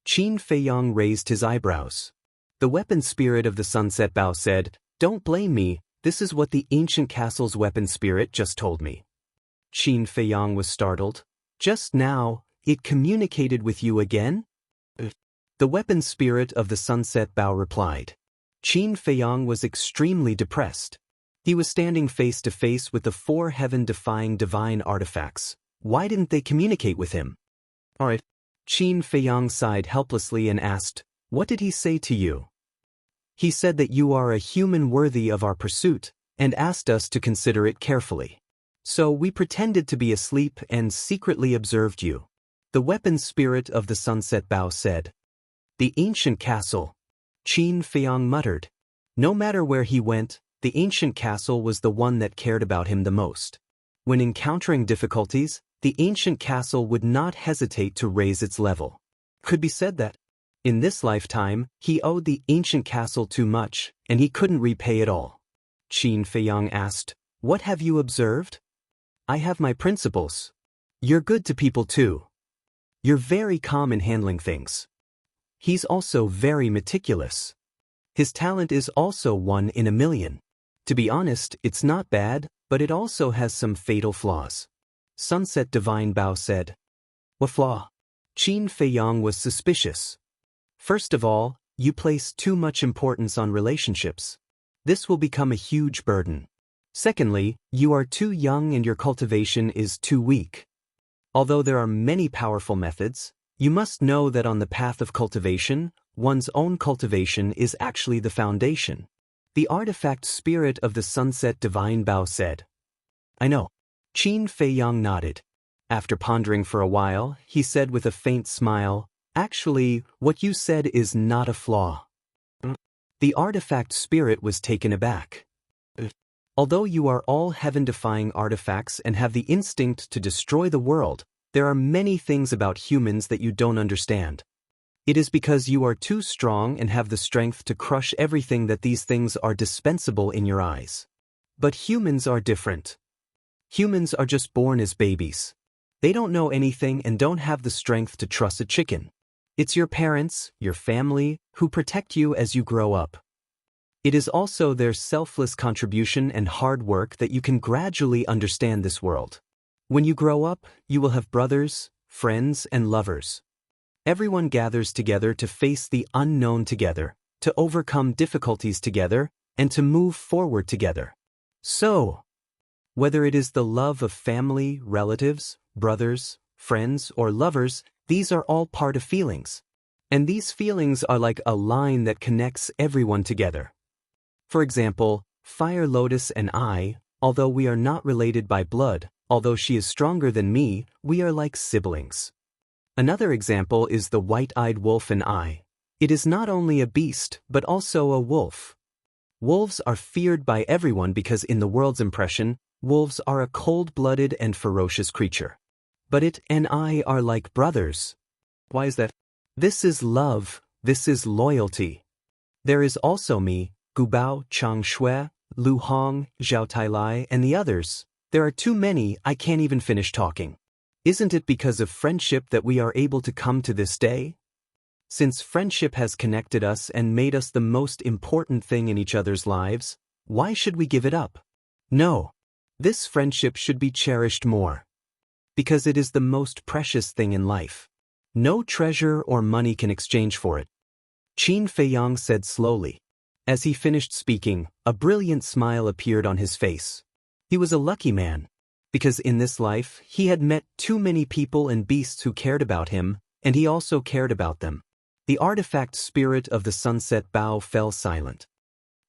Qin Feiyang raised his eyebrows. The weapon spirit of the Sunset Bow said, "Don't blame me, this is what the ancient castle's weapon spirit just told me." Qin Feiyang was startled. "Just now, it communicated with you again?" The weapon spirit of the Sunset Bow replied. Qin Feiyang was extremely depressed. He was standing face to face with the 4 heaven-defying divine artifacts. Why didn't they communicate with him? Alright. Qin Feiyang sighed helplessly and asked, "What did he say to you?" "He said that you are a human worthy of our pursuit, and asked us to consider it carefully. So we pretended to be asleep and secretly observed you." The weapon spirit of the Sunset Bow said. "The ancient castle," Qin Feiyang muttered. No matter where he went, the ancient castle was the one that cared about him the most. When encountering difficulties, the ancient castle would not hesitate to raise its level. Could be said that, in this lifetime, he owed the ancient castle too much, and he couldn't repay it all. Qin Feiyang asked, "What have you observed?" "I have my principles. You're good to people too. You're very calm in handling things." He's also very meticulous. His talent is also 1 in a million. To be honest, it's not bad, but it also has some fatal flaws. Sunset Divine Bow said. "What flaw?" Qin Feiyang was suspicious. "First of all, you place too much importance on relationships. This will become a huge burden. Secondly, you are too young and your cultivation is too weak. Although there are many powerful methods, you must know that on the path of cultivation, one's own cultivation is actually the foundation." The artifact spirit of the Sunset Divine Bow said. "I know." Qin Feiyang nodded. After pondering for a while, he said with a faint smile, "Actually, what you said is not a flaw." The artifact spirit was taken aback. "Although you are all heaven-defying artifacts and have the instinct to destroy the world, there are many things about humans that you don't understand. It is because you are too strong and have the strength to crush everything that these things are dispensable in your eyes. But humans are different. Humans are just born as babies. They don't know anything and don't have the strength to truss a chicken. It's your parents, your family, who protect you as you grow up. It is also their selfless contribution and hard work that you can gradually understand this world. When you grow up, you will have brothers, friends, and lovers. Everyone gathers together to face the unknown together, to overcome difficulties together, and to move forward together. So, whether it is the love of family, relatives, brothers, friends, or lovers, these are all part of feelings. And these feelings are like a line that connects everyone together. For example, Fire Lotus and I, although we are not related by blood, although she is stronger than me, we are like siblings. Another example is the white-eyed wolf and I. It is not only a beast, but also a wolf. Wolves are feared by everyone because in the world's impression, wolves are a cold-blooded and ferocious creature. But it and I are like brothers. Why is that? This is love, this is loyalty. There is also me, Gubao, Chang Shui, Lu Hong, Zhao Tailai, and the others. There are too many, I can't even finish talking. Isn't it because of friendship that we are able to come to this day? Since friendship has connected us and made us the most important thing in each other's lives, why should we give it up? No. This friendship should be cherished more. Because it is the most precious thing in life. No treasure or money can exchange for it. Qin Feiyang said slowly. As he finished speaking, a brilliant smile appeared on his face. He was a lucky man. Because in this life, he had met too many people and beasts who cared about him, and he also cared about them. The artifact spirit of the Sunset Bow fell silent.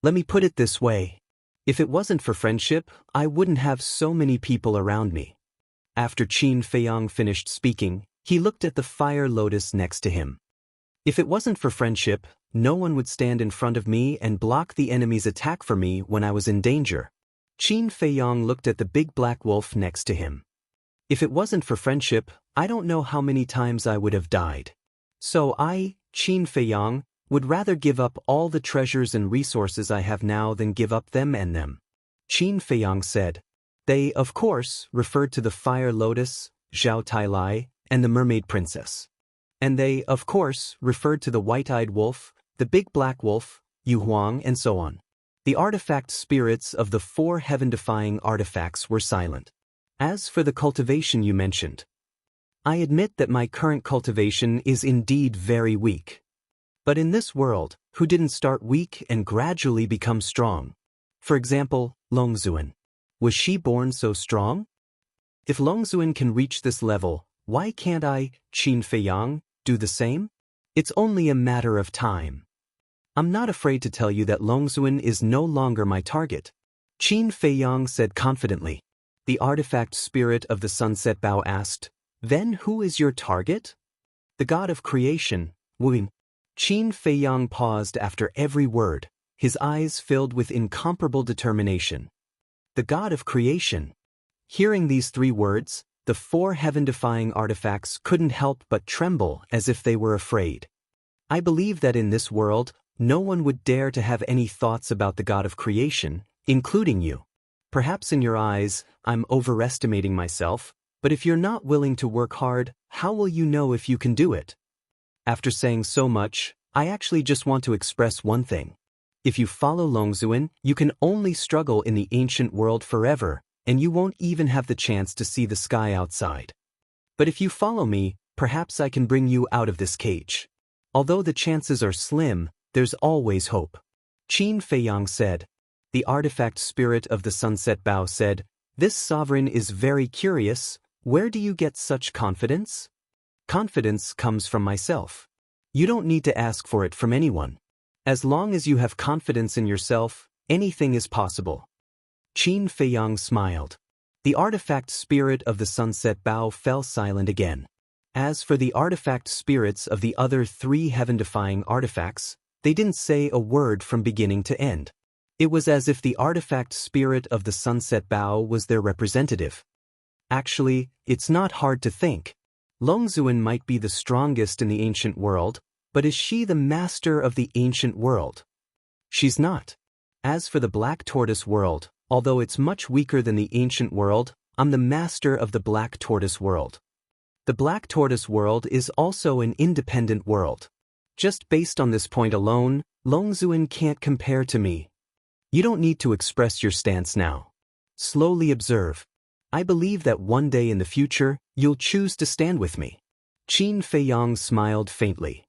Let me put it this way. If it wasn't for friendship, I wouldn't have so many people around me. After Qin Feiyang finished speaking, he looked at the fire lotus next to him. If it wasn't for friendship, no one would stand in front of me and block the enemy's attack for me when I was in danger. Qin Feiyang looked at the big black wolf next to him. If it wasn't for friendship, I don't know how many times I would have died. So I, Qin Feiyang, would rather give up all the treasures and resources I have now than give up them and them. Qin Feiyang said. They, of course, referred to the fire lotus, Zhao Tailai, and the mermaid princess. And they, of course, referred to the white-eyed wolf, the big black wolf, Yu Huang, and so on. The artifact spirits of the 4 heaven-defying artifacts were silent. As for the cultivation you mentioned, I admit that my current cultivation is indeed very weak. But in this world, who didn't start weak and gradually become strong? For example, Longzuan. Was she born so strong? If Longzuan can reach this level, why can't I, Qin Feiyang, do the same? It's only a matter of time. I'm not afraid to tell you that Longzuan is no longer my target, Qin Feiyang said confidently. The artifact spirit of the sunset bow asked, Then who is your target? The god of creation, Wu. Qin Feiyang paused after every word, his eyes filled with incomparable determination. The god of creation. Hearing these 3 words, the 4 heaven-defying artifacts couldn't help but tremble as if they were afraid. I believe that in this world, no one would dare to have any thoughts about the god of creation, including you. Perhaps in your eyes, I'm overestimating myself, but if you're not willing to work hard, how will you know if you can do it? After saying so much, I actually just want to express one thing. If you follow Longzuan, you can only struggle in the ancient world forever, and you won't even have the chance to see the sky outside. But if you follow me, perhaps I can bring you out of this cage. Although the chances are slim, there's always hope. Qin Feiyang said. The artifact spirit of the sunset bow said, This sovereign is very curious. Where do you get such confidence? Confidence comes from myself. You don't need to ask for it from anyone. As long as you have confidence in yourself, anything is possible. Qin Feiyang smiled. The artifact spirit of the sunset bow fell silent again. As for the artifact spirits of the other 3 heaven-defying artifacts, they didn't say a word from beginning to end. It was as if the artifact spirit of the sunset bow was their representative. Actually, it's not hard to think. Longzuan might be the strongest in the ancient world, but is she the master of the ancient world? She's not. As for the black tortoise world, although it's much weaker than the ancient world, I'm the master of the black tortoise world. The black tortoise world is also an independent world. Just based on this point alone, Longzuan can't compare to me. You don't need to express your stance now. Slowly observe. I believe that one day in the future, you'll choose to stand with me. Qin Feiyang smiled faintly.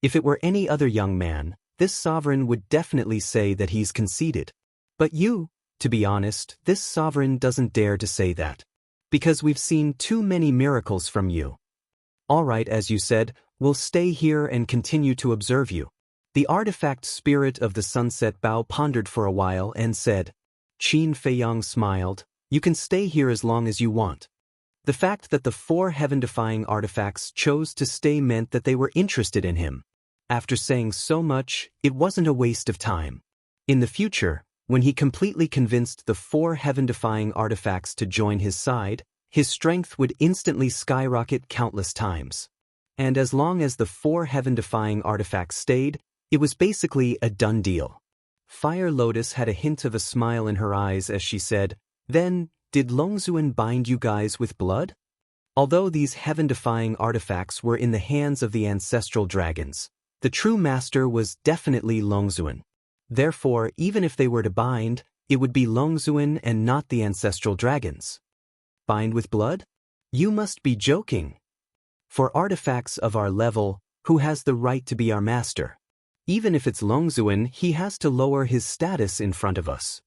If it were any other young man, this sovereign would definitely say that he's conceited. But you, to be honest, this sovereign doesn't dare to say that. Because we've seen too many miracles from you. All right, as you said, we'll stay here and continue to observe you. The artifact spirit of the sunset bow pondered for a while and said, Qin Feiyang smiled, You can stay here as long as you want. The fact that the 4 heaven-defying artifacts chose to stay meant that they were interested in him. After saying so much, it wasn't a waste of time. In the future, when he completely convinced the 4 heaven-defying artifacts to join his side, his strength would instantly skyrocket countless times. And as long as the 4 heaven-defying artifacts stayed, it was basically a done deal. Fire Lotus had a hint of a smile in her eyes as she said, Then, did Longzuan bind you guys with blood? Although these heaven-defying artifacts were in the hands of the ancestral dragons, the true master was definitely Longzuan. Therefore, even if they were to bind, it would be Longzuan and not the ancestral dragons. Bind with blood? You must be joking. For artifacts of our level, who has the right to be our master? Even if it's Longzuan, he has to lower his status in front of us.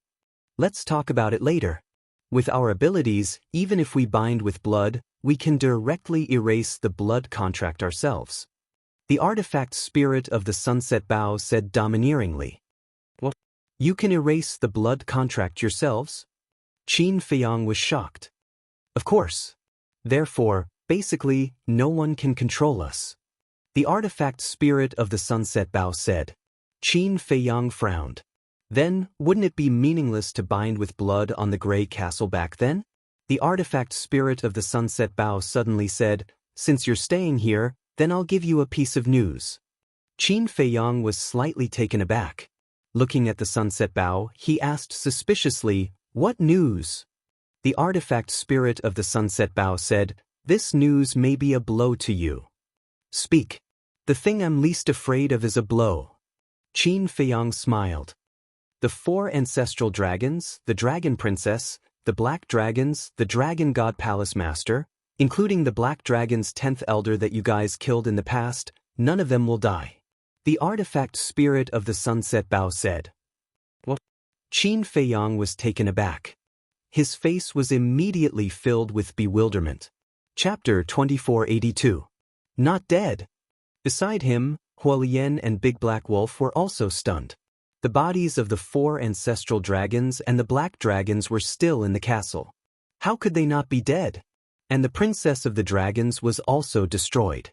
Let's talk about it later. With our abilities, even if we bind with blood, we can directly erase the blood contract ourselves. The artifact spirit of the sunset bow said domineeringly. What? You can erase the blood contract yourselves? Qin Feiyang was shocked. Of course. Therefore, basically, no one can control us. The artifact spirit of the sunset Bao said. Qin Feiyang frowned. Then, wouldn't it be meaningless to bind with blood on the gray castle back then? The artifact spirit of the sunset Bao suddenly said, since you're staying here, then I'll give you a piece of news. Qin Feiyang was slightly taken aback. Looking at the sunset Bao, he asked suspiciously, what news? The artifact spirit of the sunset Bao said, this news may be a blow to you. Speak. The thing I'm least afraid of is a blow. Qin Feiyang smiled. The 4 ancestral dragons, the dragon princess, the black dragons, the dragon god palace master, including the black dragon's 10th elder that you guys killed in the past, none of them will die. The artifact spirit of the sunset Bao said. What? Qin Feiyang was taken aback. His face was immediately filled with bewilderment. Chapter 2482. Not dead. Beside him, Huolian and Big Black Wolf were also stunned. The bodies of the 4 ancestral dragons and the black dragons were still in the castle. How could they not be dead? And the princess of the dragons was also destroyed.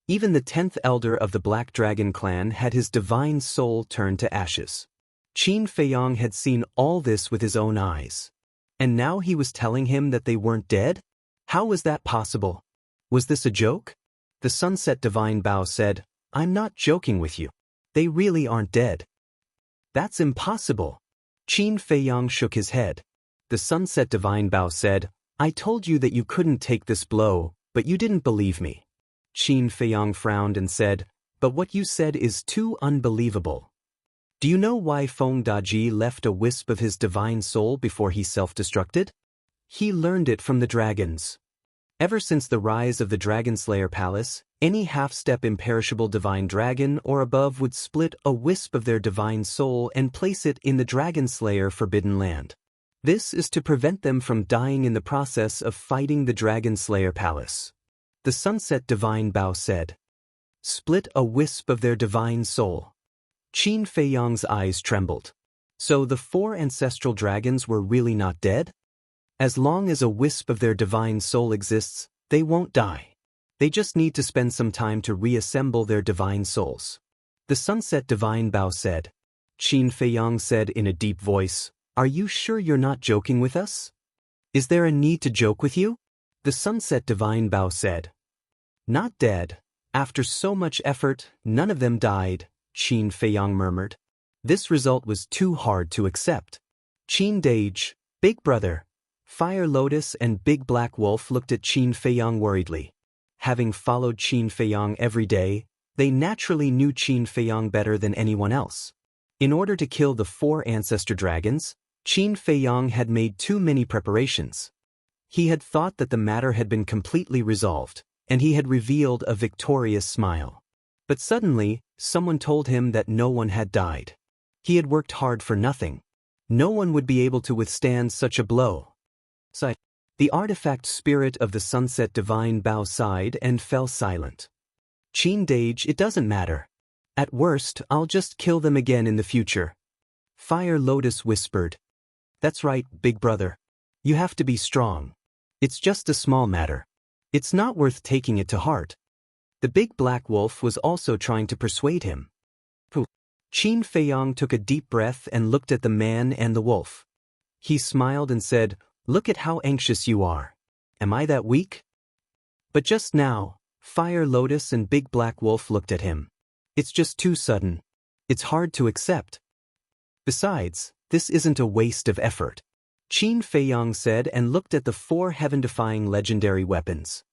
Even the 10th elder of the Black Dragon clan had his divine soul turned to ashes. Qin Feiyang had seen all this with his own eyes. And now he was telling him that they weren't dead? How was that possible? Was this a joke? The Sunset Divine Bao said, I'm not joking with you. They really aren't dead. That's impossible. Qin Feiyang shook his head. The Sunset Divine Bao said, I told you that you couldn't take this blow, but you didn't believe me. Qin Feiyang frowned and said, but what you said is too unbelievable. Do you know why Feng Daji left a wisp of his divine soul before he self-destructed? He learned it from the dragons. Ever since the rise of the Dragon Slayer Palace, any half-step imperishable divine dragon or above would split a wisp of their divine soul and place it in the Dragon Slayer Forbidden Land. This is to prevent them from dying in the process of fighting the Dragon Slayer Palace. The Sunset Divine Bao said. Split a wisp of their divine soul. Qin Feiyang's eyes trembled. So the 4 ancestral dragons were really not dead? As long as a wisp of their divine soul exists, they won't die. They just need to spend some time to reassemble their divine souls. The Sunset Divine Bao said. Qin Feiyang said in a deep voice, Are you sure you're not joking with us? Is there a need to joke with you? The Sunset Divine Bao said. Not dead. After so much effort, none of them died, Qin Feiyang murmured. This result was too hard to accept. Qin Dage, Big Brother, Fire Lotus and Big Black Wolf looked at Qin Feiyang worriedly. Having followed Qin Feiyang every day, they naturally knew Qin Feiyang better than anyone else. In order to kill the 4 ancestor dragons, Qin Feiyang had made too many preparations. He had thought that the matter had been completely resolved, and he had revealed a victorious smile. But suddenly, someone told him that no one had died. He had worked hard for nothing. No one would be able to withstand such a blow. The artifact spirit of the Sunset Divine Bao sighed and fell silent. Qin Dage, it doesn't matter. At worst, I'll just kill them again in the future. Fire Lotus whispered. That's right, Big Brother. You have to be strong. It's just a small matter. It's not worth taking it to heart. The Big Black Wolf was also trying to persuade him. Qin Feiyang took a deep breath and looked at the man and the wolf. He smiled and said, Look at how anxious you are. Am I that weak? But just now, Fire Lotus and Big Black Wolf looked at him. It's just too sudden. It's hard to accept. Besides, this isn't a waste of effort. Qin Feiyang said and looked at the 4 heaven-defying legendary weapons.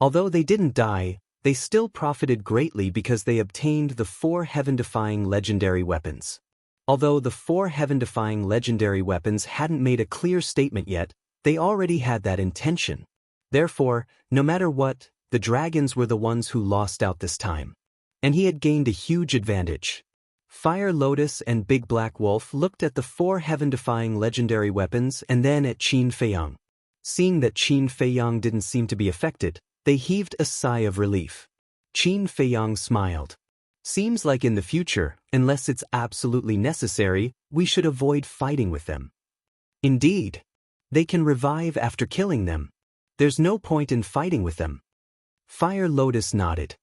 Although they didn't die, they still profited greatly because they obtained the 4 heaven-defying legendary weapons. Although the 4 heaven-defying legendary weapons hadn't made a clear statement yet, they already had that intention. Therefore, no matter what, the dragons were the ones who lost out this time. And he had gained a huge advantage. Fire Lotus and Big Black Wolf looked at the 4 heaven-defying legendary weapons and then at Qin Feiyang. Seeing that Qin Feiyang didn't seem to be affected, they heaved a sigh of relief. Qin Feiyang smiled. Seems like in the future, unless it's absolutely necessary, we should avoid fighting with them. Indeed. They can revive after killing them. There's no point in fighting with them. Fire Lotus nodded.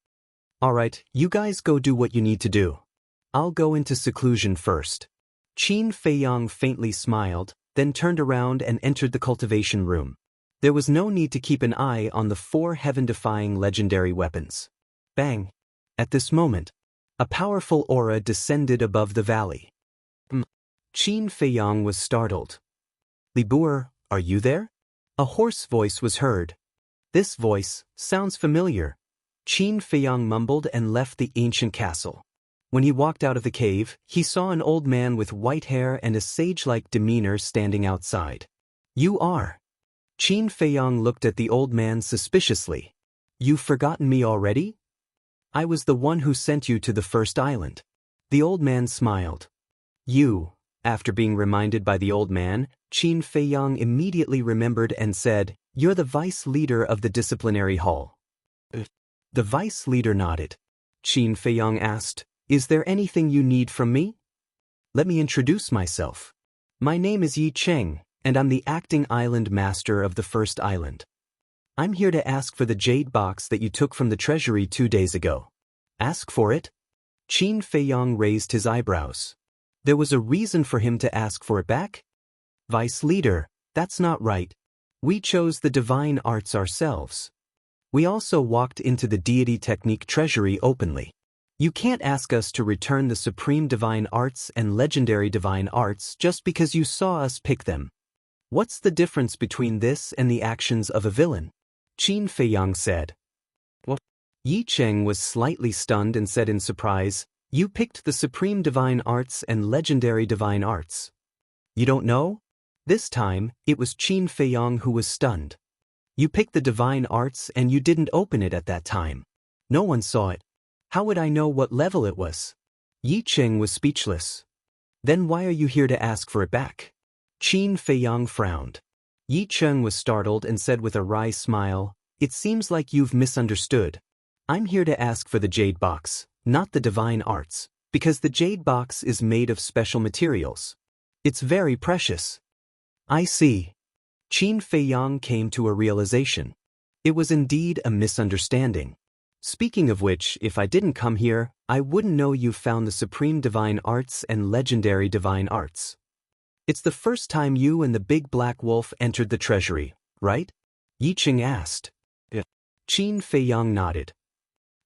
Alright, you guys go do what you need to do. I'll go into seclusion first. Qin Feiyang faintly smiled, then turned around and entered the cultivation room. There was no need to keep an eye on the 4 heaven-defying legendary weapons. Bang! At this moment, a powerful aura descended above the valley. Qin Feiyang was startled. Li Buer, are you there? A hoarse voice was heard. This voice sounds familiar. Qin Feiyang mumbled and left the ancient castle. When he walked out of the cave, he saw an old man with white hair and a sage-like demeanor standing outside. You are. Qin Feiyang looked at the old man suspiciously. You've forgotten me already? I was the one who sent you to the first island. The old man smiled. You. After being reminded by the old man, Qin Feiyang immediately remembered and said, You're the vice leader of the disciplinary hall. The vice leader nodded. Qin Feiyang asked, Is there anything you need from me? Let me introduce myself. My name is Yi Cheng, and I'm the acting island master of the first island. I'm here to ask for the jade box that you took from the treasury 2 days ago. Ask for it? Qin Feiyang raised his eyebrows. There was a reason for him to ask for it back? Vice leader, that's not right. We chose the divine arts ourselves. We also walked into the deity technique treasury openly. You can't ask us to return the supreme divine arts and legendary divine arts just because you saw us pick them. What's the difference between this and the actions of a villain? Qin Feiyang said. What? Yi Cheng was slightly stunned and said in surprise, You picked the supreme divine arts and legendary divine arts. You don't know? This time, it was Qin Feiyang who was stunned. You picked the divine arts and you didn't open it at that time. No one saw it. How would I know what level it was? Yi Cheng was speechless. Then why are you here to ask for it back? Qin Feiyang frowned. Yi Cheng was startled and said with a wry smile, It seems like you've misunderstood. I'm here to ask for the jade box, not the divine arts, because the jade box is made of special materials. It's very precious. I see. Qin Feiyang came to a realization. It was indeed a misunderstanding. Speaking of which, if I didn't come here, I wouldn't know you've found the supreme divine arts and legendary divine arts. It's the first time you and the big black wolf entered the treasury, right? Yi Cheng asked. Yeah. Qin Feiyang nodded.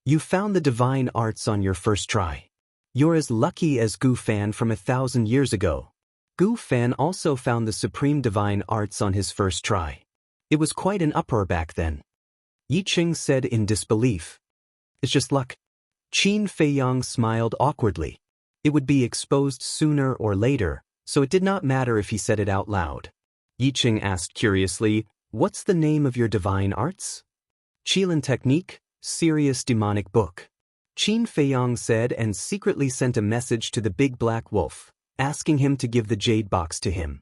You found the divine arts on your first try. You're as lucky as Gu Fan from 1,000 years ago. Gu Fan also found the supreme divine arts on his first try. It was quite an uproar back then. Yi Cheng said in disbelief. It's just luck. Qin Feiyang smiled awkwardly. It would be exposed sooner or later, so it did not matter if he said it out loud. Yi Cheng asked curiously, What's the name of your divine arts? Qilin Technique, Serious Demonic Book. Qin Feiyang said and secretly sent a message to the big black wolf, asking him to give the jade box to him.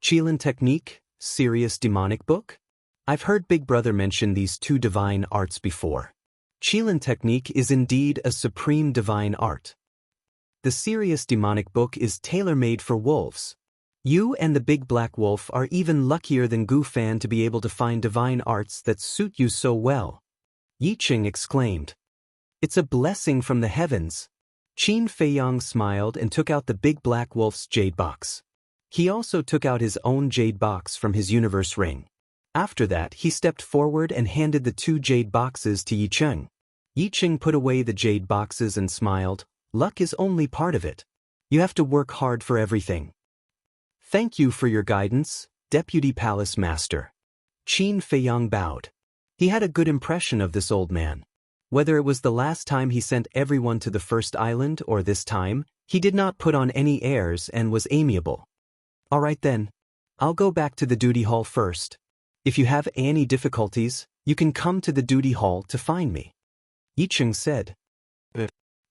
Qilin Technique, Serious Demonic Book? I've heard Big Brother mention these 2 divine arts before. Qilin Technique is indeed a supreme divine art. The Serious Demonic Book is tailor-made for wolves. You and the big black wolf are even luckier than Gu Fan to be able to find divine arts that suit you so well. Yi Cheng exclaimed. It's a blessing from the heavens. Qin Feiyang smiled and took out the big black wolf's jade box. He also took out his own jade box from his universe ring. After that, he stepped forward and handed the 2 jade boxes to Yi Cheng. Yi Cheng put away the jade boxes and smiled. Luck is only part of it. You have to work hard for everything. Thank you for your guidance, Deputy Palace Master. Qin Feiyang bowed. He had a good impression of this old man. Whether it was the last time he sent everyone to the first island or this time, he did not put on any airs and was amiable. All right then. I'll go back to the duty hall first. If you have any difficulties, you can come to the duty hall to find me. Yi Cheng said.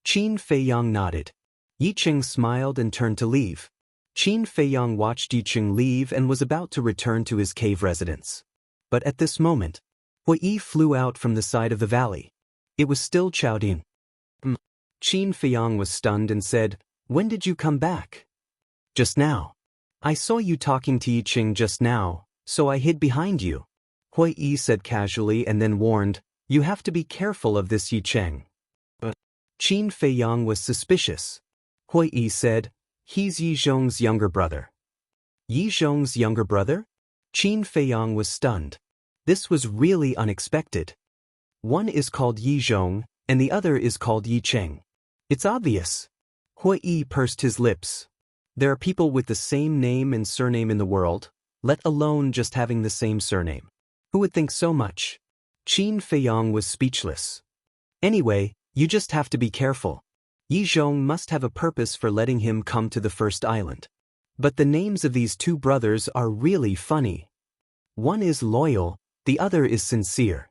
Qin Feiyang nodded. Yi Cheng smiled and turned to leave. Qin Feiyang watched Yi Cheng leave and was about to return to his cave residence. But at this moment, Hui flew out from the side of the valley. It was still Chaodin. Qin Feiyang was stunned and said, When did you come back? Just now. I saw you talking to Yi Cheng just now, so I hid behind you. Hui said casually and then warned, You have to be careful of this Yi Cheng. Qin Feiyang was suspicious. Hui Yi said, "He's Yi Zhong's younger brother." Yi Zhong's younger brother? Qin Feiyang was stunned. This was really unexpected. One is called Yi Zhong, and the other is called Yi Cheng. It's obvious. Hui Yi pursed his lips. There are people with the same name and surname in the world, let alone just having the same surname. Who would think so much? Qin Feiyang was speechless. Anyway, you just have to be careful. Yi Zhong must have a purpose for letting him come to the first island. But the names of these two brothers are really funny. One is loyal, the other is sincere.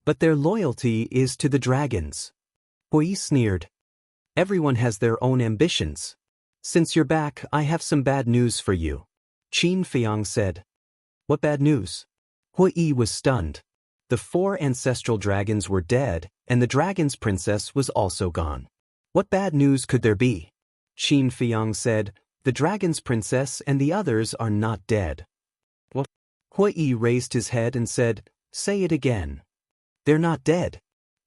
But their loyalty is to the dragons. Hui sneered. Everyone has their own ambitions. Since you're back, I have some bad news for you. Qin Feiyang said. What bad news? Hui was stunned. The 4 ancestral dragons were dead, and the dragon's princess was also gone. What bad news could there be? Qin Feiyang said, the dragon's princess and the others are not dead. What? Hui raised his head and said, say it again. They're not dead.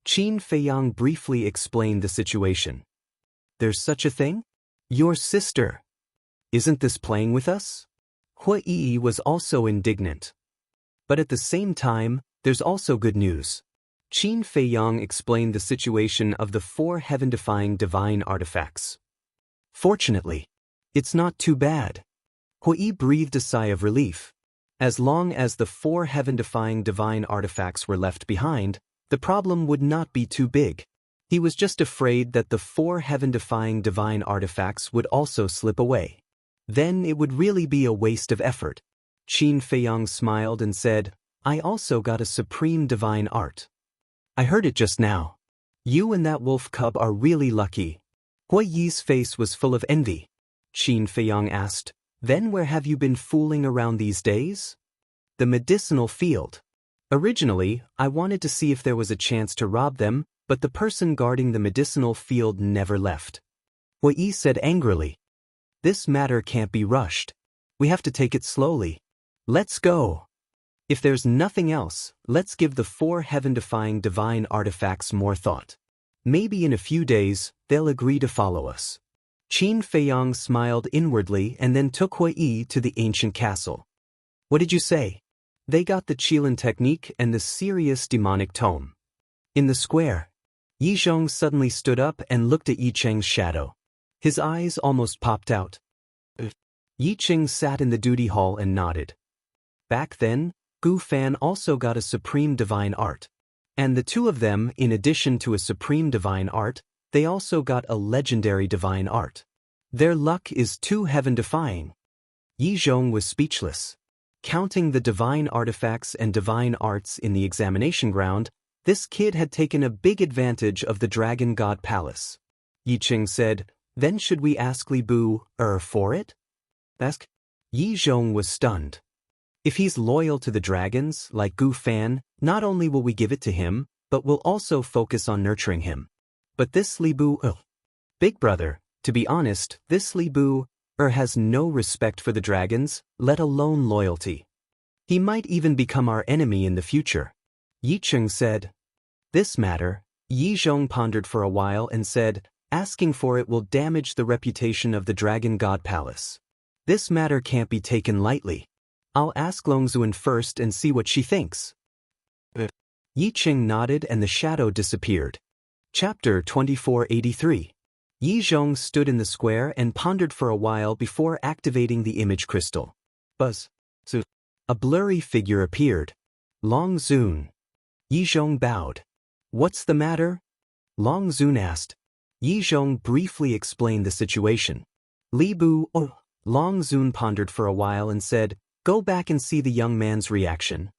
Qin Feiyang briefly explained the situation. There's such a thing? Your sister. Isn't this playing with us? Hui was also indignant. But at the same time, there's also good news. Qin Feiyang explained the situation of the 4 heaven-defying divine artifacts. Fortunately, it's not too bad. Hui breathed a sigh of relief. As long as the 4 heaven-defying divine artifacts were left behind, the problem would not be too big. He was just afraid that the 4 heaven-defying divine artifacts would also slip away. Then it would really be a waste of effort. Qin Feiyang smiled and said, I also got a supreme divine art. I heard it just now. You and that wolf cub are really lucky. Hui Yi's face was full of envy. Qin Feiyang asked, then where have you been fooling around these days? The medicinal field. Originally, I wanted to see if there was a chance to rob them, but the person guarding the medicinal field never left. Hui Yi said angrily. This matter can't be rushed. We have to take it slowly. Let's go. If there's nothing else, let's give the 4 heaven-defying divine artifacts more thought. Maybe in a few days, they'll agree to follow us. Qin Feiyang smiled inwardly and then took Hui Yi to the ancient castle. What did you say? They got the Qilin technique and the serious demonic tome. In the square, Yi Zhong suddenly stood up and looked at Yi Cheng's shadow. His eyes almost popped out. Yi Cheng sat in the duty hall and nodded. Back then, Gu Fan also got a supreme divine art. And the two of them, in addition to a supreme divine art, they also got a legendary divine art. Their luck is too heaven-defying. Yi Zhong was speechless. Counting the divine artifacts and divine arts in the examination ground, this kid had taken a big advantage of the Dragon God Palace. Yi Cheng said, then should we ask Li Bu, for it? Ask? Yi Zhong was stunned. If he's loyal to the dragons, like Gu Fan, not only will we give it to him, but we'll also focus on nurturing him. But this Li Bu, big brother, to be honest, this Li Bu, has no respect for the dragons, let alone loyalty. He might even become our enemy in the future. Yi Cheng said. This matter, Yi Zhong pondered for a while and said, asking for it will damage the reputation of the Dragon God Palace. This matter can't be taken lightly. I'll ask Longzun first and see what she thinks. Yi Cheng nodded and the shadow disappeared. Chapter 2483. Yi Zhong stood in the square and pondered for a while before activating the image crystal. Buzz. A blurry figure appeared. Longzun. Yi Zhong bowed. What's the matter? Longzun asked. Yi Zhong briefly explained the situation. Li Bu, Longzun pondered for a while and said, go back and see the young man's reaction.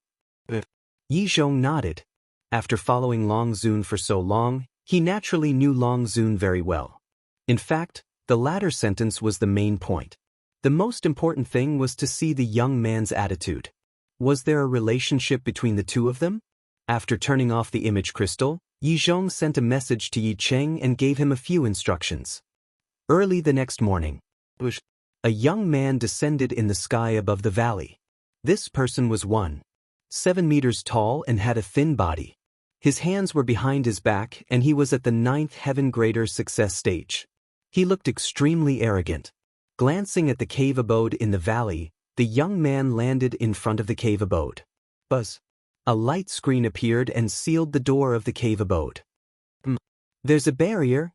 Yi Zhong nodded. After following Longzun for so long, he naturally knew Longzun very well. In fact, the latter sentence was the main point. The most important thing was to see the young man's attitude. Was there a relationship between the two of them? After turning off the image crystal, Yi Zhong sent a message to Yi Cheng and gave him a few instructions. Early the next morning, a young man descended in the sky above the valley. This person was 7 meters tall and had a thin body. His hands were behind his back and he was at the 9th heaven grader success stage. He looked extremely arrogant. Glancing at the cave abode in the valley, the young man landed in front of the cave abode. Buzz. A light screen appeared and sealed the door of the cave abode. There's a barrier.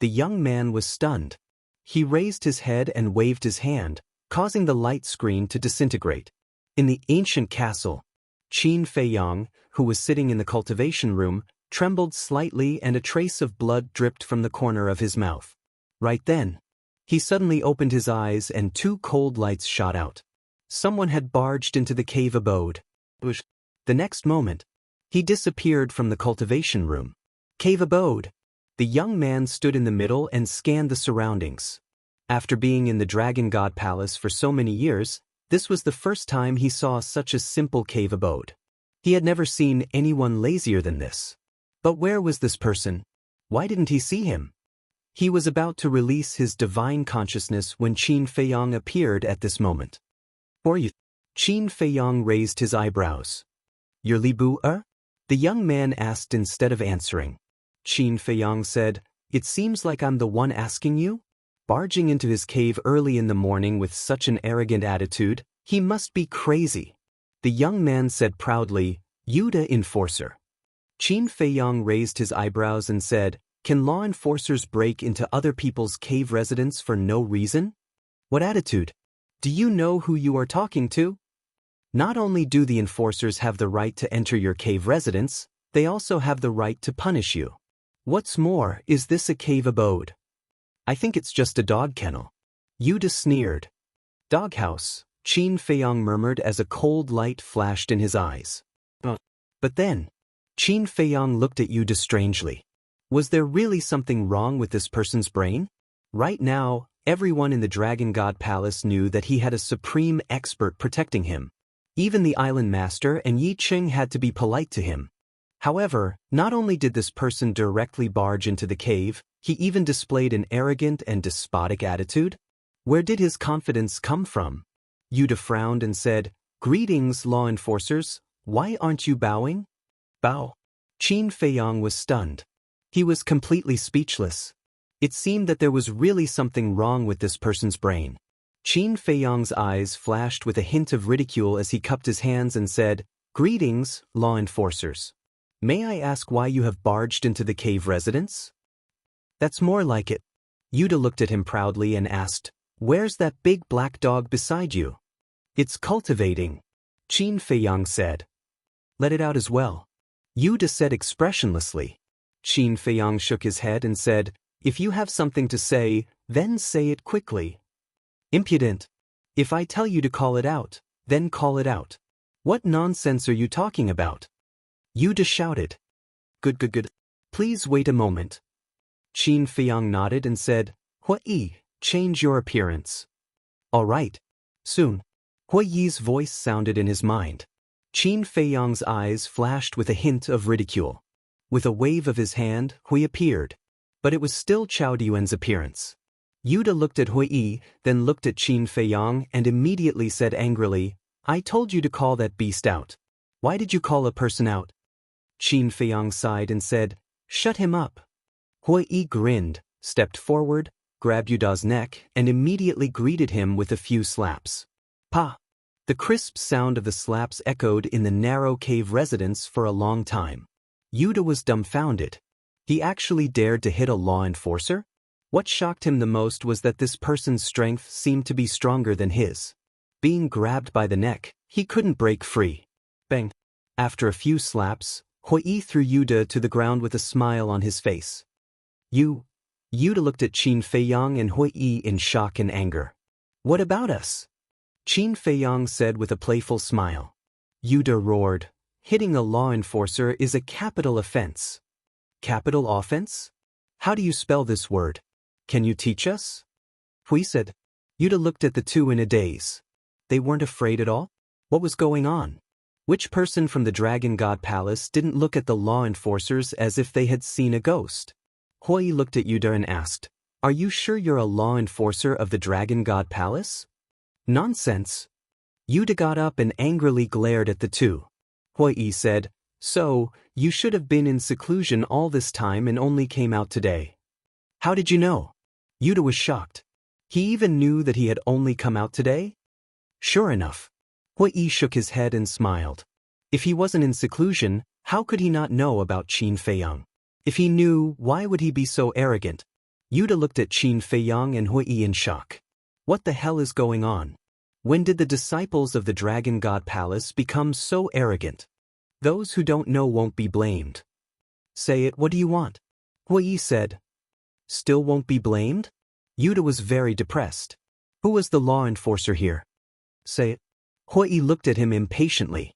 The young man was stunned. He raised his head and waved his hand, causing the light screen to disintegrate. In the ancient castle, Qin Feiyang, who was sitting in the cultivation room, trembled slightly and a trace of blood dripped from the corner of his mouth. Right then, he suddenly opened his eyes and 2 cold lights shot out. Someone had barged into the cave abode. The next moment, he disappeared from the cultivation room. Cave abode. The young man stood in the middle and scanned the surroundings. After being in the Dragon God Palace for so many years, this was the first time he saw such a simple cave abode. He had never seen anyone lazier than this. But where was this person? Why didn't he see him? He was about to release his divine consciousness when Qin Feiyang appeared at this moment. "Or you?" Qin Feiyang raised his eyebrows. "You're Li Bu? The young man asked instead of answering. Qin Feiyang said, "It seems like I'm the one asking you?" Barging into his cave early in the morning with such an arrogant attitude, he must be crazy. The young man said proudly, "Yuda enforcer." Qin Feiyang raised his eyebrows and said, "Can law enforcers break into other people's cave residence for no reason? What attitude? Do you know who you are talking to? Not only do the enforcers have the right to enter your cave residence, they also have the right to punish you. What's more, is this a cave abode? I think it's just a dog kennel." Yuda sneered. "Doghouse," Qin Feiyang murmured as a cold light flashed in his eyes. But then, Qin Feiyang looked at Yuda strangely. Was there really something wrong with this person's brain? Right now, everyone in the Dragon God Palace knew that he had a supreme expert protecting him. Even the island master and Yi Qing had to be polite to him. However, not only did this person directly barge into the cave, he even displayed an arrogant and despotic attitude. Where did his confidence come from? Yuda frowned and said, "Greetings, law enforcers. Why aren't you bowing?" "Bow." Qin Feiyang was stunned. He was completely speechless. It seemed that there was really something wrong with this person's brain. Qin Feiyang's eyes flashed with a hint of ridicule as he cupped his hands and said, "Greetings, law enforcers. May I ask why you have barged into the cave residence?" "That's more like it." Yuda looked at him proudly and asked, "Where's that big black dog beside you?" "It's cultivating," Qin Feiyang said. "Let it out as well." Yuda said expressionlessly. Qin Feiyang shook his head and said, "If you have something to say, then say it quickly." "Impudent. If I tell you to call it out, then call it out. What nonsense are you talking about?" Yuda shouted. Good. Please wait a moment." Qin Feiyang nodded and said, "Hui, change your appearance." "All right. Soon." Hui's voice sounded in his mind. Qin Feiyang's eyes flashed with a hint of ridicule. With a wave of his hand, Hui appeared. But it was still Chao Duan's appearance. Yuda looked at Hui, then looked at Qin Feiyang and immediately said angrily, "I told you to call that beast out. Why did you call a person out?" Qin Feiyang sighed and said, "Shut him up." Hui grinned, stepped forward, grabbed Yuda's neck, and immediately greeted him with a few slaps. Pa! The crisp sound of the slaps echoed in the narrow cave residence for a long time. Yuda was dumbfounded. He actually dared to hit a law enforcer? What shocked him the most was that this person's strength seemed to be stronger than his. Being grabbed by the neck, he couldn't break free. Bang! After a few slaps, Hui threw Yuda to the ground with a smile on his face. Yuda looked at Qin Feiyang and Hui in shock and anger. "What about us?" Qin Feiyang said with a playful smile. Yuda roared, "Hitting a law enforcer is a capital offense." "Capital offense? How do you spell this word? Can you teach us?" Hui said. Yuda looked at the two in a daze. They weren't afraid at all? What was going on? Which person from the Dragon God Palace didn't look at the law enforcers as if they had seen a ghost? Hui looked at Yuda and asked, "Are you sure you're a law enforcer of the Dragon God Palace?" "Nonsense." Yuda got up and angrily glared at the two. Hui said, So, you should have been in seclusion all this time and only came out today. How did you know? Yuta was shocked. He even knew that he had only come out today? Sure enough. Hui shook his head and smiled. If he wasn't in seclusion, how could he not know about Qin Feiyang? If he knew, why would he be so arrogant? Yuta looked at Qin Feiyang and Hui in shock. What the hell is going on? When did the disciples of the Dragon God Palace become so arrogant? Those who don't know won't be blamed. Say it, what do you want? Hui said. Still won't be blamed? Yuta was very depressed. Who was the law enforcer here? Say it. Hui looked at him impatiently.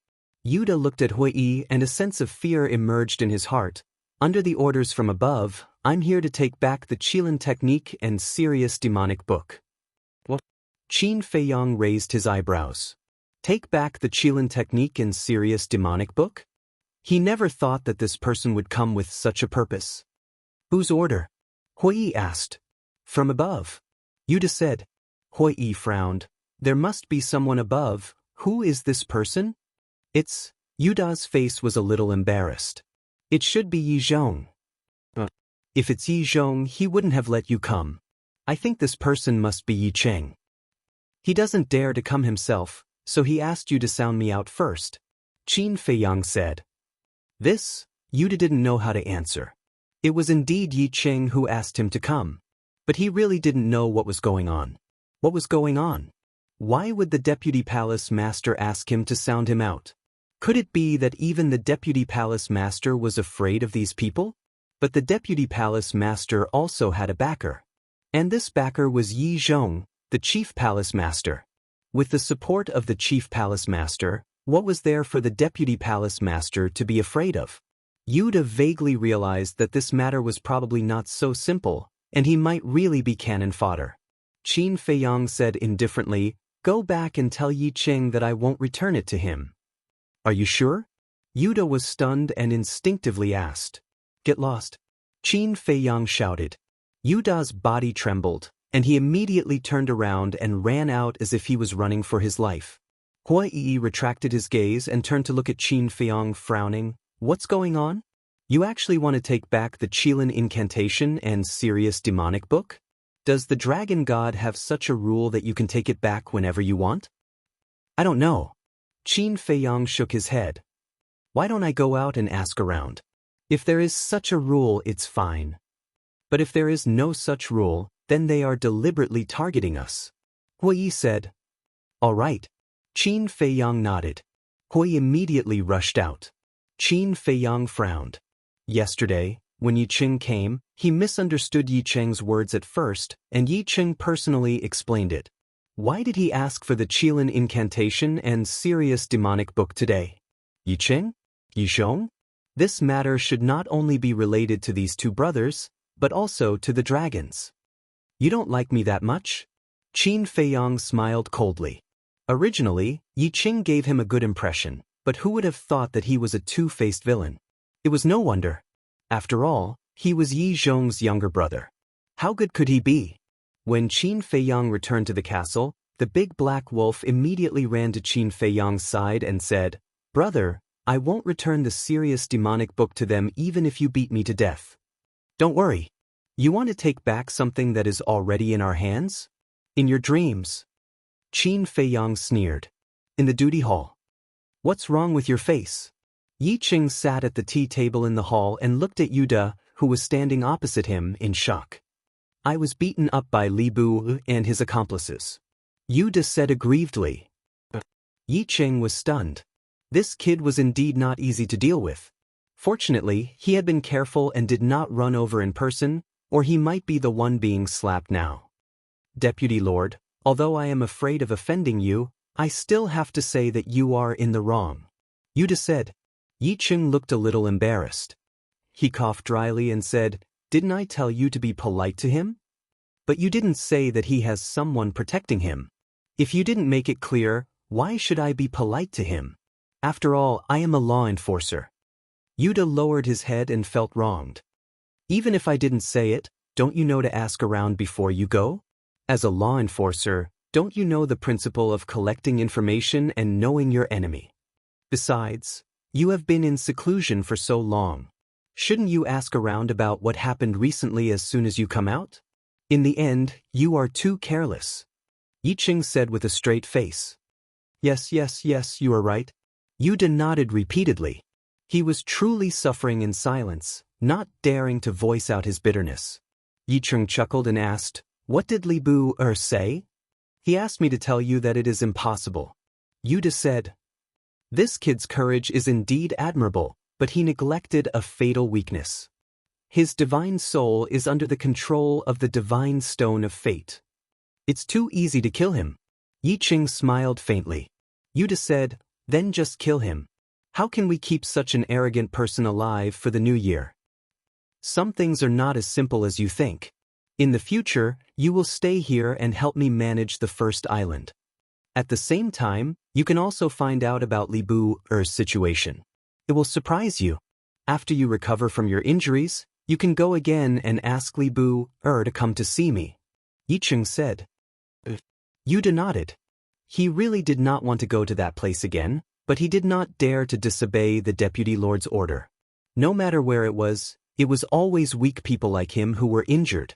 Yuta looked at Hui and a sense of fear emerged in his heart. Under the orders from above, I'm here to take back the Qilin technique and serious demonic book. What? Qin Feiyang raised his eyebrows. Take back the Qilin technique and serious demonic book? He never thought that this person would come with such a purpose. Whose order? Hui asked. From above. Yuta said. Hui frowned. There must be someone above. Who is this person? It's... Yuta's face was a little embarrassed. It should be Yi Zhong. If it's Yi Zhong, he wouldn't have let you come. I think this person must be Yi Cheng. He doesn't dare to come himself, so he asked you to sound me out first. Qin Feiyang said. This, Yuta didn't know how to answer. It was indeed Yi Cheng who asked him to come. But he really didn't know what was going on. What was going on? Why would the Deputy Palace Master ask him to sound him out? Could it be that even the Deputy Palace Master was afraid of these people? But the Deputy Palace Master also had a backer. And this backer was Yi Zhong, the Chief Palace Master. With the support of the Chief Palace Master, what was there for the Deputy Palace Master to be afraid of? Yuta vaguely realized that this matter was probably not so simple, and he might really be cannon fodder. Qin Feiyang said indifferently, Go back and tell Yi Cheng that I won't return it to him. Are you sure? Yuta was stunned and instinctively asked. Get lost. Qin Feiyang shouted. Yuta's body trembled, and he immediately turned around and ran out as if he was running for his life. Hui retracted his gaze and turned to look at Qin Feiyang, frowning. What's going on? You actually want to take back the Qilin incantation and serious demonic book? Does the Dragon God have such a rule that you can take it back whenever you want? I don't know. Qin Feiyang shook his head. Why don't I go out and ask around? If there is such a rule, it's fine. But if there is no such rule, then they are deliberately targeting us. Hui said. All right. Qin Feiyang nodded. Hui immediately rushed out. Qin Feiyang frowned. Yesterday, when Yi Cheng came, he misunderstood Yi Cheng's words at first, and Yi Cheng personally explained it. Why did he ask for the Qilin incantation and serious demonic book today? Yi Cheng? Yi Zhong? This matter should not only be related to these two brothers, but also to the dragons. You don't like me that much? Qin Feiyang smiled coldly. Originally, Yi Cheng gave him a good impression, but who would have thought that he was a two-faced villain? It was no wonder. After all, he was Yi Zhong's younger brother. How good could he be? When Qin Feiyang returned to the castle, the big black wolf immediately ran to Qin Feiyang's side and said, Brother, I won't return the serious demonic book to them even if you beat me to death. Don't worry. You want to take back something that is already in our hands? In your dreams. Qin Feiyang sneered. In the duty hall. What's wrong with your face? Yi Cheng sat at the tea table in the hall and looked at Yuta, who was standing opposite him, in shock. I was beaten up by Li Bu and his accomplices. Yuta said aggrievedly. Yi Cheng was stunned. This kid was indeed not easy to deal with. Fortunately, he had been careful and did not run over in person, or he might be the one being slapped now. Deputy Lord, although I am afraid of offending you, I still have to say that you are in the wrong. Yuta said. Yi Cheng looked a little embarrassed. He coughed dryly and said, Didn't I tell you to be polite to him? But you didn't say that he has someone protecting him. If you didn't make it clear, why should I be polite to him? After all, I am a law enforcer. Yuta lowered his head and felt wronged. Even if I didn't say it, don't you know to ask around before you go? As a law enforcer, don't you know the principle of collecting information and knowing your enemy? Besides, You have been in seclusion for so long. Shouldn't you ask around about what happened recently as soon as you come out? In the end, you are too careless. Yicheng said with a straight face. Yes, you are right. Yuda nodded repeatedly. He was truly suffering in silence, not daring to voice out his bitterness. Yicheng chuckled and asked, What did Li Bu say? He asked me to tell you that it is impossible. Yuda said, This kid's courage is indeed admirable, but he neglected a fatal weakness. His divine soul is under the control of the divine stone of fate. It's too easy to kill him. Yicheng smiled faintly. Yuda said, Then just kill him. How can we keep such an arrogant person alive for the new year? Some things are not as simple as you think. In the future, you will stay here and help me manage the first island. At the same time, you can also find out about Li Bu's situation. It will surprise you. After you recover from your injuries, you can go again and ask Li Bu to come to see me. Yicheng said. Yuda nodded. He really did not want to go to that place again, but he did not dare to disobey the deputy lord's order. No matter where it was always weak people like him who were injured.